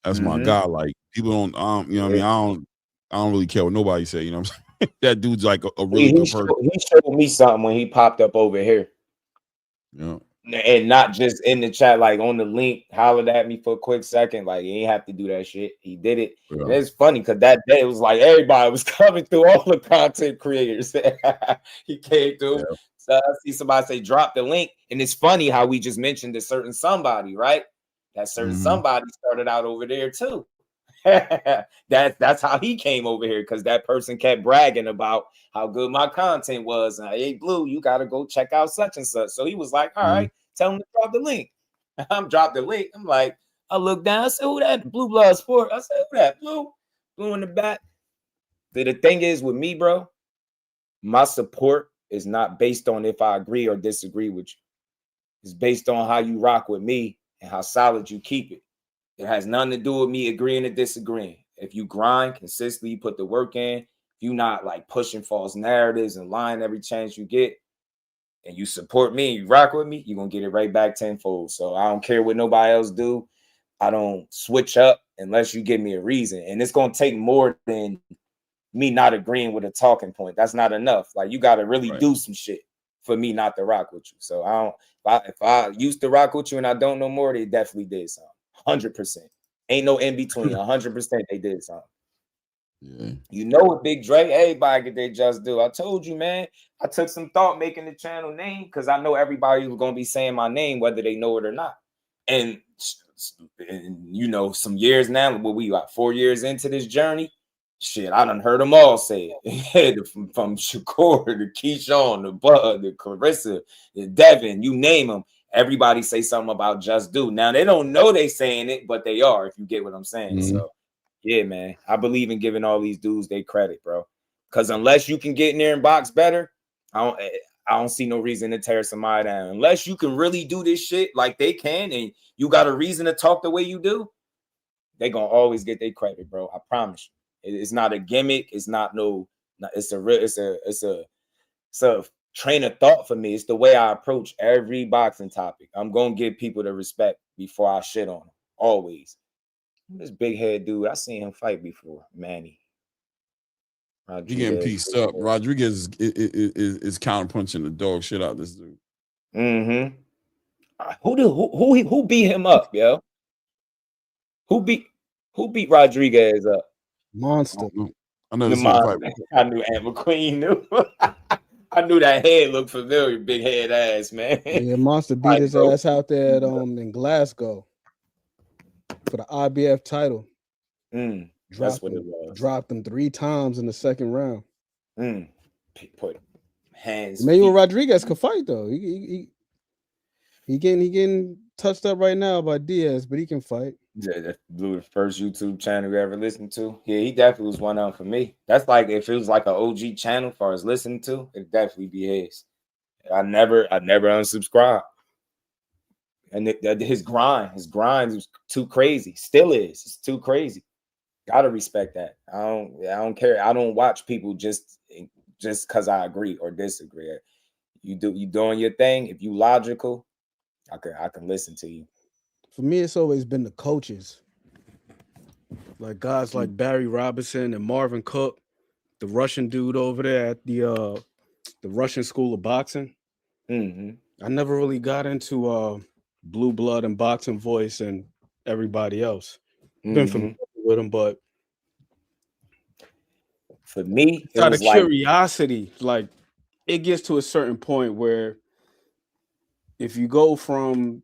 that's my guy. Like, people don't, you know what I mean? I don't really care what nobody say, you know what I'm saying? That dude's like a really good person. He showed me something when he popped up over here. Yeah. And not just in the chat, like on the link, hollered at me for a quick second. Like, he ain't have to do that shit. He did it. Yeah. And it's funny because that day it was like everybody was coming through, all the content creators. He came through. Yeah. So I see somebody say, drop the link. And it's funny how we just mentioned a certain somebody, right? That certain somebody started out over there too. That's how he came over here, because that person kept bragging about how good my content was. And, hey, Blue, you got to go check out such and such. So he was like, all right, tell him to drop the link. I'm dropped the link. I'm like, I look down. I said, who that? Blue Blood Sport. I said, who that? Blue in the back. The thing is with me, bro, my support is not based on if I agree or disagree with you. It's based on how you rock with me and how solid you keep it. It has nothing to do with me agreeing or disagreeing. If you grind consistently, you put the work in, if you're not like pushing false narratives and lying every chance you get, and you support me, you rock with me, you're going to get it right back tenfold. So I don't care what nobody else do. I don't switch up unless you give me a reason. And it's going to take more than me not agreeing with a talking point. That's not enough. Like, you got to really do some shit for me not to rock with you. So if I used to rock with you and I don't know more, they definitely did something. 100%. Ain't no in between. 100% they did something. Yeah. You know what, Big Dre, everybody get their just due. I told you, man. I took some thought making the channel name because I know everybody was gonna be saying my name whether they know it or not. And you know, some years now, what we got 4 years into this journey. Shit, I done heard them all say it. from Shakur to Keyshawn to Bud to Clarissa to Devin, you name them. Everybody say something about just do. Now they don't know they saying it, but they are. If you get what I'm saying. So yeah, man, I believe in giving all these dudes their credit, bro. Because unless you can get in there and box better, I don't see no reason to tear somebody down. Unless you can really do this shit like they can, and you got a reason to talk the way you do, they gonna always get their credit, bro. I promise you. It's not a gimmick. It's not no. It's a train of thought for me. It's the way I approach every boxing topic. I'm gonna give people the respect before I shit on them. Always. This big head dude, I seen him fight before, Manny. He getting pieced up. Rodriguez is counterpunching the dog shit out of this dude. Mm-hmm. Who beat him up, yo? Who beat Rodriguez up? Monster. I know this fight. I knew Aunt McQueen knew. I knew that head looked familiar, big head ass, man. Yeah, Monster beat his ass out there in Glasgow for the IBF title. That's what it was. Dropped him 3 times in the second round. Put hands. Emmanuel Rodriguez could fight though. He getting touched up right now by Diaz, but he can fight. Yeah, that blew the first YouTube channel you ever listened to. Yeah, he definitely was one of them for me. That's like if it was like an OG channel for us listening to, it'd definitely be his. I never unsubscribed. And his grind was too crazy. Still is. It's too crazy. Gotta respect that. I don't care. I don't watch people just because I agree or disagree. You doing your thing. If you logical, I can listen to you. For me, it's always been the coaches. Like guys like Barry Robinson and Marvin Cook, the Russian dude over there at the Russian School of Boxing. I never really got into Blue Blood and Boxing Voice and everybody else. Been familiar with them, but for me, out of curiosity, like it gets to a certain point where if you go from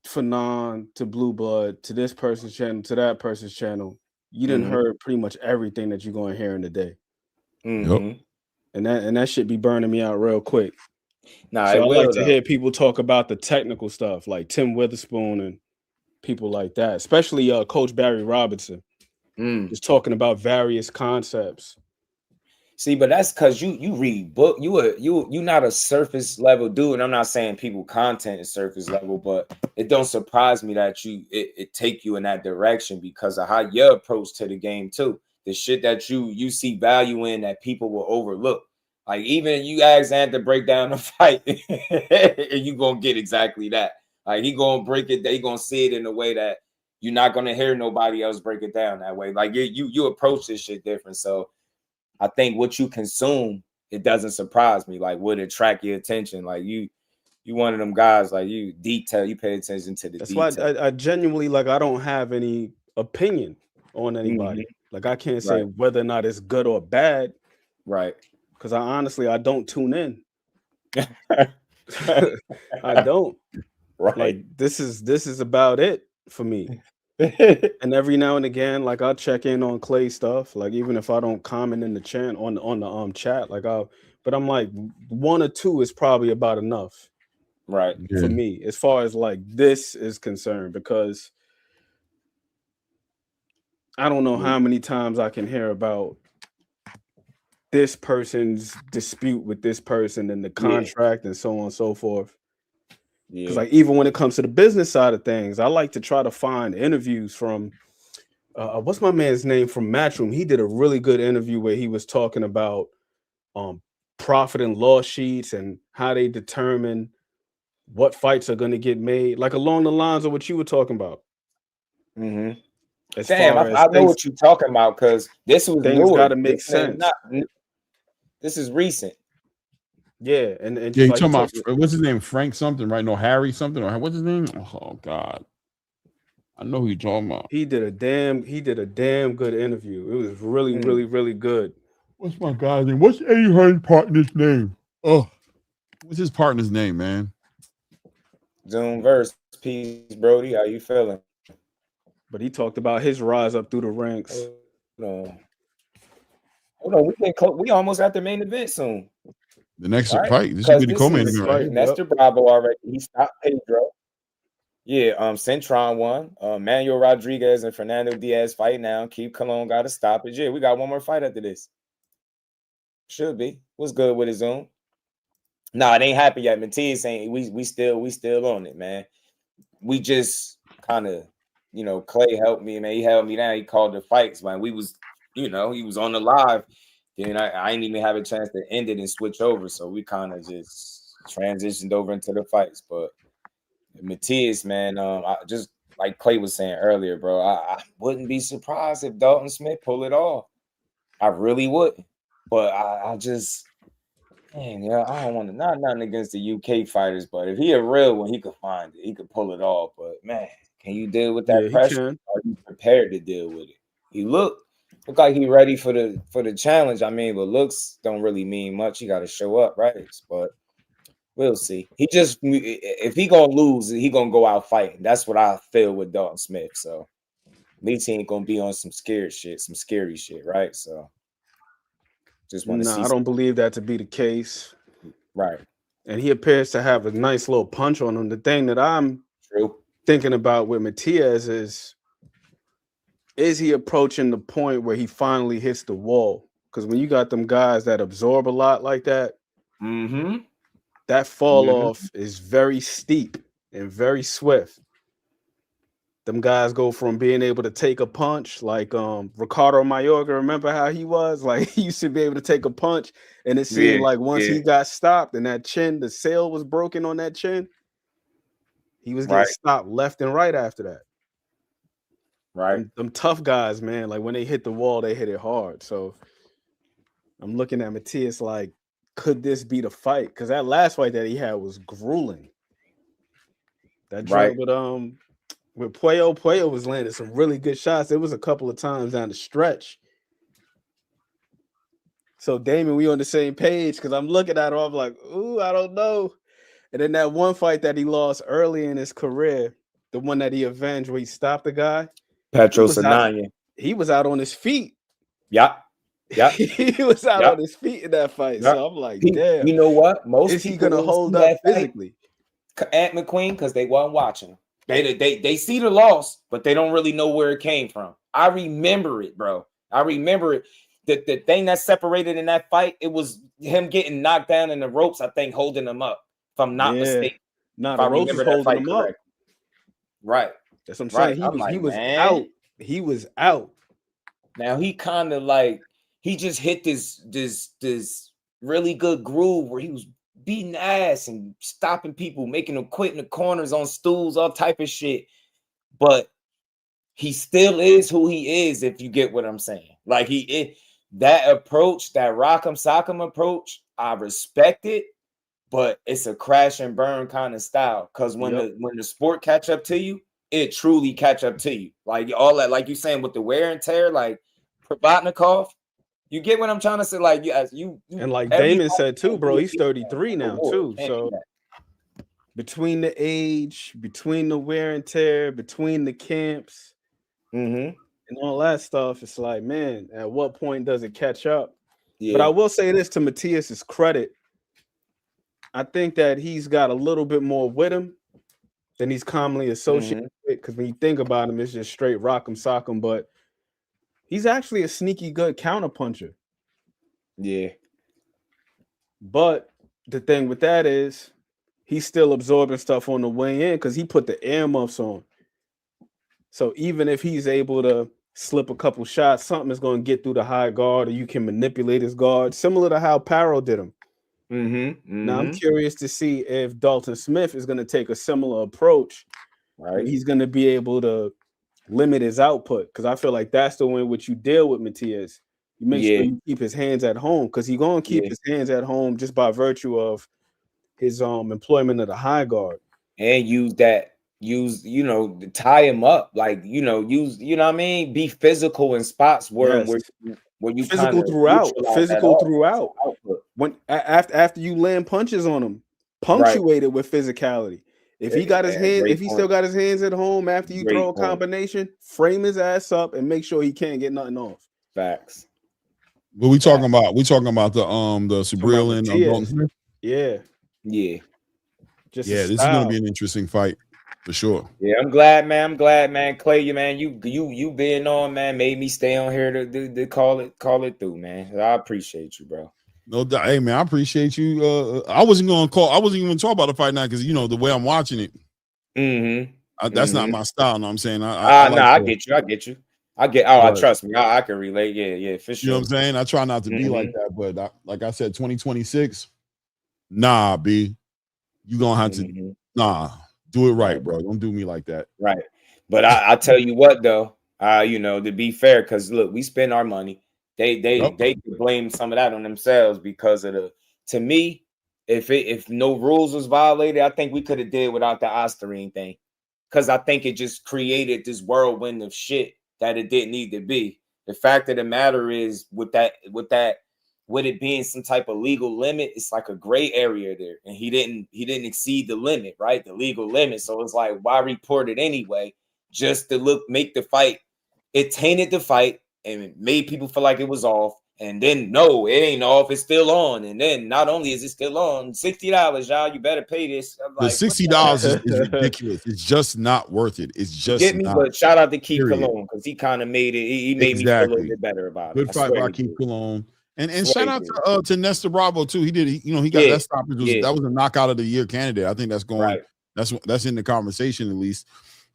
Fanon to Blue Blood to this person's channel to that person's channel, you didn't heard pretty much everything that you're going to hear in a day. And that shit be burning me out real quick. Nah, so I like to hear people talk about the technical stuff, like Tim Witherspoon and people like that, especially Coach Barry Robinson, just talking about various concepts. See, but that's because you read book. You not a surface level dude. And I'm not saying people content is surface level, but it don't surprise me that it take you in that direction because of how your approach to the game too. The shit that you see value in that people will overlook. Like even you ask Ant to break down the fight, and you gonna get exactly that. Like he gonna break it. They gonna see it in a way that you're not gonna hear nobody else break it down that way. Like you approach this shit different. So I think what you consume, it doesn't surprise me. Like would attract your attention. Like you one of them guys. Like you pay attention to the That's detail. why I genuinely like I don't have any opinion on anybody. Like I can't say whether or not it's good or bad. Right. Because I don't tune in. I don't. Right. Like this is about it for me. And every now and again, like I'll check in on Clay stuff. Like even if I don't comment in the chat on the chat, like but I'm like 1 or 2 is probably about enough. Right. For me, as far as like this is concerned, because I don't know how many times I can hear about this person's dispute with this person and the contract and so on and so forth. Because like even when it comes to the business side of things, I like to try to find interviews from what's my man's name from Matchroom. He did a really good interview where he was talking about profit and loss sheets and how they determine what fights are going to get made, like along the lines of what you were talking about. Damn, I know what you're talking about because this was things got to make sense. This is recent. Yeah, and Yeah, just you like talking about what's his name? Frank something, right? No, Harry something, or what's his name? Oh God, I know who you're talking about. he did a damn good interview. It was really, really, really good. What's my guy's name? What's Eddie Hearn's partner's name? Oh, what's his partner's name, man? Zoom verse. Peace, Brody. How you feeling? But he talked about his rise up through the ranks. Hold on. We almost at the main event soon. The next Right? fight. This should be the co-main is event, right? Nestor Bravo already. He stopped Pedro. Yeah, Centron won. Manuel Rodriguez and Fernando Diaz fight now. Keep Colon got to stop it. Yeah, we got one more fight after this. Should be. What's good with his Zoom? Nah, it ain't happened yet. Matias ain't. We still on it, man. We just kind of, Clay helped me, man. He held me down. He called the fights, man. We was, he was on the live. Then I didn't even have a chance to end it and switch over. So we kind of just transitioned over into the fights. But Matias, man, I just like Clay was saying earlier, bro, I wouldn't be surprised if Dalton Smith pull it off. I really wouldn't. But I just, man, yeah, I don't want to, nothing against the UK fighters, but if he a real one, he could find it. He could pull it off. But man, can you deal with that pressure? Are you prepared to deal with it? He look like he ready for the challenge. I mean, but looks don't really mean much. He got to show up, right? But we'll see. He just, if he gonna lose, he gonna go out fighting. That's what I feel with Dalton Smith. So at least he ain't gonna be on some scary shit, right? So just want to see. I don't believe that to be the case. Right. And he appears to have a nice little punch on him. The thing that I'm thinking about with Matias is he approaching the point where he finally hits the wall? Because when you got them guys that absorb a lot like that, that fall off is very steep and very swift. Them guys go from being able to take a punch, like Ricardo Mayorga. Remember how he was? Like he used to be able to take a punch, and it seemed like once he got stopped and that chin, the sail was broken on that chin, he was getting stopped left and right after that. Right. Them tough guys, man, like when they hit the wall, they hit it hard. So I'm looking at Matias like, could this be the fight? Because that last fight that he had was grueling. That joint with Puello was landing some really good shots. It was a couple of times down the stretch. So Damon, we on the same page because I'm looking at him. I'm like, ooh, I don't know. And then that one fight that he lost early in his career, the one that he avenged where he stopped the guy. Petros Ananya. He was out on his feet. Yeah. He was out on his feet in that fight. Yep. So I'm like, damn. You know what? Is he gonna hold up physically? Ant McQueen, because they weren't watching. They see the loss, but they don't really know where it came from. I remember it, bro. I remember it. The thing that separated in that fight, it was him getting knocked down in the ropes, I think, holding him up. If I'm not mistaken. No, the ropes was holding him up. Right. That's what I'm saying. He was out. He was out. Now he kind of like he just hit this really good groove where he was beating ass and stopping people, making them quit in the corners on stools, all type of shit. But he still is who he is, if you get what I'm saying. Like that approach, that rock'em sock'em approach, I respect it, but it's a crash and burn kind of style. Because when the sport catch up to you, it truly catch up to you. Like all that, like you saying with the wear and tear, like Provatnikov, you get what I'm trying to say? Like you and like Damon said too, bro, he's 33 now too. So between the age, between the wear and tear, between the camps, and all that stuff, it's like, man, at what point does it catch up? But I will say this to Matias's credit. I think that he's got a little bit more with him than he's commonly associated with. Because when you think about him, it's just straight rock'em sock'em. But he's actually a sneaky good counterpuncher. Yeah. But the thing with that is he's still absorbing stuff on the way in because he put the earmuffs on. So even if he's able to slip a couple shots, something is going to get through the high guard, or you can manipulate his guard, similar to how Paro did him. Now I'm curious to see if Dalton Smith is going to take a similar approach. Right. He's going to be able to limit his output, because I feel like that's the way in which you deal with Matias. You make sure you keep his hands at home because he's gonna keep his hands at home just by virtue of his employment of the high guard. And use to tie him up, like use what I mean, be physical in spots where you physical throughout. When after you land punches on him, punctuated with physicality. If he got his hands, if he still got his hands at home after you throw a combination, frame his ass up and make sure he can't get nothing off. Facts. What we talking about? We talking about the Subriel and Dalton Smith? Yeah. This is gonna be an interesting fight for sure. Yeah, I'm glad, man. Clay, you being on, man, made me stay on here to call it through, man. I appreciate you, bro. No doubt. Hey, man, I appreciate you. I wasn't even gonna talk about the fight now because the way I'm watching it. That's not my style. No, I'm saying I get you. Trust me, I can relate. Yeah, for sure. You know what I'm saying? I try not to be like that, but like I said, 2026. Nah, B, you gonna have to do it right, bro. Don't do me like that. Right. But I tell you what though, to be fair, because look, we spend our money. They could blame some of that on themselves because of to me, if no rules was violated, I think we could have did without the Osterine thing. Because I think it just created this whirlwind of shit that it didn't need to be. The fact of the matter is with it being some type of legal limit, it's like a gray area there. And he didn't exceed the limit, right? The legal limit. So it's like, why report it anyway? Just to make the fight. It tainted the fight and it made people feel like it was off. And then no, it ain't off, it's still on. And then not only is it still on, $60, y'all, you better pay this. The $60 is ridiculous. It's just not worth it. It's just but shout out to Keith Cologne because he kind of made it. He made me feel a little bit better about it. Good fight by Keith Cologne. And shout out to Nestor Bravo too. He got that stoppage. That was a knockout of the year candidate. I think that's going. Right. That's in the conversation at least.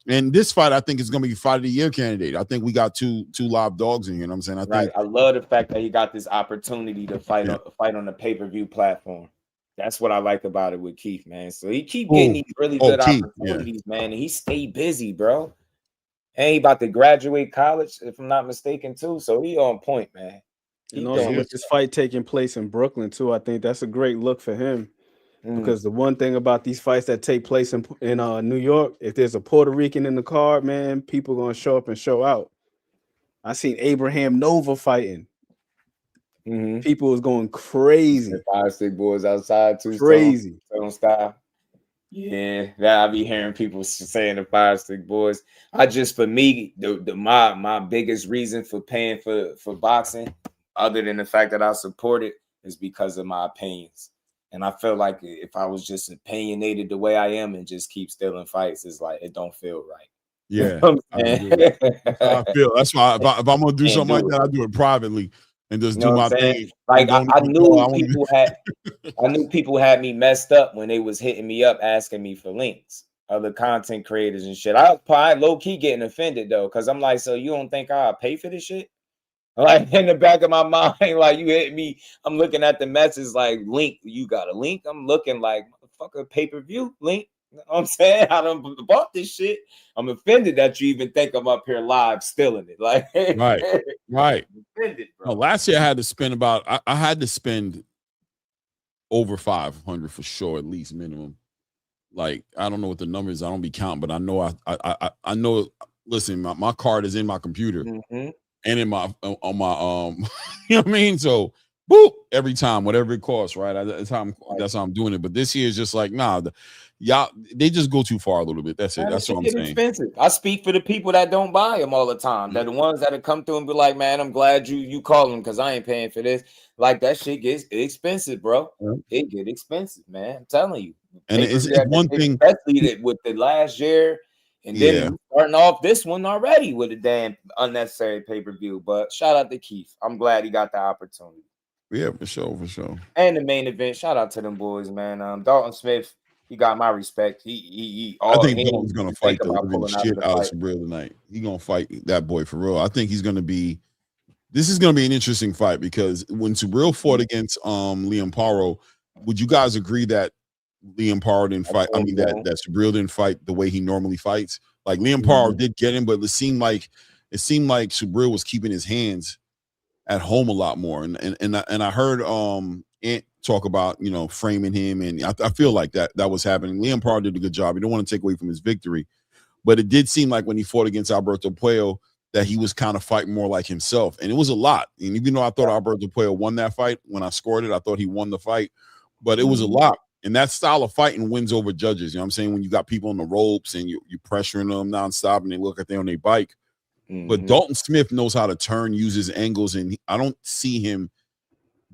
And this fight, I think, is going to be fight of the year candidate. I think we got two live dogs in here. You know what I'm saying? I love the fact that he got this opportunity to fight on the pay-per-view platform. That's what I like about it with Keith, man. So he keep getting these really good opportunities, man. And he stay busy, bro. And he about to graduate college, if I'm not mistaken, too. So he on point, man. And also with this fight taking place in Brooklyn too, I think that's a great look for him. Because the one thing about these fights that take place in New York, if there's a Puerto Rican in the card, man, people gonna show up and show out. I seen Abraham Nova fighing. People was going crazy. The 5 stick boys outside too. Crazy. Stone style. Yeah, that I be hearing people saying the 5 stick boys. For me, my biggest reason for paying for boxing, other than the fact that I support it, is because of my opinions. And I feel like if I was just opinionated the way I am and just keep stealing fights, it's like it don't feel right. Yeah, I feel that's why if I'm gonna do something like that, I do it privately and just do my thing. Like I knew people had me messed up when they was hitting me up asking me for links, other content creators and shit. I probably low key getting offended though, because I'm like, so you don't think I'll pay for this shit? Like in the back of my mind, like you hit me, I'm looking at the message like link. You got a link? I'm looking like motherfucker pay-per-view link. You know what I'm saying? I done bought this shit. I'm offended that you even think I'm up here live stealing it. Like right. Offended, bro. No, last year I had to spend I had to spend over 500 for sure, at least minimum. Like I don't know what the number is. I don't be counting, but I know I know. Listen, my card is in my computer. And in my on my you know what I mean? So boop every time, whatever it costs, right? That's how I'm doing it. But this year is just like, y'all they just go too far a little bit. That's it. That's what I'm saying. Expensive. I speak for the people that don't buy them all the time. They're the ones that come through and be like, man, I'm glad you call them because I ain't paying for this. Like that shit gets expensive, bro. It get expensive, man. I'm telling you. And it's one thing, especially with the last year. And then starting off this one already with a damn unnecessary pay-per-view. But shout out to Keith. I'm glad he got the opportunity. Yeah, for sure. And the main event, shout out to them boys, man. Dalton Smith, he got my respect. I think Dalton's gonna fight the living shit out of Subriel tonight. He gonna fight that boy for real. I think this is gonna be an interesting fight because when Subriel fought against Liam Paro, would you guys agree that Liam Paro didn't fight? I mean that Subriel didn't fight the way he normally fights. Like Liam Paro did get him, but it seemed like Subriel was keeping his hands at home a lot more. And I heard Ant talk about, you know, framing him, and I feel like that was happening. Liam Parr did a good job. You don't want to take away from his victory, but it did seem like when he fought against Alberto Puello that he was kind of fighting more like himself, and it was a lot. And even though I thought Alberto Puello won that fight, when I scored it, I thought he won the fight, but it was a lot. And that style of fighting wins over judges. You know what I'm saying? When you got people on the ropes and you're pressuring them nonstop and they look like they're on their bike. But Dalton Smith knows how to turn, uses angles, and I don't see him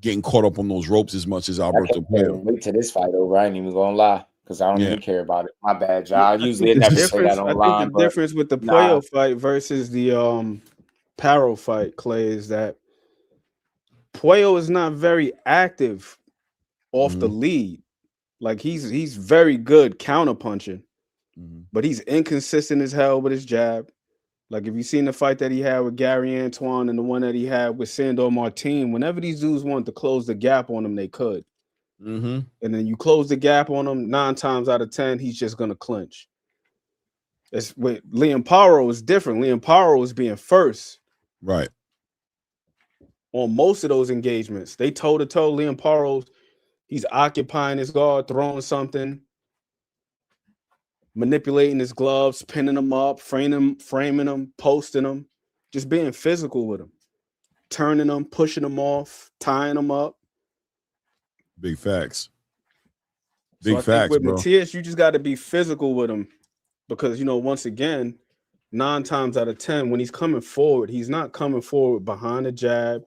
getting caught up on those ropes as much as Alberto Puello. Wait till this fight over. I ain't even gonna lie, because I don't even care about it. My bad, y'all. I usually never say that online. I think the difference with the Puello fight versus the Paro fight, Clay, is that Puello is not very active off the lead. Like he's very good counterpunching, but he's inconsistent as hell with his jab. Like if you've seen the fight that he had with Gary Antoine and the one that he had with Sandor Martin, whenever these dudes wanted to close the gap on him, they could. And then you close the gap on him 9 times out of 10, he's just gonna clinch. It's with Liam Paro is different. Liam Paro is being first. Right. On most of those engagements, they toe-to-toe. Liam Paro, he's occupying his guard, throwing something, manipulating his gloves, pinning him up, framing him, posting him, just being physical with him, turning him, pushing him off, tying him up. Big facts. Big facts, with bro. Matias, you just got to be physical with him because, you know, once again, 9 times out of 10, when he's coming forward, he's not coming forward behind the jab.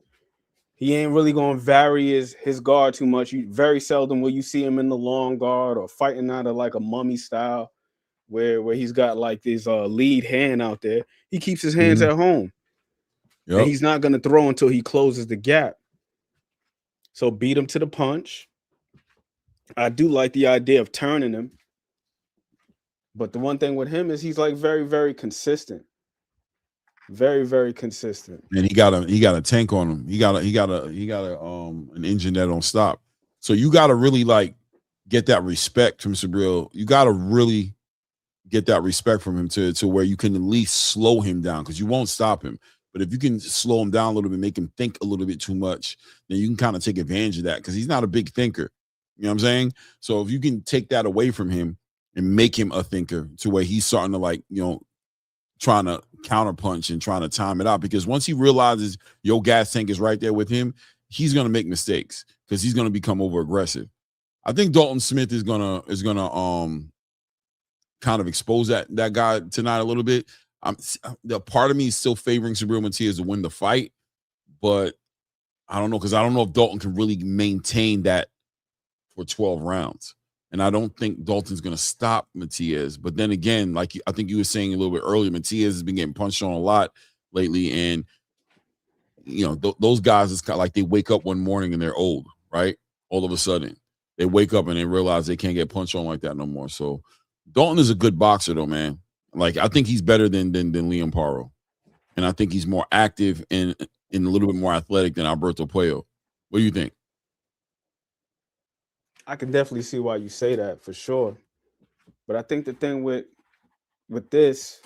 He ain't really going to vary his guard too much. You very seldom will you see him in the long guard or fighting out of like a mummy style where he's got like this lead hand out there. He keeps his hands at home. And he's not going to throw until he closes the gap. So beat him to the punch. I do like the idea of turning him. But the one thing with him is he's like very, very consistent. Very, very consistent. And he got a tank on him. He got an engine that don't stop. So you got to really like get that respect from Subriel. You got to really get that respect from him to where you can at least slow him down, because you won't stop him. But if you can slow him down a little bit, make him think a little bit too much, then you can kind of take advantage of that, because he's not a big thinker. You know what I'm saying? So if you can take that away from him and make him a thinker to where he's starting to like, you know, trying to counterpunch and trying to time it out, because once he realizes your gas tank is right there with him, he's going to make mistakes because he's going to become over aggressive. I think Dalton Smith is gonna kind of expose that guy tonight a little bit. The part of me is still favoring Subriel Matias to win the fight, but I don't know, because I don't know if Dalton can really maintain that for 12 rounds. And I don't think Dalton's going to stop Matias. But then again, like I think you were saying a little bit earlier, Matias has been getting punched on a lot lately. And, you know, those guys, it's kind of like they wake up one morning and they're old, right? All of a sudden. They wake up and they realize they can't get punched on like that no more. So Dalton is a good boxer, though, man. Like, I think he's better than Liam Paro. And I think he's more active and a little bit more athletic than Alberto Puello. What do you think? I can definitely see why you say that, for sure. But I think the thing with this,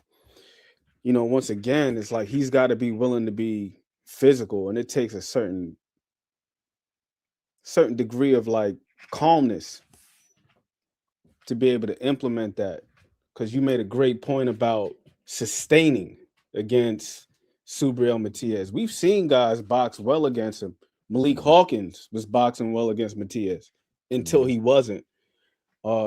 you know, once again, it's like he's got to be willing to be physical, and it takes a certain degree of like calmness to be able to implement that. Because you made a great point about sustaining against Subriel Matias. We've seen guys box well against him. Malik Hawkins was boxing well against Matias until he wasn't.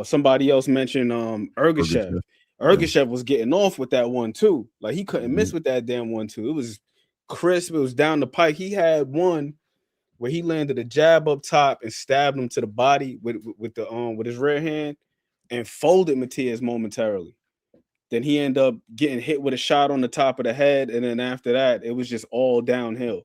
Somebody else mentioned Ergashev. Ergashev was getting off with that one too. Like he couldn't miss with that damn one too. It was crisp. It was down the pike. He had one where he landed a jab up top and stabbed him to the body with his rear hand and folded Matias momentarily. Then he ended up getting hit with a shot on the top of the head, and then after that, it was just all downhill.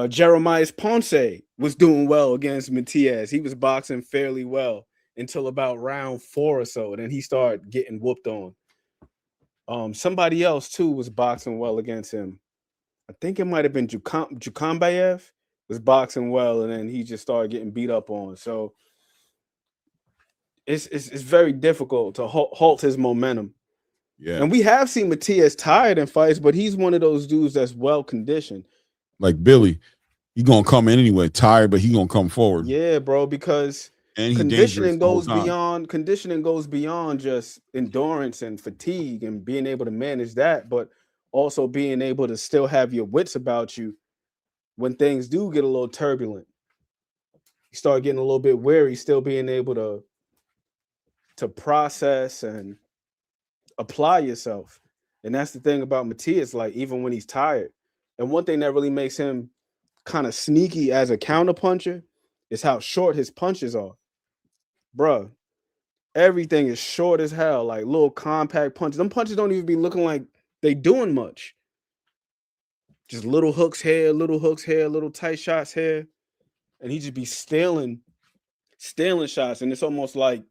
Jeremiah Ponce was doing well against Matias. He was boxing fairly well until about round 4 or so. And then he started getting whooped on. Somebody else, too, was boxing well against him. I think it might have been Jukambayev was boxing well, and then he just started getting beat up on. So it's very difficult to halt his momentum. Yeah. And we have seen Matias tired in fights, but he's one of those dudes that's well conditioned. Like Billy, he gonna come in anyway, tired, but he gonna come forward. Yeah, bro, because And he's dangerous conditioning the whole goes beyond just endurance and fatigue and being able to manage that, but also being able to still have your wits about you when things do get a little turbulent. You start getting a little bit wary, still being able to process and apply yourself. And that's the thing about Matias, like even when he's tired. And one thing that really makes him kind of sneaky as a counterpuncher is how short his punches are. Bruh, everything is short as hell, like little compact punches. Them punches don't even be looking like they doing much. Just little hooks here, little tight shots here. And he just be stealing shots. And it's almost like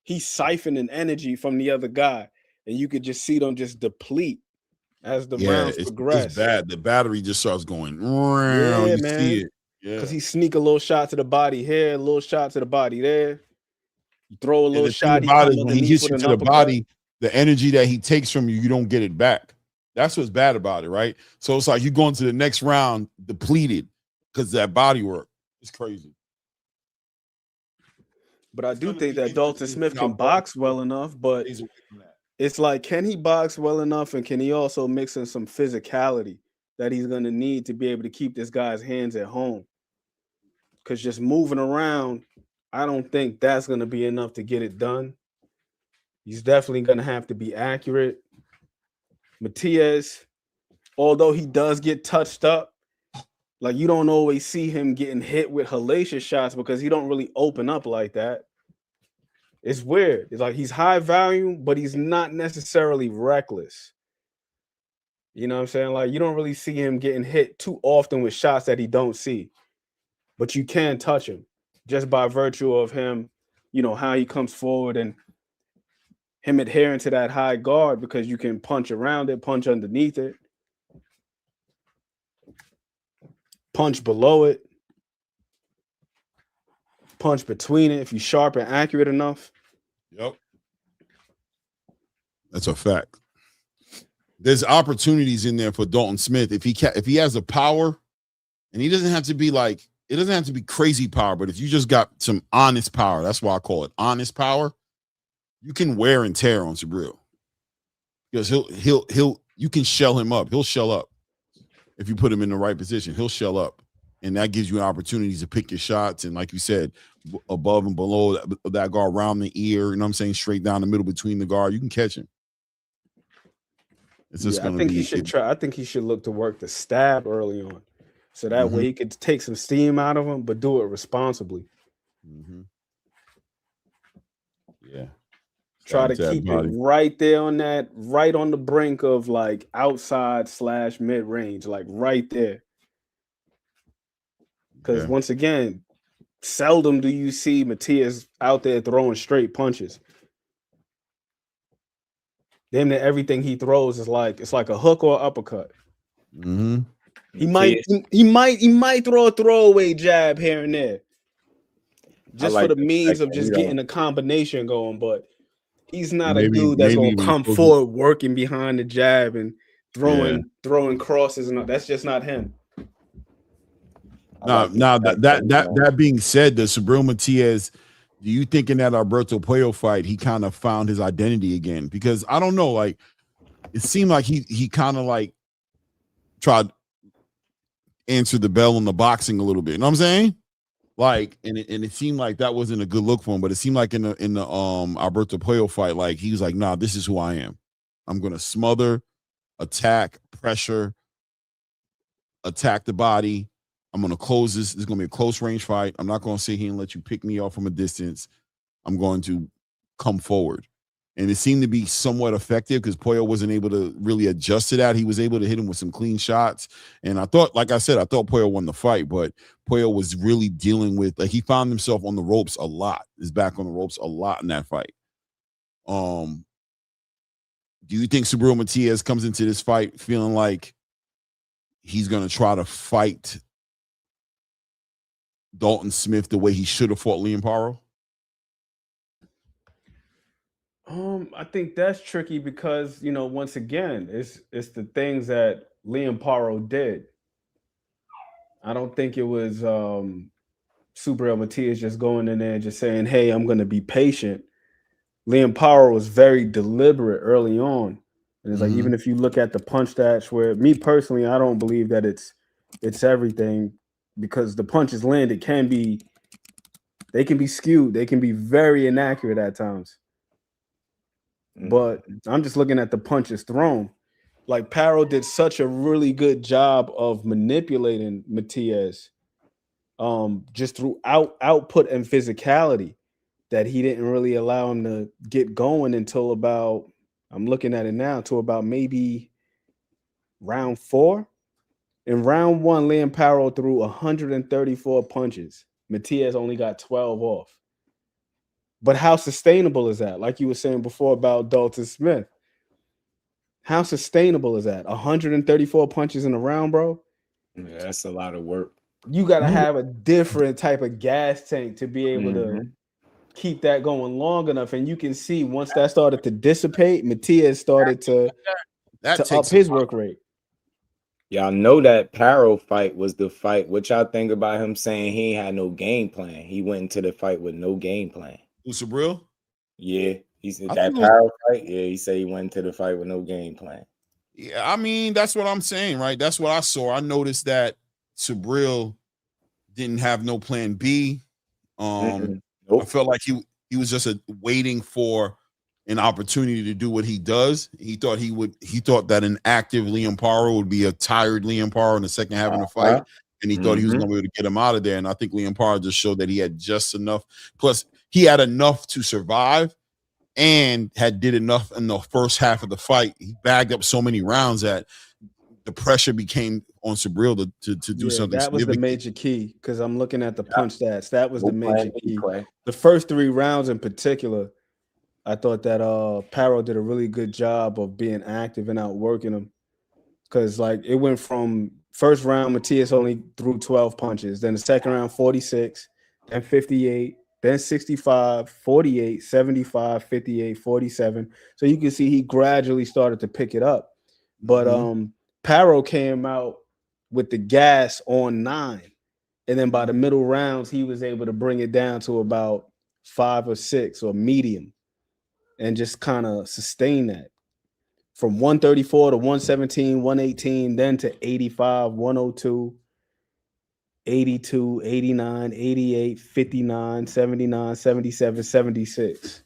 he's siphoning energy from the other guy. And you could just see them just deplete as the rounds progress. It's bad. The battery just starts going. Yeah, you man. see it. Yeah. Because he sneak a little shot to the body here, a little shot to the body there. You throw a little shot. When he hits you to the body, the energy that he takes from you, you don't get it back. That's what's bad about it, right? So it's like you go into the next round depleted because that body work. It's crazy. But I do think that Dalton Smith can box well enough, but it's like, can he box well enough, and can he also mix in some physicality that he's going to need to be able to keep this guy's hands at home? Because just moving around, I don't think that's going to be enough to get it done. He's definitely going to have to be accurate. Matias, although he does get touched up, like you don't always see him getting hit with hellacious shots because he don't really open up like that. It's weird. It's like he's high value, but he's not necessarily reckless. You know what I'm saying? Like you don't really see him getting hit too often with shots that he don't see. But you can touch him just by virtue of him, you know, how he comes forward and him adhering to that high guard, because you can punch around it, punch underneath it, punch below it, punch between it if you're sharp and accurate enough. Yep. That's a fact. There's opportunities in there for Dalton Smith if he has the power, and he doesn't have to be like, it doesn't have to be crazy power, but if you just got some honest power, that's why I call it honest power, you can wear and tear on Subriel. Because you can shell him up. He'll shell up. If you put him in the right position, he'll shell up. And that gives you opportunities to pick your shots. And like you said, above and below that guard, around the ear, you know what I'm saying, straight down the middle between the guard, you can catch him. It's just I think he should try. I think he should look to work the stab early on, so that way he could take some steam out of him, but do it responsibly. Yeah. Try to keep it right there on that, right on the brink of like outside / mid range, like right there. Because once again, seldom do you see Matias out there throwing straight punches. Damn near everything he throws is like, it's like a hook or uppercut. He might throw a throwaway jab here and there, just for the means of just getting a combination going. But he's not a dude that's gonna come forward working behind the jab and throwing crosses, and that's just not him. Now that being said, the Subriel Matias, do you think in that Alberto Puello fight he kind of found his identity again? Because I don't know, like it seemed like he kind of like tried to answer the bell in the boxing a little bit. You know what I'm saying? Like, and it seemed like that wasn't a good look for him. But it seemed like in the Alberto Puello fight, like he was like, nah, this is who I am. I'm gonna smother, attack, pressure, attack the body. I'm going to close this. This is going to be a close range fight. I'm not going to sit here and let you pick me off from a distance. I'm going to come forward. And it seemed to be somewhat effective because Puello wasn't able to really adjust to that. He was able to hit him with some clean shots. And I thought, like I said, I thought Puello won the fight, but Puello was really dealing with, like, he found himself on the ropes a lot. His back on the ropes a lot in that fight. Do you think Subriel Matias comes into this fight feeling like he's going to try to fight Dalton Smith the way he should have fought Liam Paro? I think that's tricky because once again, it's the things that Liam Paro did. I don't think it was Subriel Matias just going in there and just saying, "Hey, I'm going to be patient." Liam Paro was very deliberate early on, and it's like even if you look at the punch stats, where me personally, I don't believe that it's everything because the punches landed can be skewed, they can be very inaccurate at times. But I'm just looking at the punches thrown. Like Paro did such a really good job of manipulating Matias, just through output and physicality, that he didn't really allow him to get going until about, I'm looking at it now, to about maybe round 4. In round 1, Liam Paro threw 134 punches. Matias only got 12 off. But how sustainable is that? Like you were saying before about Dalton Smith. How sustainable is that? 134 punches in a round, bro? Yeah, that's a lot of work. You got to have a different type of gas tank to be able to keep that going long enough. And you can see once that started to dissipate, Matias started to up his work rate. Y'all know that Paro fight was the fight. What y'all think about him saying he had no game plan? He went into the fight with no game plan. Subriel? Yeah, he said that Paro fight. Yeah, he said he went into the fight with no game plan. Yeah, I mean, that's what I'm saying, right? That's what I saw. I noticed that Subriel didn't have no plan B. I felt like he was just waiting for an opportunity to do what he does. He thought that an active Liam Paro would be a tired Liam Paro in the second half of the fight. And he thought he was going to be able to get him out of there. And I think Liam Paro just showed that he had just enough. Plus, he had enough to survive and did enough in the first half of the fight. He bagged up so many rounds that the pressure became on Subriel to do something. That was the major key, because I'm looking at the punch stats. That was the major key. The first 3 rounds in particular, I thought that Paro did a really good job of being active and outworking him. Because like it went from first round, Matias only threw 12 punches. Then the second round, 46, then 58, then 65, 48, 75, 58, 47. So you can see he gradually started to pick it up. But Paro came out with the gas on 9. And then by the middle rounds, he was able to bring it down to about 5 or 6 or medium and just kind of sustain that. From 134 to 117, 118, then to 85, 102, 82, 89, 88, 59, 79, 77, 76.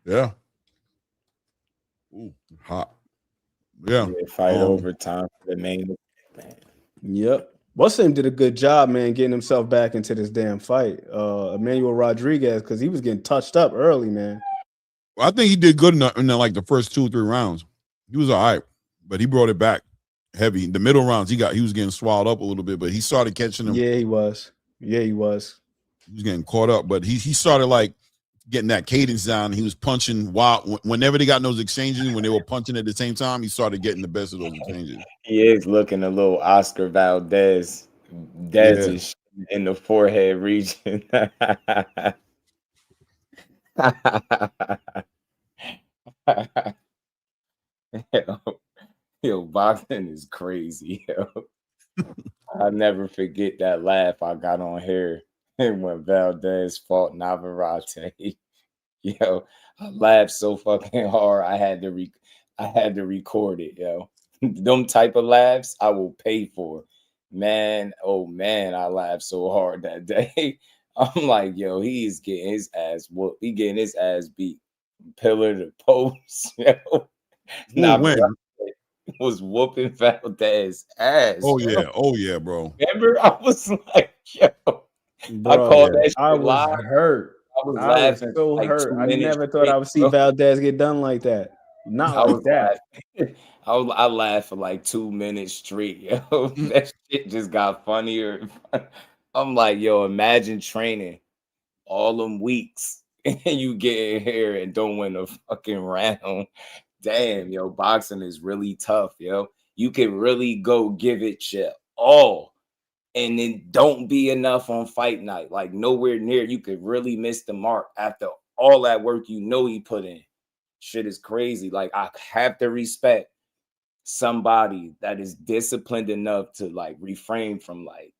Yeah. Ooh, hot. Yeah. Fight overtime for the main event. Yep. What's name did a good job, man, getting himself back into this damn fight. Emmanuel Rodriguez, because he was getting touched up early, man. Well, I think he did good in like the first 2 or 3 rounds. He was all right, but he brought it back heavy. The middle rounds, he was getting swallowed up a little bit, but he started catching him. Yeah, he was. He was getting caught up, but he started like getting that cadence down. He was punching whenever they got in those exchanges, when they were punching at the same time, he started getting the best of those exchanges. He is looking a little Oscar Valdez. Is in the forehead region. Yo, boxing is crazy, yo. I'll never forget that laugh I got on here when Valdez fought Navarrete. Yo, I laughed so fucking hard I had to record it, yo. Them type of laughs I will pay for. Man, oh man, I laughed so hard that day. I'm like, yo, he is getting his ass whooped. He getting his ass beat. Pillar to post, yo. Navarrete was whooping Valdez ass. Oh yeah, bro. Remember, I was like, yo, bro, I called that shit I was live. hurt. I was laughing so like hurt. I never thought I would see Valdez get done like that. Not like that. I laughed for like 2 minutes straight, yo. That shit just got funnier. I'm like, yo, imagine training all them weeks and you get in here and don't win a fucking round. Damn, yo, boxing is really tough, yo. You can really go give it your all and then don't be enough on fight night. Like nowhere near, you could really miss the mark after all that work you know he put in. Shit is crazy. Like I have to respect somebody that is disciplined enough to like refrain from like,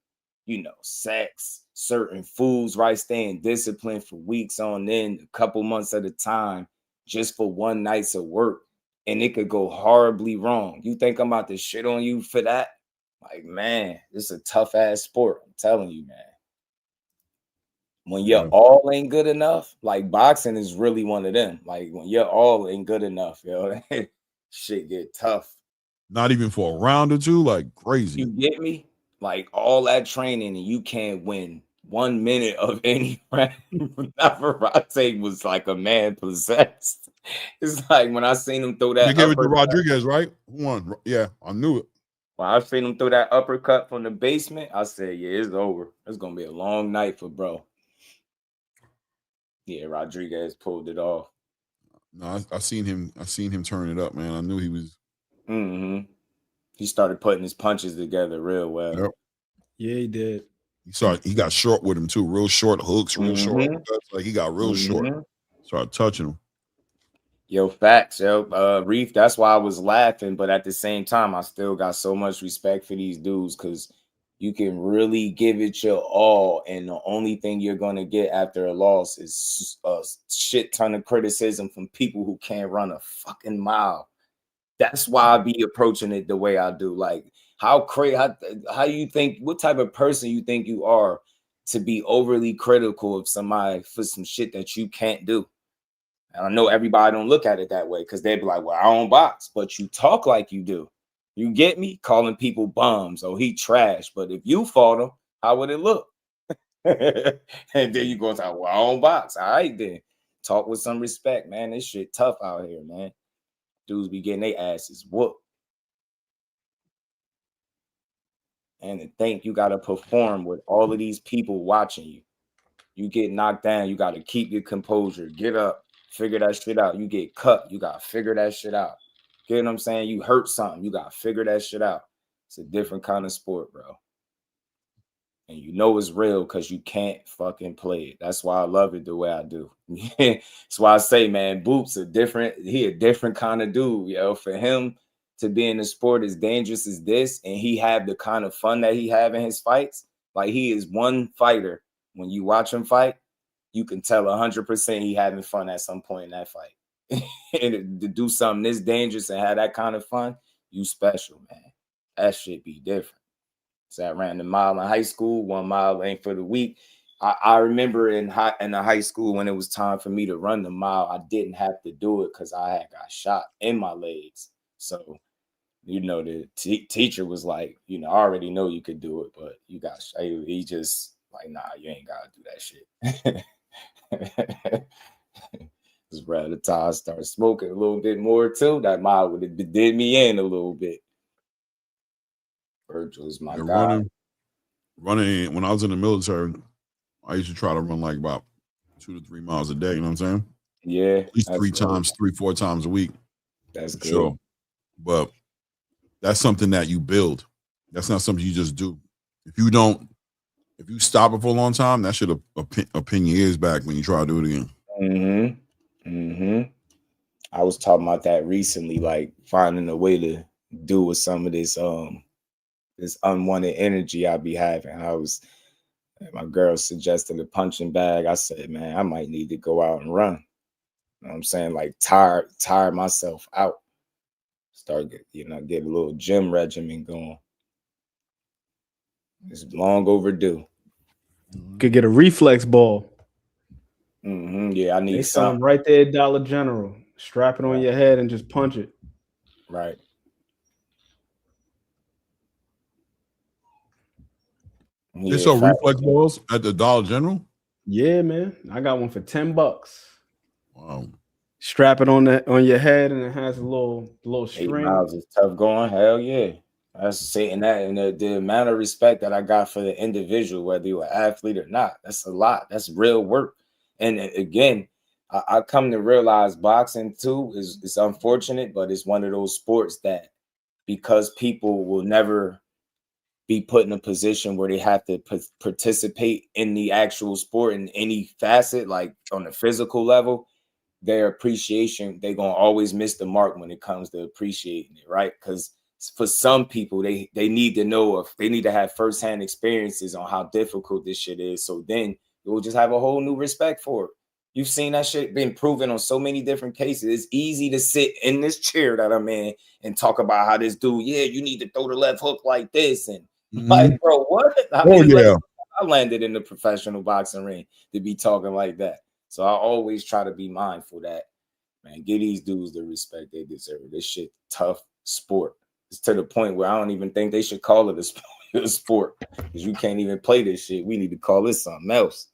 you know, sex, certain foods, right? Staying disciplined for weeks on end, a couple months at a time, just for one night's of work. And it could go horribly wrong. You think I'm about to shit on you for that? Like, man, it's a tough ass sport. I'm telling you, man. When your all ain't good enough, like boxing is really one of them. Like when your all ain't good enough, yo, shit get tough. Not even for a round or two, like crazy. You get me? Like all that training and you can't win 1 minute of any round. Navarrete was like a man possessed. It's like when I seen him throw that. They gave it to Rodriguez, right? Who won? Yeah, I knew it. When I seen him throw that uppercut from the basement, I said, "Yeah, it's over. It's gonna be a long night for bro." Yeah, Rodriguez pulled it off. No, I seen him. I seen him turn it up, man. I knew he was. He started putting his punches together real well. Yep. Yeah, he did. He got short with him too. Real short hooks, real short. Like he got real short. Started touching him. Yo, facts, yo. Reef, that's why I was laughing, but at the same time, I still got so much respect for these dudes because you can really give it your all, and the only thing you're gonna get after a loss is a shit ton of criticism from people who can't run a fucking mile. That's why I be approaching it the way I do. Like, how crazy? How you think? What type of person you think you are to be overly critical of somebody for some shit that you can't do? And I know everybody don't look at it that way because they be like, "Well, I don't box," but you talk like you do. You get me? Calling people bums. Oh, he trash. But if you fought him, how would it look? And then you go, "Well, I don't box." All right, then talk with some respect, man. This shit tough out here, man. Dudes be getting their asses whooped. And to think you got to perform with all of these people watching you. You get knocked down, you got to keep your composure. Get up, figure that shit out. You get cut, you got to figure that shit out. Get what I'm saying? You hurt something, you got to figure that shit out. It's a different kind of sport, bro. And you know it's real because you can't fucking play it. That's why I love it the way I do. That's why I say, man, Boop's a different kind of dude, yo. For him to be in the sport as dangerous as this, and he have the kind of fun that he have in his fights, like he is one fighter. When you watch him fight, you can tell 100% he having fun at some point in that fight. And to do something this dangerous and have that kind of fun, you special, man. That shit be different. So I ran the mile in high school. 1 mile ain't for the week. I remember in the high school when it was time for me to run the mile, I didn't have to do it because I had got shot in my legs. So, you know, the teacher was like, you know, I already know you could do it, but you got shot. He just like, nah, you ain't got to do that shit. Just rather the time I started smoking a little bit more too, that mile would have did me in a little bit. Vergil's my guy. Running. When I was in the military, I used to try to run like about 2 to 3 miles a day. You know what I'm saying? Yeah, at least 3-4 times a week. That's good. Sure, but that's something that you build. That's not something you just do. If you stop it for a long time, that should have pin your ears back when you try to do it again. I was talking about that recently, like finding a way to do with some of this this unwanted energy I be having. My girl suggested a punching bag. I said, man, I might need to go out and run. You know what I'm saying? Like tire myself out. Start get a little gym regimen going. It's long overdue. Could get a reflex ball. Yeah, I need something right there at Dollar General. Strap it on your head and just punch it. Right. They sell reflex balls at the Dollar General? Yeah, man. I got one for $10. Wow. Strap it on your head, and it has a little 8 string. miles is tough going. Hell yeah. That's saying that, and the amount of respect that I got for the individual, whether you're an athlete or not, that's a lot. That's real work. And again, I come to realize boxing too is unfortunate, but it's one of those sports that because people will never be put in a position where they have to participate in the actual sport in any facet, like on the physical level, their appreciation, they're going to always miss the mark when it comes to appreciating it, right? Because for some people, they need to know, if they need to have firsthand experiences on how difficult this shit is. So then you'll just have a whole new respect for it. You've seen that shit been proven on so many different cases. It's easy to sit in this chair that I'm in and talk about how this dude, yeah, you need to throw the left hook like this. And like, bro, what? I landed in the professional boxing ring to be talking like that. So I always try to be mindful that, man, give these dudes the respect they deserve. This shit tough sport. It's to the point where I don't even think they should call it a sport, because you can't even play this shit. We need to call this something else.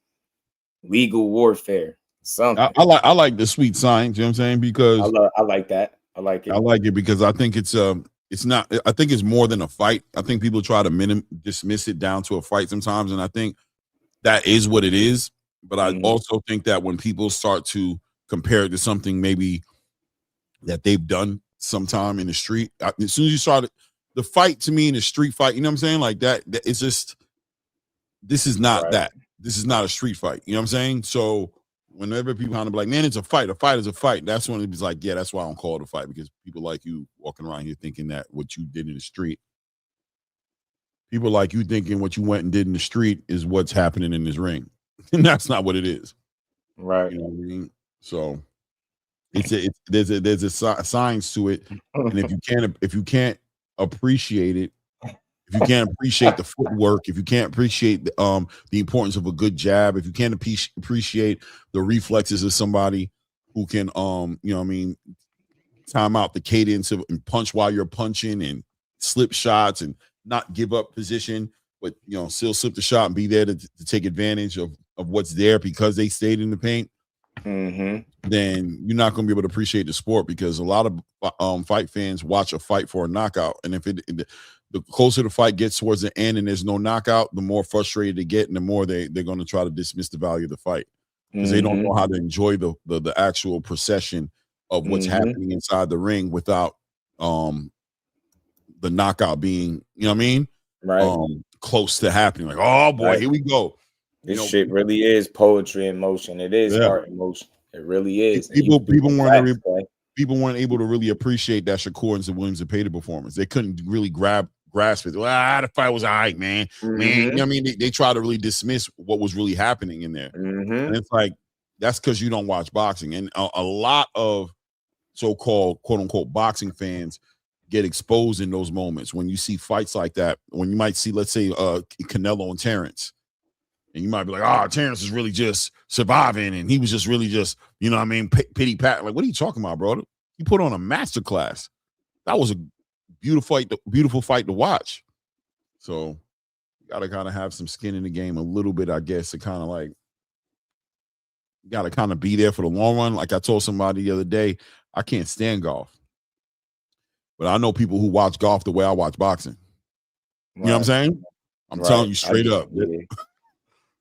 Legal warfare. Something. I like the sweet science, you know what I'm saying? Because I like that. I like it. I like it because I think it's not, I think it's more than a fight. I think people try to dismiss it down to a fight sometimes, and I think that is what it is. But I also think that when people start to compare it to something maybe that they've done sometime in the street, as soon as you start the fight, to me, in the street fight, you know what I'm saying? Like that it's just, this is not that. This is not a street fight. You know what I'm saying? So whenever people kind of be like, man, it's a fight is a fight. That's when it's like, yeah, that's why I don't call it a fight, because people like you walking around here thinking that what you did in the street, people like you thinking what you went and did in the street is what's happening in this ring. And that's not what it is. Right. You know what I mean? So there's a science to it. And if you can't appreciate it, if you can't appreciate the footwork, if you can't appreciate the importance of a good jab, if you can't appreciate the reflexes of somebody who can you know what I mean, time out the cadence and punch while you're punching and slip shots and not give up position, but you know, still slip the shot and be there to take advantage of what's there because they stayed in the paint, then you're not going to be able to appreciate the sport, because a lot of fight fans watch a fight for a knockout, and if the closer the fight gets towards the end and there's no knockout, the more frustrated they get, and the more they're going to try to dismiss the value of the fight, because they don't know how to enjoy the actual procession of what's happening inside the ring without the knockout being, you know what I mean, close to happening. Like, oh boy, here we go. This shit really is poetry in motion. It is art in motion. It really is. People weren't able to really appreciate that Shakur and Williams and Zepeda performance. They couldn't really grasp it. The fight was all right, man. Man, you know what I mean? They try to really dismiss what was really happening in there. And it's like, that's because you don't watch boxing. And a lot of so-called quote-unquote boxing fans get exposed in those moments when you see fights like that, when you might see, let's say, Canelo and Terrence. And you might be like, Terrence is really just surviving, and he was just really just, you know what I mean, pity pat. Like, what are you talking about, bro? He put on a masterclass. That was a beautiful fight to watch. So you got to kind of have some skin in the game a little bit, I guess, to kind of like, you got to kind of be there for the long run. Like I told somebody the other day, I can't stand golf, but I know people who watch golf the way I watch boxing. You know what I'm saying? I'm telling you straight up.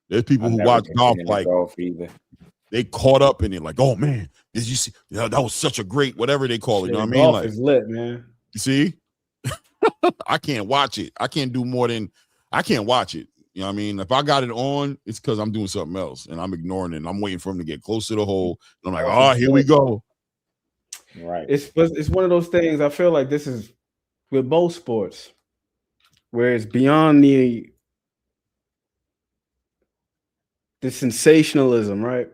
There's people who watch golf like they caught up in it, like, oh man, did you see? Yeah, that was such a great whatever they call it. You know what I mean? Golf like, is lit, man. You see, I can't watch it. I can't do more than I can't watch it. You know what I mean? If I got it on, it's because I'm doing something else and I'm ignoring it. And I'm waiting for him to get close to the hole. And I'm like, here we go. Right. It's one of those things. I feel like this is with both sports, where it's beyond the sensationalism, right?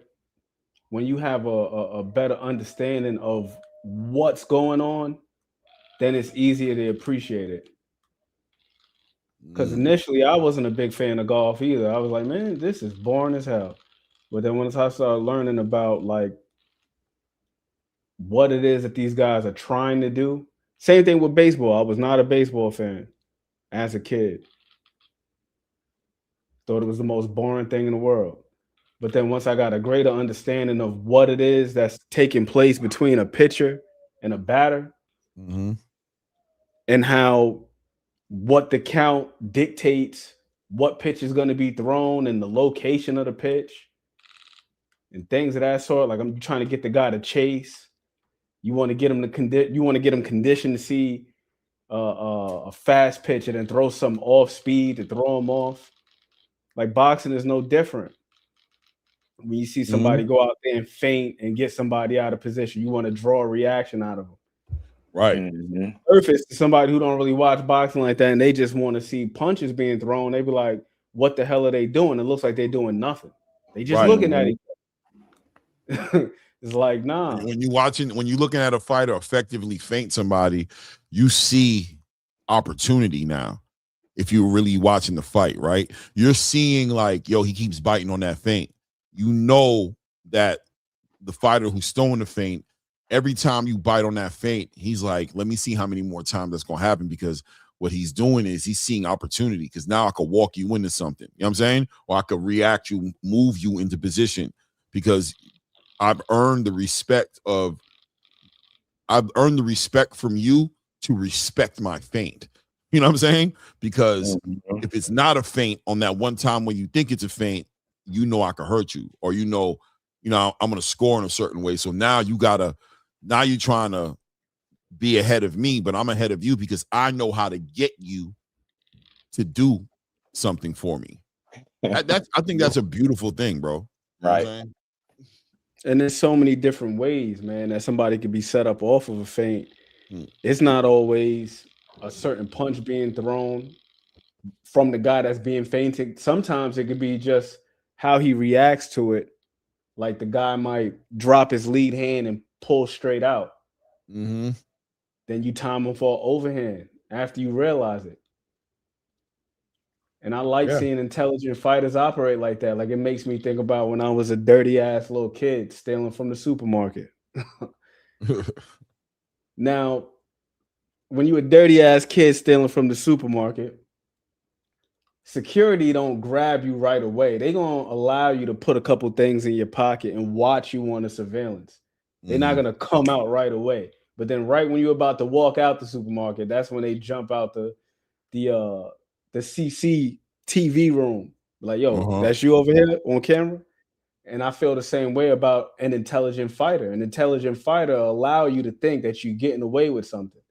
When you have a better understanding of what's going on, then it's easier to appreciate it. Because initially I wasn't a big fan of golf either. I was like, man, this is boring as hell. But then once I started learning about like what it is that these guys are trying to do, same thing with baseball. I was not a baseball fan as a kid. Thought it was the most boring thing in the world. But then once I got a greater understanding of what it is that's taking place between a pitcher and a batter, and how what the count dictates what pitch is going to be thrown and the location of the pitch and things of that sort. Like, I'm trying to get the guy to chase. You want to get him conditioned to see a fast pitch and then throw some off speed to throw him off. Like boxing is no different. When you see somebody go out there and feint and get somebody out of position, you want to draw a reaction out of them. Right. Perfect to somebody who don't really watch boxing like that, and they just want to see punches being thrown. They be like, "What the hell are they doing?" It looks like they're doing nothing. They just looking at each other. It's like, nah. When you're looking at a fighter effectively feint somebody, you see opportunity now. If you're really watching the fight, right? You're seeing like, yo, he keeps biting on that feint. You know that the fighter who's throwing the feint, every time you bite on that feint, he's like, let me see how many more times that's going to happen, because what he's doing is he's seeing opportunity, because now I could walk you into something. You know what I'm saying? Or I could react you, move you into position, because I've earned the respect from you to respect my feint. You know what I'm saying? Because if it's not a feint on that one time when you think it's a feint, you know I could hurt you, or you know I'm going to score in a certain way. So now you're trying to be ahead of me, but I'm ahead of you because I know how to get you to do something for me. I think that's a beautiful thing, bro. You know what I'm saying? And there's so many different ways, man, that somebody could be set up off of a feint. It's not always a certain punch being thrown from the guy that's being feinted. Sometimes it could be just how he reacts to it. Like the guy might drop his lead hand and pull straight out. Then you time him for an overhand after you realize it. And I like seeing intelligent fighters operate like that. Like it makes me think about when I was a dirty ass little kid stealing from the supermarket. Now, when you're a dirty ass kid stealing from the supermarket, security don't grab you right away. They're going to allow you to put a couple things in your pocket and watch you on the surveillance. They're not going to come out right away. But then right when you're about to walk out the supermarket, that's when they jump out the CCTV room. Like, yo, that's you over here on camera? And I feel the same way about an intelligent fighter. An intelligent fighter allow you to think that you're getting away with something,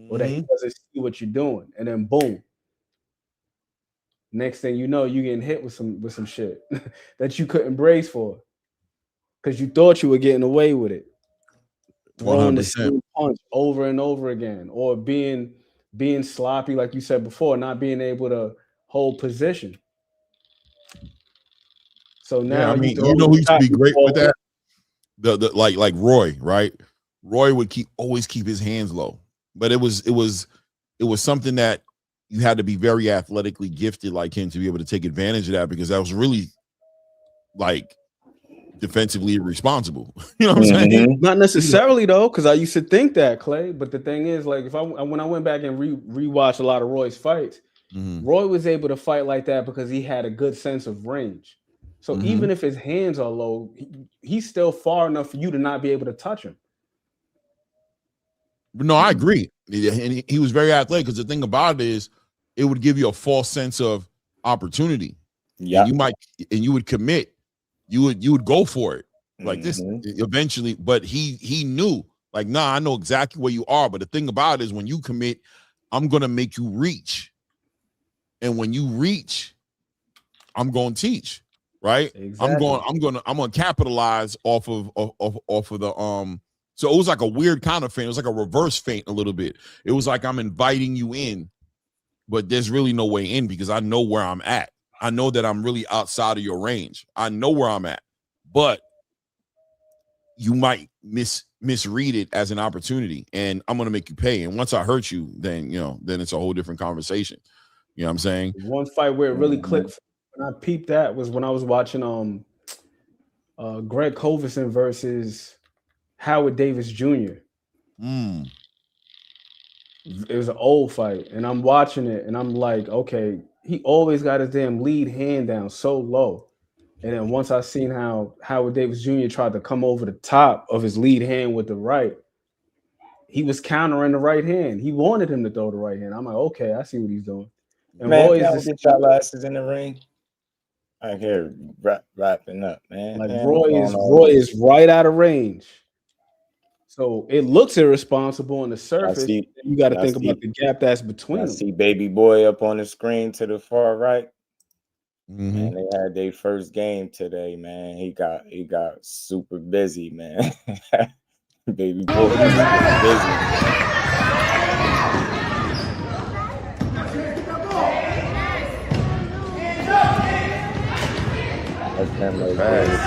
or that he doesn't see what you're doing. And then boom. Next thing you know, you're getting hit with some shit that you couldn't brace for because you thought you were getting away with it. Throwing the same punch over and over again, or being sloppy, like you said before, not being able to hold position. So now, I mean, you know who used to be great with that? The like Roy, right? Roy would always keep his hands low, but it was something that you had to be very athletically gifted like him to be able to take advantage of that, because that was really like defensively irresponsible. You know what I'm saying? Not necessarily though, because I used to think that, Clay. But the thing is, like, when I went back and rewatched a lot of Roy's fights, Roy was able to fight like that because he had a good sense of range. So even if his hands are low, he's still far enough for you to not be able to touch him. No, I agree. And he was very athletic, because the thing about it is it would give you a false sense of opportunity. Yeah. And you would commit. You would go for it like this eventually, but he knew, like, nah, I know exactly where you are. But the thing about it is, when you commit, I'm gonna make you reach. And when you reach, I'm gonna teach. Right? Exactly. I'm gonna capitalize off of the so it was like a weird kind of feint. It was like a reverse feint a little bit. It was like I'm inviting you in, but there's really no way in, because I know where I'm at. I know that I'm really outside of your range. I know where I'm at, but you might misread it as an opportunity, and I'm going to make you pay. And once I hurt you, then it's a whole different conversation. You know what I'm saying? One fight where it really clicked when I peeped that was when I was watching Greg Kovison versus Howard Davis Jr. It was an old fight, and I'm watching it, and I'm like, okay, he always got his damn lead hand down so low. And then once I seen how Howard Davis Jr. tried to come over the top of his lead hand with the right, he was countering the right hand. He wanted him to throw the right hand. I'm like, okay, I see what he's doing. And man, Roy y'all get y'all asses in the ring. I hear wrapping up, man. Like Roy is right out of range. So it looks irresponsible on the surface. You got to think about the gap that's between I them. see baby boy up on the screen to the far right. Mm-hmm. Man, they had their first game today, man. He got super busy, man. Baby boy was super busy. That's him right there with the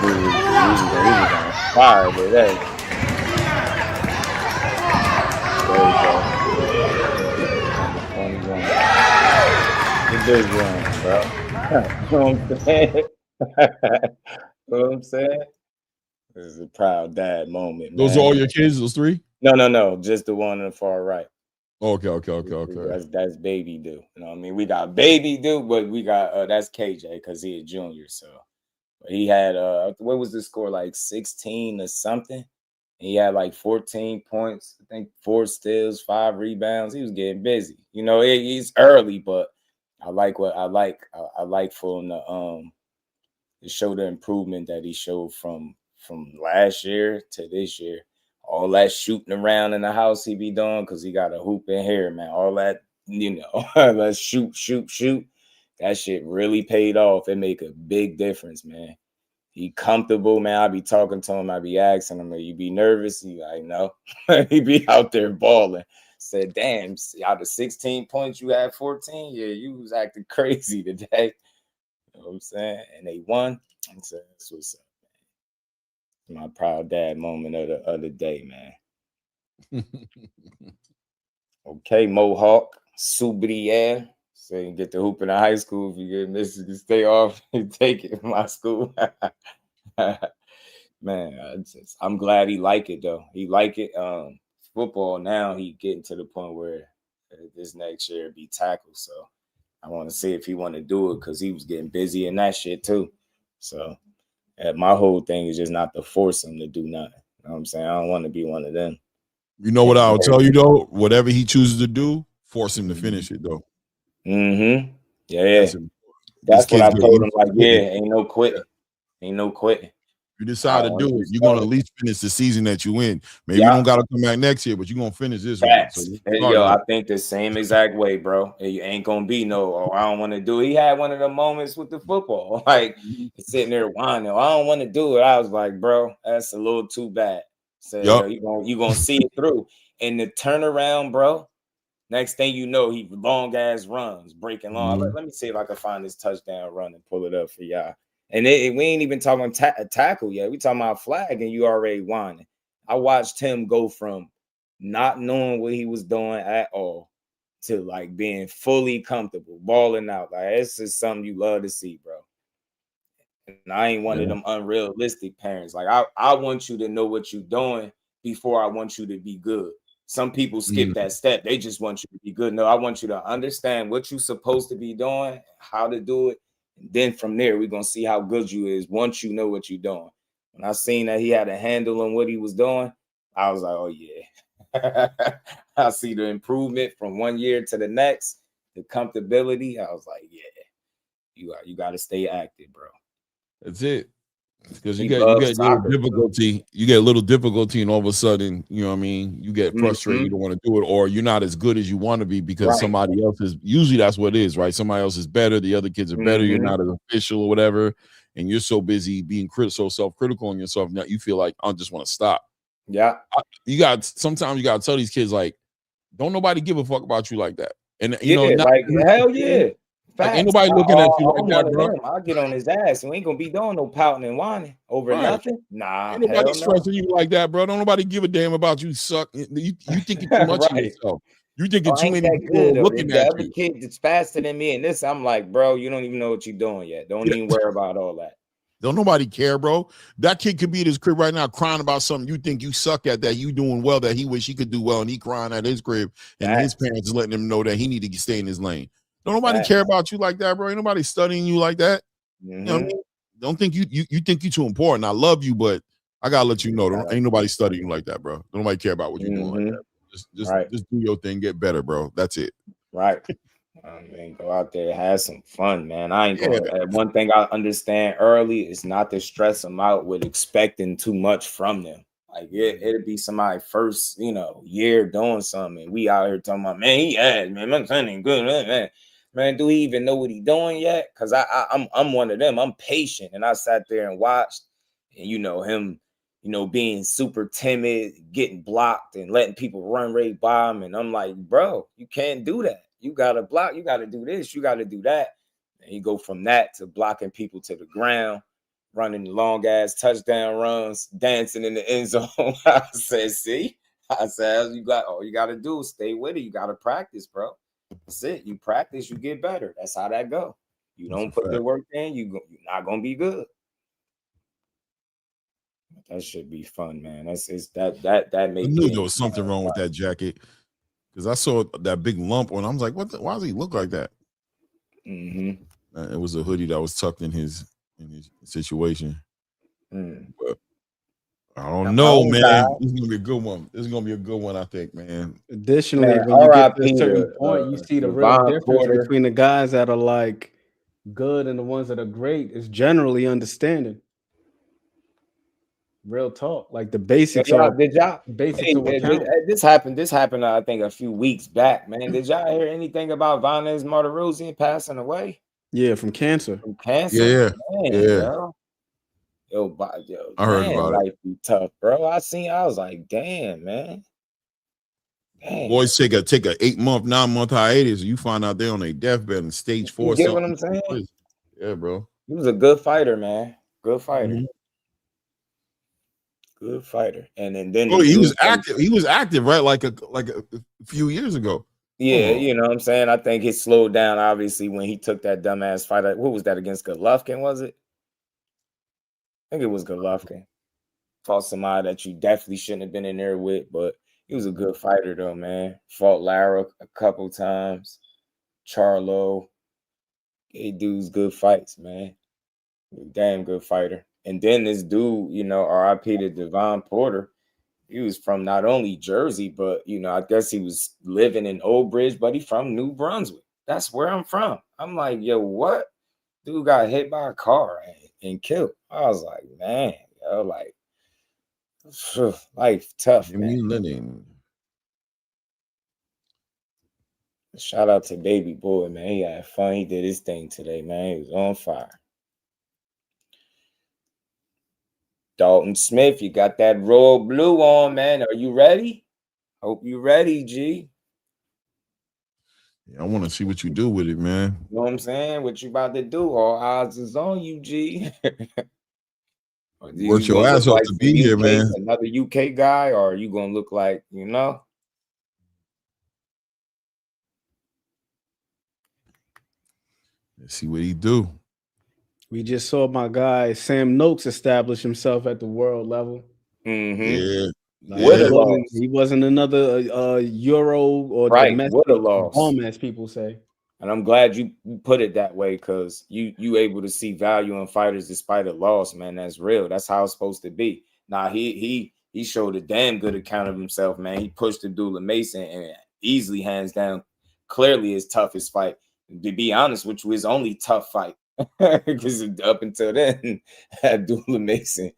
he was on fire today. There we go. The big one, bro. You know what I'm saying? You know what I'm saying? This is a proud dad moment, man. Those are all your kids, those 3? No. Just the one on the far right. Okay. That's baby do. You know what I mean? We got baby do, but we got that's KJ because he a junior. So but he had what was the score, like 16 or something? He had like 14 points, I think 4 steals, 5 rebounds. He was getting busy. You know, he's early, but I like for him to show the improvement that he showed from last year to this year. All that shooting around in the house he be doing because he got a hoop in here, man. All that, let's shoot. That shit really paid off. It make a big difference, man. He comfortable, man. I be talking to him. I be asking him, you be nervous? He like, no. He be out there balling. Said, damn, out of 16 points, you had 14? Yeah, you was acting crazy today. You know what I'm saying? And they won. I said, that's what's up, man. My proud dad moment of the day, man. Okay, Mohawk, Subriel. So you can get the hoop in the high school. If you get missed, you can stay off and take it in my school. Man, I'm glad he like it though. He like it. Football now, he getting to the point where this next year be tackled. So I want to see if he want to do it because he was getting busy in that shit too. So my whole thing is just not to force him to do nothing. You know what I'm saying? I don't want to be one of them. You know what I'll tell you though? Whatever he chooses to do, force him to finish it though. Mm-hmm. Yeah. That's what I told him. Like, ain't no quitting. You decide to do it, you're gonna at least finish the season that you in. Maybe you don't gotta come back next year, but you're gonna finish this one. So I think the same exact way, bro. It ain't gonna be no, I don't want to do it. He had one of the moments with the football, like sitting there whining, I don't want to do it. I was like, bro, that's a little too bad. So you gonna see it through. And the turnaround, bro. Next thing you know, he long ass runs, breaking long. Let me see if I can find this touchdown run and pull it up for y'all. And we ain't even talking tackle yet. We talking about flag, and you already whining. I watched him go from not knowing what he was doing at all to like being fully comfortable, balling out. Like it's just something you love to see, bro. And I ain't one of them unrealistic parents. Like I want you to know what you're doing before I want you to be good. Some people skip that step. They just want you to be good. No, I want you to understand what you're supposed to be doing, how to do it. And then from there, we're going to see how good you is once you know what you're doing. When I seen that he had a handle on what he was doing, I was like, oh, yeah. I see the improvement from one year to the next, the comfortability. I was like, yeah, you got to stay active, bro. That's it. Because you get a little difficulty. You get a little difficulty, and all of a sudden, you know what I mean, you get frustrated, you don't want to do it, or you're not as good as you want to be because somebody else is. Usually that's what it is, right? Somebody else is better, the other kids are better, you're not as official or whatever, and you're so busy being so self-critical on yourself now you feel like I just want to stop. Yeah. Sometimes you gotta tell these kids, like, don't nobody give a fuck about you like that. And hell yeah. Like, ain't nobody looking at you like that, bro. I'll get on his ass. We ain't gonna be doing no pouting and whining over nothing. Nah, ain't nobody stressing you like that, bro. Don't nobody give a damn about you. Suck. You think you're too much of yourself. You think it's too many people looking at you. The other kid that's faster than me, and this, I'm like, bro, you don't even know what you're doing yet. Don't even worry about all that. Don't nobody care, bro. That kid could be at his crib right now crying about something you think you suck at, that you doing well, that he wish he could do well, and he crying at his crib, and his parents is letting him know that he need to stay in his lane. Don't nobody care about you like that, bro. Ain't nobody studying you like that. You know what I mean? Don't think you think you're too important. I love you, but I gotta let you know, ain't nobody studying you like that, bro. Don't nobody care about what you're doing like that. Just do your thing, get better, bro. That's it. Right. I mean, go out there, have some fun, man. I ain't gonna. One thing I understand early is not to stress them out with expecting too much from them. Like it'll be somebody first, year doing something. And we out here talking about, man, he ass, man, my son ain't good, man. Man, do he even know what he doing yet? Because I'm one of them. I'm patient, and I sat there and watched, and him, being super timid, getting blocked, and letting people run right by him. And I'm like, bro, you can't do that. You gotta block. You gotta do this. You gotta do that. And you go from that to blocking people to the ground, running long ass touchdown runs, dancing in the end zone. I said, see, you got all you gotta do is stay with it. You gotta practice, bro. That's it. You practice, you get better. That's how that go. You don't put the work in, you're not gonna be good. That should be fun, man. That made I knew there was something wrong with that jacket because I saw that big lump on. I was like, why does he look like that? It was a hoodie that was tucked in his situation. But I don't know, man. This is gonna be a good one. This is gonna be a good one, I think, man. Additionally, when you get to a certain point, you see the real difference between the guys that are like good and the ones that are great is generally understanding. Real talk, like the basics are. This happened. I think a few weeks back, man. Did y'all hear anything about Vanez Martirosyan passing away? Yeah, from cancer. From cancer. Yeah. Bro. Yo, I heard about life be tough, bro. I was like, damn, man. Damn. Boys take a 8-month, 9-month hiatus. You find out they're on a deathbed in stage 4. You get what I'm saying? Yeah, bro. He was a good fighter, man. Good fighter. Good fighter. And then he was active. He was active, right? Like a few years ago. Yeah, you know what I'm saying? I think it slowed down, obviously, when he took that dumbass fight. What was that against Golovkin, was it? I think it was Golovkin. Fought somebody that you definitely shouldn't have been in there with, but he was a good fighter, though, man. Fought Lara a couple times. Charlo. They dudes good fights, man. Damn good fighter. And then this dude, RIP to Devon Porter, he was from not only Jersey, but, I guess he was living in Old Bridge, but he from New Brunswick. That's where I'm from. I'm like, yo, what? Dude got hit by a car and killed. I was like, man, life tough, man. Shout out to Baby Boy, man. He had fun. He did his thing today, man. He was on fire. Dalton Smith, you got that royal blue on, man. Are you ready? Hope you ready, G. Yeah, I want to see what you do with it, man. You know what I'm saying? What you about to do? All odds is on you, G. Work your ass off to be here, man. Another UK guy, or are you gonna look like, Let's see what he do. We just saw my guy Sam Noakes establish himself at the world level. Yeah. He wasn't another Euro or domestic bomb, as people say. And I'm glad you put it that way, because you able to see value in fighters despite a loss, man. That's real. That's how it's supposed to be. Now he showed a damn good account of himself, man. He pushed Abdullah Mason and easily, hands down, clearly his toughest fight. To be honest with you, his only tough fight. Because up until then, Abdullah Mason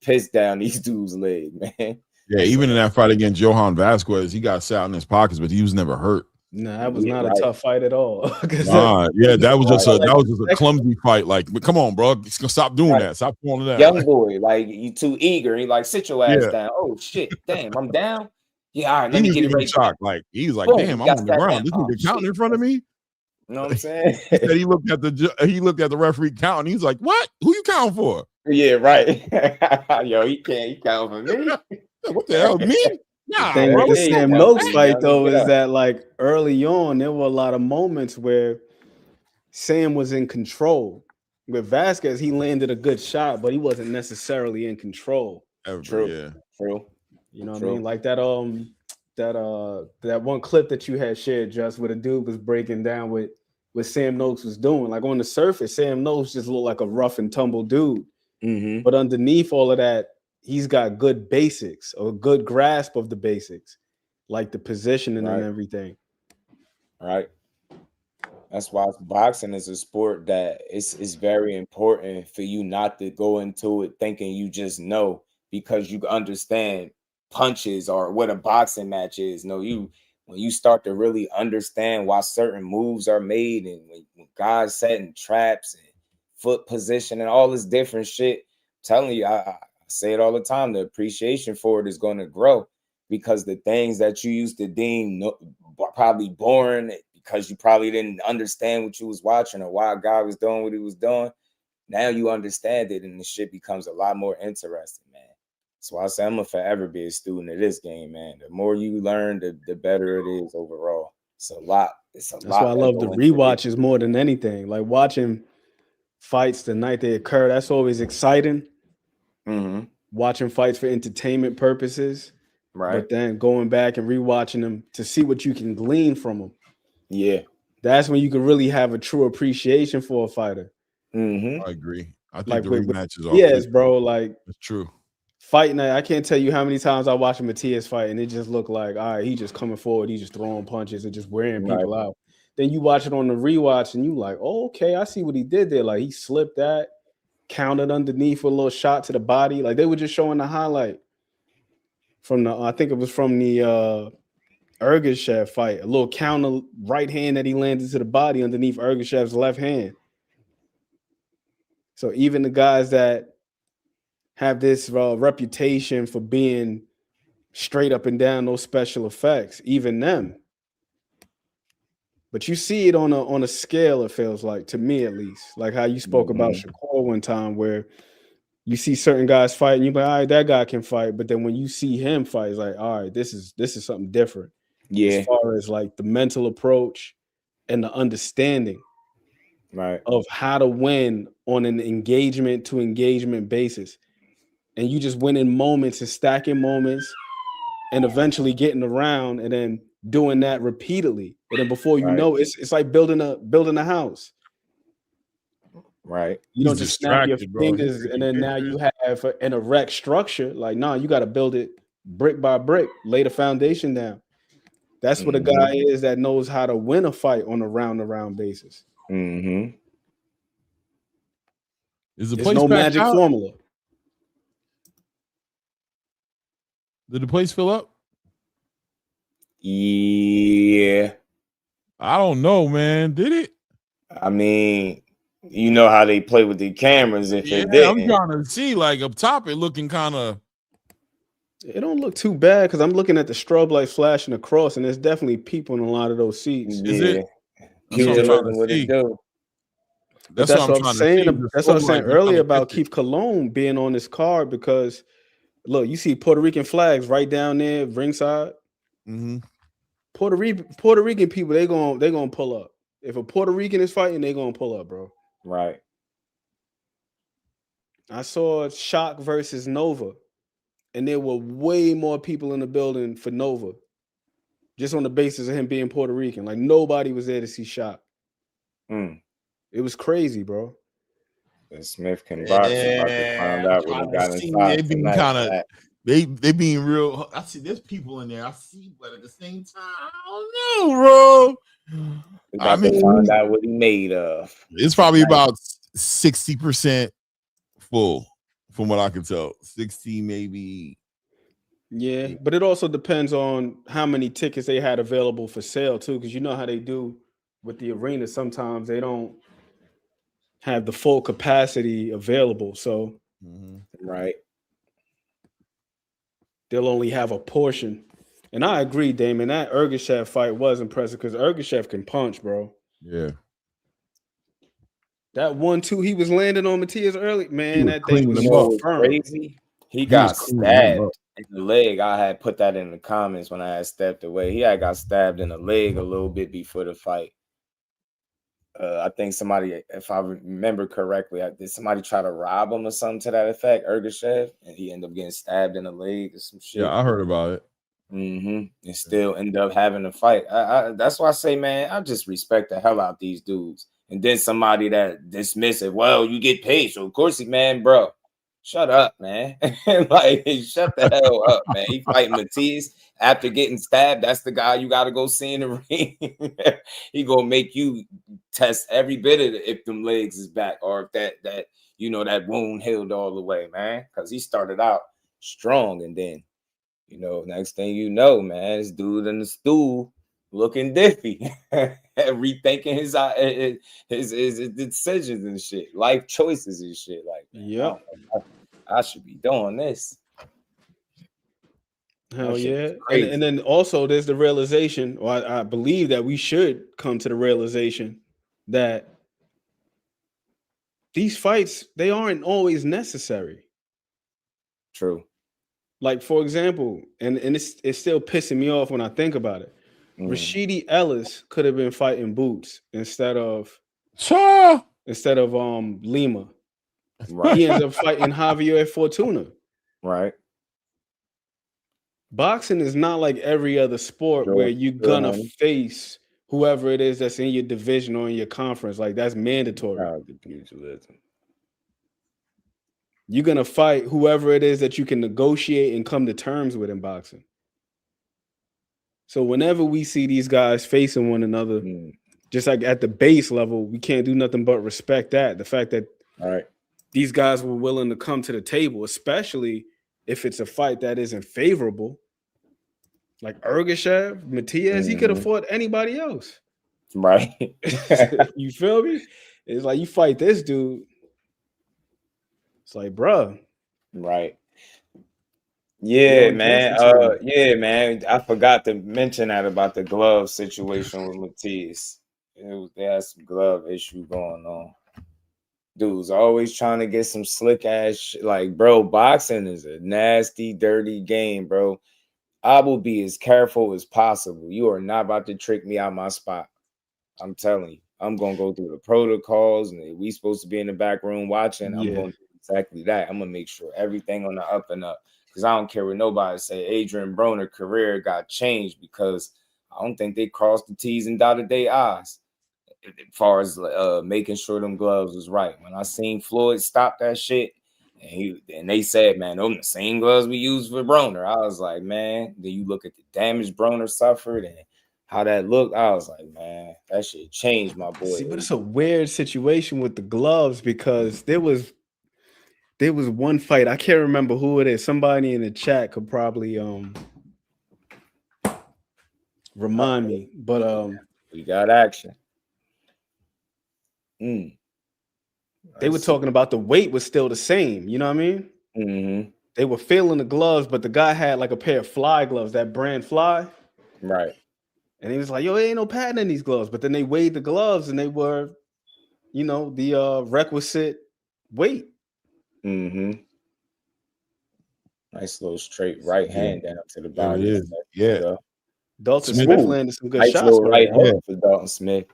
pissed down these dudes' leg, man. Yeah, even in that fight against Johan Vasquez, he got sat in his pockets, but he was never hurt. Nah, that was not a tough fight at all. That was just a clumsy fight. Like, but come on, bro, stop doing that. Stop pulling that. Young boy, like, you too eager. He like, sit your ass down. Oh shit, damn, I'm down. Yeah, all right, let me get it right. Shocked. Like, he was like, damn, I'm on the ground. This nigga counting in front of me. You know what I'm saying? He looked at the referee counting. He's like, "What? Who you counting for?" Yeah, right. Yo, he count for me. What the hell, me? Nah, the thing with the Sam Noakes fight though is that, like, early on there were a lot of moments where Sam was in control. With Vasquez, he landed a good shot, but he wasn't necessarily in control. True. You know what I mean? Like that that one clip that you had shared, just where the dude was breaking down what Sam Noakes was doing. Like, on the surface, Sam Noakes just looked like a rough and tumble dude. But underneath all of that, he's got good basics, or good grasp of the basics, like the positioning and everything. Right. That's why boxing is a sport that it's very important for you not to go into it thinking you just know because you understand punches or what a boxing match is. No, when you start to really understand why certain moves are made and when guys setting traps and foot position and all this different shit, I'm telling you, I say it all the time, the appreciation for it is going to grow because the things that you used to deem probably boring because you probably didn't understand what you was watching or why a guy was doing what he was doing. Now you understand it and the shit becomes a lot more interesting, man. So I say I'm gonna forever be a student of this game, man. The more you learn, the better it is overall. It's a lot. That's why I love the rewatches more than anything. Like watching fights the night they occur, that's always exciting. Mm-hmm. Watching fights for entertainment purposes. Right. But then going back and rewatching them to see what you can glean from them. Yeah. That's when you can really have a true appreciation for a fighter. Mm-hmm. I agree. I think like the rematches are. Yes, bro. Like it's true. Fight night. I can't tell you how many times I watched Matias fight, and it just looked like, all right, he just coming forward, he just throwing punches and just wearing people out. Then you watch it on the rewatch, and you like, oh, okay, I see what he did there. Like he slipped that, counted underneath with a little shot to the body. Like they were just showing the highlight from the. I think it was from the Ergashev fight, a little counter right hand that he landed to the body underneath Ergashev's left hand. So even the guys that have this reputation for being straight up and down, no special effects, even them. But you see it on a scale, it feels like, to me at least, like how you spoke about Shakur one time, where you see certain guys fight and you're like, all right, that guy can fight. But then when you see him fight, it's like, all right, this is something different. Yeah. As far as like the mental approach and the understanding of how to win on an engagement to engagement basis. And you just win in moments and stacking moments and eventually getting around and then doing that repeatedly. And then before you know, it's like building a house. Right. You don't just snap your fingers and then now you have an erect structure. Like, no, you got to build it brick by brick, lay the foundation down. That's what a guy is that knows how to win a fight on a round-to-round basis. Mm-hmm. There's no magic formula. Did the place fill up? Yeah. I don't know, man. Did it? I mean, you know how they play with the cameras if it didn't. I'm trying to see, like, up top, it looking kind of... It don't look too bad because I'm looking at the strobe lights flashing across, and there's definitely people in a lot of those seats. Is it? That's what I'm trying to see. That's what I'm saying. That's what I'm saying earlier about Keith Cologne being on this card because, look, you see Puerto Rican flags right down there, ringside. Mm-hmm. Puerto Rican people, they're gonna pull up. If a Puerto Rican is fighting, they're gonna pull up, bro. Right. I saw Shock versus Nova, and there were way more people in the building for Nova, just on the basis of him being Puerto Rican. Like nobody was there to see Shock. It was crazy, bro. Smith can box. About to find out what he got inside. They being kind of they being real. I see there's people in there. I see, but at the same time, I don't know, bro. I mean, find out what he made of. It's probably about 60% full, from what I can tell. 60, maybe. Yeah, but it also depends on how many tickets they had available for sale too, because you know how they do with the arena. Sometimes they don't have the full capacity available, so right, they'll only have a portion. And I agree, Damon, that Ergashev fight was impressive because Ergashev can punch, bro. Yeah. That 1-2 he was landing on Matias early, man, that thing was crazy. He got stabbed in the leg. I had put that in the comments when I had stepped away. He had got stabbed in the leg a little bit before the fight. I think somebody, if I remember correctly, did somebody try to rob him or something to that effect, Ergashev, and he ended up getting stabbed in the leg or some shit. Yeah, I heard about it. And still ended up having a fight. That's why I say, man, I just respect the hell out these dudes. And then somebody that dismissive, well, you get paid, so of course, man, bro, Shut up, man. Like, shut the hell up, man. He fighting Ortiz after getting stabbed. That's the guy you got to go see in the ring. He gonna make you test every bit of it if them legs is back or if that that wound healed all the way, man. Because he started out strong, and then next thing you know, man, this dude in the stool looking diffy, rethinking his decisions and shit, life choices and shit. Like, yeah, I should be doing this. Hell yeah. And then also there's the realization, or I believe that we should come to the realization that these fights, they aren't always necessary. True. Like, for example, and it's still pissing me off when I think about it. Rashidi Ellis could have been fighting Boots instead of Lima. Right. He ends up fighting Javier Fortuna. Right. Boxing is not like every other sport where you're gonna face whoever it is that's in your division or in your conference. Like, that's mandatory. You're gonna fight whoever it is that you can negotiate and come to terms with in boxing. So whenever we see these guys facing one another, just like at the base level, we can't do nothing but respect that. The fact that these guys were willing to come to the table, especially if it's a fight that isn't favorable. Like Ergashev, Matias, he could have fought anybody else. Right. You feel me? It's like you fight this dude. It's like, bruh. Right. Yeah, man. Yeah, man. I forgot to mention that about the glove situation with Matias. They had some glove issue going on. Dudes always trying to get some slick ass shit. Like, bro, boxing is a nasty, dirty game, bro. I will be as careful as possible. You are not about to trick me out my spot. I'm telling you. I'm gonna go through the protocols, and we supposed to be in the back room watching. I'm going to do exactly that. I'm gonna make sure everything on the up and up. Because I don't care what nobody say. Adrian Broner's career got changed because I don't think they crossed the T's and dotted their I's as far as making sure them gloves was right. When I seen Floyd stop that shit, and they said, man, those are the same gloves we used for Broner. I was like, man, then you look at the damage Broner suffered and how that looked. I was like, man, that shit changed, my boy. See, but it's a weird situation with the gloves because there was one fight. I can't remember who it is. Somebody in the chat could probably remind me. But we got action. They were talking about the weight was still the same. You know what I mean? They were feeling the gloves, but the guy had like a pair of Fly gloves, that brand Fly. Right. And he was like, yo, there ain't no patent in these gloves. But then they weighed the gloves and they were, the requisite weight. Nice little straight right hand down to the body. It is. Yeah. Dalton Smith landed some good shots. Little right hand for Dalton Smith.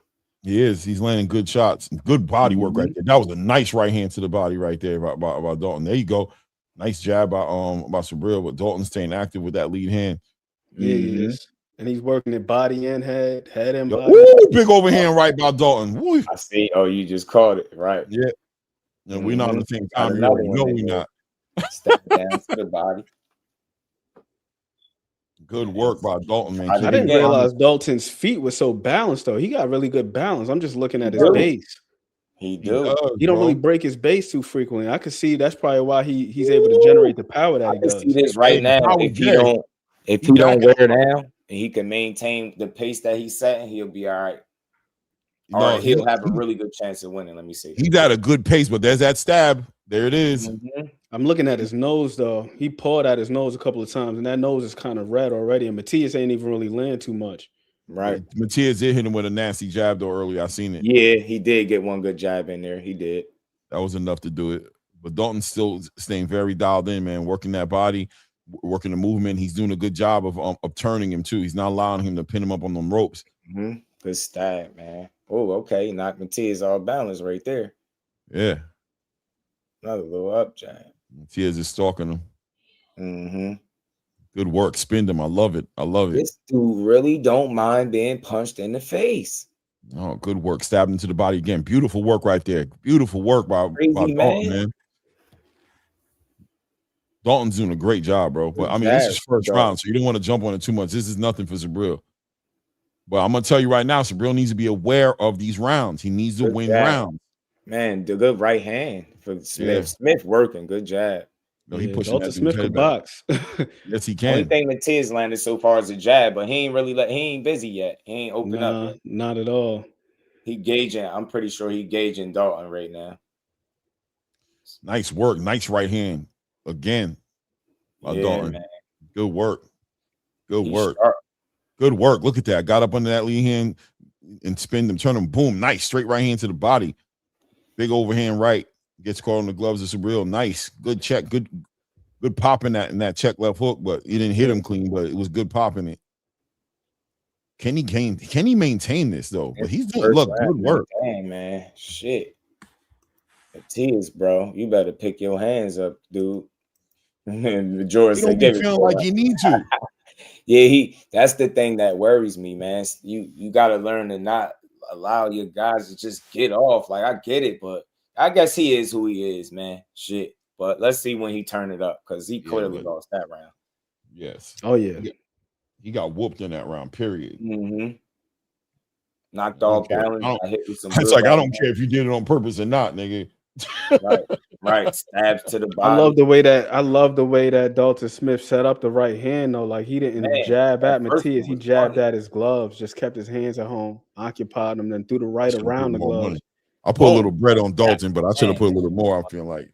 He is. He's landing good shots. Good body work right there. That was a nice right hand to the body right there by Dalton. There you go. Nice jab by Sabril, but Dalton staying active with that lead hand. Yeah, he is. And he's working it body and head and body. Ooh, big overhand right by Dalton. Woo. I see. Oh, you just caught it, right? Yeah. And we're not on the same time. No, we're not. Step down to the body. Good work by Dalton, man. I didn't realize Dalton's feet were so balanced, though. He got really good balance. I'm just looking at his base. He don't really break his base too frequently. I could see that's probably why he's able to generate the power that he does. See this right now. If he don't wear down and he can maintain the pace that he's setting, he'll be all right. He'll have a really good chance of winning. Let me see. He's got a good pace, but there's that stab. There it is. I'm looking at his nose, though. He pawed at his nose a couple of times, and that nose is kind of red already. And Matias ain't even really land too much. Right. Matias did hit him with a nasty jab, though, earlier. I seen it. Yeah, he did get one good jab in there. He did. That was enough to do it. But Dalton's still staying very dialed in, man, working that body, working the movement. He's doing a good job of turning him, too. He's not allowing him to pin him up on them ropes. Good stab, man. Oh, okay. Knocked Matias all balanced right there. Yeah. Another little up jab. Matias is stalking him. Good work. Spinned him. I love it. This dude really don't mind being punched in the face. Oh, good work. Stabbed him to the body again. Beautiful work right there. Beautiful work by Dalton, man. Dalton's doing a great job, bro. But I mean, this is first round, so you don't want to jump on it too much. This is nothing for Sabril. But I'm gonna tell you right now, Sabril needs to be aware of these rounds. He needs to win rounds. Man, the good right hand for Smith. Yeah. Smith working, good jab. No, he pushing that Smith dude's could head back. box. Yes, he Only can. thing Matiz landed so far is a jab, but he ain't busy yet. He ain't open up yet. Not at all. He gauging. I'm pretty sure he gauging Dalton right now. Nice work. Nice right hand. Again. Dalton. Man. Good work. Good He's work. sharp. Good work. Look at that. Got up under that lead hand and spin them, turn them. Boom. Nice. Straight right hand to the body. Big overhand right. Gets caught on the gloves. It's a real nice. Good check. Good pop in that check left hook, but he didn't hit him clean, but it was good popping it. Can he maintain this though? But he's doing good work. Dang, man. Shit. Matiz, bro. You better pick your hands up, dude. And George He don't be feeling like he need to. Yeah, that's the thing that worries me, man. You gotta learn to not allow your guys to just get off. Like, I get it, but I guess he is who he is, man. Shit. But let's see when he turn it up, because he clearly lost that round. Yes. Oh, yeah. He got whooped in that round, period. Mm-hmm. Knocked off balance. It's like, I don't care if you did it on purpose or not, nigga. Right. Stabs to the body. I love the way that Dalton Smith set up the right hand though. Like, he didn't jab at Matiz. He jabbed at his gloves, just kept his hands at home, occupied them, then threw the right around the gloves. I put a little bread on Dalton, but I should have put a little more. I feel like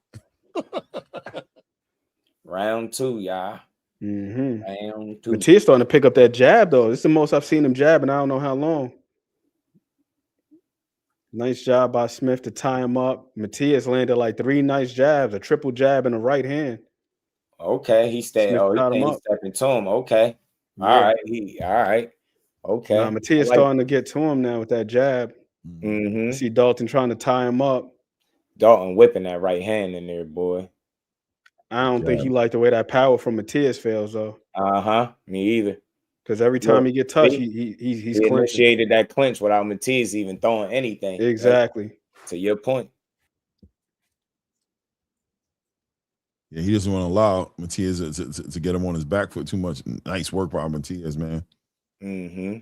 round 2, y'all. Mm-hmm. Round 2. Matiz starting to pick up that jab though. This is the most I've seen him jab, and I don't know how long. Nice job by Smith to tie him up. Matiz landed like 3 nice jabs, a triple jab in the right hand. Okay, he stayed. He's stepping to him. Okay, all right. Okay. Now Matiz starting to get to him now with that jab. Mm-hmm. See Dalton trying to tie him up. Dalton whipping that right hand in there, boy. I don't think he liked the way that power from Matiz fails though. Me either. Because every time he get touched, he's initiated that clinch without Matiz even throwing anything. Exactly. Right? To your point. Yeah, he doesn't want to allow Matiz to get him on his back foot too much. Nice work by Matiz, man. Mm-hmm.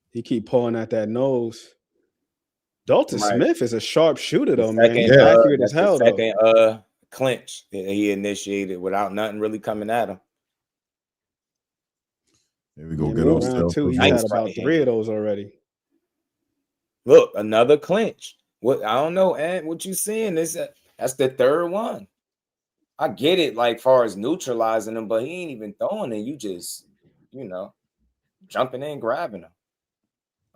He keep pulling at that nose. Dalton Smith is a sharp shooter though, man. He's Second, accurate as hell though. Clinch that he initiated without nothing really coming at him. There we go. Good old round 2. He's got about 3 of those already. Look, another clinch. What I don't know, and what you seeing is that's the 3rd one. I get it, like far as neutralizing him, but he ain't even throwing it. You just, jumping in, grabbing him.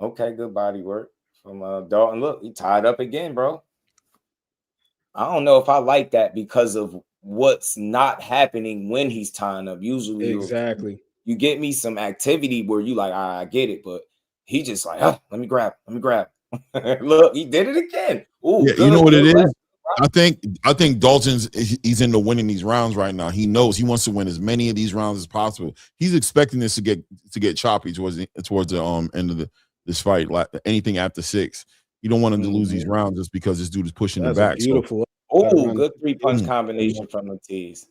Okay, good body work from Dalton. Look, he tied up again, bro. I don't know if I like that because of what's not happening when he's tying up. Usually, you get me some activity where you like, I get it, but he just like, let me grab. Look, he did it again. Ooh, yeah, you know what it is? I think he's into winning these rounds right now. He knows he wants to win as many of these rounds as possible. He's expecting this to get choppy towards the end of this fight. Like anything after 6. You don't want him to lose these rounds just because this dude is pushing the back. Beautiful. Oh, good 3-punch combination from Matiz.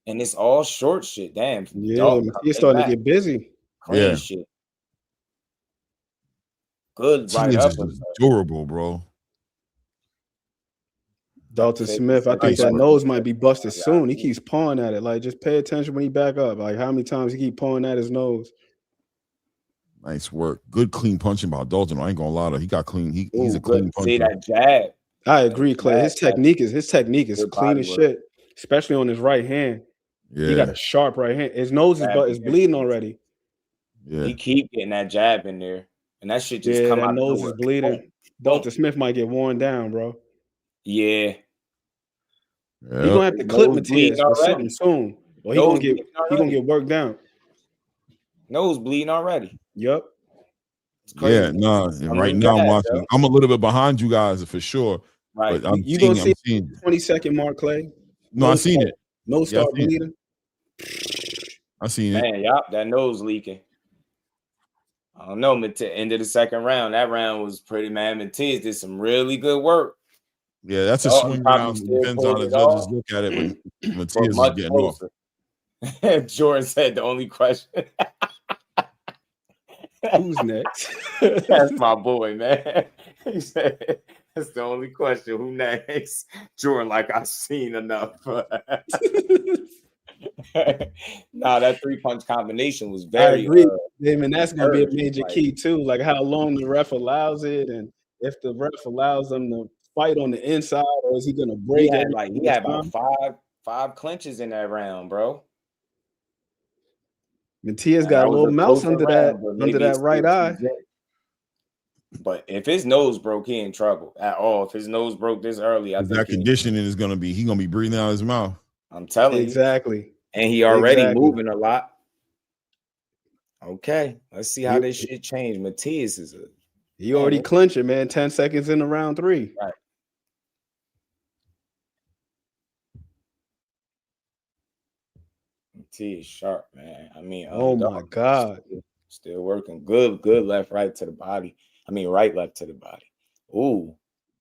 And it's all short shit. Damn. Yeah, he's starting to get busy. Clean shit. Good right up. Durable, bro. Dalton Smith, I think that nose might be busted soon. He keeps pawing at it. Like, just pay attention when he back up. Like, how many times he keep pawing at his nose? Nice work. Good clean punching by Dalton. I ain't gonna lie to you. He got clean. He's a clean puncher. See that jab. I agree, Clay. His technique is clean as shit, especially on his right hand. Yeah. He got a sharp right hand. His nose is bleeding already. Yeah. He keep getting that jab in there, and that shit just come out. Nose is bleeding. Dalton Smith might get worn down, bro. Yeah. He's gonna have to clip Matiz or something soon. Or he gonna get worked down. Nose bleeding already. Yep. Yeah, right now I'm watching. I'm a little bit behind you guys for sure. Right. But You gonna see the 20-second mark, Clay? No, I seen it. Nose start bleeding. I seen it. Man, that nose leaking. I don't know, but to end of the 2nd round, that round was pretty, man. Matiz did some really good work. Yeah, that's a Dalton swing probably round. still Depends on pulled the it judges off, look at it, but but Matias is much getting off. closer. Jordan said the only question. Who's next? That's my boy, man. He said that's the only question. Who next? Jordan, like I've seen enough. Nah, that 3-punch combination was I very agree, Damon. That's gonna be a encouraging, major like, key too. Like how long the ref allows it, and if the ref allows them to fight on the inside, or is he gonna break every he single had about time? five clinches in that round, bro. Matias And got that a was little a mouse closer under round, but maybe that it's right still eye. TJ. But if his nose broke, he in trouble at all. If his nose broke this early, I think That conditioning is gonna be he's gonna be breathing out his mouth. I'm telling you. Exactly. And he already moving a lot. Okay, let's see how this shit change. Matias is he already clinching, man. 10 seconds into round 3. Right. Matias sharp, man. I mean, Oh my God. Still working. Good left, right to the body. I mean, right, left to the body. Ooh.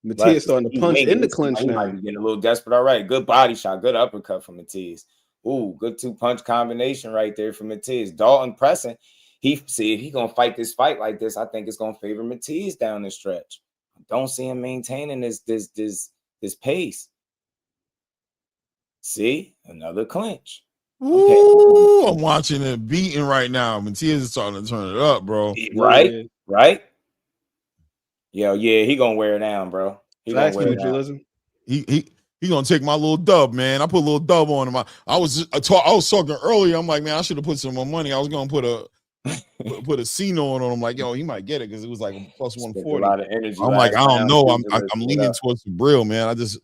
Matias starting to punch in the clinch He now. might be getting a little desperate. All right, good body shot, good uppercut from Matias. Ooh, good 2-punch combination right there for Matias. Dalton pressing. If he gonna fight this fight like this, I think it's gonna favor Matias down the stretch. I don't see him maintaining this pace. See, another clinch. Ooh, I'm watching it beating right now. Matias is starting to turn it up, bro. Right, right. Yeah, he gonna wear it down, bro. He gonna wear it down. He gonna take my little dub, man. I put a little dub on him. I was talking earlier. I'm like, man, I should have put some more money. I was gonna put a C note on him. Like, yo, he might get it because it was like a plus 140. A lot of energy. I'm like, I don't know. I'm leaning towards Vergil, man. I just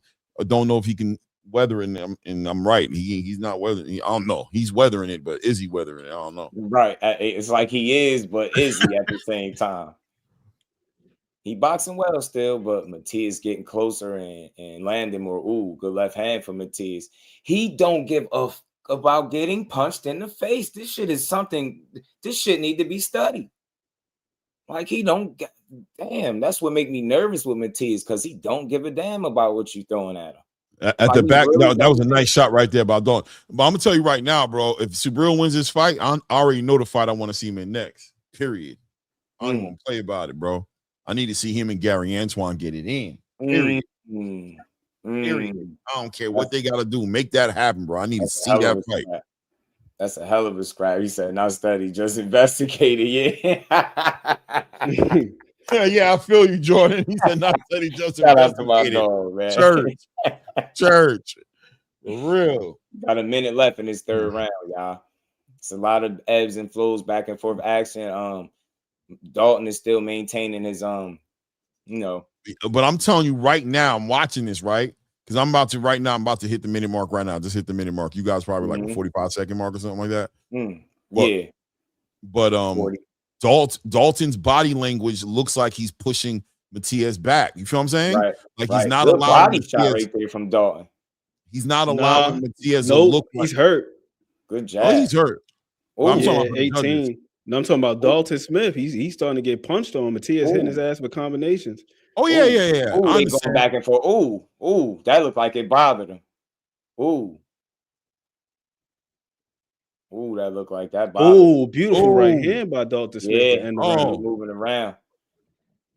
don't know if he can weather it. And I'm right. He's not weathering. I don't know. He's weathering it, but is he weathering it? I don't know. Right. It's like he is, but is he at the same time? He boxing well still, but Matias getting closer and landing more. Ooh, good left hand for Matias. He don't give a about getting punched in the face. This shit is something. This shit need to be studied. Like he don't. Damn, that's what make me nervous with Matias because he don't give a damn about what you throwing at him. At the back, really that was a nice shot right there by Dalton. But I'm gonna tell you right now, bro. If Subriel wins this fight, I already know the fight I want to see him in next. Period. I don't want to play about it, bro. I need to see him and Gary Antoine get it in. Period. Period. I don't care what they got to do. Make that happen, bro. I need to see that fight. That's a hell of a scrap. He said, not study, just investigated. Yeah. Yeah, I feel you, Jordan. He said, not study, just Shout out to my investigated. dog, man. Church. For real. Got a minute left in this third round, y'all. It's a lot of ebbs and flows, back and forth action. Dalton is still maintaining his But I'm telling you right now, I'm watching this, right? Because I'm about to hit the minute mark right now. Just hit the minute mark. You guys probably like a 45-second mark or something like that. But Dalton's body language looks like he's pushing Matias back. You feel what I'm saying? Right. Like he's not good allowing body shot right there from Dalton. He's not allowing Matias to look like he's hurt. Good job. Oh, he's hurt. I'm talking about 18. No, I'm talking about Dalton Smith. He's starting to get punched on. Matias hitting his ass with combinations. Oh, yeah. Ooh, they going back and forth. Ooh, that looked like it bothered him. Ooh, that looked like that bothered him. Ooh, beautiful right hand by Dalton Smith. Yeah, moving around.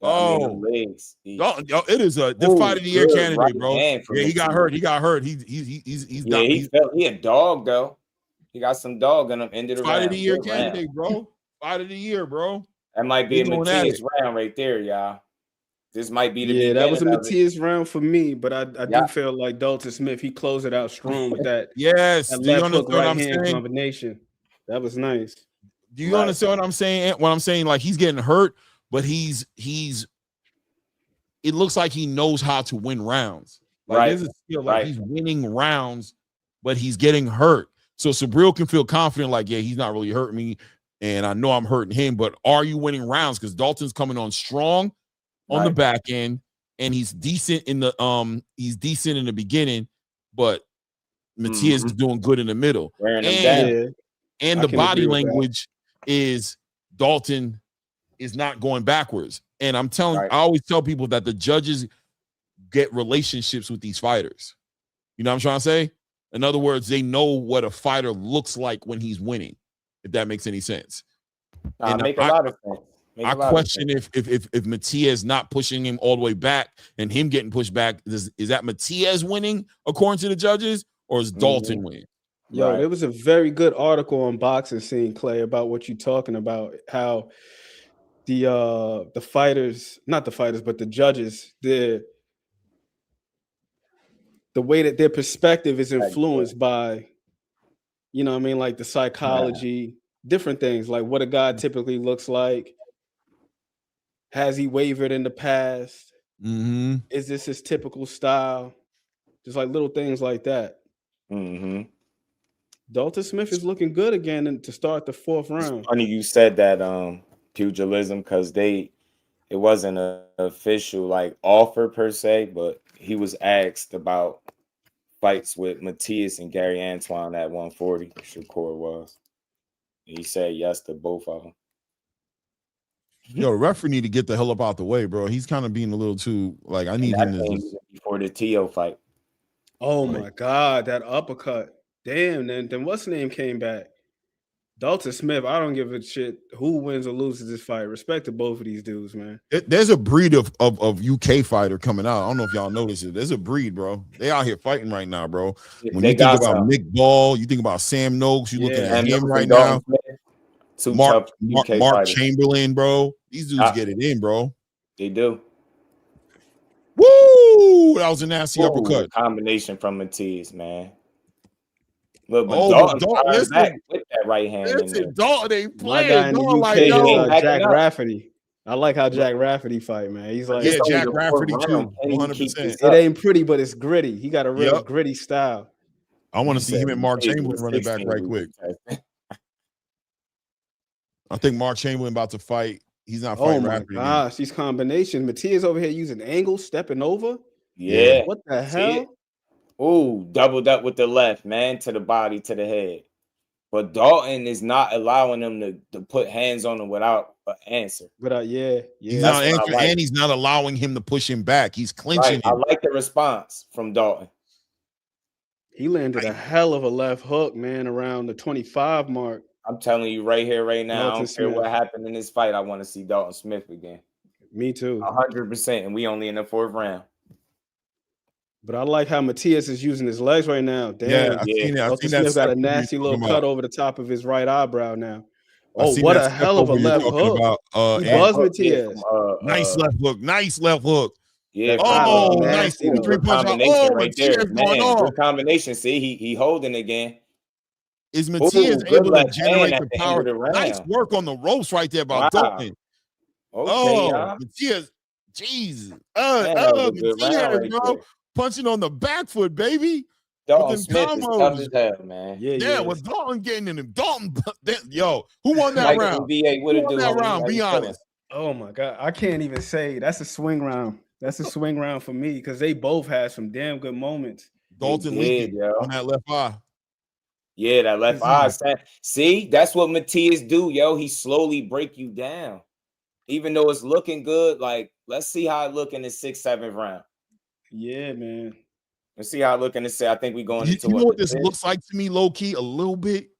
Legs. It is the fight of the year candidate, bro. Yeah, he got hurt. He a dog though. He got some dog in him. Ended the fight round. of the year candidate, bro. Fight of the year, bro. That might be a Matias round right there, y'all. This might be the that was a Matias round for me, but I do feel like Dalton Smith, he closed it out strong with that. Yes, that do you left hook understand what I'm right hand saying? Combination. That was nice. Do you understand what I'm saying? What I'm saying, like he's getting hurt, but he's it looks like he knows how to win rounds. Like there's a skill, like he's winning rounds, but he's getting hurt. So Subriel can feel confident, like, yeah, he's not really hurting me, and I know I'm hurting him, but are you winning rounds? Because Dalton's coming on strong on the back end, and he's decent in the beginning, but Matias is doing good in the middle. And the body language is Dalton is not going backwards. And I'm telling I always tell people that the judges get relationships with these fighters. You know what I'm trying to say? In other words, they know what a fighter looks like when he's winning, if that makes any sense. And make a lot of sense. I question if Matias not pushing him all the way back and him getting pushed back, is that Matias winning according to the judges, or is Dalton winning? Yo, there was a very good article on Boxing Scene, Clay, about what you're talking about, how the fighters, not the fighters, but the judges, the way that their perspective is influenced by, you know what I mean, like the psychology, different things, like what a guy typically looks like. Has he wavered in the past? Mm-hmm. Is this his typical style? Just like little things like that. Mm-hmm. Dalton Smith is looking good again to start the 4th round. It's funny you said that pugilism, because it wasn't an official like offer per se, but he was asked about fights with Matias and Gary Antoine at 140. Shakur was. He said yes to both of them. Yo, referee need to get the hell up out the way, bro. He's kind of being a little too like, I need him to before the Teo fight. Oh my God, that uppercut. Damn, then what's the name came back? Dalton Smith, I don't give a shit who wins or loses this fight. Respect to both of these dudes, man. There's a breed of UK fighter coming out. I don't know if y'all noticed it. There's a breed, bro. They out here fighting right now, bro. When you think about Nick Ball, you think about Sam Noakes, you looking at him right now. Mark Chamberlain, bro. These dudes get it in, bro. They do. Woo! That was a nasty uppercut. Combination from Matias, man. Look, but Dalton back with that right hand. Listen, Dalton ain't playing. My guy in the UK, Jack Rafferty. I like how Jack Rafferty fight, man. He's like, Jack Rafferty too, 100%. It ain't pretty, but it's gritty. He got a real gritty style. I want to see him and Mark Chamberlain running back right quick. I think Mark Chamberlain about to fight. He's not fighting Rafferty. Oh my gosh, these combinations. Matias over here using angles, stepping over. Yeah. What the hell? Ooh, doubled up with the left, man, to the body, to the head. But Dalton is not allowing them to put hands on him without an answer. He's not answering, and he's not allowing him to push him back. He's clinching him. I like the response from Dalton. He landed a hell of a left hook, man, around the 25 mark. I'm telling you right here, right now, I don't care what happened in this fight. I want to see Dalton Smith again. Me too. 100%, and we only in the 4th round. But I like how Matias is using his legs right now. Damn, Dalton Smith got a nasty little cut over the top of his right eyebrow now. Oh, what a hell of a left hook. He buzzed Matias. Nice left hook. Nice left hook. Yeah. Oh, nice. 3 punch. Oh, right there. Good combination. See, he holding again. Is Matias able to generate the power? Nice work on the ropes right there by Dalton. Matias. Jesus. Matias, bro. Punching on the back foot, baby. Dalton Smith is tough as hell, man. Yeah, with Dalton getting in him. Dalton, yo, who won that round? Who won that round? Be honest. Oh my God, I can't even say. That's a swing round. That's a swing round for me because they both had some damn good moments. Dalton leaking on that left eye. Yeah, that left eye. See, that's what Matias do, yo. He slowly break you down. Even though it's looking good, like, let's see how it look in the 6th, 7th round. Yeah, man. Let's see how it look in the 6th. I think we're going into you know what this looks like to me, low-key, a little bit?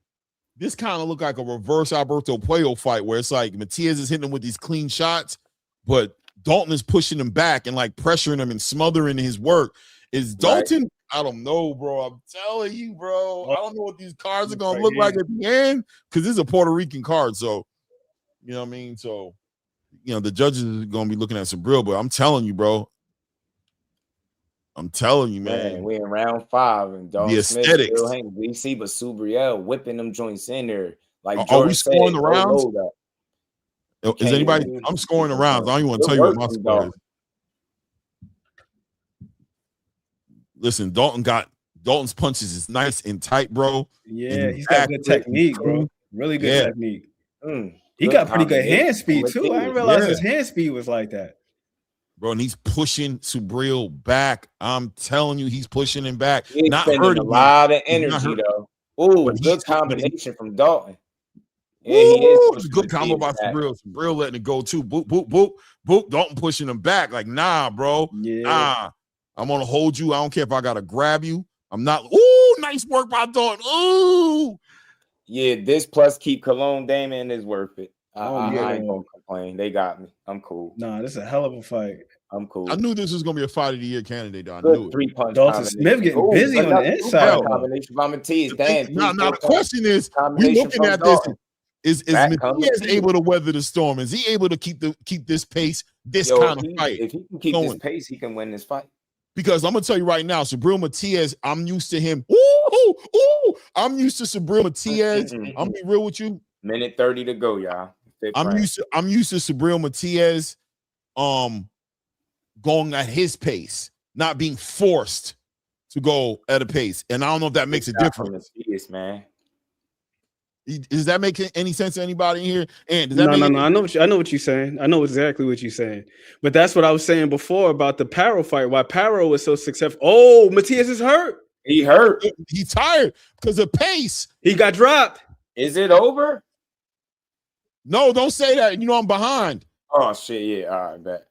This kind of look like a reverse Alberto Puello fight where it's like Matias is hitting him with these clean shots, but Dalton is pushing him back and like pressuring him and smothering his work. Is Dalton... Right. I don't know, bro. I'm telling you, bro. I don't know what these cards are gonna look like at the end because this is a Puerto Rican card. So, you know what I mean? So, you know, the judges are gonna be looking at some real, but I'm telling you, bro. I'm telling you, man. We're in round 5 and the aesthetics. We see but Subriel whipping them joints in there. Like, are we scoring the rounds? Is anybody? I'm scoring the rounds. I don't even want to tell you what my score is. Listen, Dalton's punches is nice and tight, bro. Yeah, he's got good technique, bro. Really good technique. He got pretty good hand speed too. I didn't realize his hand speed was like that. Bro, and he's pushing Subriel back. I'm telling you, he's pushing him back. He's not hurting a lot of energy, though. Ooh, good combination from Dalton. Yeah, he is a good combo by Subriel. Subriel letting it go too. Boop, boop, boop, boop. Dalton pushing him back. Like, nah, bro. Yeah. Nah. I'm gonna hold you. I don't care if I gotta grab you. I'm not. Ooh, nice work by Dawn. Ooh. Yeah, this plus keep Cologne Damon is worth it. I yeah. ain't gonna complain. They got me. I'm cool. Nah, this is a hell of a fight. I'm cool. I knew this was gonna be a fight of the year candidate. I Good knew it. 3-punch Dalton Smith getting busy on the inside. Combination by Matias. Damn. Now the question is, we looking at this. Is Matias able to weather the storm? Is he able to keep this pace, kind of fight? If he can keep this pace, he can win this fight. Because I'm gonna tell you right now, Subriel Matias, I'm used to him. Ooh, I'm used to Subriel Matias. I'm gonna be real with you. Minute 30 to go, y'all. I'm used to Subriel Matias going at his pace, not being forced to go at a pace. And I don't know if that makes a difference. Matias, man. Does that make any sense to anybody in here? And does No. that I know what you're saying. I know exactly what you're saying. But that's what I was saying before about the Paro fight. Why Paro was so successful. Oh, Matias is hurt. He hurt. He's tired because of pace. He got dropped. Is it over? No, don't say that. You know I'm behind. Oh shit! Yeah, all right, bet.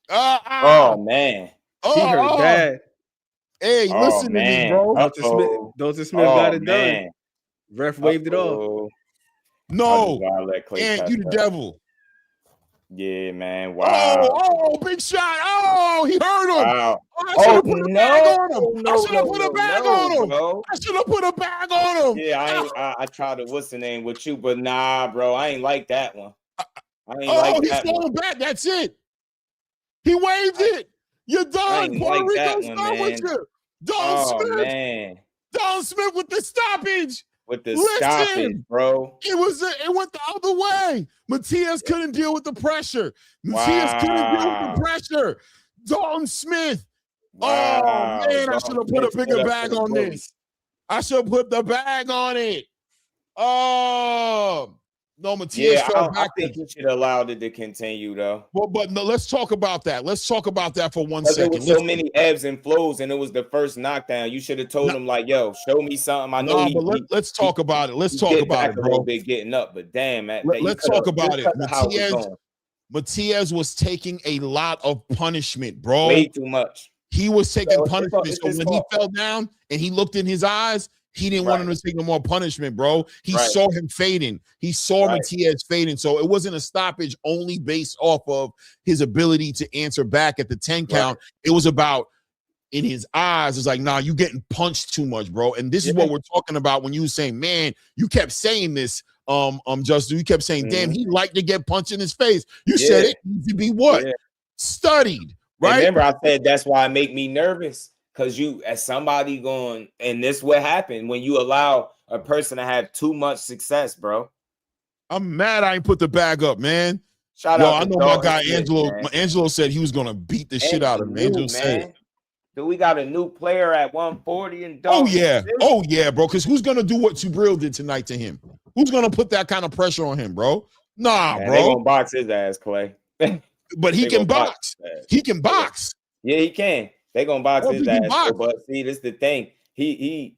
Oh man, he hurt bad. Hey, listen to me, bro. Dalton Smith got it done. Ref waved it off. No, and you the devil. Yeah, man. Wow. Oh, big shot. Oh, he hurt him. Wow. I should have put a bag on him. I should have put a bag on him. Bro. I should have put a bag on him. Yeah, I tried to what's the name with you, but nah, bro. I ain't like that one. He's falling back. That's it. He waved it. You're done. Puerto Rico's done with you. Don Smith. Man. Don Smith with the stoppage. With the stoppage, bro. It went the other way. Matias couldn't deal with the pressure. Matias couldn't deal with the pressure. Dalton Smith. Wow. Oh, man, I should have put a bigger bag on this. I should have put the bag on it. Oh, no, Matias fell back. I think you should have allowed it to continue, though. But no, let's talk about that. Let's talk about that for 1 second. second. There was so many ebbs and flows, and it was the first knockdown. You should have told him, like, yo, show me something. I know. Let's talk about it. Let's talk about it, bro. A little bit getting up, but damn, man. Let's talk about it. Matias was taking a lot of punishment, bro. Way too much. He was taking punishment. So when he fell down and he looked in his eyes, he didn't want him to take no more punishment, bro. He saw him fading. He saw Matias fading. So it wasn't a stoppage only based off of his ability to answer back at the 10 count. It was about in his eyes. It's like, nah, you getting punched too much, bro. And this is what we're talking about when you were saying, man, you kept saying this, Justin. You kept saying, damn, he liked to get punched in his face. You said it needs to be what? Studied, right? And remember, I said that's why it make me nervous. Because you, as somebody going, and this what happened when you allow a person to have too much success, bro. I'm mad I ain't put the bag up, man. Shout out I know my guy Angelo. Angelo said he was gonna beat the shit out of him. Angelo said, "Do we got a new player at 140 and oh yeah, bro. Because who's gonna do what Subriel did tonight to him? Who's gonna put that kind of pressure on him, bro? Nah, bro. They gonna box his ass, Clay. But he can box. He can box. Yeah, he can. They gonna box his ass, but see, this is the thing. He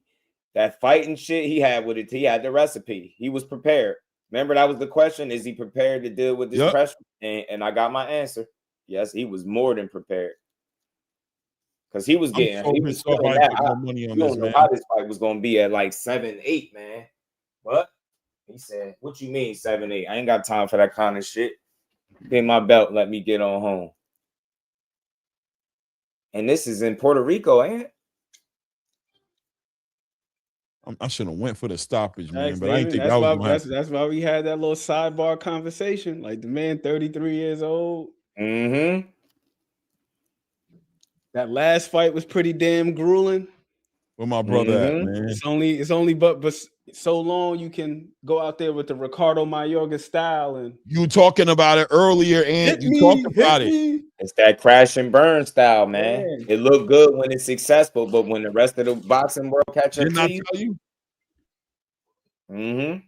that fighting shit he had with it. He had the recipe. He was prepared. Remember, that was the question: is he prepared to deal with this pressure? And I got my answer. Yes, he was more than prepared. Because he was getting. He was money on this, man. How this fight was gonna be at like 7-8, man. But he said, "What you mean 7-8? I ain't got time for that kind of shit. Get my belt. Let me get on home." And this is in Puerto Rico, ain't it? I should have went for the stoppage, man. But I didn't think that was gonna happen. That's why we had that little sidebar conversation. Like the man, 33 years old. Mm-hmm. That last fight was pretty damn grueling. Where my brother at, man? It's only but so long you can go out there with the Ricardo Mayorga style. And you talking about it earlier, and you talked about it. It's that crash and burn style, man. It looked good when it's successful, but when the rest of the boxing world catch up to you. Mm-hmm.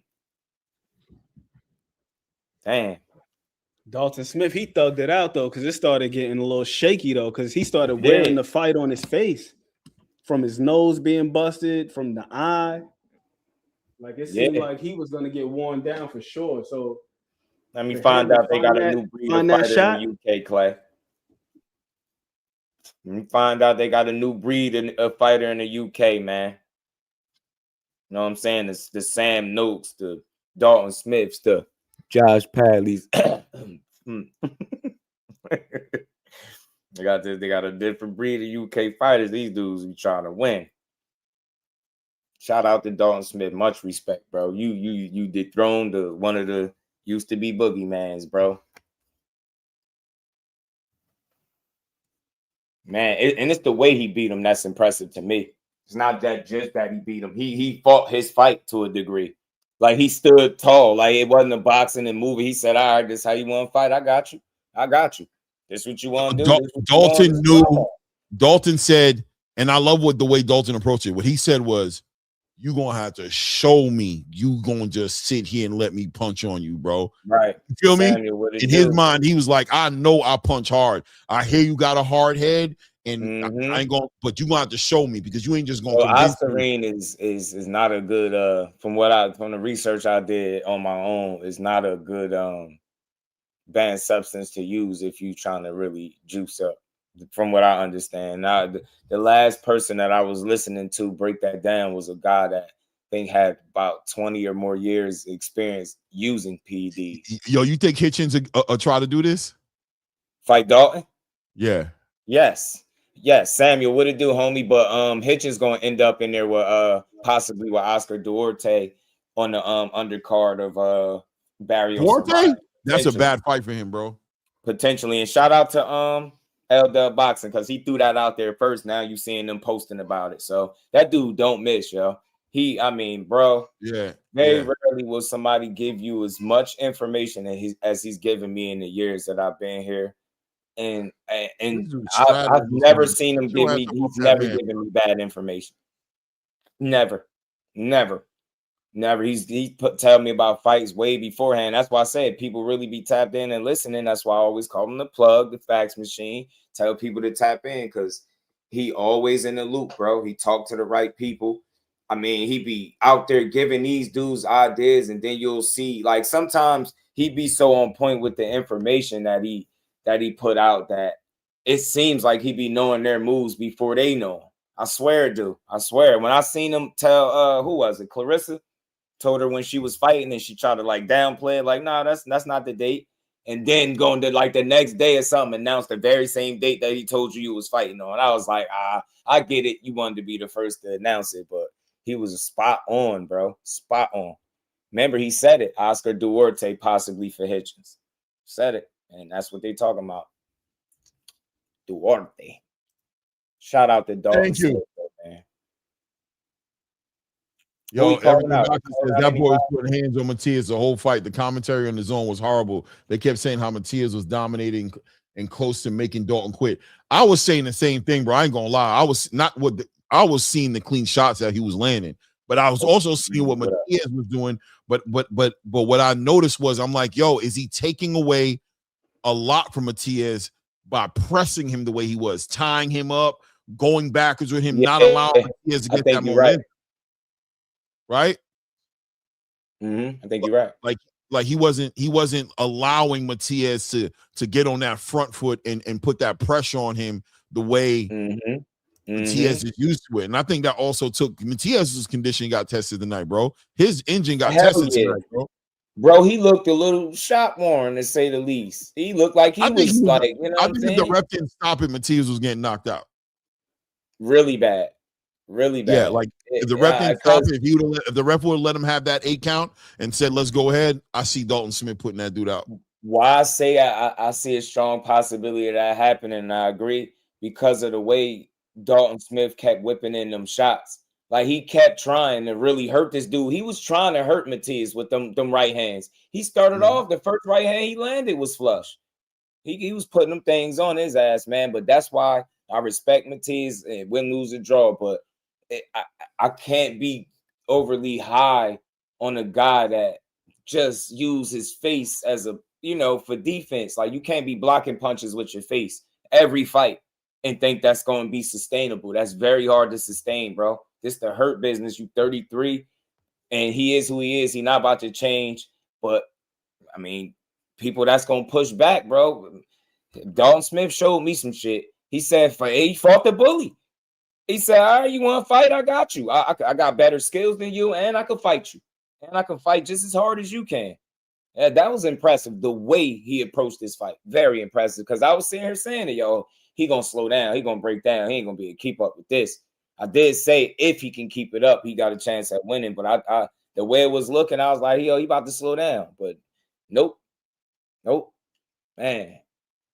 Damn. Dalton Smith, he thugged it out though, because it started getting a little shaky though, because he started wearing the fight on his face, from his nose being busted, from the eye. Like it seemed like he was gonna get worn down for sure. So let me find out they got a new breed of fighter in the UK, Clay. You find out they got a new breed of fighter in the UK, man. You know what I'm saying? It's the Sam Noakes, the Dalton Smiths, the Josh Padleys. They got a different breed of UK fighters. These dudes be trying to win. Shout out to Dalton Smith. Much respect, bro. You dethroned one of the used to be boogeymans, bro. Man, and it's the way he beat him that's impressive to me. It's not that just that he beat him. He fought his fight to a degree. Like he stood tall. Like it wasn't a boxing and movie. He said, "All right, this is how you want to fight. I got you. I got you. This is what you want to do." Dalton knew. Dalton said, and I love the way Dalton approached it. What he said was, "You gonna have to show me. You gonna just sit here and let me punch on you, bro." Right. You feel me? Samuel, In his mind, he was like, "I know I punch hard. I hear you got a hard head, and I ain't gonna. But you gonna have to show me because you ain't just gonna." Oscarine is not a good. From the research I did on my own, is not a good banned substance to use if you trying to really juice up. From what I understand, now the last person that I was listening to break that down was a guy that I think had about 20 or more years experience using PEDs. Yo, you think Hitchens try to do this? Fight Dalton? Yeah. Yes. Samuel, what it do, homie? But Hitchens gonna end up in there with possibly with Oscar Duarte on the undercard of Barrio. Duarte? That's a bad fight for him, bro. Potentially, and shout out to LW Boxing because he threw that out there first. Now you seeing them posting about it. So that dude don't miss, yo. Bro. Yeah. Very rarely will somebody give you as much information as he's given me in the years that I've been here. And I've never seen him give me. He's never given me bad information. Never. He tell me about fights way beforehand. That's why I said people really be tapped in and listening. That's why I always call him the plug, the fax machine. Tell people to tap in because he always in the loop, bro. He talk to the right people. I mean, he be out there giving these dudes ideas, and then you'll see like sometimes he be so on point with the information that he put out that it seems like he be knowing their moves before they know him. I swear, dude. I swear. When I seen him tell who was it? Clarissa told her when she was fighting and she tried to like downplay it, like, nah, that's not the date. And then going to like the next day or something, announced the very same date that he told you was fighting on. I was like, I get it. You wanted to be the first to announce it, but he was a spot on, bro. Spot on. Remember, he said it. Oscar Duarte possibly for Hitchens. Said it. And that's what they talking about. Duarte. Shout out to Dalton. Thank you. Smith, man. Yo, everybody says that boy was putting hands on Matias the whole fight. The commentary on the zone was horrible. They kept saying how Matias was dominating and close to making Dalton quit. I was saying the same thing, bro. I ain't gonna lie. I was seeing the clean shots that he was landing, but I was also seeing what Matias was doing. But what I noticed was I'm like, yo, is he taking away a lot from Matias by pressing him the way he was, tying him up, going backwards with him, not allowing Matias to get that momentum? Right? I think you're right. Like he wasn't allowing Matias to get on that front foot and put that pressure on him the way Matias is used to it. And I think that also took Matias's condition got tested tonight, bro. His engine got tested tonight, bro. Bro, he looked a little shot worn, to say the least. He looked like he was like, you know, I think if the ref didn't stop it, Matias was getting knocked out. Really bad. Really bad. Yeah, like if the ref didn't stop it, if the ref would have let him have that 8 count and said, let's go ahead, I see Dalton Smith putting that dude out. Why I say I see a strong possibility of that happening, and I agree, because of the way Dalton Smith kept whipping in them shots. Like he kept trying to really hurt this dude. He was trying to hurt Matias with them right hands. He started off, the first right hand he landed was flush. He was putting them things on his ass, man. But that's why I respect Matias and win, lose, or draw. But I can't be overly high on a guy that just use his face as a, for defense. Like you can't be blocking punches with your face every fight and think that's going to be sustainable. That's very hard to sustain, bro. This the hurt business. You 33, and he is who he is. He not about to change. But I mean, people that's gonna push back, bro. Dalton Smith showed me some shit. He said, he fought the bully. He said, all right, you want to fight? I got you. I got better skills than you, and I can fight you. And I can fight just as hard as you can. Yeah, that was impressive, the way he approached this fight. Very impressive, because I was sitting here saying it, yo, he going to slow down. He going to break down. He ain't going to be able to keep up with this. I did say if he can keep it up, he got a chance at winning. But I the way it was looking, I was like, yo, he about to slow down. But nope.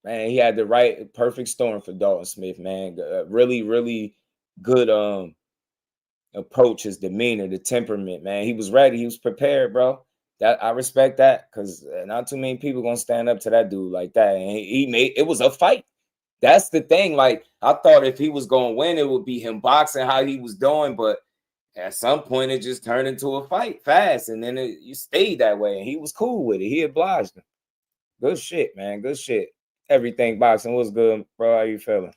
Man, he had the right perfect storm for Dalton Smith, man. Really, really good approach, his demeanor, the temperament, man. He was ready. He was prepared, bro. That I respect that, because not too many people gonna stand up to that dude like that. And he made it was a fight. That's the thing. Like, I thought if he was gonna win, it would be him boxing how he was doing, but at some point it just turned into a fight fast, and then you stayed that way. And he was cool with it. He obliged him. Good shit, man. Good shit. Everything boxing was good, bro. How you feeling?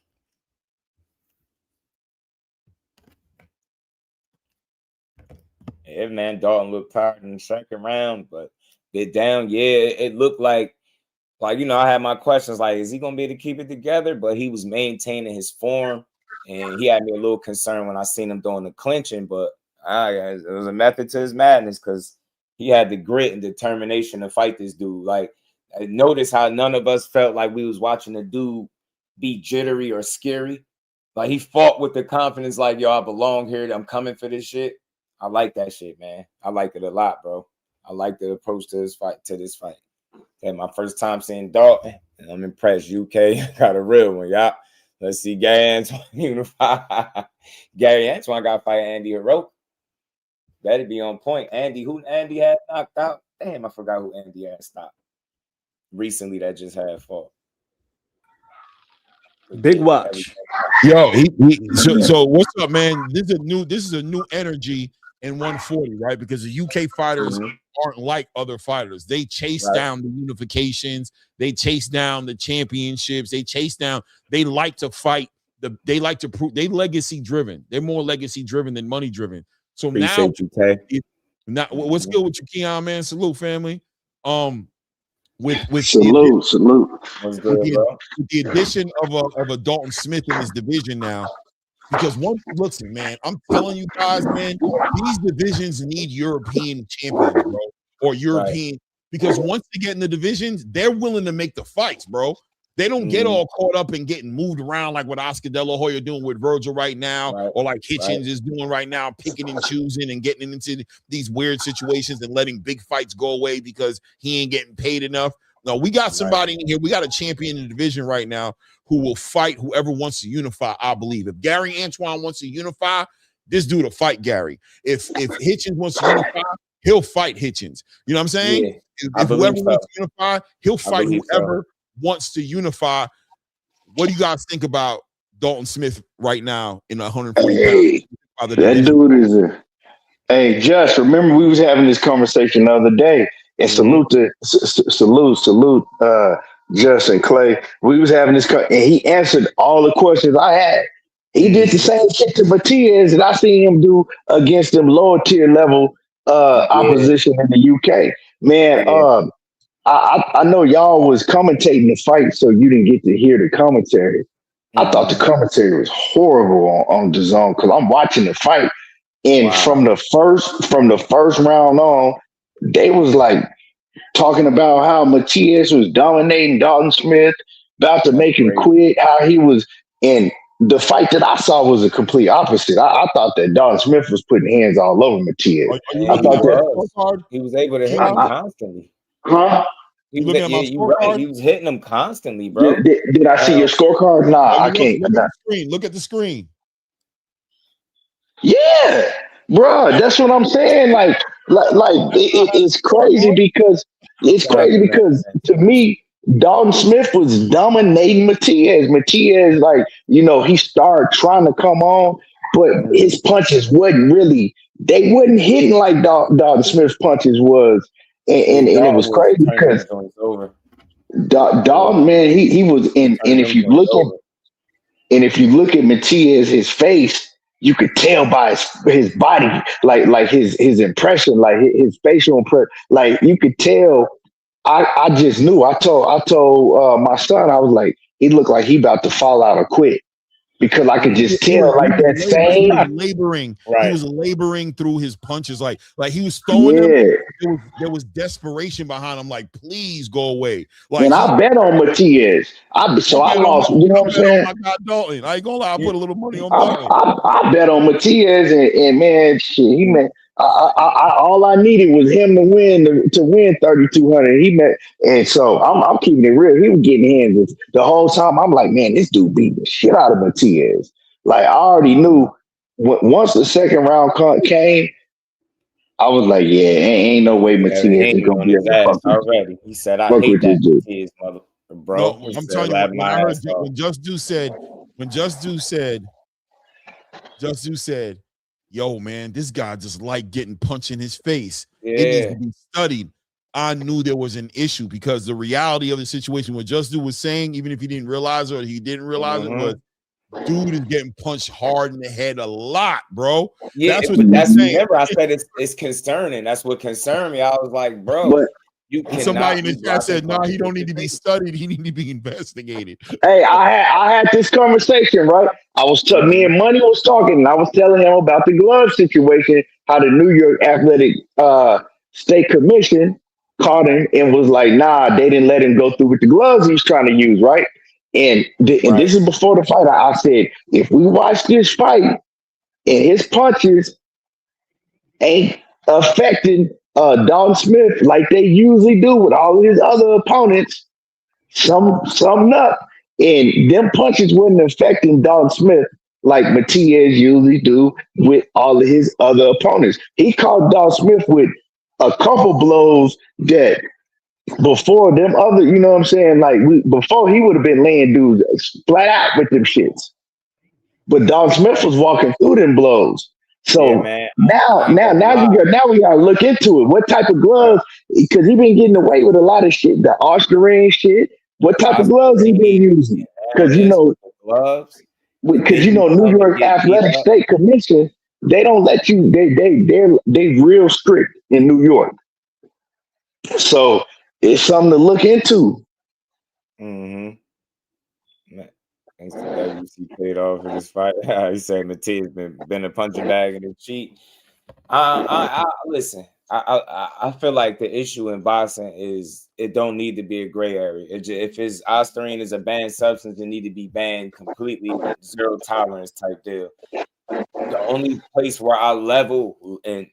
Yeah, man. Dalton looked tired in the second round, but bit down. Yeah, it looked like, you know, I had my questions like, is he gonna be able to keep it together? But he was maintaining his form, and he had me a little concerned when I seen him doing the clinching. But it was a method to his madness, because he had the grit and determination to fight this dude. Like, I noticed how none of us felt like we was watching a dude be jittery or scary. Like, he fought with the confidence, like, yo, I belong here. I'm coming for this shit. I like that shit, man. I like it a lot, bro. I like the approach to this fight. And my first time seeing Dalton, and I'm impressed. UK got a real one, y'all. Let's see, Gary Antoine unify. Gary Antoine got to fight Andy Errol. Better be on point. Who Andy had knocked out? Damn, I forgot who Andy had stopped recently that just had fought. Big watch. Yo, so what's up, man? This is a new energy in 140, right? Because the UK fighters aren't like other fighters. They chase down the unifications, they chase down the championships, they like to fight. They like to prove they legacy driven. They're more legacy driven than money driven. So appreciate now what's good with you, Keon, man? Salute, family. With salute. With the addition of a Dalton Smith in this division now, because listen, man, I'm telling you guys, man, these divisions need European champions, bro, or European, because once they get in the divisions, they're willing to make the fights, bro. They don't get all caught up in getting moved around like what Oscar Delahoya doing with Vergil right now, or like Hitchens is doing right now, picking and choosing and getting into these weird situations and letting big fights go away because he ain't getting paid enough. No, we got somebody in here. We got a champion in the division right now who will fight whoever wants to unify, I believe. If Gary Antoine wants to unify, this dude will fight Gary. If Hitchens wants to unify, he'll fight Hitchens. You know what I'm saying? Yeah, if whoever wants to unify, he'll fight whoever wants to unify. What do you guys think about Dalton Smith right now in 140 pounds? That dude is hey, Just remember we was having this conversation the other day, and salute Just and Clay. We was having this and he answered all the questions I had. He did the same shit to Matias that I seen him do against them lower tier level opposition in the UK. Man, I know y'all was commentating the fight, so you didn't get to hear the commentary. I thought the commentary was horrible on DAZN, because I'm watching the fight, and from the first round on, they was like talking about how Matias was dominating Dalton Smith, about to make him quit, how he was in. The fight that I saw was a complete opposite. I thought that Dalton Smith was putting hands all over Matias. I thought that he was able to hit him constantly. Huh? He was hitting them constantly, bro. Did I see your scorecard? Nah, I can't. Look at the screen. Yeah, bro, that's what I'm saying. Like it's crazy because to me, Dalton Smith was dominating Matias. Matias, like, you know, he started trying to come on, but his punches wasn't hitting like Dalton Smith's punches was. And it was crazy because Dalton, man, he was in. And if you look at Matias, his face, you could tell by his body, like his impression, like his facial impression, like you could tell. I just knew. I told my son, I was like, he looked like he about to fall out or quit. Because I could just tell, like that same. He was laboring. Right. He was laboring through his punches, like he was throwing them. There was desperation behind him. Like, please go away. Like, and I bet on Matias. I lost. You know what I'm saying? I got Dalton. I ain't gonna lie. I put a little money on Dalton. I bet on Matias, and man, shit, he man. All I needed was him to win 3,200. He met, and so I'm keeping it real. He was getting hands the whole time. I'm like, man, this dude beat the shit out of Matias. Like, I already knew once the second round came, I was like, yeah, ain't no way Matias is gonna be able to already. He said, I hate that Matias, mother, bro. No, I'm telling you, when I heard when Just Do said, yo, man, this guy just like getting punched in his face. It needs to be studied. I knew there was an issue because the reality of the situation, what Just Do was saying, even if he didn't realize it or he didn't realize it, was dude is getting punched hard in the head a lot, bro. Yeah, that's what remember I said it's concerning. That's what concerned me. I was like, bro, somebody in the chat said, nah, he don't need to be studied. He need to be investigated. Hey, I had this conversation, right? Me and Money was talking, and I was telling him about the glove situation, how the New York Athletic State Commission caught him and was like, nah, they didn't let him go through with the gloves he's trying to use, right? And this is before the fight. I said, if we watch this fight and his punches ain't affecting Dalton Smith like they usually do with all of his other opponents, something up. And them punches wasn't affecting Dalton Smith like Matias usually do with all of his other opponents. He caught Dalton Smith with a couple blows that before them other, you know what I'm saying? Like before he would have been laying dudes flat out with them shits. But Dalton Smith was walking through them blows. So now we gotta look into it. What type of gloves? Because he been getting away with a lot of shit, the Austrian shit. What type of gloves he been using? Because gloves. Because New York Athletic State Commission, they don't let you. They real strict in New York. So it's something to look into. Thanks to WC paid off in this fight. He said Matias been a punching bag in the cheek. Listen. I feel like the issue in boxing is it don't need to be a gray area. If it's Ostarine is a banned substance, it need to be banned completely, zero tolerance type deal. The only place where I level and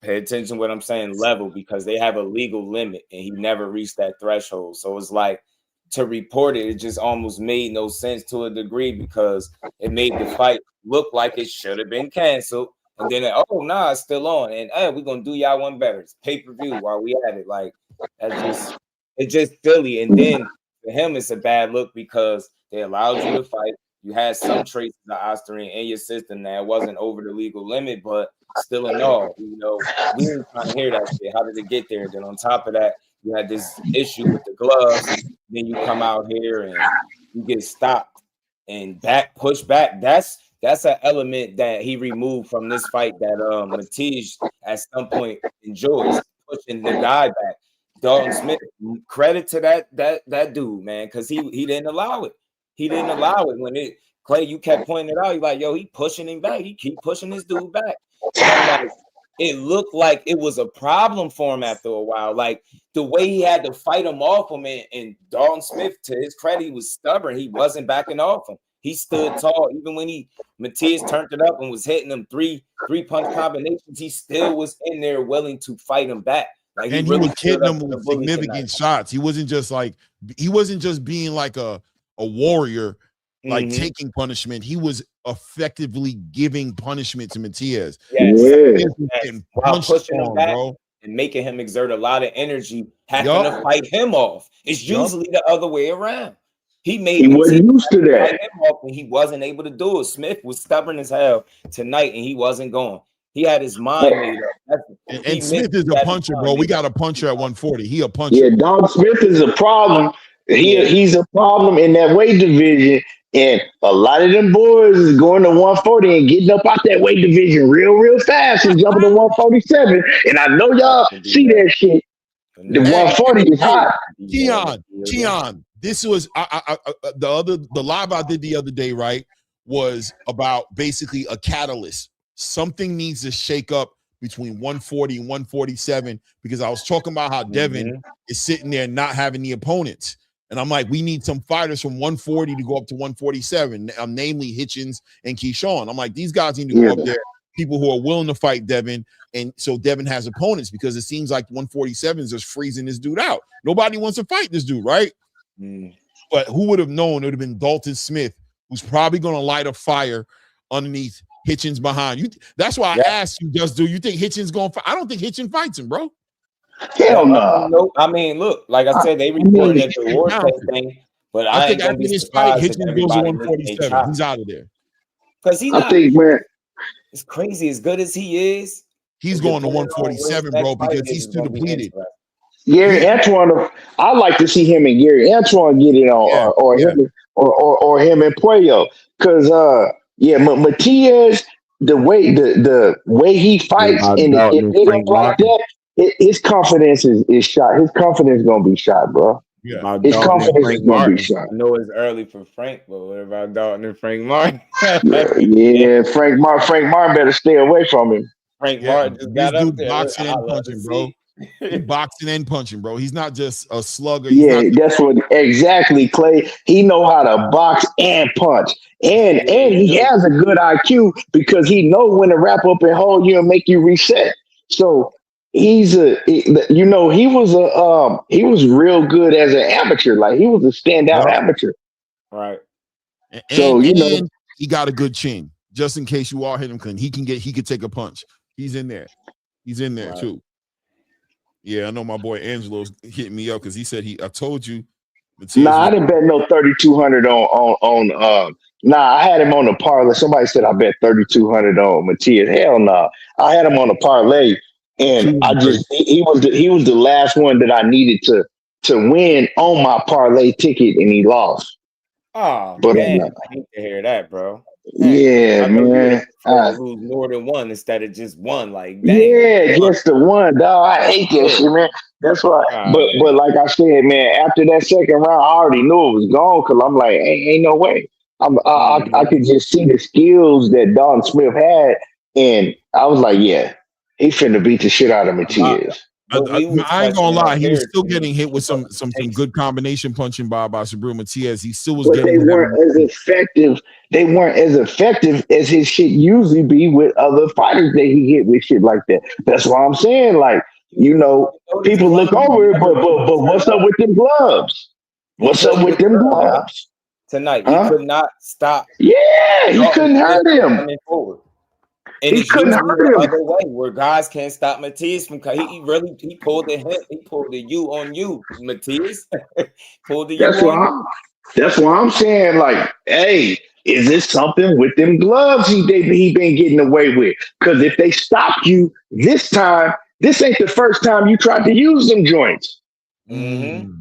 pay attention to what I'm saying, level, because they have a legal limit and he never reached that threshold. So it's like to report it just almost made no sense to a degree because it made the fight look like it should have been canceled. And then, it's still on. And we're gonna do y'all one better. It's pay-per-view while we at it. Like it's just silly. And then for him, it's a bad look because they allowed you to fight. You had some traces of Ostarine in your system that wasn't over the legal limit, but still in all, we didn't trying to hear that shit. How did it get there? Then on top of that, you had this issue with the gloves. Then you come out here and you get stopped and push back. That's an element that he removed from this fight that Matias at some point enjoys, pushing the guy back. Dalton Smith, credit to that dude, man, because he didn't allow it. He didn't allow it when Clay, you kept pointing it out. You're like, yo, he pushing him back. He keep pushing this dude back. So I'm like, it looked like it was a problem for him after a while. Like the way he had to fight him off him, and Dalton Smith, to his credit, he was stubborn. He wasn't backing off him. He stood tall. Even when Matias turned it up and was hitting him three punch combinations, he still was in there willing to fight him back. Like he was hitting him with significant shots. He wasn't just being like a warrior, like taking punishment. He was effectively giving punishment to Matias. While pushing him back and making him exert a lot of energy, having to fight him off. It's usually the other way around. He wasn't used to that. And he wasn't able to do it. Smith was stubborn as hell tonight, and he wasn't going. He had his mind made up. And Smith is a puncher, bro. We got a puncher at 140. He a puncher. Yeah, Dalton Smith is a problem. He's a problem in that weight division. And a lot of them boys is going to 140 and getting up out that weight division real fast and jumping to 147. And I know y'all see that shit. The 140 is hot. Keon, this was the live I did the other day, right, was about basically a catalyst. Something needs to shake up between 140 and 147 because I was talking about how Devin is sitting there not having the opponents. And I'm like, we need some fighters from 140 to go up to 147, namely Hitchens and Keyshawn. I'm like, these guys need to go up there, people who are willing to fight Devin. And so Devin has opponents because it seems like 147 is just freezing this dude out. Nobody wants to fight this dude, right? But who would have known it would have been Dalton Smith, who's probably going to light a fire underneath Hitchens behind you. That's why I asked you, do you think Hitchens going to fight? I don't think Hitchens fights him, bro. Hell no. I mean, look, like I said, they reported that the Ortiz thing, but I think ain't gonna after be this fight, surprised if Hitchens goes to everybody 147. He's out of there. Because he's I think, man, it's crazy as good as he is. He's going to 147, bro, because he's too depleted. Gary Antoine, I like to see him and Gary Antoine get it on, or him and Puello, because Matias, the way he fights and it like that, his confidence is shot. His confidence is gonna be shot, bro. Yeah, his confidence is gonna be shot. I know it's early for Frank, but what about Dalton and Frank Martin? Frank Martin better stay away from him. Frank Martin just got up there. Boxing and punching, bro. He boxing and punching, bro. He's not just a slugger. That's what exactly, Clay. He know how to box and punch, and he has a good IQ because he know when to wrap up and hold you and make you reset. So he was real good as an amateur. Like he was a standout amateur. Right. And he got a good chin. Just in case you all hit him, he could take a punch. He's in there. He's in there too. Yeah, I know my boy Angelo's hitting me up because he said I told you. I didn't bet no 3,200 on I had him on the parlay. Somebody said I bet 3,200 on Matias. Hell no. I had him on the parlay, and he was the last one that I needed to win on my parlay ticket, and he lost. Oh, but man, I hate to hear that, bro. Man. Lose more than one instead of just one. Like, just the one, dog. I hate that shit, man. That's why. But like I said, man, after that second round, I already knew it was gone because I'm like, ain't no way. I could just see the skills that Dalton Smith had, and I was like, yeah, he finna beat the shit out of Matias. I ain't gonna lie, he was still getting hit with some good combination punching by Subriel Matias. He still was getting. They weren't as effective. They weren't as effective as his shit usually be with other fighters that he hit with shit like that. That's why I'm saying, like, people look over it, but what's up with them gloves? What's up with them gloves? Tonight, he could not stop. Yeah, he couldn't hurt him. And he couldn't hurt him. Other way where guys can't stop Matias from he pulled the hip, he pulled the U on you, Matias. Pulled the That's why I'm saying, like, hey, is this something with them gloves he been getting away with? Because if they stop you this time, this ain't the first time you tried to use them joints. You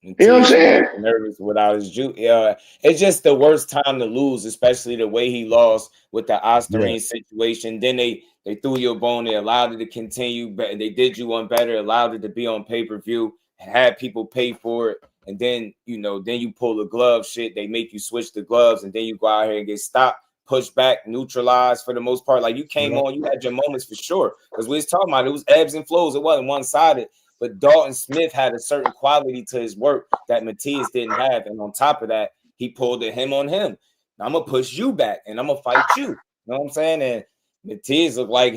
know what I'm saying? Nervous without his juice. Yeah, it's just the worst time to lose, especially the way he lost with the Osterine situation. Then they threw you a bone. They allowed it to continue, but they did you one better. Allowed it to be on pay-per-view. Had people pay for it, and then then you pull the glove shit. They make you switch the gloves, and then you go out here and get stopped, pushed back, neutralized for the most part. Like you came on, you had your moments for sure. Because we was talking about it was ebbs and flows. It wasn't one-sided. But Dalton Smith had a certain quality to his work that Matias didn't have. And on top of that, he pulled a him on him. Now, I'm going to push you back, and I'm going to fight you. You know what I'm saying? And Matias looked like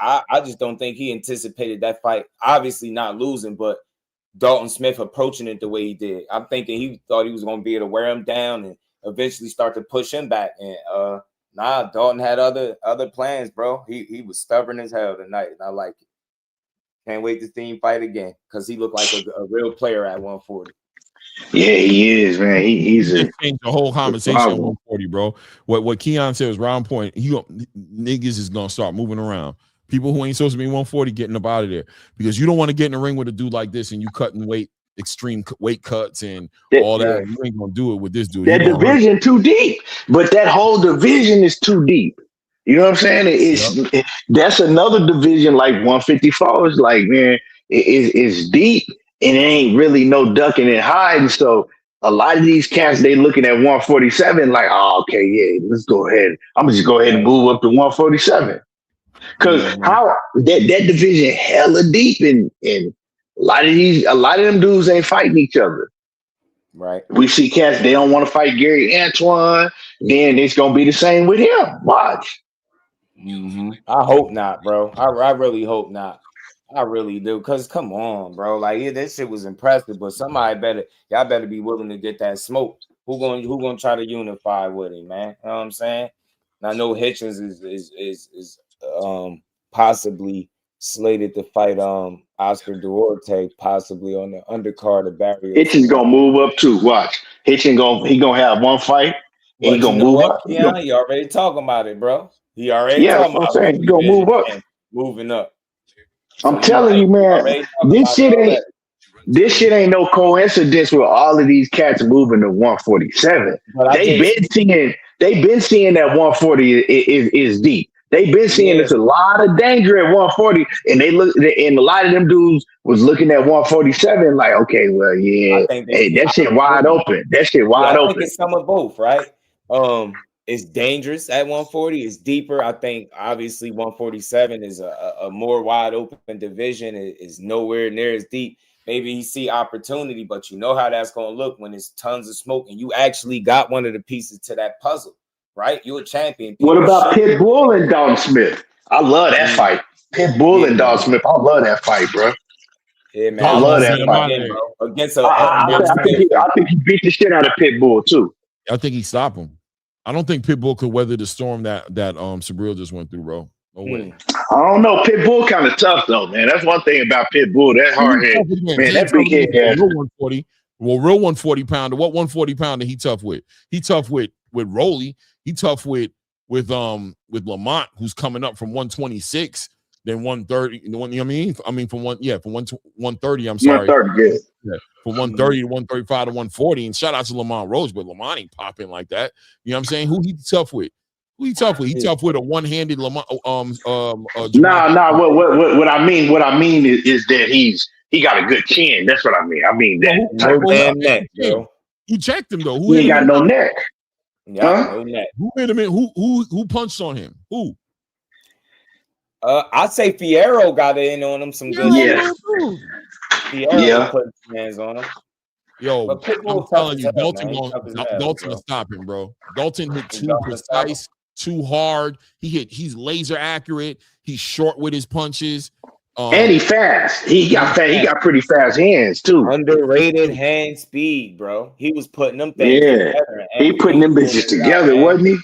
I just don't think he anticipated that fight. Obviously not losing, but Dalton Smith approaching it the way he did. I'm thinking he thought he was going to be able to wear him down and eventually start to push him back. And Dalton had other plans, bro. He was stubborn as hell tonight, and I like it. Can't wait to see him fight again because he looked like a real player at 140. Yeah, he is, man. He's changed the whole conversation at 140, bro. What Keon said was round point. Niggas is gonna start moving around. People who ain't supposed to be 140 getting up out of there because you don't want to get in the ring with a dude like this and you cutting extreme weight cuts and all that. You ain't gonna do it with this dude. That division too deep, but that whole division is too deep. You know what I'm saying? That's another division like 154 is like, man, it's deep and it ain't really no ducking and hiding. So a lot of these cats, they looking at 147 like, oh, okay, yeah, let's go ahead. I'm gonna just go ahead and move up to 147. Because how that division hella deep, and a lot of them dudes ain't fighting each other. Right. We see cats, they don't want to fight Gary Antoine, then it's gonna be the same with him. Watch. I hope not, bro. I really hope not. I really do. Cause come on, bro. Like, yeah, that shit was impressive, but y'all better be willing to get that smoke. Who gonna try to unify with him, man? You know what I'm saying? And I know Hitchens is possibly slated to fight Oscar Duarte possibly on the undercard of Barrios. Hitchens gonna move up too. Watch. Hitchens gonna have one fight. And he gonna move up. Yeah, he already talking about it, bro. He already talking about it. He gonna move up. Moving up. I'm telling you, man, this shit ain't no coincidence with all of these cats moving to 147. They've been seeing that 140 is deep. They've been seeing there's a lot of danger at 140, and and a lot of them dudes was looking at 147 like, okay, well, yeah, that shit wide open. That shit wide open. I think it's some of both, right? It's dangerous at 140. It's deeper. I think obviously 147 is a more wide open division. It is nowhere near as deep. Maybe he see opportunity, but you know how that's going to look when there's tons of smoke and you actually got one of the pieces to that puzzle, right? You're a champion. What about Pitbull and Dalton Smith? I love that fight. Pitbull and Dalton Smith. I love that fight, bro. Yeah, man. I love that fight, bro. Against I think he beat the shit out of Pitbull too. I think he stopped him. I don't think Pitbull could weather the storm that Sabril just went through, bro. No way. I don't know. Pitbull kind of tough though, man. That's one thing about Pitbull. That hard head, man. That big head. Real 140. Well, real 140 pounder. What 140 pounder he tough with? He tough with Rolly. He tough with Lamont, who's coming up from 126, then 130. You know what I mean? From 130. I'm sorry. 130, yeah. From 130 to 135 to 140. And shout out to Lamont Rose, but Lamont ain't popping like that. You know what I'm saying? Who he tough with? He tough with a one-handed Lamont. Nah. What I mean is that he got a good chin. That's what I mean. I mean that. Neck, bro. Who checked him though? He ain't got no neck. No neck. Who hit him in? Who punched on him? Who? I'd say Fierro got in on him some good. Yeah. Fierro put his hands on him. Yo, I'm telling you, Dalton will stop him, bro. Dalton hit too precise, too hard. He's laser accurate. He's short with his punches. And he fast. He got pretty fast hands too. Underrated hand speed, bro. He was putting them things together. He putting them bitches together, wasn't he?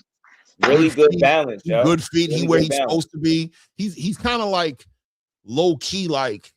Really good balance, yo. Good feet. Really where he's supposed to be. He's kind of like low key, like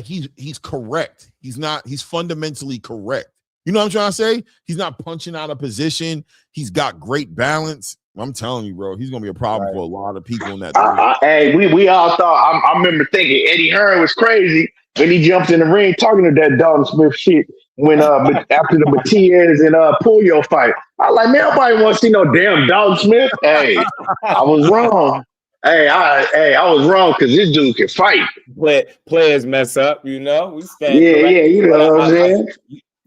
he's correct. He's fundamentally correct. You know what I'm trying to say? He's not punching out of position. He's got great balance. I'm telling you, bro, he's gonna be a problem for a lot of people in that. Hey, we all thought. I remember thinking Eddie Hearn was crazy when he jumped in the ring talking to that Dalton Smith shit when after the Matias and Puyo fight. I was like, man, nobody wants to see no damn Dalton Smith. Hey, I was wrong. I was wrong because this dude can fight. Players mess up, you know. We stand you know what I'm saying.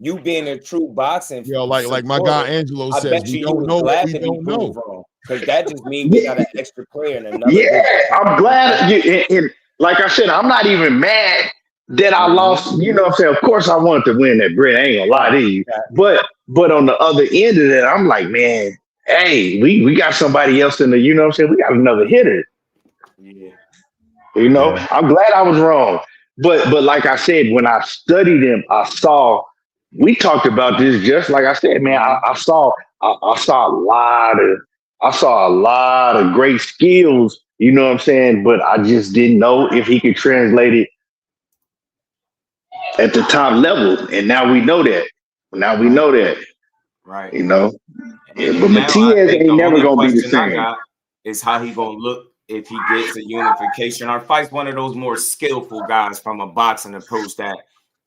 You being a true boxing, like my guy Angelo says, we don't know what we don't know. Because that just means we got an extra player in another. Yeah, I'm glad. And like I said, I'm not even mad that I lost. You know what I'm saying? Of course, I wanted to win that bread. I ain't gonna lie to you. But on the other end of that, I'm like, man, hey, we got somebody else in the. You know what I'm saying? We got another hitter. Yeah. You know, I'm glad I was wrong. But like I said, when I studied him, I saw. We talked about this just like I said, man. I saw a lot of great skills, you know what I'm saying? But I just didn't know if he could translate it at the top level. And now we know that. Right. You know? But Matias ain't never gonna be the same. Is how he gonna look if he gets a unification. Or fights one of those more skillful guys from a boxing approach that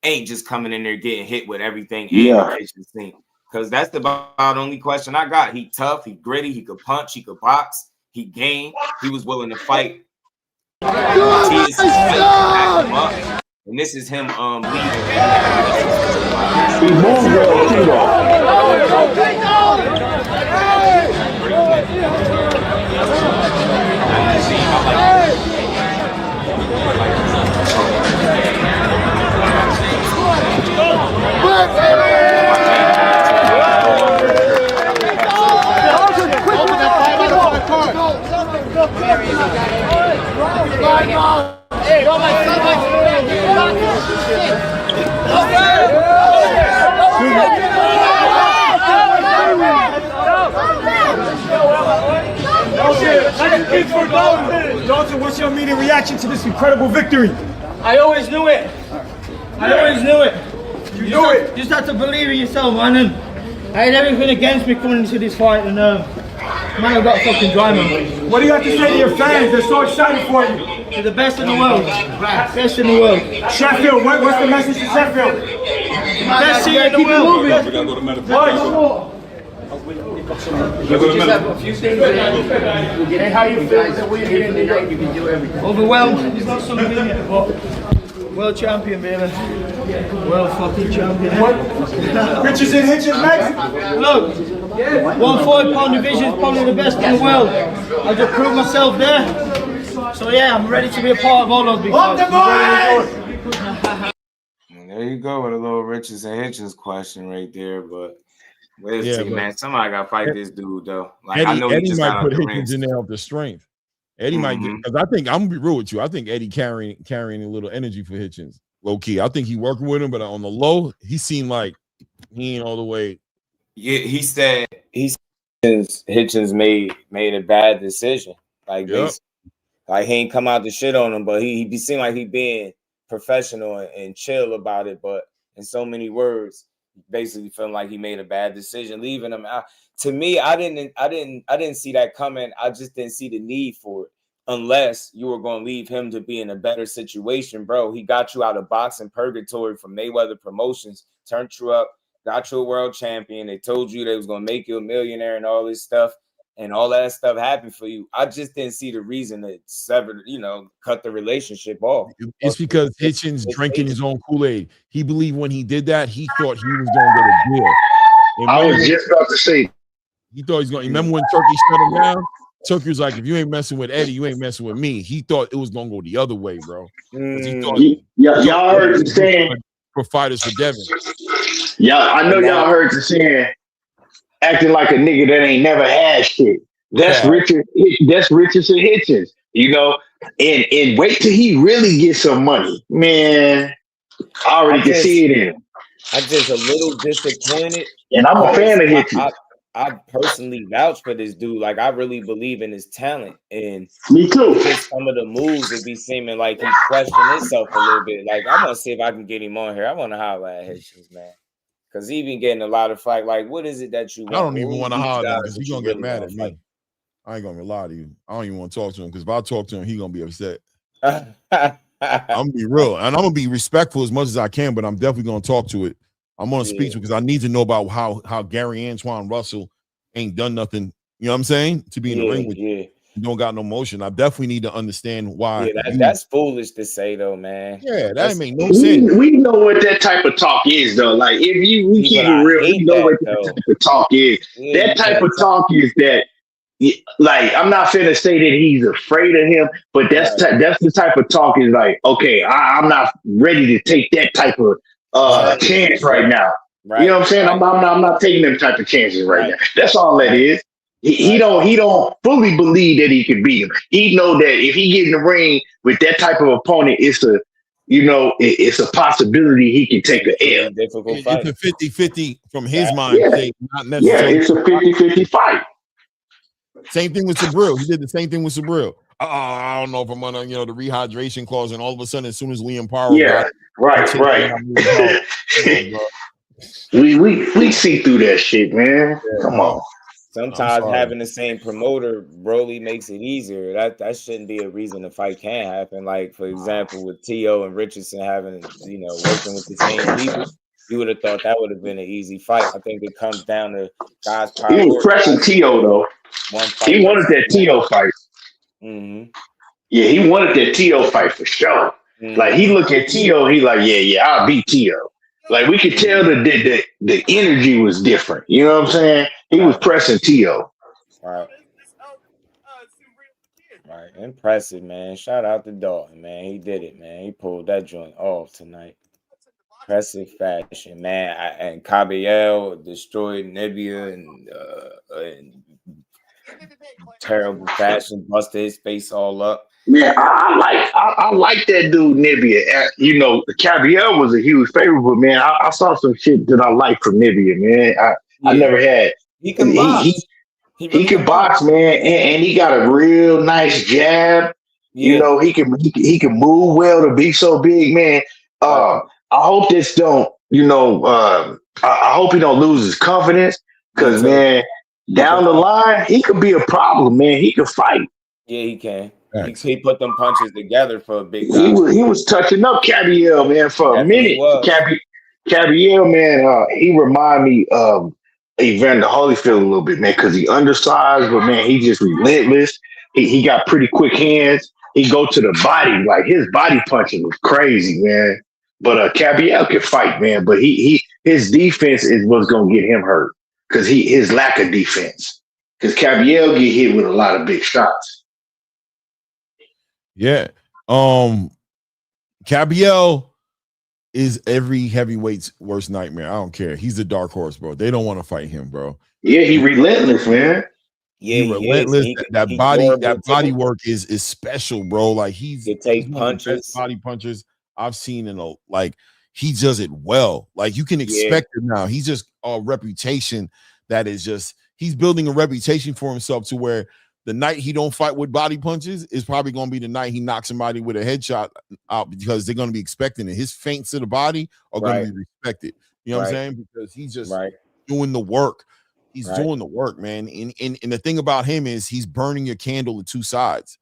ain't just coming in there getting hit with everything because that's about the only question I got. He tough, he gritty, he could punch, he could box, he game, he was willing to fight. And this is him leaving. He moved well too, though. Dalton, what's your immediate reaction to this incredible victory? I always knew it. I always knew it. You knew it. You just have to believe in yourself, man. And I had everything against me coming into this fight, and man, I got fucking dry, man. What do you have to say to your fans? They're so excited for you. You're the best in the world. Best in the world. Sheffield, what's the message to Sheffield? Best city in the world. We gotta go to medical. We just have a few things. Hey, how you feel that we're here tonight? You can do everything. Overwhelmed. It's not something in it, but world champion, baby. World fucking champion. Richardson, Hitchens, next. Look, 140-pound division is probably the best in the world. I just proved myself there. So yeah, I'm ready to be a part of all those big fights. There you go with a little Richardson Hitchens question right there, but. Yeah, man, somebody got to fight this dude though. Like Eddie, I know Eddie he just might got put out the Hitchens ring. in there off the strength. Eddie might get, because I think I'm gonna be real with you. I think Eddie carrying a little energy for Hitchens, low key. I think he working with him, but on the low, he seemed like he ain't all the way. Yeah, he said Hitchens made a bad decision. Like like he ain't come out to shit on him, but he seemed like he being professional and chill about it. But in so many words, basically feeling like he made a bad decision, leaving him out. To me, I didn't see that coming. I just didn't see the need for it. Unless you were going to leave him to be in a better situation, bro. He got you out of boxing purgatory from Mayweather Promotions, turned you up, got you a world champion. They told you they was going to make you a millionaire and all this stuff, and all that stuff happened for you. I just didn't see the reason to sever, cut the relationship off. It's because Hitchens drinking his own Kool-Aid. He believed when he did that, he thought he was going to get a deal. And I was just about to say. He thought he's going to. Remember when Turkey shut him down? Turkey was like, if you ain't messing with Eddie, you ain't messing with me. He thought it was going to go the other way, bro. He thought, y'all heard the saying. For fighters for Devin. Yeah, I know y'all heard the saying. Acting like a nigga that ain't never had shit. That's That's Richardson Hitchens, and wait till he really gets some money, man. I already can see it in him. I'm just a little disappointed, and I'm a fan of Hitchens. I personally vouch for this dude. Like I really believe in his talent, and me too. Just some of the moves it be seeming like he questioned himself a little bit. Like I'm gonna see if I can get him on here. I want to holler at Hitchens, man. Because he been getting a lot of fight. Like, what is it that you want? I don't even want to holler at him because he's going to get mad at me. I ain't going to lie to you. I don't even want to talk to him because if I talk to him, he's going to be upset. I'm going to be real. And I'm going to be respectful as much as I can, but I'm definitely going to talk to it. I'm going to speak to it because I need to know about how Gary Antoine Russell ain't done nothing, you know what I'm saying, to be in the ring with you. You don't got no motion. I definitely need to understand why. Yeah, that's foolish to say though, man. Yeah, that make no sense. We know what that type of talk is, though. Like if we keep it real, we know what that type of talk is. That type of talk is that, like, I'm not finna say that he's afraid of him, but that's the type of talk is like, okay, I'm not ready to take that type of chance right now. Right. You know what I'm saying? I'm not taking them type of chances right now. That's all that is. He don't fully believe that he can beat him. He know that if he get in the ring with that type of opponent, it's a possibility he can take a L. Difficult fight. It's a 50-50 from his mind. Not necessarily. Yeah, it's a 50-50 fight. Same thing with Sabril. He did the same thing with Sabril. I don't know if I'm gonna, the rehydration clause, and all of a sudden, as soon as Liam Power, right. We see through that shit, man. Come on. Sometimes having the same promoter, Broly, makes it easier. That shouldn't be a reason the fight can't happen. Like, for example, with T.O. and Richardson having, working with the same people, you would have thought that would have been an easy fight. I think it comes down to guys' power. He was pressing T.O. though. He wanted that T.O. fight. Mm-hmm. Yeah, he wanted that T.O. fight for sure. Mm-hmm. Like, he looked at T.O., he like, yeah, I'll beat T.O. Like we could tell the energy was different. You know what I'm saying? He was pressing Tio. Right. Right. Impressive, man. Shout out to Dalton, man. He did it, man. He pulled that joint off tonight. Impressive fashion, man. And Kabayel destroyed Nibia in terrible fashion, busted his face all up. Man, I like that dude Nibia. You know, Caviel was a huge favorite, but man, I saw some shit that I liked from Nibia, man. I never had. He can box. He can box, man, and he got a real nice jab. Yeah. You know, he can move well to be so big, man. I hope this don't, you know, I hope he don't lose his confidence because, man, down the line he could be a problem, man. He could fight. Yeah, he can. He put them punches together for a big guy. He was touching up Caviel, man, for a minute. Caviel, man, he remind me of Evander Holyfield a little bit, man, because he undersized, but man, he just relentless. He got pretty quick hands. He go to the body, like his body punching was crazy, man. But Caviel can fight, man. But his defense is what's gonna get him hurt because his lack of defense. Because Caviel get hit with a lot of big shots. Yeah. Kabayel is every heavyweight's worst nightmare. I don't care. He's a dark horse, bro. They don't want to fight him, bro. Yeah, he relentless, man. Yeah, he relentless. That body work is special, bro. Like he's one of the best body punchers I've seen in he does it well. Like you can expect it now. He's just a reputation that is just he's building a reputation for himself to where the night he don't fight with body punches is probably going to be the night he knocks somebody with a headshot out because they're going to be expecting it. His feints to the body are going to be respected. You know what I'm saying? Because he's just doing the work. He's doing the work, man. And the thing about him is he's burning your candle at two sides.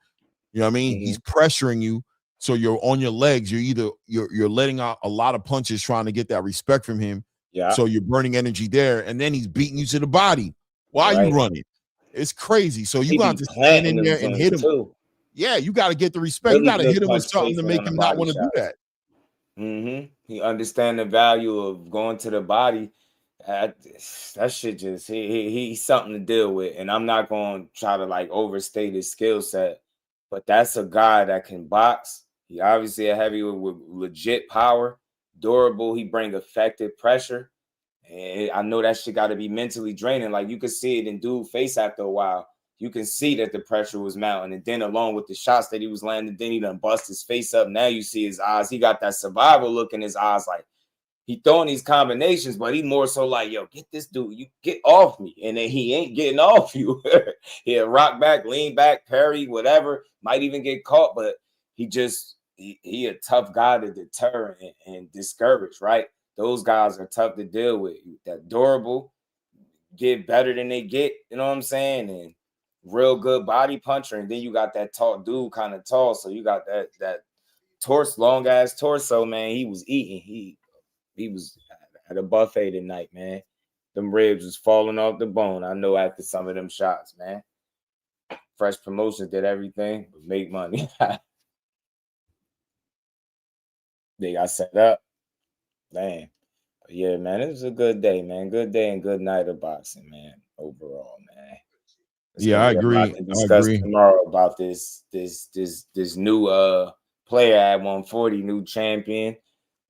You know what I mean? He's pressuring you. So you're on your legs. You're letting out a lot of punches trying to get that respect from him. Yeah. So you're burning energy there. And then he's beating you to the body. Why are you running? It's crazy. So you got to stand in there and hit him. Too. Yeah, you got to get the respect. Really you got to hit him with something to make him not want to do that. He understand the value of going to the body. That shit just he's something to deal with. And I'm not going to try to overstate his skill set, but that's a guy that can box. He obviously a heavyweight with legit power, durable. He bring effective pressure. And I know that shit got to be mentally draining. Like you could see it in dude face after a while. You can see that the pressure was mounting. And then along with the shots that he was landing, then he done bust his face up. Now you see his eyes. He got that survival look in his eyes. Like he throwing these combinations, but he more so like, yo, get this dude. You get off me. And then he ain't getting off you. He'll rock back, lean back, parry, whatever. Might even get caught, but he a tough guy to deter and discourage, right? Those guys are tough to deal with. That durable, get better than they get, you know what I'm saying? And real good body puncher. And then you got that tall dude, kind of tall. So you got that long ass torso, man. He was eating. He was at a buffet tonight, man. Them ribs was falling off the bone. I know after some of them shots, man. Fresh Promotions did everything but make money. They got set up. Man, but yeah, man, it was a good day, man. Good day and good night of boxing, man. Overall, man. I agree. Discuss tomorrow about this new player at 140, new champion.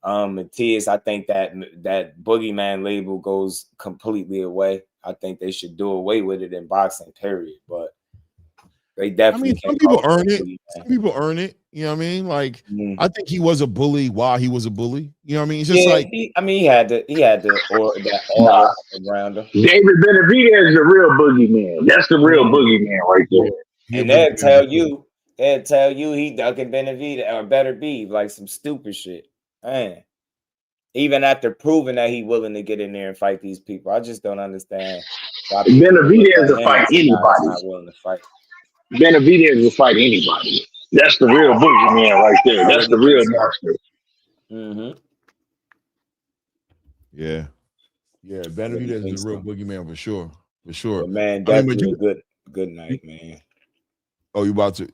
Matias, I think that boogeyman label goes completely away. I think they should do away with it in boxing, period. But they definitely. Some people earn it. Some people earn it. You know what I mean? Like, I think he was a bully while he was a bully. You know what I mean? It's just he had the aura around him. David Benavidez is the real boogeyman. That's the real boogeyman right there. And they'll tell you he ducking Benavidez or better be like some stupid shit. Man. Even after proving that he willing to get in there and fight these people. I just don't understand. Benavidez will fight anybody. Not willing to fight. Benavidez will fight anybody. That's the real boogeyman right there. That's the real monster. Yeah. Benavidez is the real boogeyman for sure. For sure. But man, definitely a good night, man. Oh, you about to?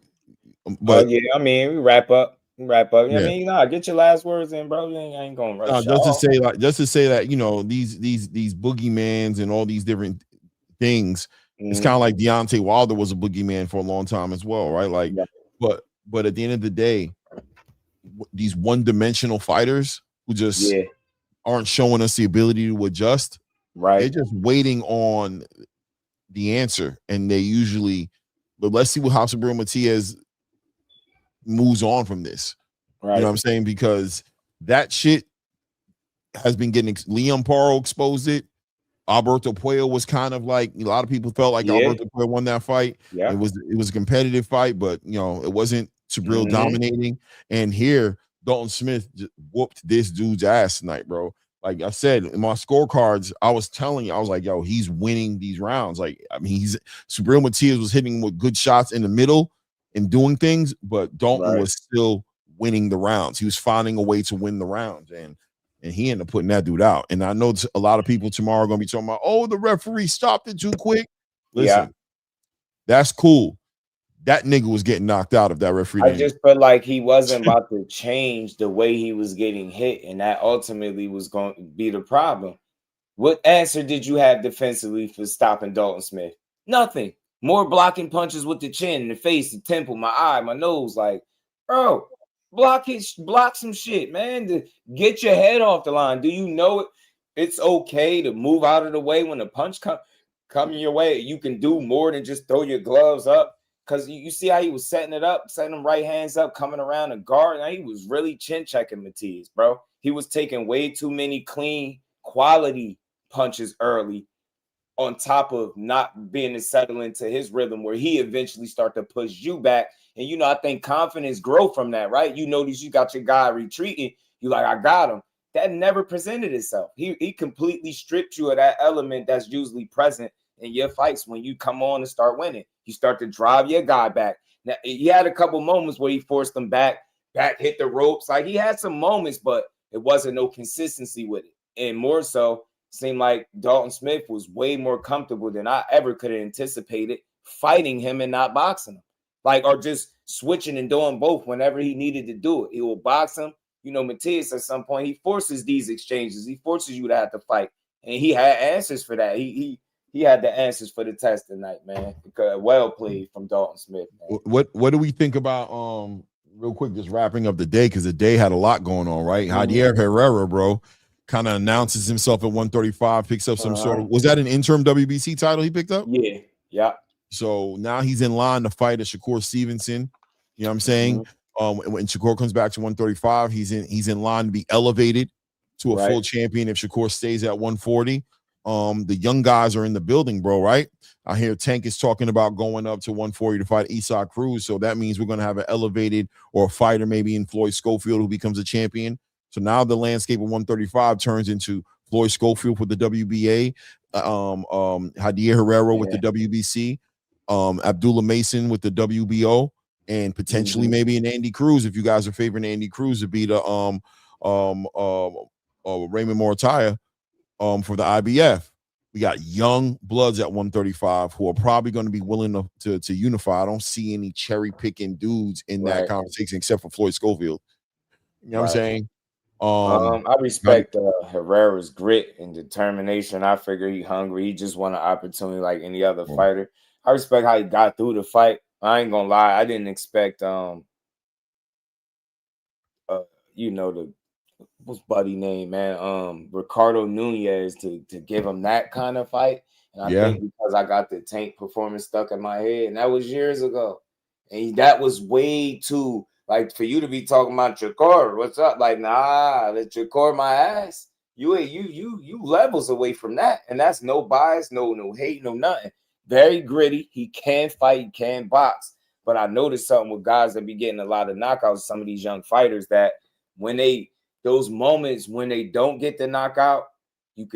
But yeah, I mean, we wrap up. Wrap up. I Yeah. mean, get your last words in, bro. I ain't gonna rush. Just to say that, you know, these boogeymans and all these different things. It's kind of like Deontay Wilder was a boogeyman for a long time as well, right? Like, but at the end of the day, these one-dimensional fighters who just aren't showing us the ability to adjust. Right. They're just waiting on the answer, and they usually. But let's see what how Subriel Matias moves on from this. Right. You know what I'm saying? Because that shit has been getting. Liam Paro exposed it. Alberto Puello was kind of like a lot of people felt like Alberto Puello won that fight. Yeah, it was a competitive fight, but you know it wasn't Subriel dominating. And here, Dalton Smith just whooped this dude's ass tonight, bro. Like I said in my scorecards, I was telling you, I was like, yo, he's winning these rounds. Like, I mean, Subriel Matias was hitting with good shots in the middle and doing things, but Dalton was still winning the rounds. He was finding a way to win the rounds, and he ended up putting that dude out. And I know a lot of people tomorrow are going to be talking about, oh, the referee stopped it too quick. Listen, that's cool. That nigga was getting knocked out if that referee didn't. I just felt like he wasn't about to change the way he was getting hit, and that ultimately was going to be the problem. What answer did you have defensively for stopping Dalton Smith? Nothing. More blocking punches with the chin, the face, the temple, my eye, my nose. Like, bro, block some shit, man. To get your head off the line. Do you know it's okay to move out of the way when a punch come your way? You can do more than just throw your gloves up. Because you see how he was setting them right hands up, coming around the guard. And he was really chin checking Matias, bro. He was taking way too many clean quality punches early, on top of not being to settle into his rhythm where he eventually start to push you back. And, you know, I think confidence grow from that, right? You notice you got your guy retreating. You like, I got him. That never presented itself. He completely stripped you of that element that's usually present in your fights when you come on and start winning. You start to drive your guy back. Now, he had a couple moments where he forced them back, hit the ropes. Like, he had some moments, but it wasn't no consistency with it. And more so, seemed like Dalton Smith was way more comfortable than I ever could have anticipated fighting him and not boxing him. Like, or just switching and doing both whenever he needed to do it. He will box him. You know, Matias, at some point, he forces these exchanges. He forces you to have to fight. And he had answers for that. He had the answers for the test tonight, man. Because well played from Dalton Smith, man. What do we think about real quick, just wrapping up the day, because the day had a lot going on, right? Javier Herrera, bro, kind of announces himself at 135, picks up some sort of, was that an interim WBC title he picked up? Yeah. So now he's in line to fight a Shakur Stevenson. You know what I'm saying? When Shakur comes back to 135, he's in line to be elevated to a full champion if Shakur stays at 140. The young guys are in the building, bro, right? I hear Tank is talking about going up to 140 to fight Isaac Cruz. So that means we're going to have an elevated or a fighter maybe in Floyd Schofield who becomes a champion. So now the landscape of 135 turns into Floyd Schofield with the WBA, Javier Herrera with the WBC, Abdullah Mason with the WBO, and potentially maybe an Andy Cruz, if you guys are favoring Andy Cruz to be the Raymond Morataya for the IBF. We got young bloods at 135 who are probably going to be willing to unify. I don't see any cherry picking dudes in that conversation except for Floyd Schofield. You know what I'm saying? I respect Herrera's grit and determination. I figure he's hungry. He just want an opportunity like any other fighter. I respect how he got through the fight. I ain't gonna lie. I didn't expect what's buddy name, man? Ricardo Nunez to give him that kind of fight. And I think because I got the Tank performance stuck in my head, and that was years ago. And that was way too, like, for you to be talking about Shakur, what's up? Like, nah, let Shakur my ass. You levels away from that. And that's no bias, no hate, no nothing. Very gritty. He can fight, he can box. But I noticed something with guys that be getting a lot of knockouts, some of these young fighters, that when those moments when they don't get the knockout, you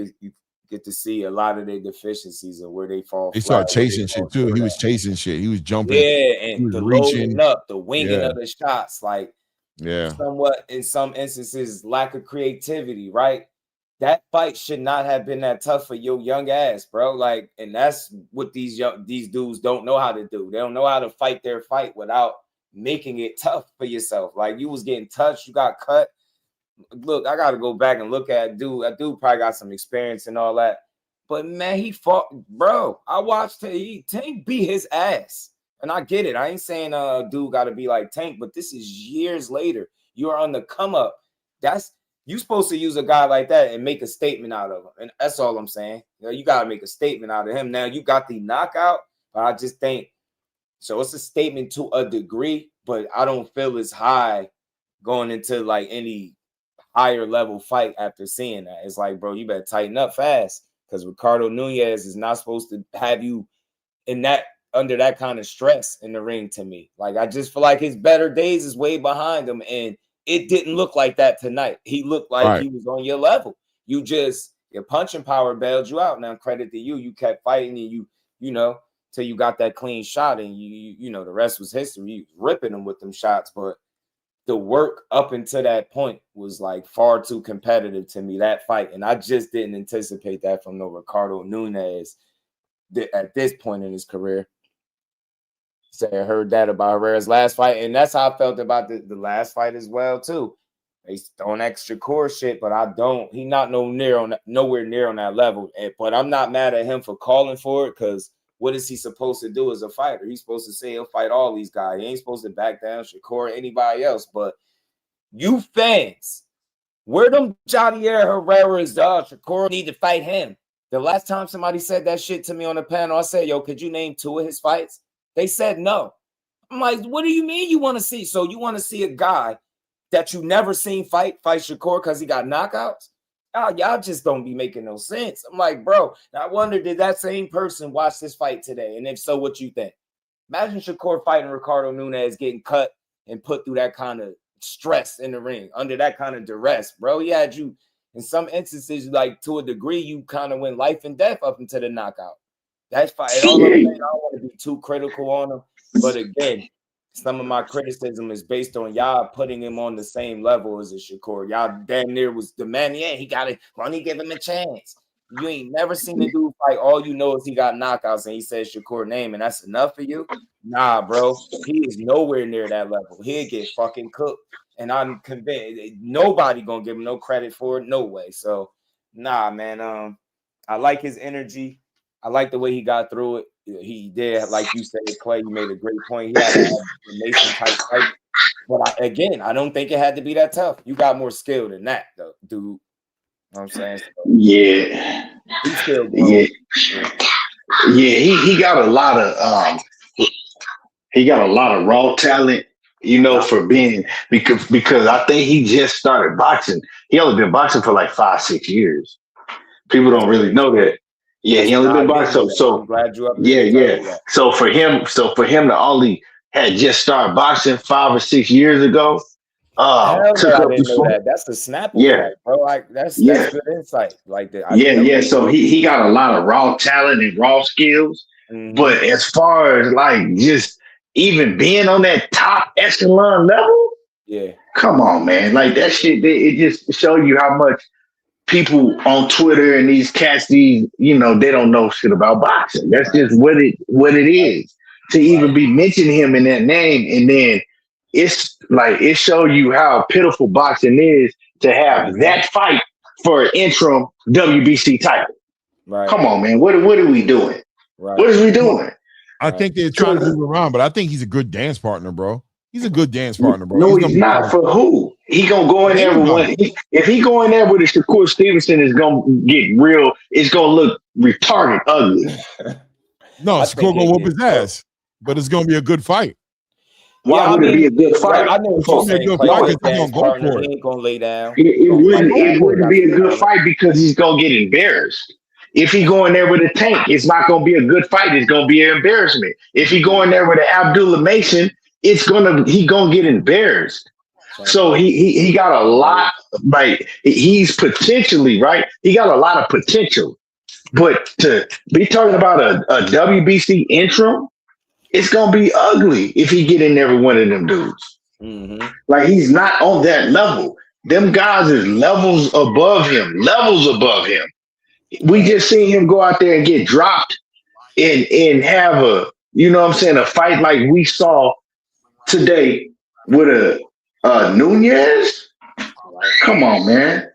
get to see a lot of their deficiencies and where they fall. They start chasing shit too. He was chasing shit. He was jumping. Yeah, and the loading up, the winging of the shots, like somewhat in some instances, lack of creativity, right? That fight should not have been that tough for your young ass, bro. Like, and that's what these dudes don't know how to do. They don't know how to fight their fight without making it tough for yourself. Like you was getting touched, you got cut. Look, I got to go back and look at dude. That dude probably got some experience and all that. But man, he fought, bro. I watched Tank beat his ass. And I get it. I ain't saying dude got to be like Tank, but this is years later. You are on the come up. You supposed to use a guy like that and make a statement out of him. And that's all I'm saying. You got to make a statement out of him. Now you got the knockout, but I just think so. It's a statement to a degree, but I don't feel as high going into like any higher level fight after seeing that. It's like, bro, you better tighten up fast because Ricardo Nunez is not supposed to have you in that under that kind of stress in the ring to me. Like, I just feel like his better days is way behind him, and it didn't look like that tonight. He looked like he was on your level. Your punching power bailed you out. Now, credit to you. You kept fighting, and you know, till you got that clean shot, and you know, the rest was history. You was ripping them with them shots, but the work up until that point was like far too competitive to me, that fight. And I just didn't anticipate that from no Ricardo Nunez at this point in his career. So I heard that about Herrera's last fight, and that's how I felt about the last fight as well, too. He's throwing extra core shit, but I don't. He's not nowhere near on that level. But I'm not mad at him for calling for it, because what is he supposed to do as a fighter? He's supposed to say he'll fight all these guys. He ain't supposed to back down Shakur or anybody else. But you fans, where them Javier Herrera's, Shakur need to fight him. The last time somebody said that shit to me on the panel, I said, yo, could you name 2 of his fights? They said no. I'm like, what do you mean you want to see? So you want to see a guy that you never seen fight Shakur because he got knockouts? Y'all just don't be making no sense. I'm like, bro, I wonder, did that same person watch this fight today? And if so, what you think? Imagine Shakur fighting Ricardo Nunez, getting cut and put through that kind of stress in the ring, under that kind of duress, bro. He had you, in some instances, like to a degree, you kind of went life and death up into the knockout. That's fine. I don't want to be too critical on him, but again, some of my criticism is based on y'all putting him on the same level as a Shakur. Y'all damn near was demanding, yeah, he got it. Why don't he give him a chance? You ain't never seen the dude fight. All you know is he got knockouts and he says Shakur name, and that's enough for you? Nah, bro. He is nowhere near that level. He'll get fucking cooked. And I'm convinced nobody gonna give him no credit for it. No way. So, nah, man. I like his energy. I like the way he got through it. He did, like you said, Clay, you made a great point. He had a Mason type fight. But I don't think it had to be that tough. You got more skill than that, though, dude. You know what I'm saying? So, yeah. He's still he got a lot of raw talent, you know, for being because I think he just started boxing. He only been boxing for like 5-6 years. People don't really know that. Yeah, he only been boxing. So I'm glad you up yeah. So for him to only had just started boxing 5 or 6 years ago. I didn't know that. That's the Snapple fight, bro. Like that's good insight. Like that. So he got a lot of raw talent and raw skills. Mm-hmm. But as far as like just even being on that top echelon level, come on, man. Like that shit, it just show you how much people on Twitter and these cats, they don't know shit about boxing. That's just what it is. To even be mentioning him in that name, and then it's like it shows you how pitiful boxing is to have that fight for an interim WBC title. Right. Come on, man. What are we doing? Right. What is we doing? I think they're trying to move around, but I think he's a good dance partner, bro. He's a good dance partner, bro. No, he's not. For who? He gonna go in there with if he go in there with a Shakur Stevenson, is gonna get real. It's gonna look retarded, ugly. No, Shakur gonna whoop his ass, but it's gonna be a good fight. Why would it be a good fight? I know what you're saying. He ain't gonna lay down. It wouldn't be a good fight because he's gonna get embarrassed. If he go in there with a Tank, it's not gonna be a good fight. It's gonna be an embarrassment. If he go in there with an Abdullah Mason, he gonna get embarrassed. So he got a lot, like he's potentially right. He got a lot of potential, but to be talking about a WBC interim, it's gonna be ugly if he get in there with one of them dudes. Mm-hmm. Like he's not on that level. Them guys is levels above him. We just seen him go out there and get dropped and have a, a fight like we saw today with a Nunez? Come on, man.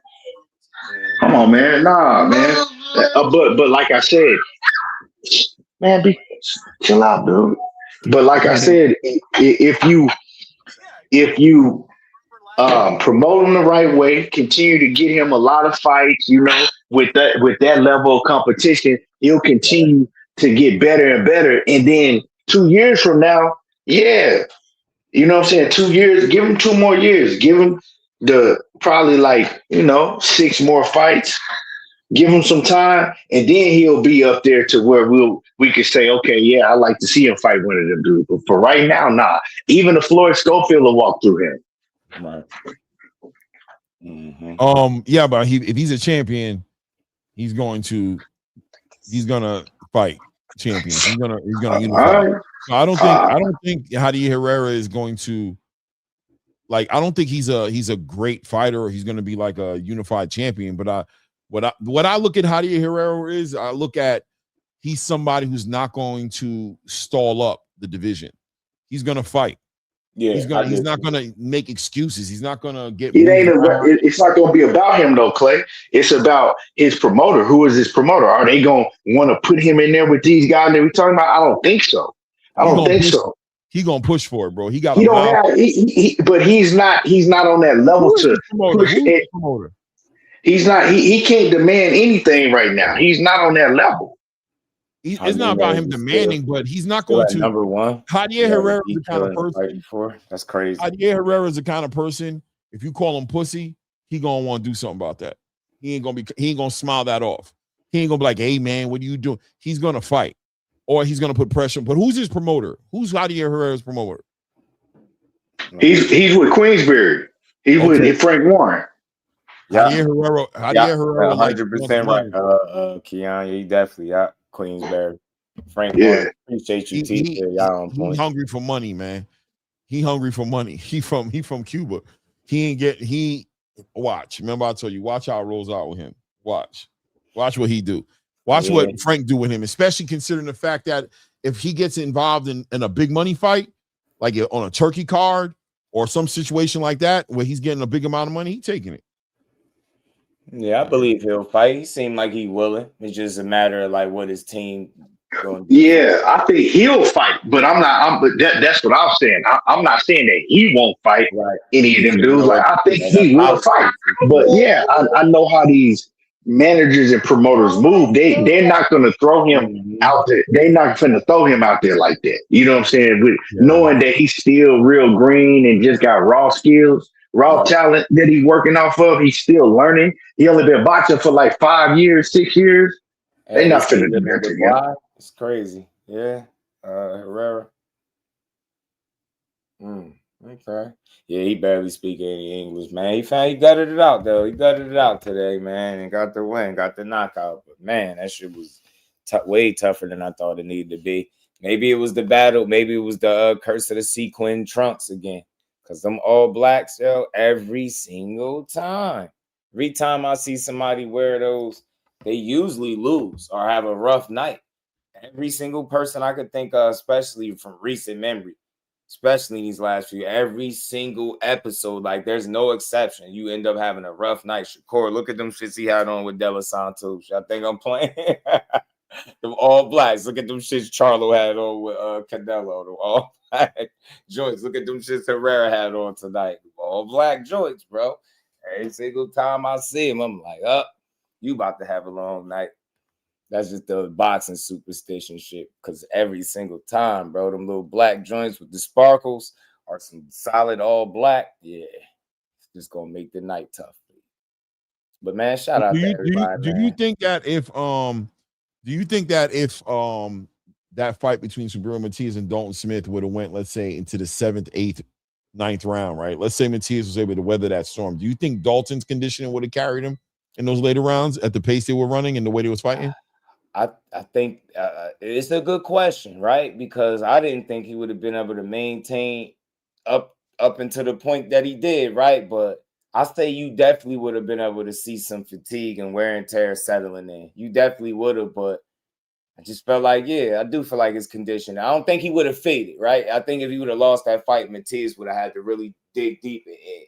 Come on, man. Nah, man. But like I said, man, chill out, dude. But like I said, if you promote him the right way, continue to get him a lot of fights, with that level of competition, he'll continue to get better and better. And then 2 years from now, yeah, you know what I'm saying? 2 years, give him 2 more years. Give him probably 6 more fights. Give him some time, and then he'll be up there to where we could say, okay, yeah, I like to see him fight one of them dudes. But for right now, nah. Even the Floyd Schofield will walk through him. Right. Yeah, but if he's a champion, he's gonna fight champions. He's gonna unify. So I don't think Javier Herrera is going to I don't think he's a great fighter, or he's gonna be like a unified champion. But what I look at Javier Herrera is, I look at he's somebody who's not going to stall up the division. He's gonna fight. Yeah, he's not gonna make excuses. He's not gonna get. It's not gonna be about him though, Clay. It's about his promoter. Who is his promoter? Are they gonna want to put him in there with these guys that we talking about? I don't think so. He gonna push for it, bro. He got. But he's not on that level to push it. He's not. He can't demand anything right now. He's not on that level. It's not about him demanding, but he's not going to. Number one, Javier Herrera is the kind of person. That's crazy. Javier Herrera is the kind of person. If you call him pussy, he gonna want to do something about that. He ain't gonna smile that off. He ain't gonna be like, "Hey man, what are you doing?" He's gonna fight, or he's gonna put pressure. But who's his promoter? Who's Javier Herrera's promoter? He's with Queensberry. He's with Frank Warren. Javier Herrera. 100% right. Keon, you definitely out. Queensberry. Frank, appreciate you, T. Y'all on point. He's hungry for money, man. He hungry for money. He from Cuba. Watch. Remember, I told you, watch how it rolls out with him. Watch what he do. Watch what Frank do with him, especially considering the fact that if he gets involved in a big money fight, like on a turkey card or some situation like that, where he's getting a big amount of money, he's taking it. Yeah, I believe he'll fight. He seemed like he willing. It's just a matter of what his team going to do. Yeah, I think he'll fight, but that's what I'm saying. I'm not saying that he won't fight any of them dudes. I think he will fight. But yeah, I know how these managers and promoters move. They're not going to throw him out there. They're not going to throw him out there like that. You know what I'm saying? Knowing that he's still real green and just got raw skills. Raw talent that he's working off of, he's still learning. He only been boxing for 5 years, 6 years. They're not finna do that together. It's crazy. Yeah. Herrera. Okay. Yeah, he barely speak any English, man. He gutted it out, though. He gutted it out today, man, and got the win, got the knockout. But, man, that shit was way tougher than I thought it needed to be. Maybe it was the battle. Maybe it was the curse of the sequin trunks again. Because them all blacks, every single time. Every time I see somebody wear those, they usually lose or have a rough night. Every single person I could think of, especially from recent memory, especially these last few, every single episode, there's no exception. You end up having a rough night. Shakur, look at them shits he had on with De La Santos. I think I'm playing. Them all blacks. Look at them shits Charlo had on with Canelo. Them all black joints. Look at them shits Herrera had on tonight. All black joints, bro. Every single time I see him, I'm like, you about to have a long night. That's just the boxing superstition shit. Because every single time, bro, them little black joints with the sparkles are some solid all black. Yeah, it's just gonna make the night tough. But man, shout out to everybody. Do you think that if that fight between Subriel Matias and Dalton Smith would have went, let's say, into the 7th, 8th, 9th round, right? Let's say Matias was able to weather that storm. Do you think Dalton's conditioning would have carried him in those later rounds at the pace they were running and the way they was fighting? I think it's a good question, right? Because I didn't think he would have been able to maintain up until the point that he did, right? But I say you definitely would have been able to see some fatigue and wear and tear settling in. You definitely would have, but I just felt like, I do feel like it's conditioned. I don't think he would have faded, right? I think if he would have lost that fight, Matias would have had to really dig deep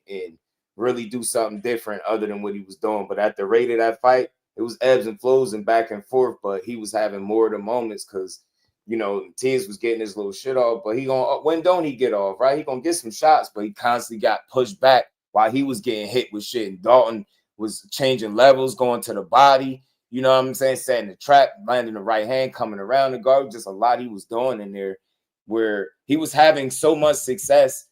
and really do something different other than what he was doing. But at the rate of that fight, it was ebbs and flows and back and forth, but he was having more of the moments because, Matias was getting his little shit off, but when don't he get off, right? He gonna get some shots, but he constantly got pushed back while he was getting hit with shit. And Dalton was changing levels, going to the body, you know what I'm saying? Setting the trap, landing the right hand, coming around the guard. Just a lot he was doing in there where he was having so much success.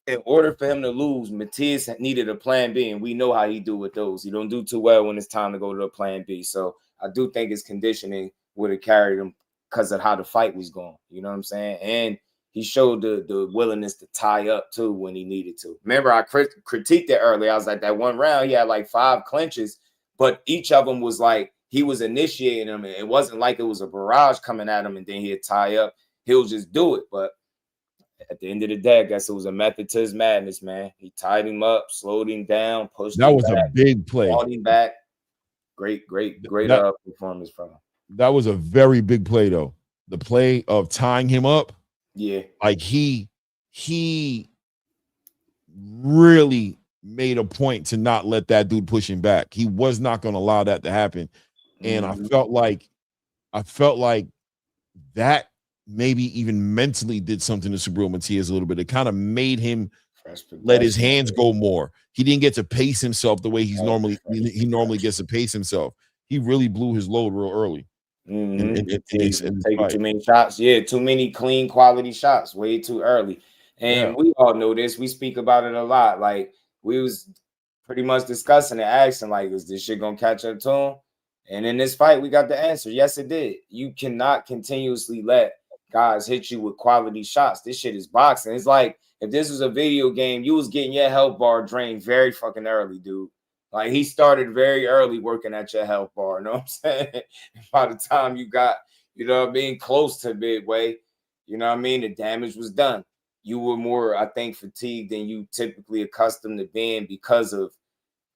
In order for him to lose, Matias needed a plan B, and we know how he do with those. He don't do too well when it's time to go to a plan B. So I do think his conditioning would have carried him because of how the fight was going. You know what I'm saying? And he showed the willingness to tie up too when he needed to. Remember, I critiqued it earlier. I was like, that one round, he had like 5 clinches, but each of them was like he was initiating them. It wasn't like it was a barrage coming at him and then he'd tie up. He'll just do it. But at the end of the day, I guess it was a method to his madness, man. He tied him up, slowed him down, pushed him back. That was a big play. Brought him back. Great performance from him. That was a very big play, though. The play of tying him up. Yeah. Like he really made a point to not let that dude push him back. He was not going to allow that to happen. And I felt like that maybe even mentally did something to Subriel Matias a little bit. It kind of made him let his hands go more. He didn't get to pace himself the way he normally gets to pace himself. He really blew his load real early. Taking too many shots. Yeah, too many clean quality shots way too early. And we all know this. We speak about it a lot. Like we was pretty much discussing it, asking like, is this shit gonna catch up to him? And in this fight, we got the answer. Yes, it did. You cannot continuously let guys hit you with quality shots. This shit is boxing. It's like if this was a video game, you was getting your health bar drained very fucking early, dude. Like he started very early working at your health bar. You know what I'm saying? By the time you got, close to midway, the damage was done. You were more, I think, fatigued than you typically accustomed to being because of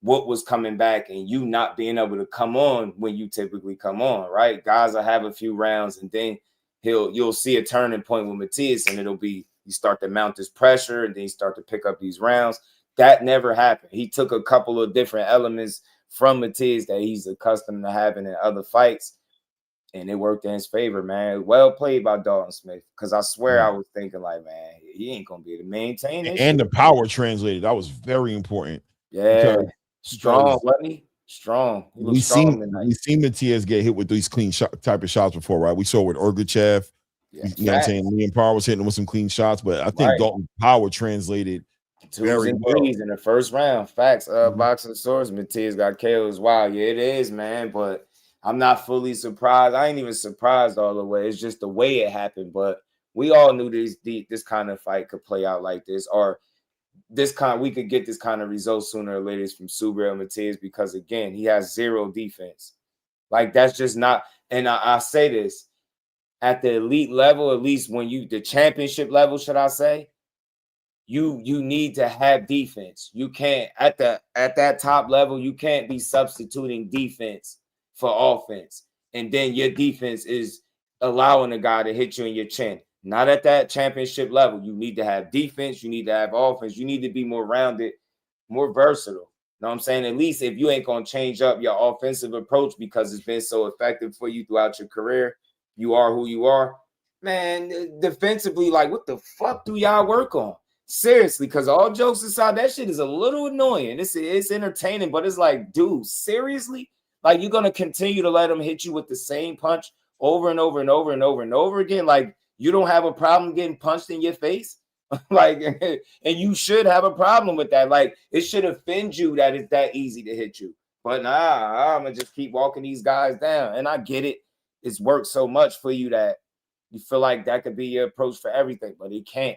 what was coming back and you not being able to come on when you typically come on, right? Guys will have a few rounds and then you'll see a turning point with Matias and it'll be you start to mount this pressure and then you start to pick up these rounds. That never happened. He took a couple of different elements from Matias that he's accustomed to having in other fights, and it worked in his favor, man. Well played by Dalton Smith, because I swear I was thinking like, man, he ain't going to be able to maintain it. And the power translated. That was very important. Yeah. Strong, wasn't he? Strong. We seen Matias get hit with these clean type of shots before, right? We saw with Urgachev. You know what I'm saying? Liam Power was hitting him with some clean shots, but I think Dalton power translated very well. In the first round. Facts. Boxing source. Matias got KO'd as well. Yeah, it is, man. But I'm not fully surprised. I ain't even surprised all the way. It's just the way it happened. But we all knew this kind of fight could play out like this, or we could get this kind of result sooner or later from Subriel Matias, because again, he has zero defense. Like that's just not. And I say this at the elite level, at least when the championship level, should I say? You need to have defense. You can't at that top level, you can't be substituting defense for offense. And then your defense is allowing a guy to hit you in your chin. Not at that championship level. You need to have defense, you need to have offense, you need to be more rounded, more versatile. You know what I'm saying? At least if you ain't gonna change up your offensive approach because it's been so effective for you throughout your career, you are who you are. Man, defensively, like what the fuck do y'all work on? Seriously, because all jokes aside, that shit is a little annoying. It's entertaining, but it's like, dude, seriously? Like, you're going to continue to let them hit you with the same punch over and over and over and over and over again? Like, you don't have a problem getting punched in your face? Like, and you should have a problem with that. Like, it should offend you that it's that easy to hit you. But nah, I'm going to just keep walking these guys down. And I get it. It's worked so much for you that you feel like that could be your approach for everything, but it can't.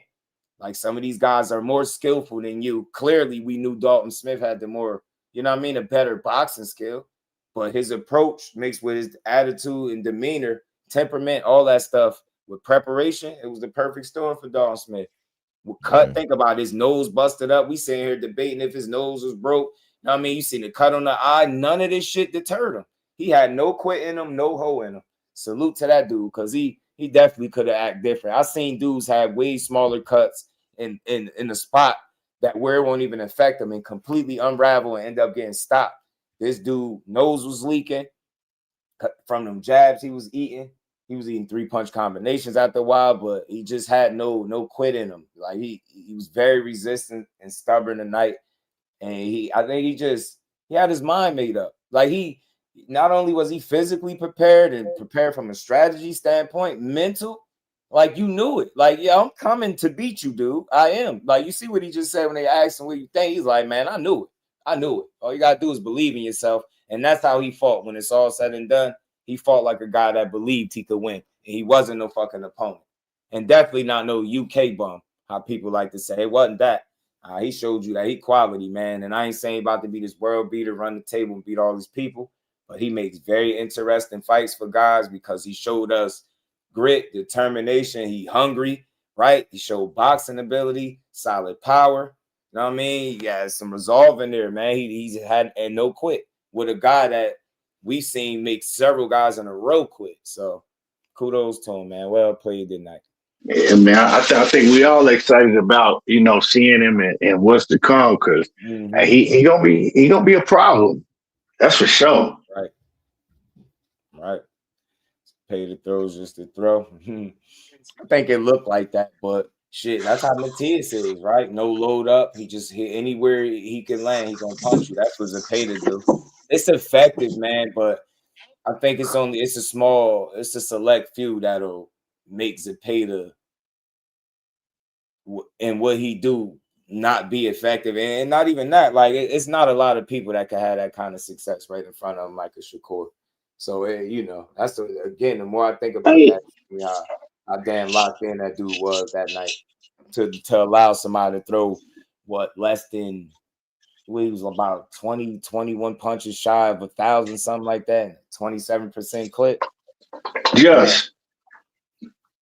Like, some of these guys are more skillful than you. Clearly, we knew Dalton Smith had the more, a better boxing skill. But his approach mixed with his attitude and demeanor, temperament, all that stuff, with preparation, it was the perfect storm for Dalton Smith. Think about his nose busted up. We sitting here debating if his nose was broke. You know what I mean? You seen the cut on the eye. None of this shit deterred him. He had no quit in him, no hoe in him. salute to that dude, because he definitely could have acted different. I've seen dudes have way smaller cuts in the spot that where it won't even affect them and completely unravel and end up getting stopped. This dude nose was leaking from them jabs he was eating. He was eating 3-punch combinations after a while, but he just had no quit in him. Like he was very resistant and stubborn tonight. And I think he had his mind made up. Like he not only was he physically prepared and prepared from a strategy standpoint, mental, like you knew it. Like, yeah, I'm coming to beat you, dude. I am. Like, you see what he just said when they asked him what you think. He's like, man, I knew it. I knew it. All you gotta do is believe in yourself. And that's how he fought when it's all said and done. He fought like a guy that believed he could win. And he wasn't no fucking opponent. And definitely not no UK bum, how people like to say. It wasn't that. He showed you that he quality, man. And I ain't saying about to be this world beater, run the table and beat all these people. But he makes very interesting fights for guys because he showed us grit, determination. He hungry, right? He showed boxing ability, solid power. You know what I mean? He has some resolve in there, man. He's had and no quit with a guy that we've seen make several guys in a row quit. So kudos to him, man. Well played tonight. Yeah, man. I think we all excited about seeing him and what's to come because he gonna be a problem. That's for sure. Right. Pay the throws just to throw. I think it looked like that, but shit, that's how Matias is, right? No load up. He just hit anywhere he can land. He's gonna punch you. That's what Zepeda do. It's effective, man, but I think it's a select few that'll make Zepeda and what he do not be effective, and not even that. Like it's not a lot of people that can have that kind of success right in front of him, like a Shakur. So that's again, the more I think about that, how damn locked in that dude was that night to allow somebody to throw less than. He was about 21 punches shy of 1,000, something like that. 27% clip. Just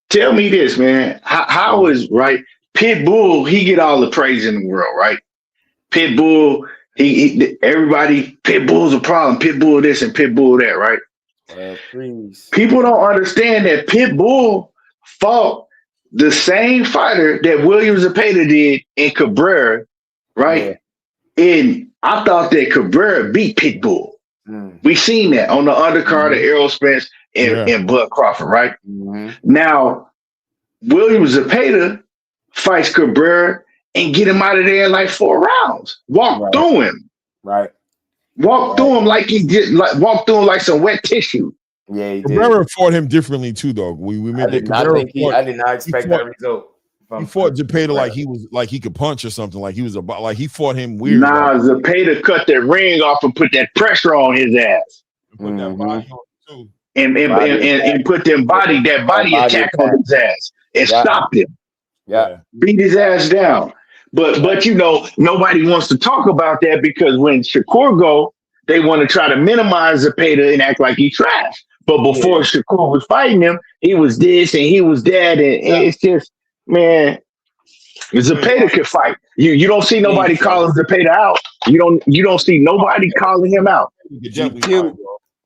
tell me this, man. How is right? Pitbull, he get all the praise in the world, right? Pitbull, everybody. Pitbull's a problem. Pitbull this and Pitbull that, right? People don't understand that Pitbull fought the same fighter that William Zepeda did in Cabrera, right? Yeah. And I thought that Cabrera beat Pitbull. We seen that on the undercard of Errol, Spence, and Bud Crawford, right? Now, William Zepeda fights Cabrera and get him out of there in like 4 rounds. Walk through him. Right. Walk through him like he did, walk through him like some wet tissue. Yeah, he Cabrera fought him differently too, though. I did not expect that result. He fought Zepeda like he could punch or something. Like he fought him weird. Nah, Zepeda cut that ring off and put that pressure on his ass. Put that body on too. And put that body attack on his ass and stopped him. Yeah. Beat his ass down. But nobody wants to talk about that because when Shakur go, they want to try to minimize Zepeda and act like he's trash. But before Shakur was fighting him, he was this and he was that, and it's just, man, Zepeda could fight. You don't see nobody calling Zepeda out. You don't see nobody calling him out. What's good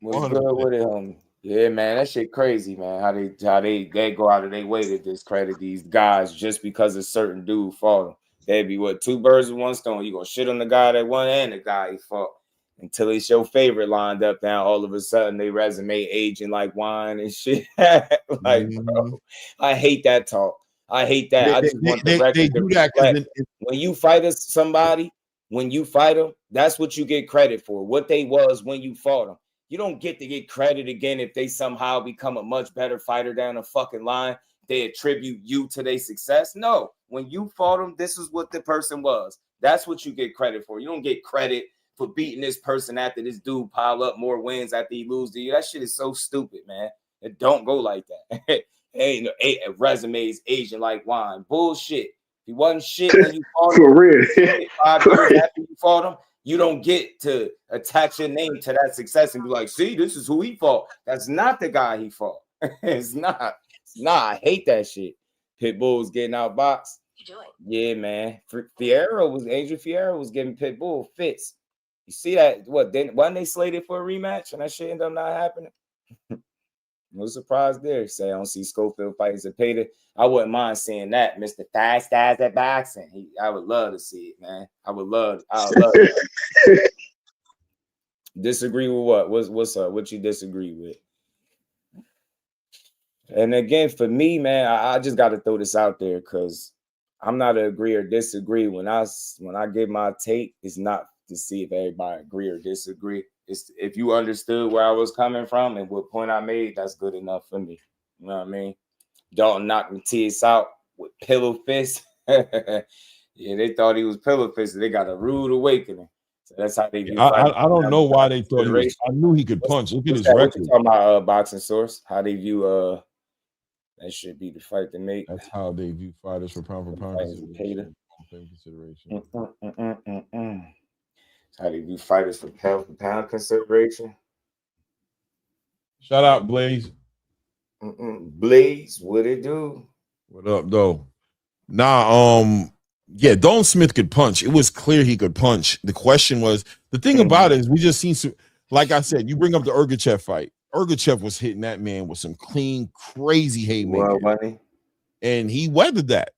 with it, yeah, man, that shit crazy, man. How they go out of their way to discredit these guys just because a certain dude fought them. They'd be 2 birds with 1 stone. You gonna shit on the guy that won and the guy he fought until it's your favorite lined up. Now all of a sudden they resume aging like wine and shit. Bro, I hate that talk. I hate that. I just want the record to reflect. When you fight somebody, when you fight them, that's what you get credit for. What they was when you fought them. You don't get to get credit again if they somehow become a much better fighter down the fucking line. They attribute you to their success. No, when you fought them, this is what the person was. That's what you get credit for. You don't get credit for beating this person after this dude pile up more wins after he loses to you. That shit is so stupid, man. It don't go like that. Ain't resumes aging like wine. Bullshit. He wasn't shit when you fought him. For real. 5 years after you fought him, you don't get to attach your name to that success and be like, see, this is who he fought. That's not the guy he fought. It's not. I hate that shit. Pitbull's getting outboxed. Yeah, man. Adrian Fierro was giving Pitbull fits. You see that? Wasn't they slated for a rematch and that shit ended up not happening? No surprise there. Say I don't see Schofield fight Zepeda. I wouldn't mind seeing that, Mr. Fast Guys at Boxing. I would love to see it, man. I would love it. Disagree with what? What's up? What you disagree with? And again, for me, man, I just got to throw this out there because I'm not to agree or disagree. When I give my take, it's not to see if everybody agree or disagree. It's if you understood where I was coming from and what point I made, that's good enough for me. You know what I mean? Don't knock Matias out with pillow fists. Yeah, they thought he was pillow fisted. They got a rude awakening. So that's how they view. I don't know why they thought he was. I knew he could punch. Look at his record. What you talking about, Boxing Source? How they view that should be the fight to make. That's how they view fighters for pound consideration. How they view fighters for pound consideration. Shout out Blaze. Blaze, what it do? What up, though? Nah, yeah, Dalton Smith could punch. It was clear he could punch. The question was, the thing about it is we just seen some, like I said, you bring up the Ergachev fight. Ergachev was hitting that man with some clean, crazy haymaker. And he weathered that.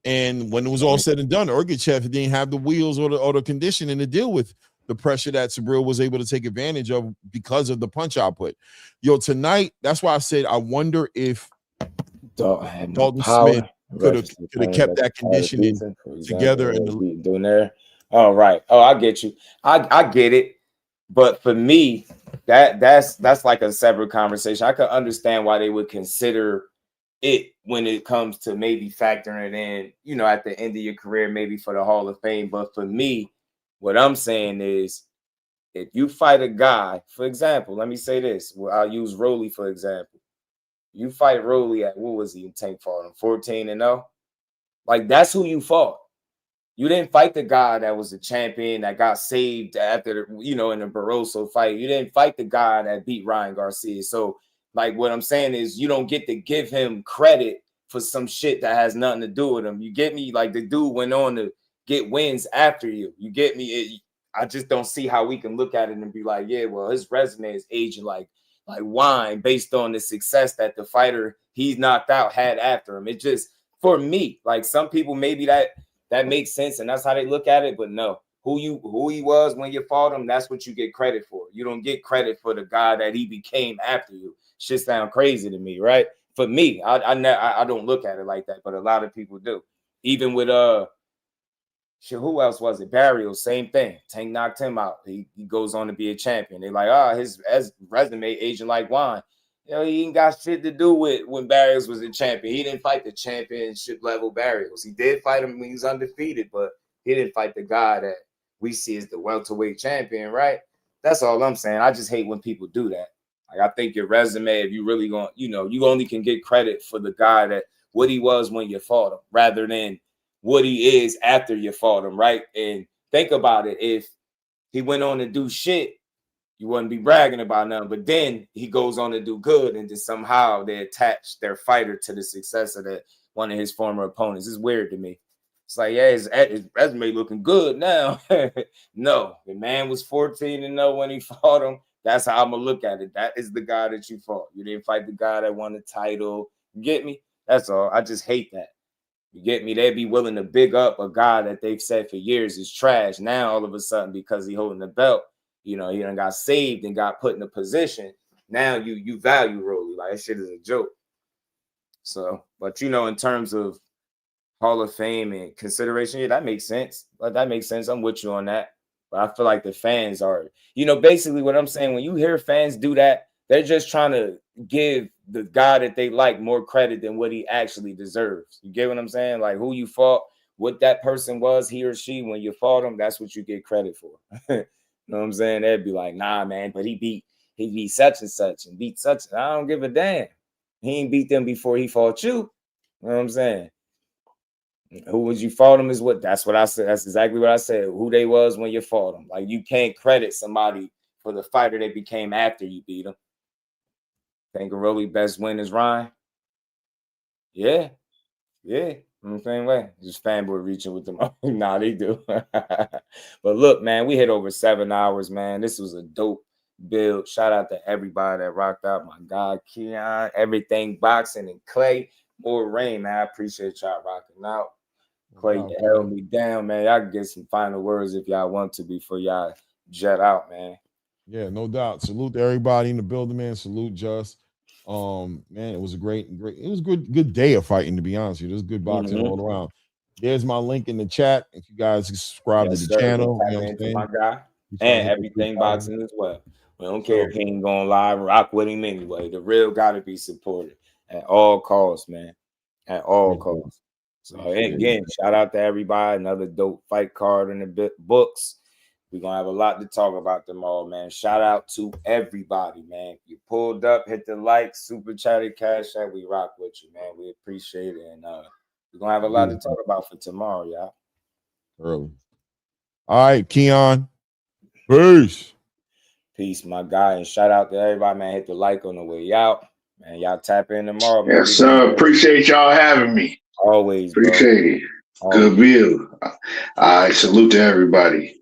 And when it was all said and done, Ergachev didn't have the wheels or the conditioning to deal with the pressure that Sabril was able to take advantage of because of the punch output. Yo, tonight, that's why I said I wonder if Dalton Smith could have kept that conditioning together and doing there. All right. Oh, I get you. I get it. But for me, that's like a separate conversation. I could understand why they would consider it when it comes to maybe factoring in, you know, at the end of your career, maybe for the Hall of Fame. But for me, what I'm saying is, if you fight a guy, for example, let me say this. Well, I'll use Rolly for example. You fight Rolly at, what was he in Tank fought him? 14-0. Like, that's who you fought. You didn't fight the guy that was a champion that got saved after, you know, in the Barroso fight. You didn't fight the guy that beat Ryan Garcia. So, like, what I'm saying is you don't get to give him credit for some shit that has nothing to do with him. You get me? Like, the dude went on to get wins after you. You get me? I just don't see how we can look at it and be like, yeah, well, his resume is aging like wine based on the success that the fighter he's knocked out had after him. It just, for me, like, some people maybe that makes sense and that's how they look at it, but no. Who he was when you fought him, that's what you get credit for. You don't get credit for the guy that he became after you. Shit sound crazy to me, right? For me, I don't look at it like that, but a lot of people do. Even with who else was it? Barrios, same thing. Tank knocked him out. He goes on to be a champion. They're like, his resume aging like wine. You know, he ain't got shit to do with when Barrios was a champion. He didn't fight the championship level Barrios. He did fight him when he was undefeated, but he didn't fight the guy that we see as the welterweight champion, right? That's all I'm saying. I just hate when people do that. Like, I think your resume, if you really going, you know, you only can get credit for the guy that what he was when you fought him, rather than what he is after you fought him, right? And think about it. If he went on to do shit, you wouldn't be bragging about nothing. But then he goes on to do good, and then somehow they attach their fighter to the success of that one of his former opponents. It's weird to me. It's like, yeah, his resume looking good now. No, the man was 14-0 when he fought him. That's how I'm gonna look at it. That is the guy that you fought. You didn't fight the guy that won the title. You get me? That's all. I just hate that. You get me? They'd be willing to big up a guy that they've said for years is trash. Now, all of a sudden, because he holding the belt, you know, he done got saved and got put in a position. Now you value Rolly. Like, that shit is a joke. So, but, you know, in terms of Hall of Fame and consideration, yeah, that makes sense. But that makes sense. I'm with you on that. But I feel like the fans are, you know, basically what I'm saying, when you hear fans do that, they're just trying to give the guy that they like more credit than what he actually deserves. You get what I'm saying? Like, who you fought, what that person was, he or she, when you fought him, that's what you get credit for. You know what I'm saying? They'd be like, nah, man, but he beat such and such and beat such. I don't give a damn. He ain't beat them before he fought you. You know what I'm saying? Who was you fought them is what, that's what I said. That's exactly what I said. Who they was when you fought them. Like, you can't credit somebody for the fighter they became after you beat them. Think Rolly best win is Ryan? Yeah. Yeah. I'm the same way. Just fanboy reaching with them. Nah, they do. But look, man, we hit over 7 hours, man. This was a dope build. Shout out to everybody that rocked out. My guy Keon, Everything Boxing, and Clay. More rain, man. I appreciate y'all rocking out. Clay, you held me down, man. Y'all can get some final words if y'all want to before y'all jet out, man. Yeah, no doubt. Salute to everybody in the building, man. Salute Just. Man, it was a great, it was a good day of fighting, to be honest with you. It was good boxing all around. There's my link in the chat. If you guys subscribe to the channel, you know what I'm saying? My guy. And Everything Boxing as well. We don't care if he ain't going live, rock with him anyway. The real gotta be supported at all costs, man. At all costs. So again, shout out to everybody. Another dope fight card in the books. We're gonna have a lot to talk about tomorrow, man. Shout out to everybody, man. If you pulled up, hit the like, super chatty, cash out. We rock with you, man. We appreciate it. And we're gonna have a lot to talk about for tomorrow, y'all. Early. All right, Keon. Peace. Peace, my guy. And shout out to everybody, man. Hit the like on the way out. Man, y'all tap in tomorrow, man. Yes, sir. Appreciate y'all having me. Always, appreciate it. Good build. All right, salute to everybody.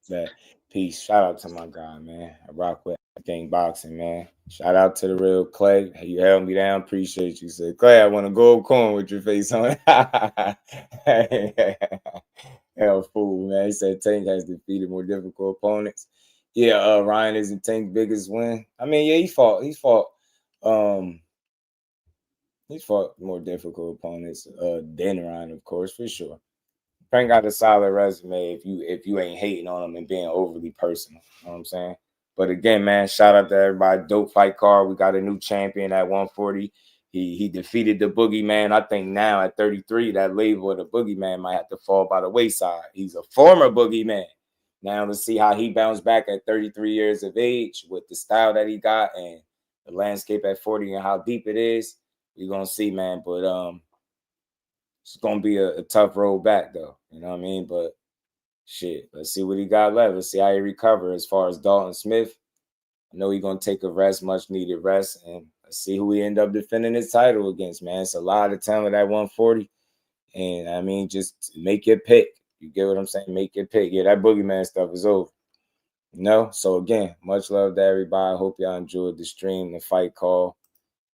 Yeah. Peace. Shout out to my guy, man. I rock with Everything Boxing, man. Shout out to the real Clay. You held me down. Appreciate you. Said, Clay, I want to go corn with your face on it. Hell, fool, man. He said Tank has defeated more difficult opponents. Yeah, Ryan isn't Tank's biggest win. I mean, yeah, he fought more difficult opponents than Ryan, of course, for sure. Frank got a solid resume if you ain't hating on him and being overly personal. You know what I'm saying? But again, man, shout out to everybody. Dope fight card. We got a new champion at 140. He defeated the Boogeyman. I think now at 33, that label of the Boogeyman might have to fall by the wayside. He's a former Boogeyman. Now let's see how he bounced back at 33 years of age with the style that he got and the landscape at 40 and how deep it is. We're gonna see, man. But it's gonna be a tough road back, though. You know what I mean? But shit, let's see what he got left. Let's see how he recovers. As far as Dalton Smith, I know he's gonna take a rest, much needed rest, and let's see who he end up defending his title against, man. It's a lot of talent at 140, and I mean, just make your pick. You get what I'm saying? Make your pick. Yeah, that Boogeyman stuff is over. You know? So again, much love to everybody. Hope y'all enjoyed the stream, the fight call.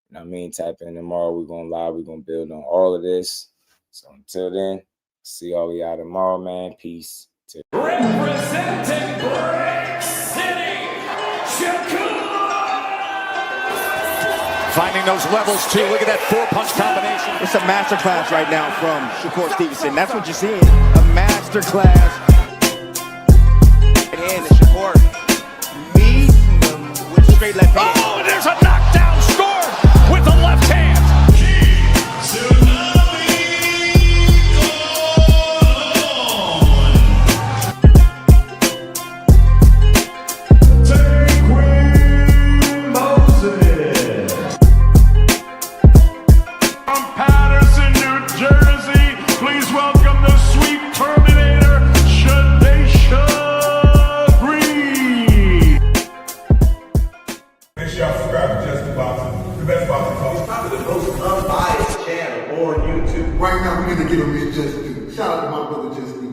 You know what I mean? Tap in tomorrow. We're gonna live. We're gonna build on all of this. So until then, see all of y'all tomorrow, man. Peace. Representing Brick City, Finding those levels, too. Look at that four-punch combination. It's a masterclass right now from Shakur Stevenson. That's what you're seeing. A masterclass. And Shakur meeting them with a straight left hand. Oh, there's a knockdown scored with the left hand. Right now, we're going to give him his just due. Shout out to my brother Just Due.